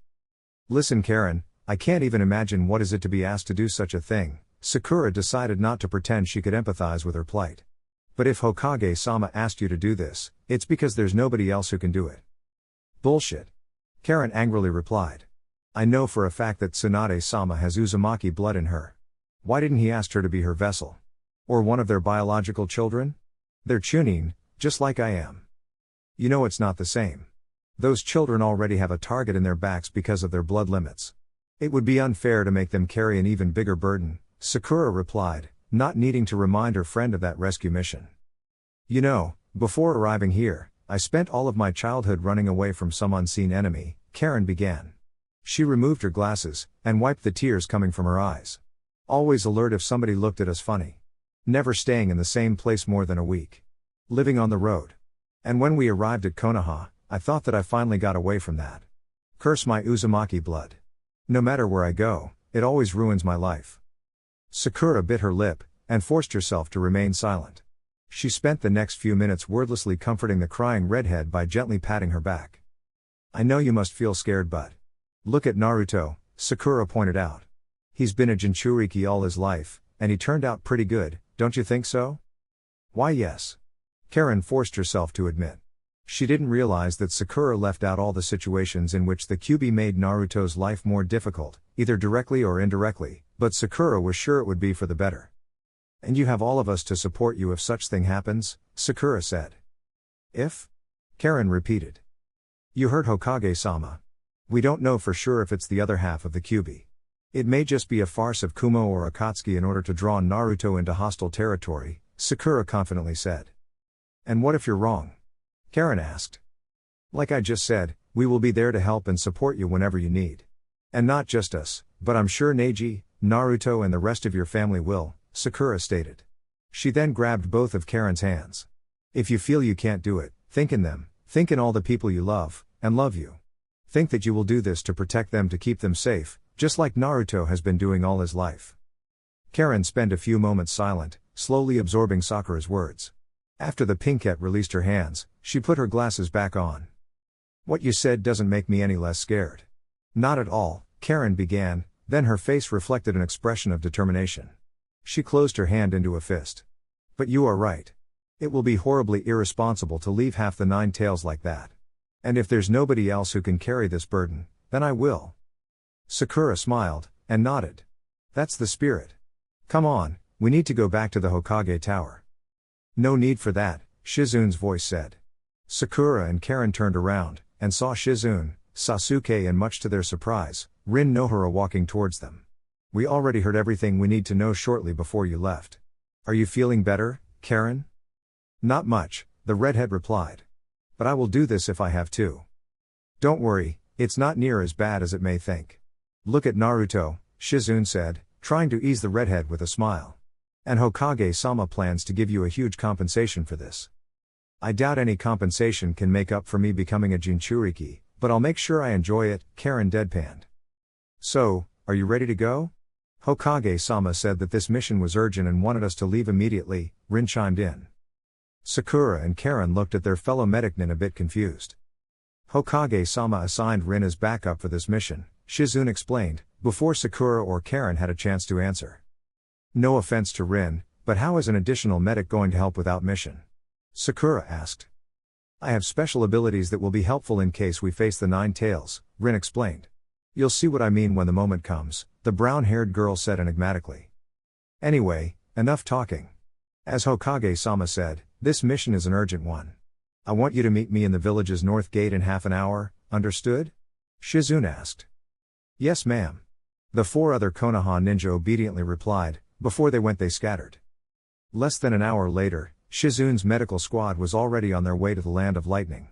S1: Listen, Karen, I can't even imagine what is it to be asked to do such a thing. Sakura decided not to pretend she could empathize with her plight. But if Hokage-sama asked you to do this, it's because there's nobody else who can do it. Bullshit. Karen angrily replied. I know for a fact that Tsunade-sama has Uzumaki blood in her. Why didn't he ask her to be her vessel? Or one of their biological children? They're Chunin, just like I am. You know it's not the same. Those children already have a target in their backs because of their blood limits. It would be unfair to make them carry an even bigger burden, Sakura replied, not needing to remind her friend of that rescue mission. You know, before arriving here, I spent all of my childhood running away from some unseen enemy, Karen began. She removed her glasses, and wiped the tears coming from her eyes. Always alert if somebody looked at us funny. Never staying in the same place more than a week. Living on the road. And when we arrived at Konoha, I thought that I finally got away from that. Curse my Uzumaki blood. No matter where I go, it always ruins my life. Sakura bit her lip, and forced herself to remain silent. She spent the next few minutes wordlessly comforting the crying redhead by gently patting her back. I know you must feel scared, but look at Naruto, Sakura pointed out. He's been a Jinchuriki all his life, and he turned out pretty good, don't you think so? Why yes. Karen forced herself to admit. She didn't realize that Sakura left out all the situations in which the Kyuubi made Naruto's life more difficult, either directly or indirectly, but Sakura was sure it would be for the better. And you have all of us to support you if such thing happens, Sakura said. If? Karen repeated. You heard Hokage-sama. We don't know for sure if it's the other half of the Kyuubi. It may just be a farce of Kumo or Akatsuki in order to draw Naruto into hostile territory, Sakura confidently said. And what if you're wrong? Karen asked. Like I just said, we will be there to help and support you whenever you need. And not just us, but I'm sure Neji, Naruto and the rest of your family will, Sakura stated. She then grabbed both of Karen's hands. If you feel you can't do it, think in them, think in all the people you love, and love you. Think that you will do this to protect them, to keep them safe, just like Naruto has been doing all his life. Karen spent a few moments silent, slowly absorbing Sakura's words. After the pinkette released her hands, she put her glasses back on. What you said doesn't make me any less scared. Not at all, Karen began, then her face reflected an expression of determination. She closed her hand into a fist. But you are right. It will be horribly irresponsible to leave half the 9 tails like that. And if there's nobody else who can carry this burden, then I will. Sakura smiled, and nodded. That's the spirit. Come on, we need to go back to the Hokage Tower. No need for that, Shizune's voice said. Sakura and Karen turned around, and saw Shizune, Sasuke and much to their surprise, Rin Nohara walking towards them. We already heard everything we need to know shortly before you left. Are you feeling better, Karen? Not much, the redhead replied. But I will do this if I have to. Don't worry, it's not near as bad as it may think. Look at Naruto, Shizune said, trying to ease the redhead with a smile. And Hokage-sama plans to give you a huge compensation for this. I doubt any compensation can make up for me becoming a Jinchuriki, but I'll make sure I enjoy it, Karen deadpanned. So, are you ready to go? Hokage-sama said that this mission was urgent and wanted us to leave immediately, Rin chimed in. Sakura and Karen looked at their fellow medicnin a bit confused. Hokage-sama assigned Rin as backup for this mission, Shizune explained, before Sakura or Karen had a chance to answer. No offense to Rin, but how is an additional medic going to help without mission? Sakura asked. I have special abilities that will be helpful in case we face the 9 tails, Rin explained. You'll see what I mean when the moment comes, the brown-haired girl said enigmatically. Anyway, enough talking. As Hokage-sama said, this mission is an urgent one. I want you to meet me in the village's north gate in half an hour, understood? Shizune asked. Yes ma'am. The 4 other Konoha ninja obediently replied. Before they went they scattered. Less than an hour later, Shizune's medical squad was already on their way to the Land of Lightning.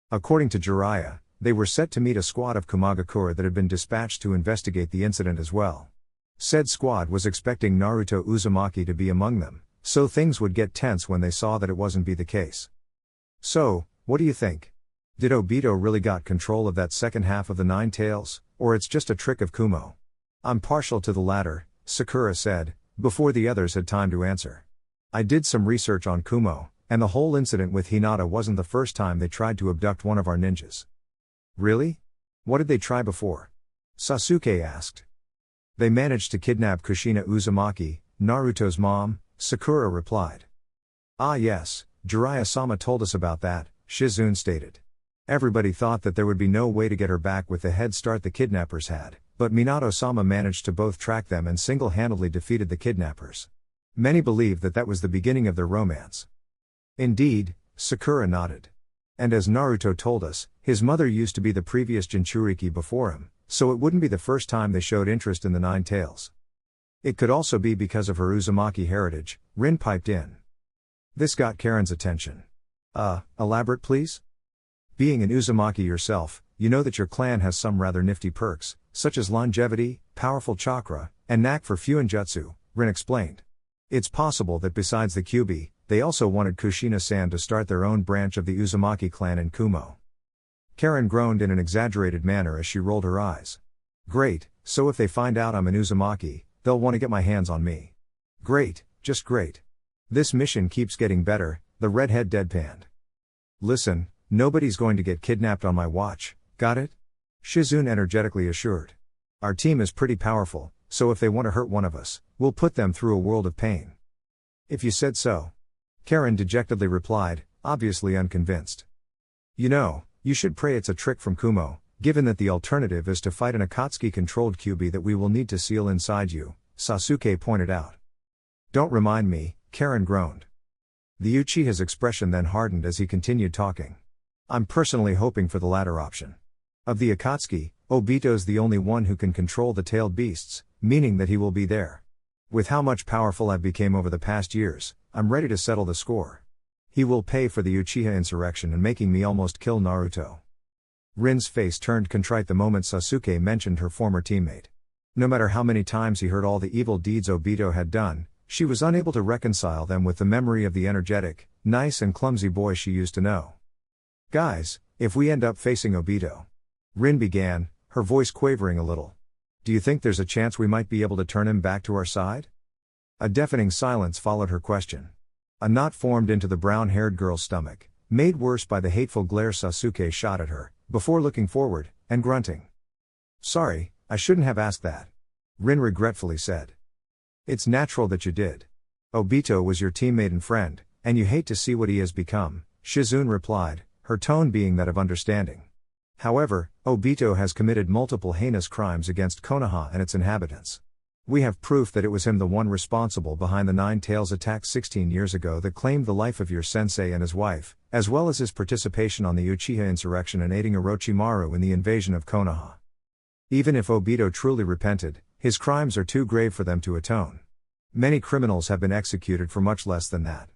S1: According to Jiraiya, they were set to meet a squad of Kumagakura that had been dispatched to investigate the incident as well. Said squad was expecting Naruto Uzumaki to be among them, so things would get tense when they saw that it wasn't be the case. So, what do you think? Did Obito really got control of that second half of the 9 tails, or it's just a trick of Kumo? I'm partial to the latter, Sakura said, before the others had time to answer. I did some research on Kumo, and the whole incident with Hinata wasn't the first time they tried to abduct one of our ninjas. Really? What did they try before? Sasuke asked. They managed to kidnap Kushina Uzumaki, Naruto's mom, Sakura replied. Ah yes, Jiraiya-sama told us about that, Shizune stated. Everybody thought that there would be no way to get her back with the head start the kidnappers had, but Minato-sama managed to both track them and single-handedly defeated the kidnappers. Many believed that that was the beginning of their romance. Indeed, Sakura nodded. And as Naruto told us, his mother used to be the previous Jinchuriki before him, so it wouldn't be the first time they showed interest in the Nine Tails. It could also be because of her Uzumaki heritage, Rin piped in. This got Karen's attention. Elaborate please? Being an Uzumaki yourself, you know that your clan has some rather nifty perks, such as longevity, powerful chakra, and knack for Fuinjutsu, Rin explained. It's possible that besides the Kyuubi, they also wanted Kushina-san to start their own branch of the Uzumaki clan in Kumo. Karen groaned in an exaggerated manner as she rolled her eyes. Great, so if they find out I'm an Uzumaki, they'll want to get my hands on me. Great, just great. This mission keeps getting better, the redhead deadpanned. Listen, nobody's going to get kidnapped on my watch, got it? Shizune energetically assured. Our team is pretty powerful, so if they want to hurt one of us, we'll put them through a world of pain. If you said so. Karen dejectedly replied, obviously unconvinced. You know, you should pray it's a trick from Kumo, given that the alternative is to fight an Akatsuki-controlled Kyuubi that we will need to seal inside you, Sasuke pointed out. Don't remind me, Karen groaned. The Uchiha's expression then hardened as he continued talking. I'm personally hoping for the latter option. Of the Akatsuki, Obito's the only one who can control the tailed beasts, meaning that he will be there. With how much powerful I've become over the past years, I'm ready to settle the score. He will pay for the Uchiha insurrection and making me almost kill Naruto. Rin's face turned contrite the moment Sasuke mentioned her former teammate. No matter how many times he heard all the evil deeds Obito had done, she was unable to reconcile them with the memory of the energetic, nice and clumsy boy she used to know. Guys, if we end up facing Obito, Rin began, her voice quavering a little. Do you think there's a chance we might be able to turn him back to our side? A deafening silence followed her question. A knot formed into the brown-haired girl's stomach, made worse by the hateful glare Sasuke shot at her, before looking forward, and grunting. Sorry, I shouldn't have asked that. Rin regretfully said. It's natural that you did. Obito was your teammate and friend, and you hate to see what he has become, Shizune replied, her tone being that of understanding. However, Obito has committed multiple heinous crimes against Konoha and its inhabitants. We have proof that it was him the one responsible behind the Nine Tails attack 16 years ago that claimed the life of your sensei and his wife, as well as his participation on the Uchiha insurrection and aiding Orochimaru in the invasion of Konoha. Even if Obito truly repented, his crimes are too grave for them to atone. Many criminals have been executed for much less than that.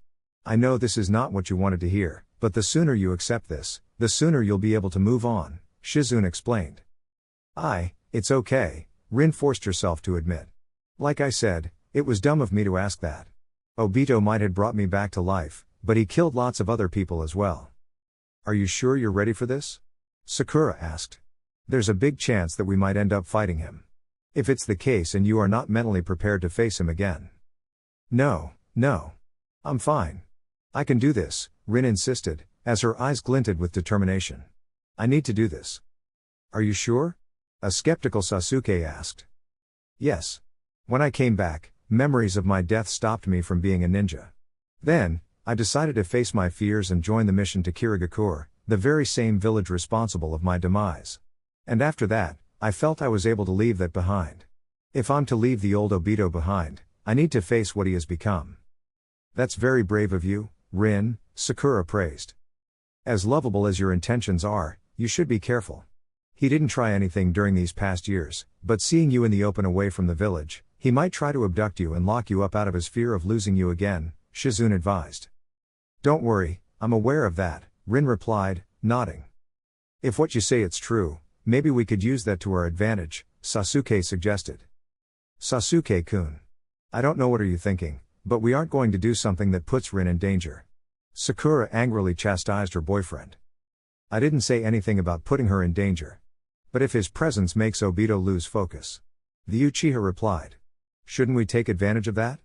S1: I know this is not what you wanted to hear, but the sooner you accept this, the sooner you'll be able to move on, Shizune explained. It's okay, Rin forced herself to admit. Like I said, it was dumb of me to ask that. Obito might have brought me back to life, but he killed lots of other people as well. Are you sure you're ready for this? Sakura asked. There's a big chance that we might end up fighting him. If it's the case and you are not mentally prepared to face him again. No. I'm fine. I can do this, Rin insisted, as her eyes glinted with determination. I need to do this. Are you sure? A skeptical Sasuke asked. Yes. When I came back, memories of my death stopped me from being a ninja. Then, I decided to face my fears and join the mission to Kirigakure, the very same village responsible of my demise. And after that, I felt I was able to leave that behind. If I'm to leave the old Obito behind, I need to face what he has become. That's very brave of you, Rin, Sakura praised. As lovable as your intentions are, you should be careful. He didn't try anything during these past years, but seeing you in the open away from the village, he might try to abduct you and lock you up out of his fear of losing you again, Shizune advised. Don't worry, I'm aware of that, Rin replied, nodding. If what you say it's true, maybe we could use that to our advantage, Sasuke suggested. Sasuke-kun. I don't know what are you thinking, but we aren't going to do something that puts Rin in danger. Sakura angrily chastised her boyfriend. I didn't say anything about putting her in danger. But if his presence makes Obito lose focus. The Uchiha replied. Shouldn't we take advantage of that?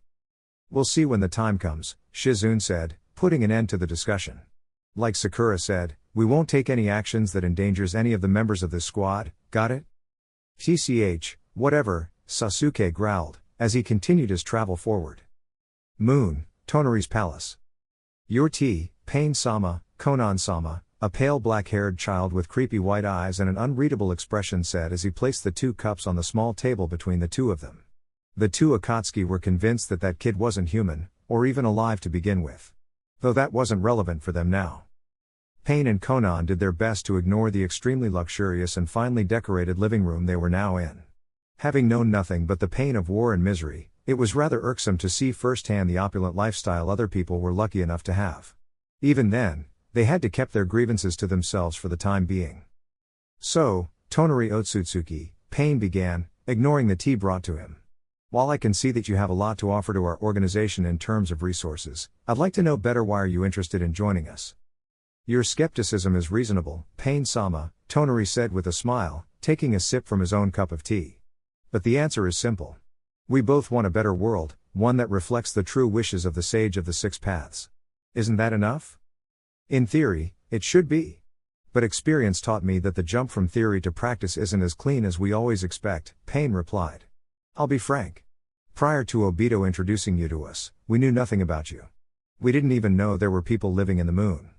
S1: We'll see when the time comes, Shizune said, putting an end to the discussion. Like Sakura said, we won't take any actions that endangers any of the members of this squad, got it? TCH, whatever, Sasuke growled, as he continued his travel forward. Moon, Tonari's palace. Your tea, Pain-sama, Konan-sama, a pale black-haired child with creepy white eyes and an unreadable expression said as he placed the two cups on the small table between the two of them. The two Akatsuki were convinced that that kid wasn't human, or even alive to begin with. Though that wasn't relevant for them now. Pain and Konan did their best to ignore the extremely luxurious and finely decorated living room they were now in. Having known nothing but the pain of war and misery, it was rather irksome to see firsthand the opulent lifestyle other people were lucky enough to have. Even then, they had to keep their grievances to themselves for the time being. So, Tonari Otsutsuki, Pain began, ignoring the tea brought to him. While I can see that you have a lot to offer to our organization in terms of resources, I'd like to know better why are you interested in joining us? Your skepticism is reasonable, Pain-sama, Tonari said with a smile, taking a sip from his own cup of tea. But the answer is simple. We both want a better world, one that reflects the true wishes of the Sage of the Six Paths. Isn't that enough? In theory, it should be. But experience taught me that the jump from theory to practice isn't as clean as we always expect, Pain replied. I'll be frank. Prior to Obito introducing you to us, we knew nothing about you. We didn't even know there were people living in the moon.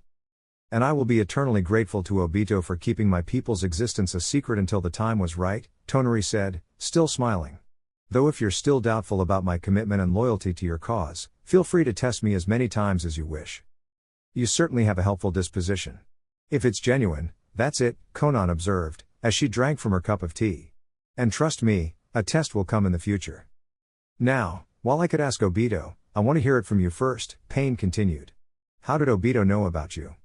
S1: And I will be eternally grateful to Obito for keeping my people's existence a secret until the time was right, Tonari said, still smiling. Though if you're still doubtful about my commitment and loyalty to your cause, feel free to test me as many times as you wish. You certainly have a helpful disposition. If it's genuine, that's it, Konan observed, as she drank from her cup of tea. And trust me, a test will come in the future. Now, while I could ask Obito, I want to hear it from you first, Pain continued. How did Obito know about you?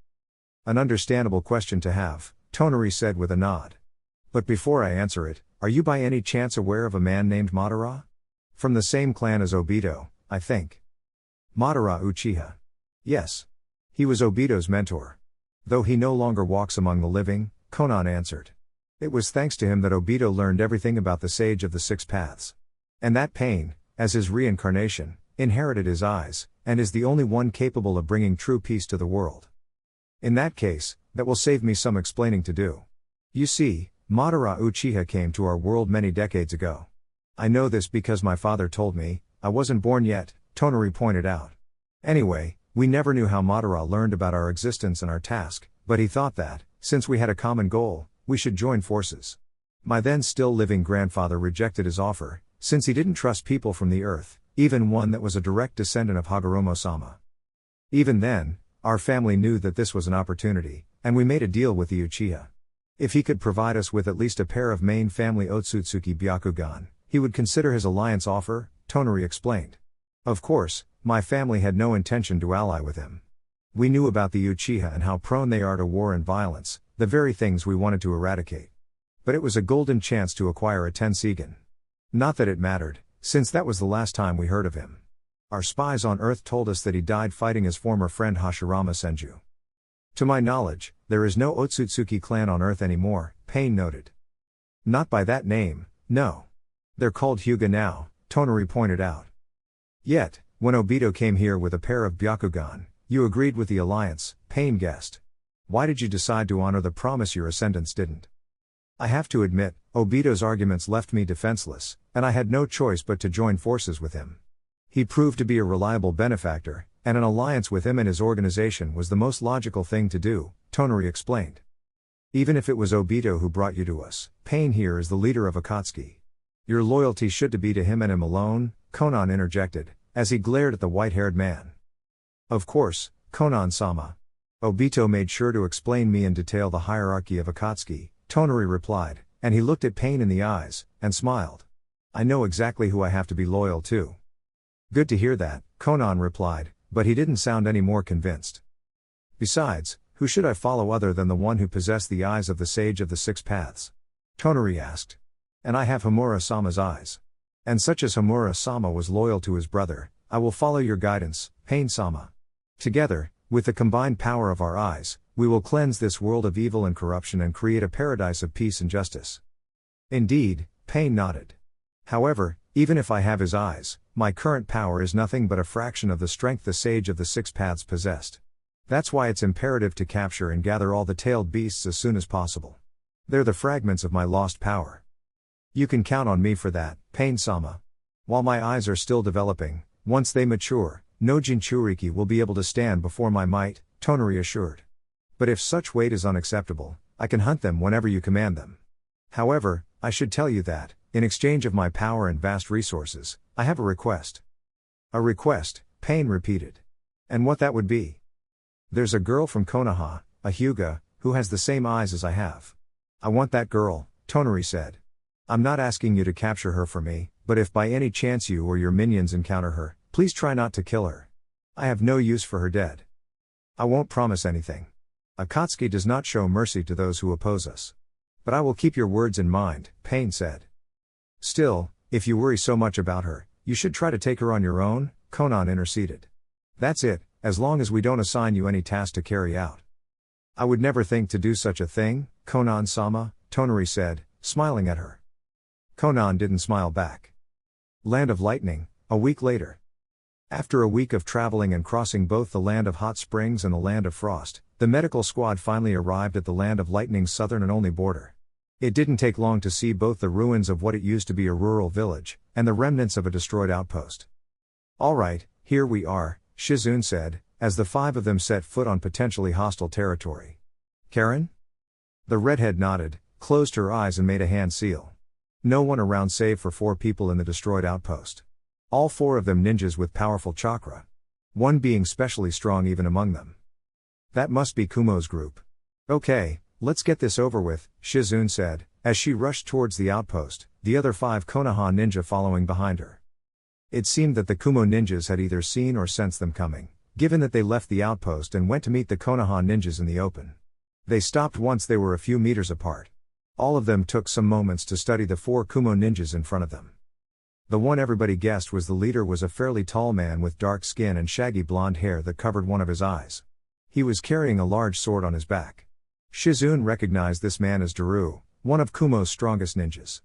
S1: An understandable question to have, Tonari said with a nod. But before I answer it, are you by any chance aware of a man named Madara? From the same clan as Obito, I think. Madara Uchiha. Yes. He was Obito's mentor. Though he no longer walks among the living, Konan answered. It was thanks to him that Obito learned everything about the Sage of the Six Paths. And that Pain, as his reincarnation, inherited his eyes, and is the only one capable of bringing true peace to the world. In that case, that will save me some explaining to do. You see, Madara Uchiha came to our world many decades ago. I know this because my father told me. I wasn't born yet, Tonari pointed out. Anyway, we never knew how Madara learned about our existence and our task, but he thought that, since we had a common goal, we should join forces. My then still living grandfather rejected his offer, since he didn't trust people from the earth, even one that was a direct descendant of Hagoromo-sama. Even then, our family knew that this was an opportunity, and we made a deal with the Uchiha. If he could provide us with at least a pair of main family Otsutsuki Byakugan, he would consider his alliance offer, Tonari explained. Of course, my family had no intention to ally with him. We knew about the Uchiha and how prone they are to war and violence, the very things we wanted to eradicate. But it was a golden chance to acquire a Tensigen. Not that it mattered, since that was the last time we heard of him. Our spies on Earth told us that he died fighting his former friend Hashirama Senju. To my knowledge, there is no Otsutsuki clan on Earth anymore, Pain noted. Not by that name, no. They're called Hyuga now, Tonari pointed out. Yet, when Obito came here with a pair of Byakugan, you agreed with the alliance, Pain guessed. Why did you decide to honor the promise your ascendants didn't? I have to admit, Obito's arguments left me defenseless, and I had no choice but to join forces with him. He proved to be a reliable benefactor, and an alliance with him and his organization was the most logical thing to do, Tonari explained. Even if it was Obito who brought you to us, Pain here is the leader of Akatsuki. Your loyalty should be to him and him alone, Konan interjected, as he glared at the white-haired man. Of course, Konan-sama. Obito made sure to explain me in detail the hierarchy of Akatsuki, Tonari replied, and he looked at Pain in the eyes, and smiled. I know exactly who I have to be loyal to. Good to hear that, Konan replied, but he didn't sound any more convinced. Besides, who should I follow other than the one who possessed the eyes of the Sage of the Six Paths? Tonari asked. And I have Homura-sama's eyes. And such as Homura-sama was loyal to his brother, I will follow your guidance, Pain-sama. Together, with the combined power of our eyes, we will cleanse this world of evil and corruption and create a paradise of peace and justice. Indeed, Pain nodded. However, even if I have his eyes, my current power is nothing but a fraction of the strength the Sage of the Six Paths possessed. That's why it's imperative to capture and gather all the tailed beasts as soon as possible. They're the fragments of my lost power. You can count on me for that, Pain-sama. While my eyes are still developing, once they mature, no Jinchuriki will be able to stand before my might, Tonari assured. But if such wait is unacceptable, I can hunt them whenever you command them. However, I should tell you that, In exchange of my power and vast resources, I have a request. A request, Pain repeated. And what that would be? There's a girl from Konoha, a Hyuga, who has the same eyes as I have. I want that girl, Tonari said. I'm not asking you to capture her for me, but if by any chance you or your minions encounter her, please try not to kill her. I have no use for her dead. I won't promise anything. Akatsuki does not show mercy to those who oppose us. But I will keep your words in mind, Pain said. Still, if you worry so much about her, you should try to take her on your own, Konan interceded. That's it, as long as we don't assign you any task to carry out. I would never think to do such a thing, Konan-sama, Tonari said, smiling at her. Konan didn't smile back. Land of Lightning, a week later. After a week of traveling and crossing both the Land of Hot Springs and the Land of Frost, the medical squad finally arrived at the Land of Lightning's southern and only border. It didn't take long to see both the ruins of what it used to be a rural village, and the remnants of a destroyed outpost. Alright, here we are, Shizune said, as the 5 of them set foot on potentially hostile territory. Karen? The redhead nodded, closed her eyes and made a hand seal. No one around save for 4 people in the destroyed outpost. All 4 of them ninjas with powerful chakra. One being specially strong even among them. That must be Kumo's group. Okay, let's get this over with, Shizune said, as she rushed towards the outpost, the other 5 Konoha ninja following behind her. It seemed that the Kumo ninjas had either seen or sensed them coming, given that they left the outpost and went to meet the Konoha ninjas in the open. They stopped once they were a few meters apart. All of them took some moments to study the 4 Kumo ninjas in front of them. The one everybody guessed was the leader was a fairly tall man with dark skin and shaggy blonde hair that covered one of his eyes. He was carrying a large sword on his back. Shizune recognized this man as Daru, one of Kumo's strongest ninjas.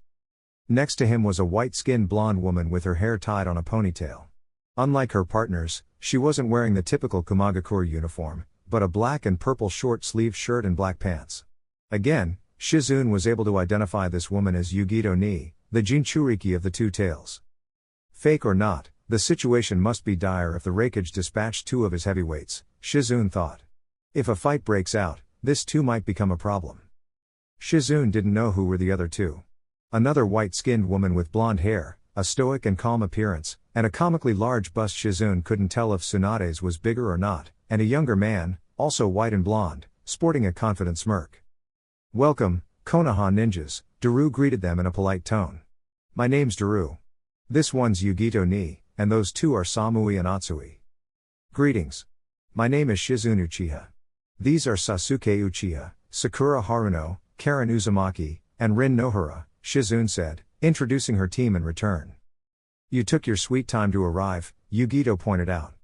S1: Next to him was a white-skinned blonde woman with her hair tied on a ponytail. Unlike her partners, she wasn't wearing the typical Kumagakure uniform, but a black and purple short-sleeved shirt and black pants. Again, Shizune was able to identify this woman as Yugito Ni, the Jinchuriki of the 2 tails. Fake or not, the situation must be dire if the Raikage dispatched 2 of his heavyweights, Shizune thought. If a fight breaks out, this too might become a problem. Shizune didn't know who were the other 2. Another white-skinned woman with blonde hair, a stoic and calm appearance, and a comically large bust. Shizune couldn't tell if Tsunade's was bigger or not, and a younger man, also white and blonde, sporting a confident smirk. Welcome, Konoha ninjas, Daru greeted them in a polite tone. My name's Daru. This one's Yugito Ni, and those 2 are Samui and Atsui. Greetings. My name is Shizune Uchiha. These are Sasuke Uchiha, Sakura Haruno, Karen Uzumaki, and Rin Nohara, Shizune said, introducing her team in return. You took your sweet time to arrive, Yugito pointed out.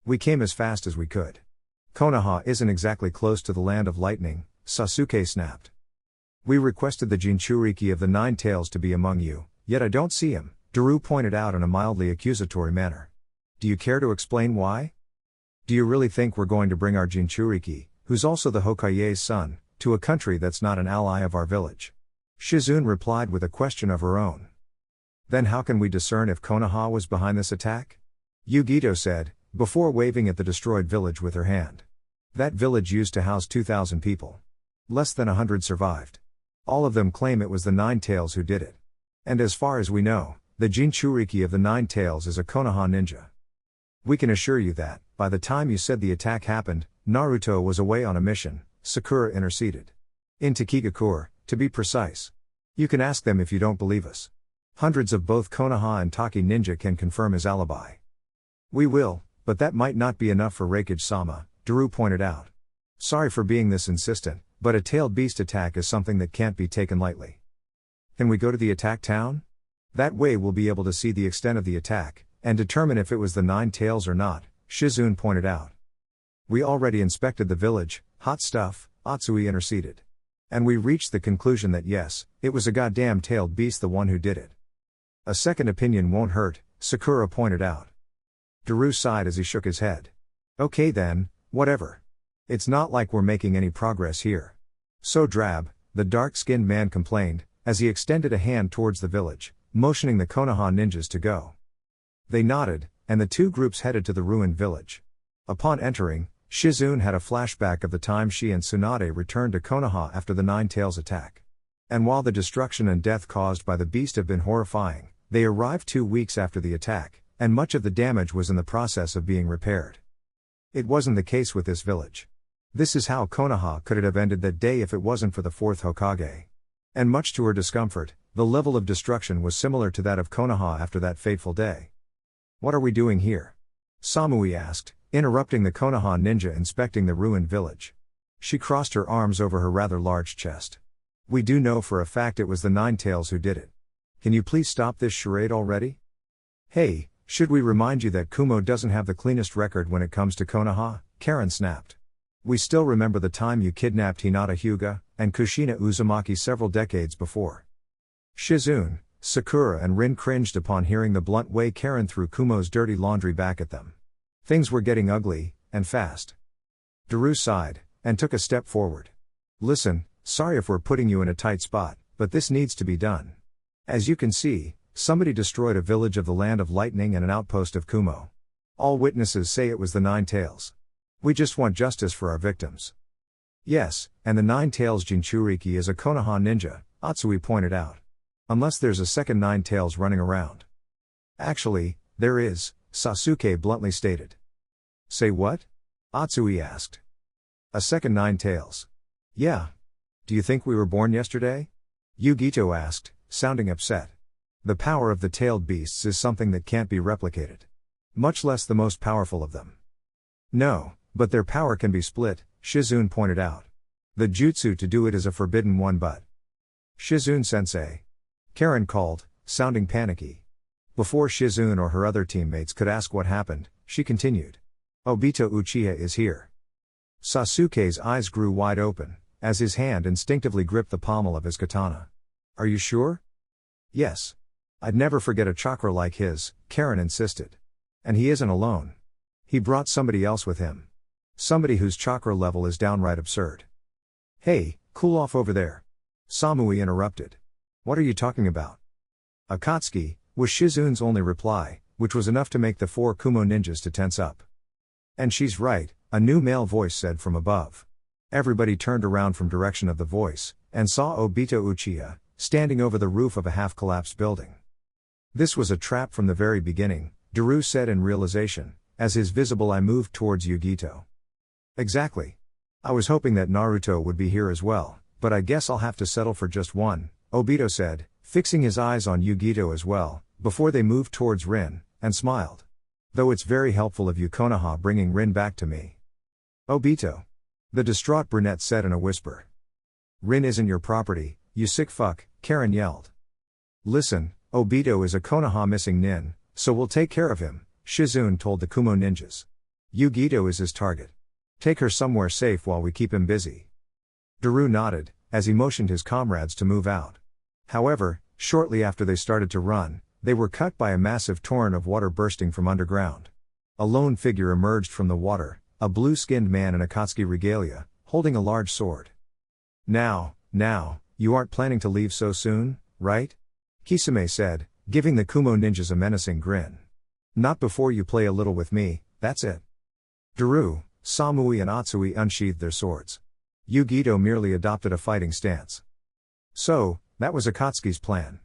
S1: We came as fast as we could. Konoha isn't exactly close to the Land of Lightning, Sasuke snapped. We requested the Jinchuriki of the 9 tails to be among you, yet I don't see him, Daru pointed out in a mildly accusatory manner. Do you care to explain why? Do you really think we're going to bring our Jinchuriki, who's also the Hokage's son, to a country that's not an ally of our village? Shizune replied with a question of her own. Then how can we discern if Konoha was behind this attack? Yugito said, before waving at the destroyed village with her hand. That village used to house 2,000 people. Less than 100 survived. All of them claim it was the 9 tails who did it. And as far as we know, the Jinchuriki of the 9 tails is a Konoha ninja. We can assure you that, by the time you said the attack happened, Naruto was away on a mission, Sakura interceded. In Takigakure, to be precise. You can ask them if you don't believe us. Hundreds of both Konoha and Taki ninja can confirm his alibi. We will, but that might not be enough for Raikage-sama, Daru pointed out. Sorry for being this insistent, but a tailed beast attack is something that can't be taken lightly. Can we go to the attack town? That way we'll be able to see the extent of the attack, and determine if it was the 9 tails or not, Shizune pointed out. We already inspected the village, hot stuff, Atsui interceded. And we reached the conclusion that yes, it was a goddamn tailed beast, the one who did it. A second opinion won't hurt, Sakura pointed out. Daru sighed as he shook his head. Okay then, whatever. It's not like we're making any progress here. So drab, the dark-skinned man complained, as he extended a hand towards the village, motioning the Konoha ninjas to go. They nodded, and the 2 groups headed to the ruined village. Upon entering, Shizune had a flashback of the time she and Tsunade returned to Konoha after the 9 tails attack. And while the destruction and death caused by the beast have been horrifying, they arrived 2 weeks after the attack, and much of the damage was in the process of being repaired. It wasn't the case with this village. This is how Konoha could it have ended that day if it wasn't for the 4th Hokage. And much to her discomfort, the level of destruction was similar to that of Konoha after that fateful day. "What are we doing here?" Samui asked, interrupting the Konoha ninja inspecting the ruined village. She crossed her arms over her rather large chest. "We do know for a fact it was the Nine-Tails who did it. Can you please stop this charade already?" "Hey, should we remind you that Kumo doesn't have the cleanest record when it comes to Konoha?" Karen snapped. "We still remember the time you kidnapped Hinata Hyuga and Kushina Uzumaki several decades before." Shizune, Sakura and Rin cringed upon hearing the blunt way Karen threw Kumo's dirty laundry back at them. Things were getting ugly, and fast. Daru sighed, and took a step forward. "Listen, sorry if we're putting you in a tight spot, but this needs to be done. As you can see, somebody destroyed a village of the Land of Lightning and an outpost of Kumo. All witnesses say it was the Nine-Tails. We just want justice for our victims." "Yes, and the Nine-Tails Jinchuriki is a Konoha ninja," Atsui pointed out. "Unless there's a second Nine-Tails running around." "Actually, there is," Sasuke bluntly stated. "Say what?" Atsui asked. "A second Nine-Tails." "Yeah. Do you think we were born yesterday?" Yugito asked, sounding upset. "The power of the tailed beasts is something that can't be replicated. Much less the most powerful of them." "No, but their power can be split," Shizune pointed out. "The jutsu to do it is a forbidden one but—" "Shizune-sensei," Karen called, sounding panicky. Before Shizune or her other teammates could ask what happened, she continued. "Obito Uchiha is here." Sasuke's eyes grew wide open, as his hand instinctively gripped the pommel of his katana. "Are you sure?" "Yes. I'd never forget a chakra like his," Karen insisted. "And he isn't alone. He brought somebody else with him. Somebody whose chakra level is downright absurd." "Hey, cool off over there," Samui interrupted. "What are you talking about?" "Akatsuki," was Shizune's only reply, which was enough to make the 4 Kumo ninjas to tense up. "And she's right," a new male voice said from above. Everybody turned around from direction of the voice, and saw Obito Uchiha, standing over the roof of a half-collapsed building. "This was a trap from the very beginning," Daru said in realization, as his visible eye moved towards Yugito. "Exactly. I was hoping that Naruto would be here as well, but I guess I'll have to settle for just one," Obito said, fixing his eyes on Yugito as well, before they moved towards Rin, and smiled. "Though it's very helpful of you Konoha bringing Rin back to me." "Obito," the distraught brunette said in a whisper. "Rin isn't your property, you sick fuck," Karen yelled. "Listen, Obito is a Konoha missing nin, so we'll take care of him," Shizune told the Kumo ninjas. "Yugito is his target. Take her somewhere safe while we keep him busy." Daru nodded, as he motioned his comrades to move out. However, shortly after they started to run, they were cut by a massive torrent of water bursting from underground. A lone figure emerged from the water, a blue-skinned man in Akatsuki regalia, holding a large sword. Now, you aren't planning to leave so soon, right?" Kisame said, giving the Kumo ninjas a menacing grin. "Not before you play a little with me, that's it." Daru, Samui and Atsui unsheathed their swords. Yugito merely adopted a fighting stance. So, that was Akatsuki's plan.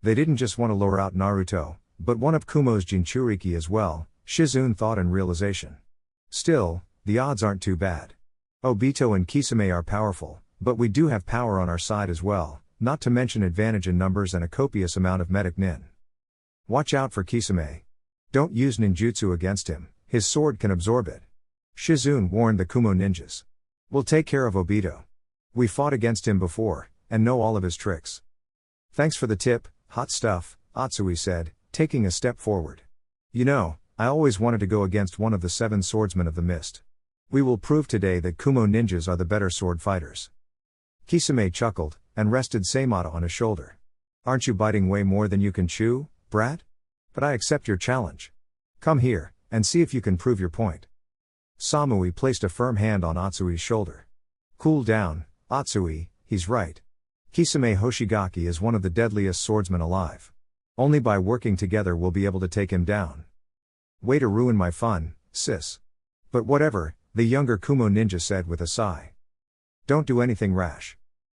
S1: They didn't just want to lure out Naruto, but one of Kumo's Jinchuriki as well, Shizune thought in realization. Still, the odds aren't too bad. Obito and Kisame are powerful, but we do have power on our side as well, not to mention advantage in numbers and a copious amount of medic nin. Watch out for Kisame. Don't use ninjutsu against him, his sword can absorb it. Shizune warned the Kumo ninjas. We'll take care of Obito. We fought against him before, and know all of his tricks. Thanks for the tip, hot stuff, Atsui said, taking a step forward. You know, I always wanted to go against one of the 7 swordsmen of the mist. We will prove today that Kumo ninjas are the better sword fighters. Kisame chuckled, and rested Seimata on his shoulder. Aren't you biting way more than you can chew, brat? But I accept your challenge. Come here, and see if you can prove your point. Samui placed a firm hand on Atsui's shoulder. Cool down, Atsui, he's right. Kisame Hoshigaki is one of the deadliest swordsmen alive. Only by working together we'll be able to take him down. Way to ruin my fun, sis. But whatever, the younger Kumo ninja said with a sigh. Don't do anything rash.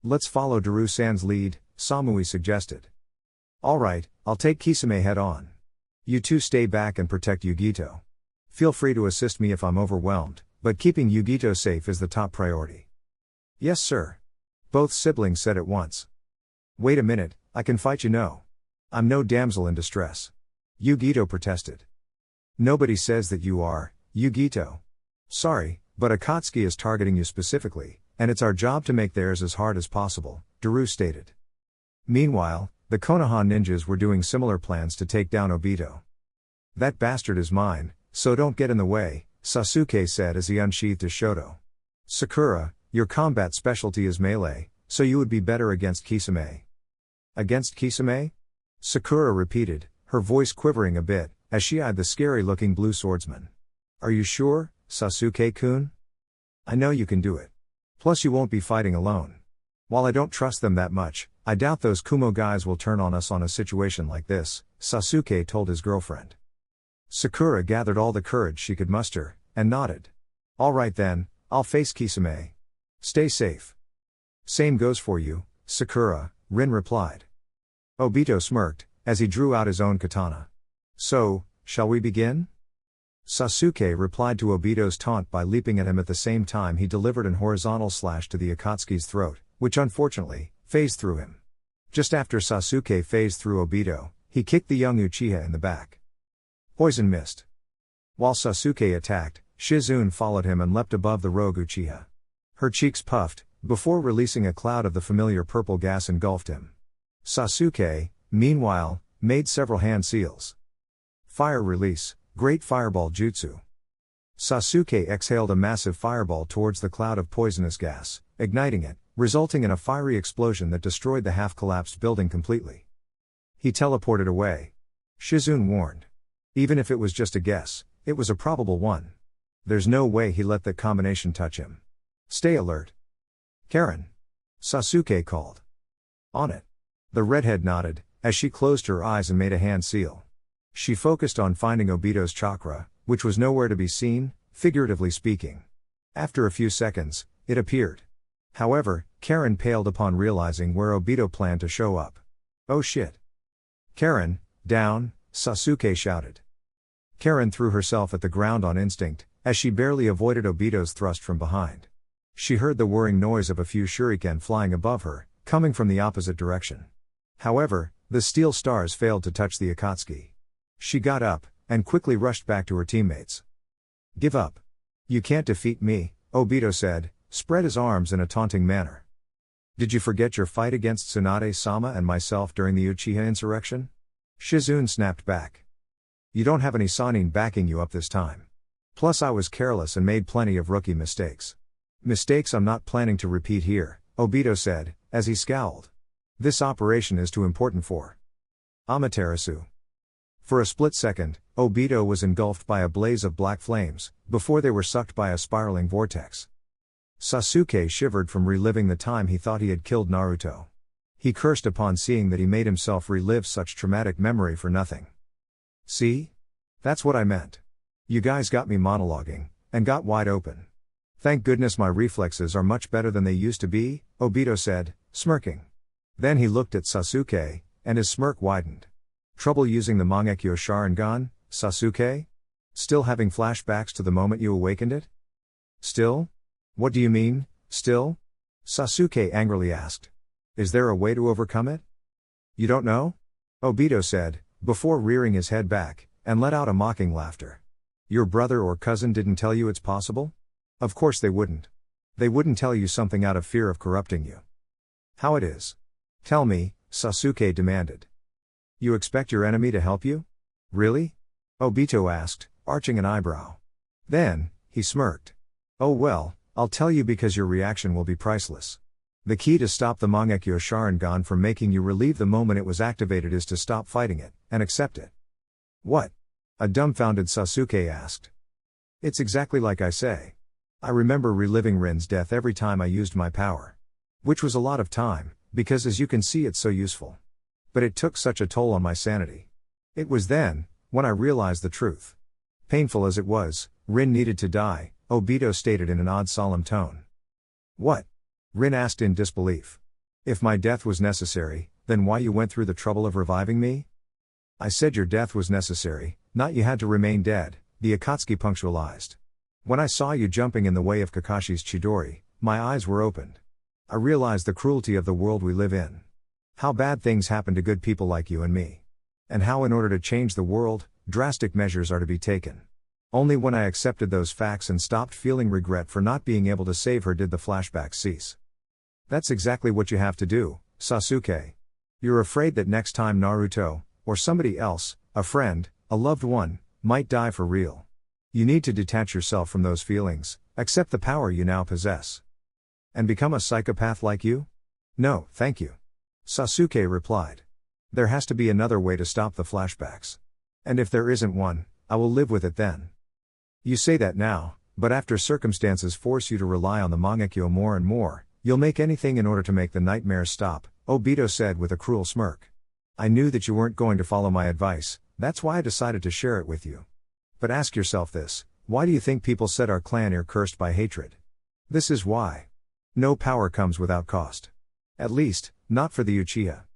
S1: Let's follow Daru-san's lead, Samui suggested. Alright, I'll take Kisame head on. You two stay back and protect Yugito. Feel free to assist me if I'm overwhelmed, but keeping Yugito safe is the top priority. Yes sir. Both siblings said at once. Wait a minute, I can fight you no. I'm no damsel in distress. Yugito protested. Nobody says that you are, Yugito. Sorry, but Akatsuki is targeting you specifically, and it's our job to make theirs as hard as possible, Daru stated. Meanwhile, the Konoha ninjas were doing similar plans to take down Obito. That bastard is mine, so don't get in the way, Sasuke said as he unsheathed his shoto. Sakura, your combat specialty is melee, so you would be better against Kisame. Against Kisame? Sakura repeated, her voice quivering a bit, as she eyed the scary-looking blue swordsman. Are you sure, Sasuke-kun? I know you can do it. Plus you won't be fighting alone. While I don't trust them that much, I doubt those Kumo guys will turn on us on a situation like this, Sasuke told his girlfriend. Sakura gathered all the courage she could muster, and nodded. Alright then, I'll face Kisame. Stay safe. Same goes for you, Sakura, Rin replied. Obito smirked, as he drew out his own katana. So, shall we begin? Sasuke replied to Obito's taunt by leaping at him at the same time he delivered an horizontal slash to the Akatsuki's throat, which unfortunately, phased through him. Just after Sasuke phased through Obito, he kicked the young Uchiha in the back. Poison missed. While Sasuke attacked, Shizune followed him and leapt above the rogue Uchiha. Her cheeks puffed, before releasing a cloud of the familiar purple gas engulfed him. Sasuke, meanwhile, made several hand seals. Fire release, Great Fireball Jutsu. Sasuke exhaled a massive fireball towards the cloud of poisonous gas, igniting it, resulting in a fiery explosion that destroyed the half-collapsed building completely. He teleported away. Shizune warned. Even if it was just a guess, it was a probable one. There's no way he let that combination touch him. Stay alert. Karen. Sasuke called. On it. The redhead nodded, as she closed her eyes and made a hand seal. She focused on finding Obito's chakra, which was nowhere to be seen, figuratively speaking. After a few seconds, it appeared. However, Karen paled upon realizing where Obito planned to show up. Oh shit. Karen, down, Sasuke shouted. Karen threw herself at the ground on instinct, as she barely avoided Obito's thrust from behind. She heard the whirring noise of a few shuriken flying above her, coming from the opposite direction. However, the steel stars failed to touch the Akatsuki. She got up, and quickly rushed back to her teammates. Give up. You can't defeat me, Obito said, spread his arms in a taunting manner. Did you forget your fight against Tsunade-sama and myself during the Uchiha insurrection? Shizune snapped back. You don't have any Sannin backing you up this time. Plus I was careless and made plenty of rookie mistakes. Mistakes I'm not planning to repeat here, Obito said, as he scowled. This operation is too important for Amaterasu. For a split second, Obito was engulfed by a blaze of black flames, before they were sucked by a spiraling vortex. Sasuke shivered from reliving the time he thought he had killed Naruto. He cursed upon seeing that he made himself relive such traumatic memory for nothing. See? That's what I meant. You guys got me monologuing, and got wide open. Thank goodness my reflexes are much better than they used to be, Obito said, smirking. Then he looked at Sasuke, and his smirk widened. Trouble using the Mangekyo Sharingan, Sasuke? Still having flashbacks to the moment you awakened it? Still? What do you mean, still? Sasuke angrily asked. Is there a way to overcome it? You don't know? Obito said, before rearing his head back, and let out a mocking laughter. Your brother or cousin didn't tell you it's possible? Of course they wouldn't. They wouldn't tell you something out of fear of corrupting you. How it is? Tell me, Sasuke demanded. You expect your enemy to help you? Really? Obito asked, arching an eyebrow. Then, he smirked. Oh well, I'll tell you because your reaction will be priceless. The key to stop the Mangekyo Sharingan from making you relieve the moment it was activated is to stop fighting it, and accept it. What? A dumbfounded Sasuke asked. It's exactly like I say. I remember reliving Rin's death every time I used my power. Which was a lot of time, because as you can see it's so useful. But it took such a toll on my sanity. It was then, when I realized the truth. Painful as it was, Rin needed to die, Obito stated in an odd solemn tone. What? Rin asked in disbelief. If my death was necessary, then why you went through the trouble of reviving me? I said your death was necessary, not you had to remain dead, the Akatsuki punctualized. When I saw you jumping in the way of Kakashi's Chidori, my eyes were opened. I realized the cruelty of the world we live in. How bad things happen to good people like you and me. And how in order to change the world, drastic measures are to be taken. Only when I accepted those facts and stopped feeling regret for not being able to save her did the flashbacks cease. That's exactly what you have to do, Sasuke. You're afraid that next time Naruto, or somebody else, a friend, a loved one, might die for real. You need to detach yourself from those feelings, accept the power you now possess. And become a psychopath like you? No, thank you. Sasuke replied. There has to be another way to stop the flashbacks. And if there isn't one, I will live with it then. You say that now, but after circumstances force you to rely on the Mangekyo more and more, you'll make anything in order to make the nightmares stop, Obito said with a cruel smirk. I knew that you weren't going to follow my advice, that's why I decided to share it with you. But ask yourself this, why do you think people said our clan are cursed by hatred? This is why. No power comes without cost. At least, not for the Uchiha.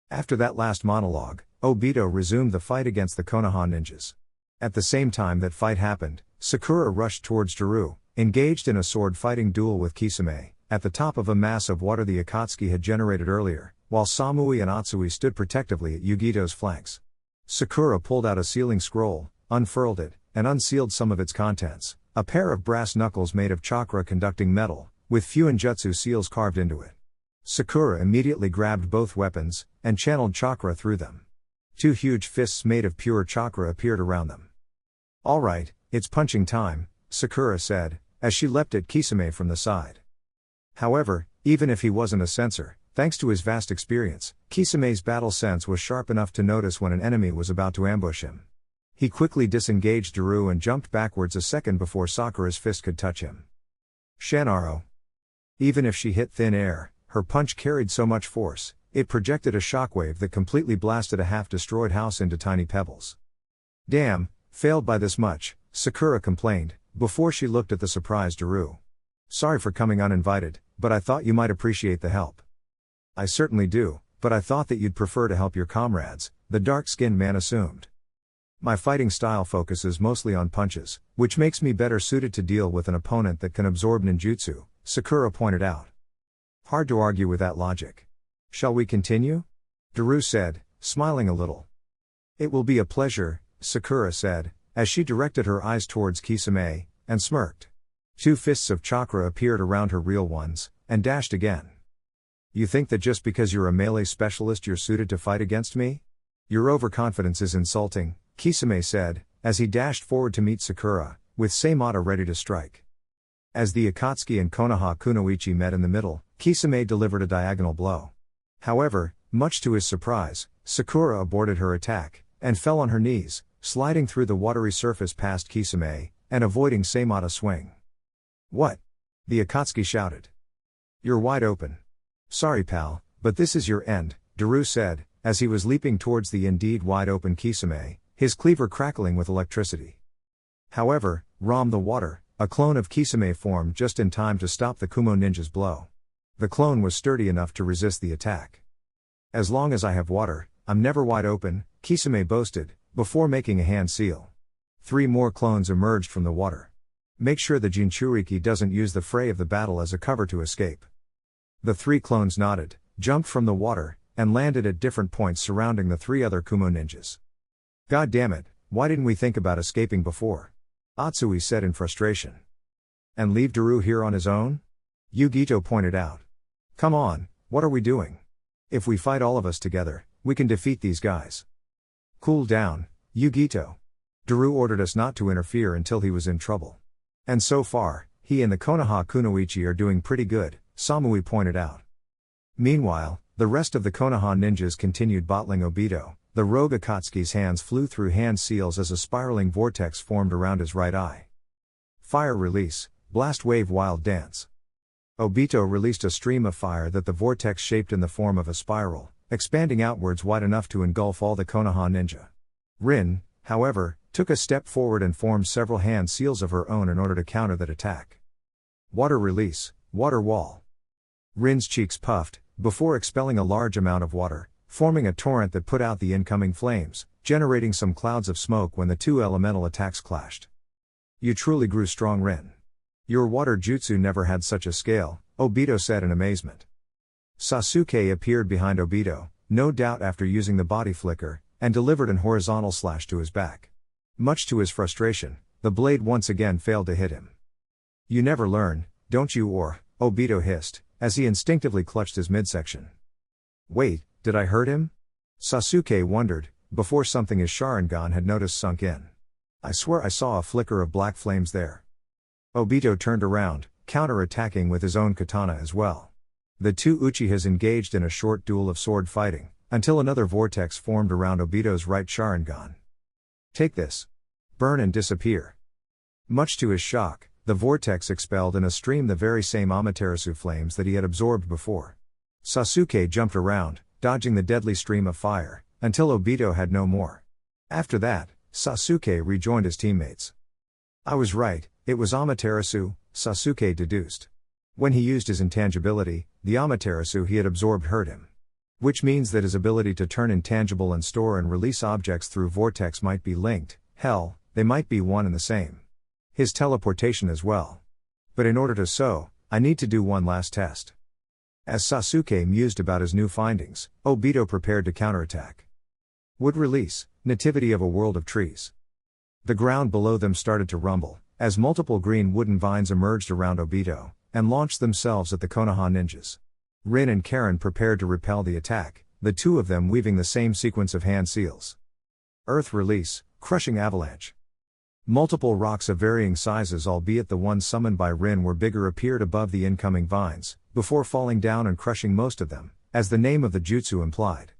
S1: After that last monologue, Obito resumed the fight against the Konoha ninjas. At the same time that fight happened, Sakura rushed towards Daru, engaged in a sword-fighting duel with Kisame, at the top of a mass of water the Akatsuki had generated earlier, while Samui and Atsui stood protectively at Yugito's flanks. Sakura pulled out a sealing scroll, unfurled it, and unsealed some of its contents, a pair of brass knuckles made of chakra-conducting metal, with Fuinjutsu seals carved into it. Sakura immediately grabbed both weapons, and channeled chakra through them. Two huge fists made of pure chakra appeared around them. All right, it's punching time, Sakura said, as she leapt at Kisame from the side. However, even if he wasn't a sensor, thanks to his vast experience, Kisame's battle sense was sharp enough to notice when an enemy was about to ambush him. He quickly disengaged Daru and jumped backwards a second before Sakura's fist could touch him. Shanaro. Even if she hit thin air, her punch carried so much force, it projected a shockwave that completely blasted a half-destroyed house into tiny pebbles. Damn, failed by this much, Sakura complained, before she looked at the surprised Daru. Sorry for coming uninvited, but I thought you might appreciate the help. I certainly do, but I thought that you'd prefer to help your comrades, the dark-skinned man assumed. My fighting style focuses mostly on punches, which makes me better suited to deal with an opponent that can absorb ninjutsu, Sakura pointed out. Hard to argue with that logic. Shall we continue? Daru said, smiling a little. It will be a pleasure, Sakura said, as she directed her eyes towards Kisame, and smirked. Two fists of chakra appeared around her real ones, and dashed again. You think that just because you're a melee specialist you're suited to fight against me? Your overconfidence is insulting, Kisame said, as he dashed forward to meet Sakura, with Seimata ready to strike. As the Akatsuki and Konoha Kunoichi met in the middle, Kisame delivered a diagonal blow. However, much to his surprise, Sakura aborted her attack, and fell on her knees, sliding through the watery surface past Kisame, and avoiding Seimata's swing. What? The Akatsuki shouted. You're wide open. Sorry pal, but this is your end, Daru said, as he was leaping towards the indeed wide open Kisame, his cleaver crackling with electricity. However, Ram the Water, a clone of Kisame formed just in time to stop the Kumo ninja's blow. The clone was sturdy enough to resist the attack. As long as I have water, I'm never wide open, Kisame boasted, before making a hand seal. 3 more clones emerged from the water. Make sure the Jinchuriki doesn't use the fray of the battle as a cover to escape. The 3 clones nodded, jumped from the water, and landed at different points surrounding the 3 other Kumo ninjas. God damn it, why didn't we think about escaping before? Atsui said in frustration. And leave Daru here on his own? Yugito pointed out. Come on, what are we doing? If we fight all of us together, we can defeat these guys. Cool down, Yugito. Daru ordered us not to interfere until he was in trouble. And so far, he and the Konoha Kunoichi are doing pretty good, Samui pointed out. Meanwhile, the rest of the Konoha ninjas continued bottling Obito. The rogue Akatsuki's hands flew through hand seals as a spiraling vortex formed around his right eye. Fire release, blast wave wild dance. Obito released a stream of fire that the vortex shaped in the form of a spiral, expanding outwards wide enough to engulf all the Konoha ninja. Rin, however, took a step forward and formed several hand seals of her own in order to counter that attack. Water release, water wall. Rin's cheeks puffed, before expelling a large amount of water, forming a torrent that put out the incoming flames, generating some clouds of smoke when the two elemental attacks clashed. You truly grew strong, Rin. Your water jutsu never had such a scale, Obito said in amazement. Sasuke appeared behind Obito, no doubt after using the body flicker, and delivered an horizontal slash to his back. Much to his frustration, the blade once again failed to hit him. You never learn, don't you, or, Obito hissed, as he instinctively clutched his midsection. Wait, did I hurt him? Sasuke wondered, before something his Sharingan had noticed sunk in. I swear I saw a flicker of black flames there. Obito turned around, counterattacking with his own katana as well. The two Uchihas engaged in a short duel of sword fighting, until another vortex formed around Obito's right Sharingan. Take this. Burn and disappear. Much to his shock, the vortex expelled in a stream the very same Amaterasu flames that he had absorbed before. Sasuke jumped around, dodging the deadly stream of fire, until Obito had no more. After that, Sasuke rejoined his teammates. I was right, it was Amaterasu, Sasuke deduced. When he used his intangibility, the Amaterasu he had absorbed hurt him. Which means that his ability to turn intangible and store and release objects through vortex might be linked, hell, they might be one and the same. His teleportation as well. But in order to so, I need to do one last test. As Sasuke mused about his new findings, Obito prepared to counterattack. Would release, nativity of a world of trees. The ground below them started to rumble, as multiple green wooden vines emerged around Obito, and launched themselves at the Konoha ninjas. Rin and Karen prepared to repel the attack, the two of them weaving the same sequence of hand seals. Earth release, crushing avalanche. Multiple rocks of varying sizes, albeit the ones summoned by Rin were bigger, appeared above the incoming vines, before falling down and crushing most of them, as the name of the jutsu implied.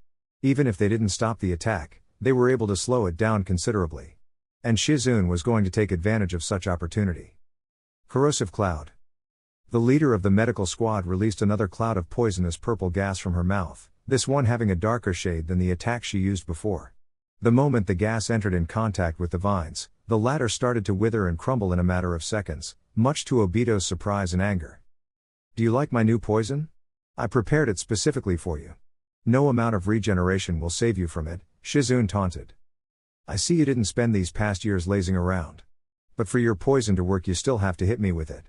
S1: Even if they didn't stop the attack, they were able to slow it down considerably. And Shizune was going to take advantage of such opportunity. Corrosive cloud. The leader of the medical squad released another cloud of poisonous purple gas from her mouth, this one having a darker shade than the attack she used before. The moment the gas entered in contact with the vines, the latter started to wither and crumble in a matter of seconds, much to Obito's surprise and anger. Do you like my new poison? I prepared it specifically for you. No amount of regeneration will save you from it, Shizune taunted. I see you didn't spend these past years lazing around. But for your poison to work you still have to hit me with it.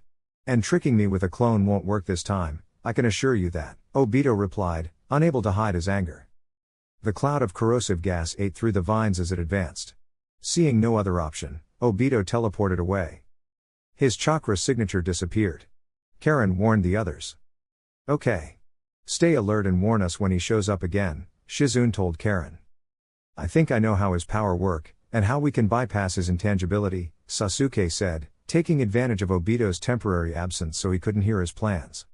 S1: And tricking me with a clone won't work this time, I can assure you that, Obito replied, unable to hide his anger. The cloud of corrosive gas ate through the vines as it advanced. Seeing no other option, Obito teleported away. His chakra signature disappeared. Karen warned the others. Okay. Stay alert and warn us when he shows up again, Shizune told Karen. I think I know how his power work, and how we can bypass his intangibility, Sasuke said, taking advantage of Obito's temporary absence so he couldn't hear his plans.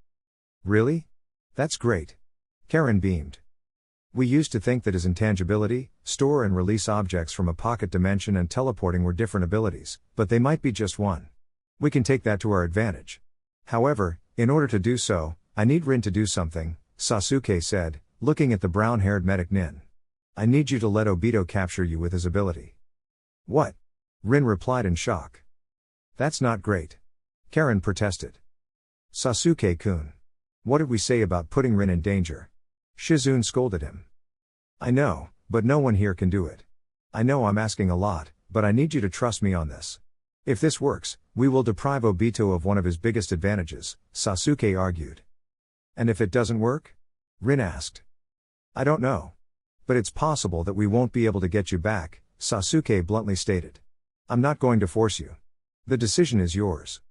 S1: Really? That's great. Karen beamed. We used to think that his intangibility, store and release objects from a pocket dimension, and teleporting were different abilities, but they might be just one. We can take that to our advantage. However, in order to do so, I need Rin to do something, Sasuke said, looking at the brown-haired medic Nin. I need you to let Obito capture you with his ability. What? Rin replied in shock. That's not great. Karen protested. Sasuke-kun. What did we say about putting Rin in danger? Shizune scolded him. I know, but no one here can do it. I know I'm asking a lot, but I need you to trust me on this. If this works, we will deprive Obito of one of his biggest advantages, Sasuke argued. And if it doesn't work? Rin asked. I don't know. But it's possible that we won't be able to get you back, Sasuke bluntly stated. I'm not going to force you. The decision is yours.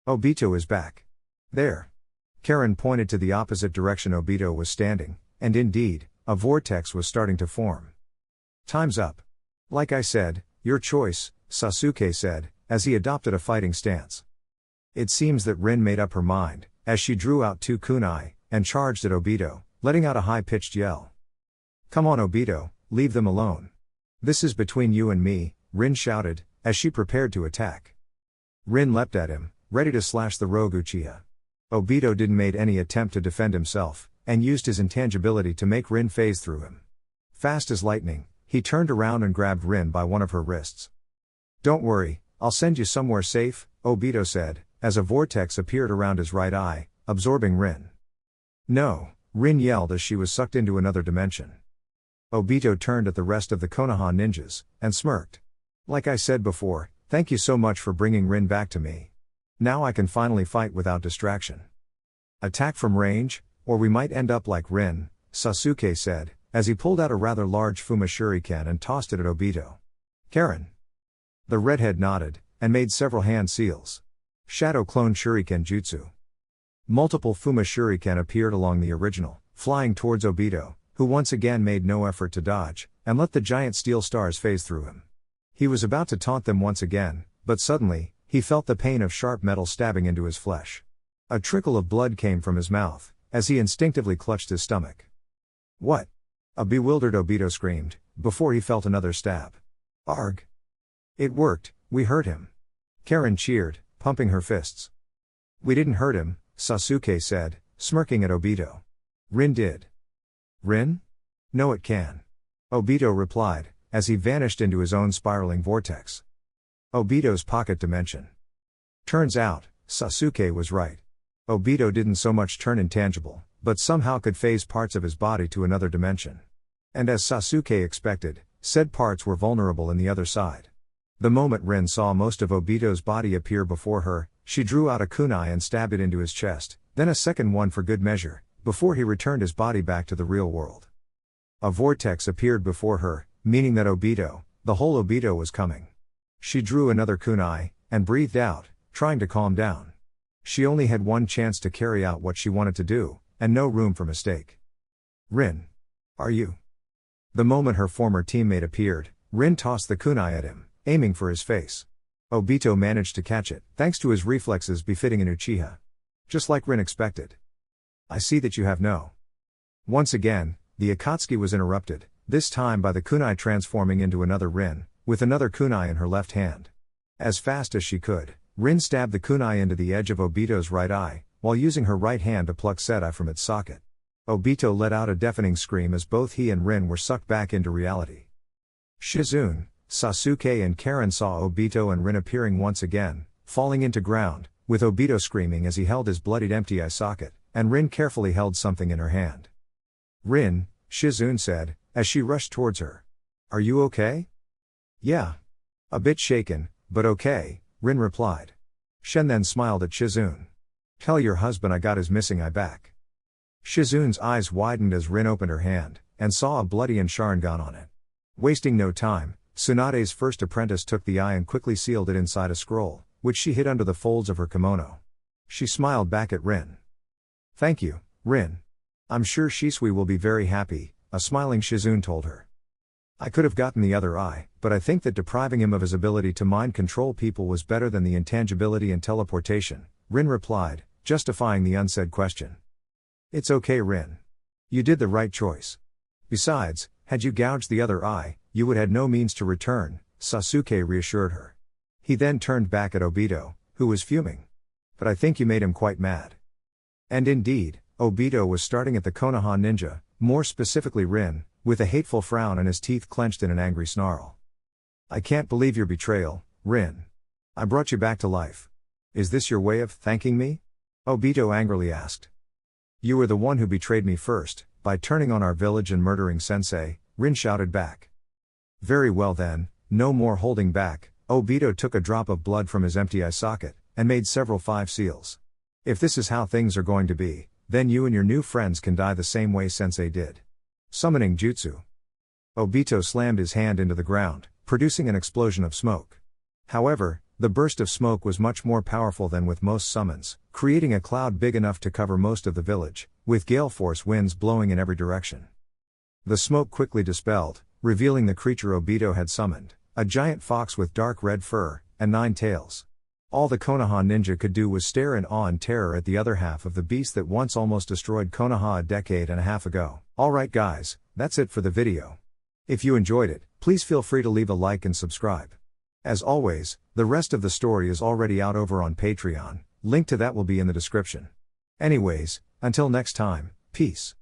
S1: Obito is back. There. Karen pointed to the opposite direction Obito was standing, and indeed, a vortex was starting to form. Time's up. Like I said, your choice, Sasuke said, as he adopted a fighting stance. It seems that Rin made up her mind, as she drew out two kunai, and charged at Obito, letting out a high-pitched yell. Come on Obito, leave them alone. This is between you and me, Rin shouted, as she prepared to attack. Rin leapt at him, ready to slash the rogue Uchiha. Obito didn't make any attempt to defend himself, and used his intangibility to make Rin phase through him. Fast as lightning, he turned around and grabbed Rin by one of her wrists. Don't worry, I'll send you somewhere safe, Obito said, as a vortex appeared around his right eye, absorbing Rin. No, Rin yelled as she was sucked into another dimension. Obito turned at the rest of the Konoha ninjas, and smirked. Like I said before, thank you so much for bringing Rin back to me. Now I can finally fight without distraction. Attack from range, or we might end up like Rin, Sasuke said, as he pulled out a rather large Fuma Shuriken and tossed it at Obito. Karen. The redhead nodded, and made several hand seals. Shadow Clone Shuriken Jutsu. Multiple Fuma Shuriken appeared along the original, flying towards Obito, who once again made no effort to dodge, and let the giant steel stars phase through him. He was about to taunt them once again, but suddenly, he felt the pain of sharp metal stabbing into his flesh. A trickle of blood came from his mouth, as he instinctively clutched his stomach. What? A bewildered Obito screamed, before he felt another stab. Arg! It worked, we hurt him. Karen cheered, pumping her fists. We didn't hurt him, Sasuke said, smirking at Obito. Rin did. Rin? No, it can. Obito replied, as he vanished into his own spiraling vortex. Obito's pocket dimension. Turns out, Sasuke was right. Obito didn't so much turn intangible, but somehow could phase parts of his body to another dimension. And as Sasuke expected, said parts were vulnerable in the other side. The moment Rin saw most of Obito's body appear before her, she drew out a kunai and stabbed it into his chest, then a second one for good measure, before he returned his body back to the real world. A vortex appeared before her, meaning that Obito, the whole Obito was coming. She drew another kunai, and breathed out, trying to calm down. She only had one chance to carry out what she wanted to do, and no room for mistake. Rin. Are you? The moment her former teammate appeared, Rin tossed the kunai at him, aiming for his face. Obito managed to catch it, thanks to his reflexes befitting an Uchiha. Just like Rin expected. I see that you have no. Once again, the Akatsuki was interrupted, this time by the kunai transforming into another Rin, with another kunai in her left hand. As fast as she could, Rin stabbed the kunai into the edge of Obito's right eye, while using her right hand to pluck said eye from its socket. Obito let out a deafening scream as both he and Rin were sucked back into reality. Shizune, Sasuke and Karen saw Obito and Rin appearing once again, falling into ground, with Obito screaming as he held his bloodied empty eye socket, and Rin carefully held something in her hand. Rin, Shizune said, as she rushed towards her. Are you okay? Yeah. A bit shaken, but okay, Rin replied. Shen then smiled at Shizune. Tell your husband I got his missing eye back. Shizune's eyes widened as Rin opened her hand, and saw a bloody and Sharingan on it. Wasting no time, Tsunade's first apprentice took the eye and quickly sealed it inside a scroll, which she hid under the folds of her kimono. She smiled back at Rin. Thank you, Rin. I'm sure Shisui will be very happy, a smiling Shizune told her. I could have gotten the other eye, but I think that depriving him of his ability to mind control people was better than the intangibility and teleportation, Rin replied, justifying the unsaid question. It's okay, Rin. You did the right choice. Besides, had you gouged the other eye, you would have no means to return, Sasuke reassured her. He then turned back at Obito, who was fuming. But I think you made him quite mad. And indeed, Obito was starting at the Konoha ninja, more specifically Rin, with a hateful frown and his teeth clenched in an angry snarl. I can't believe your betrayal, Rin. I brought you back to life. Is this your way of thanking me? Obito angrily asked. You were the one who betrayed me first, by turning on our village and murdering Sensei, Rin shouted back. Very well then, no more holding back, Obito took a drop of blood from his empty eye socket, and made several 5 seals. If this is how things are going to be, then you and your new friends can die the same way Sensei did. Summoning Jutsu. Obito slammed his hand into the ground, producing an explosion of smoke. However, the burst of smoke was much more powerful than with most summons, creating a cloud big enough to cover most of the village, with gale force winds blowing in every direction. The smoke quickly dispelled, revealing the creature Obito had summoned, a giant fox with dark red fur, and 9 tails. All the Konoha ninja could do was stare in awe and terror at the other half of the beast that once almost destroyed Konoha a decade and a half ago. Alright guys, that's it for the video. If you enjoyed it, please feel free to leave a like and subscribe. As always, the rest of the story is already out over on Patreon, link to that will be in the description. Anyways, until next time, peace.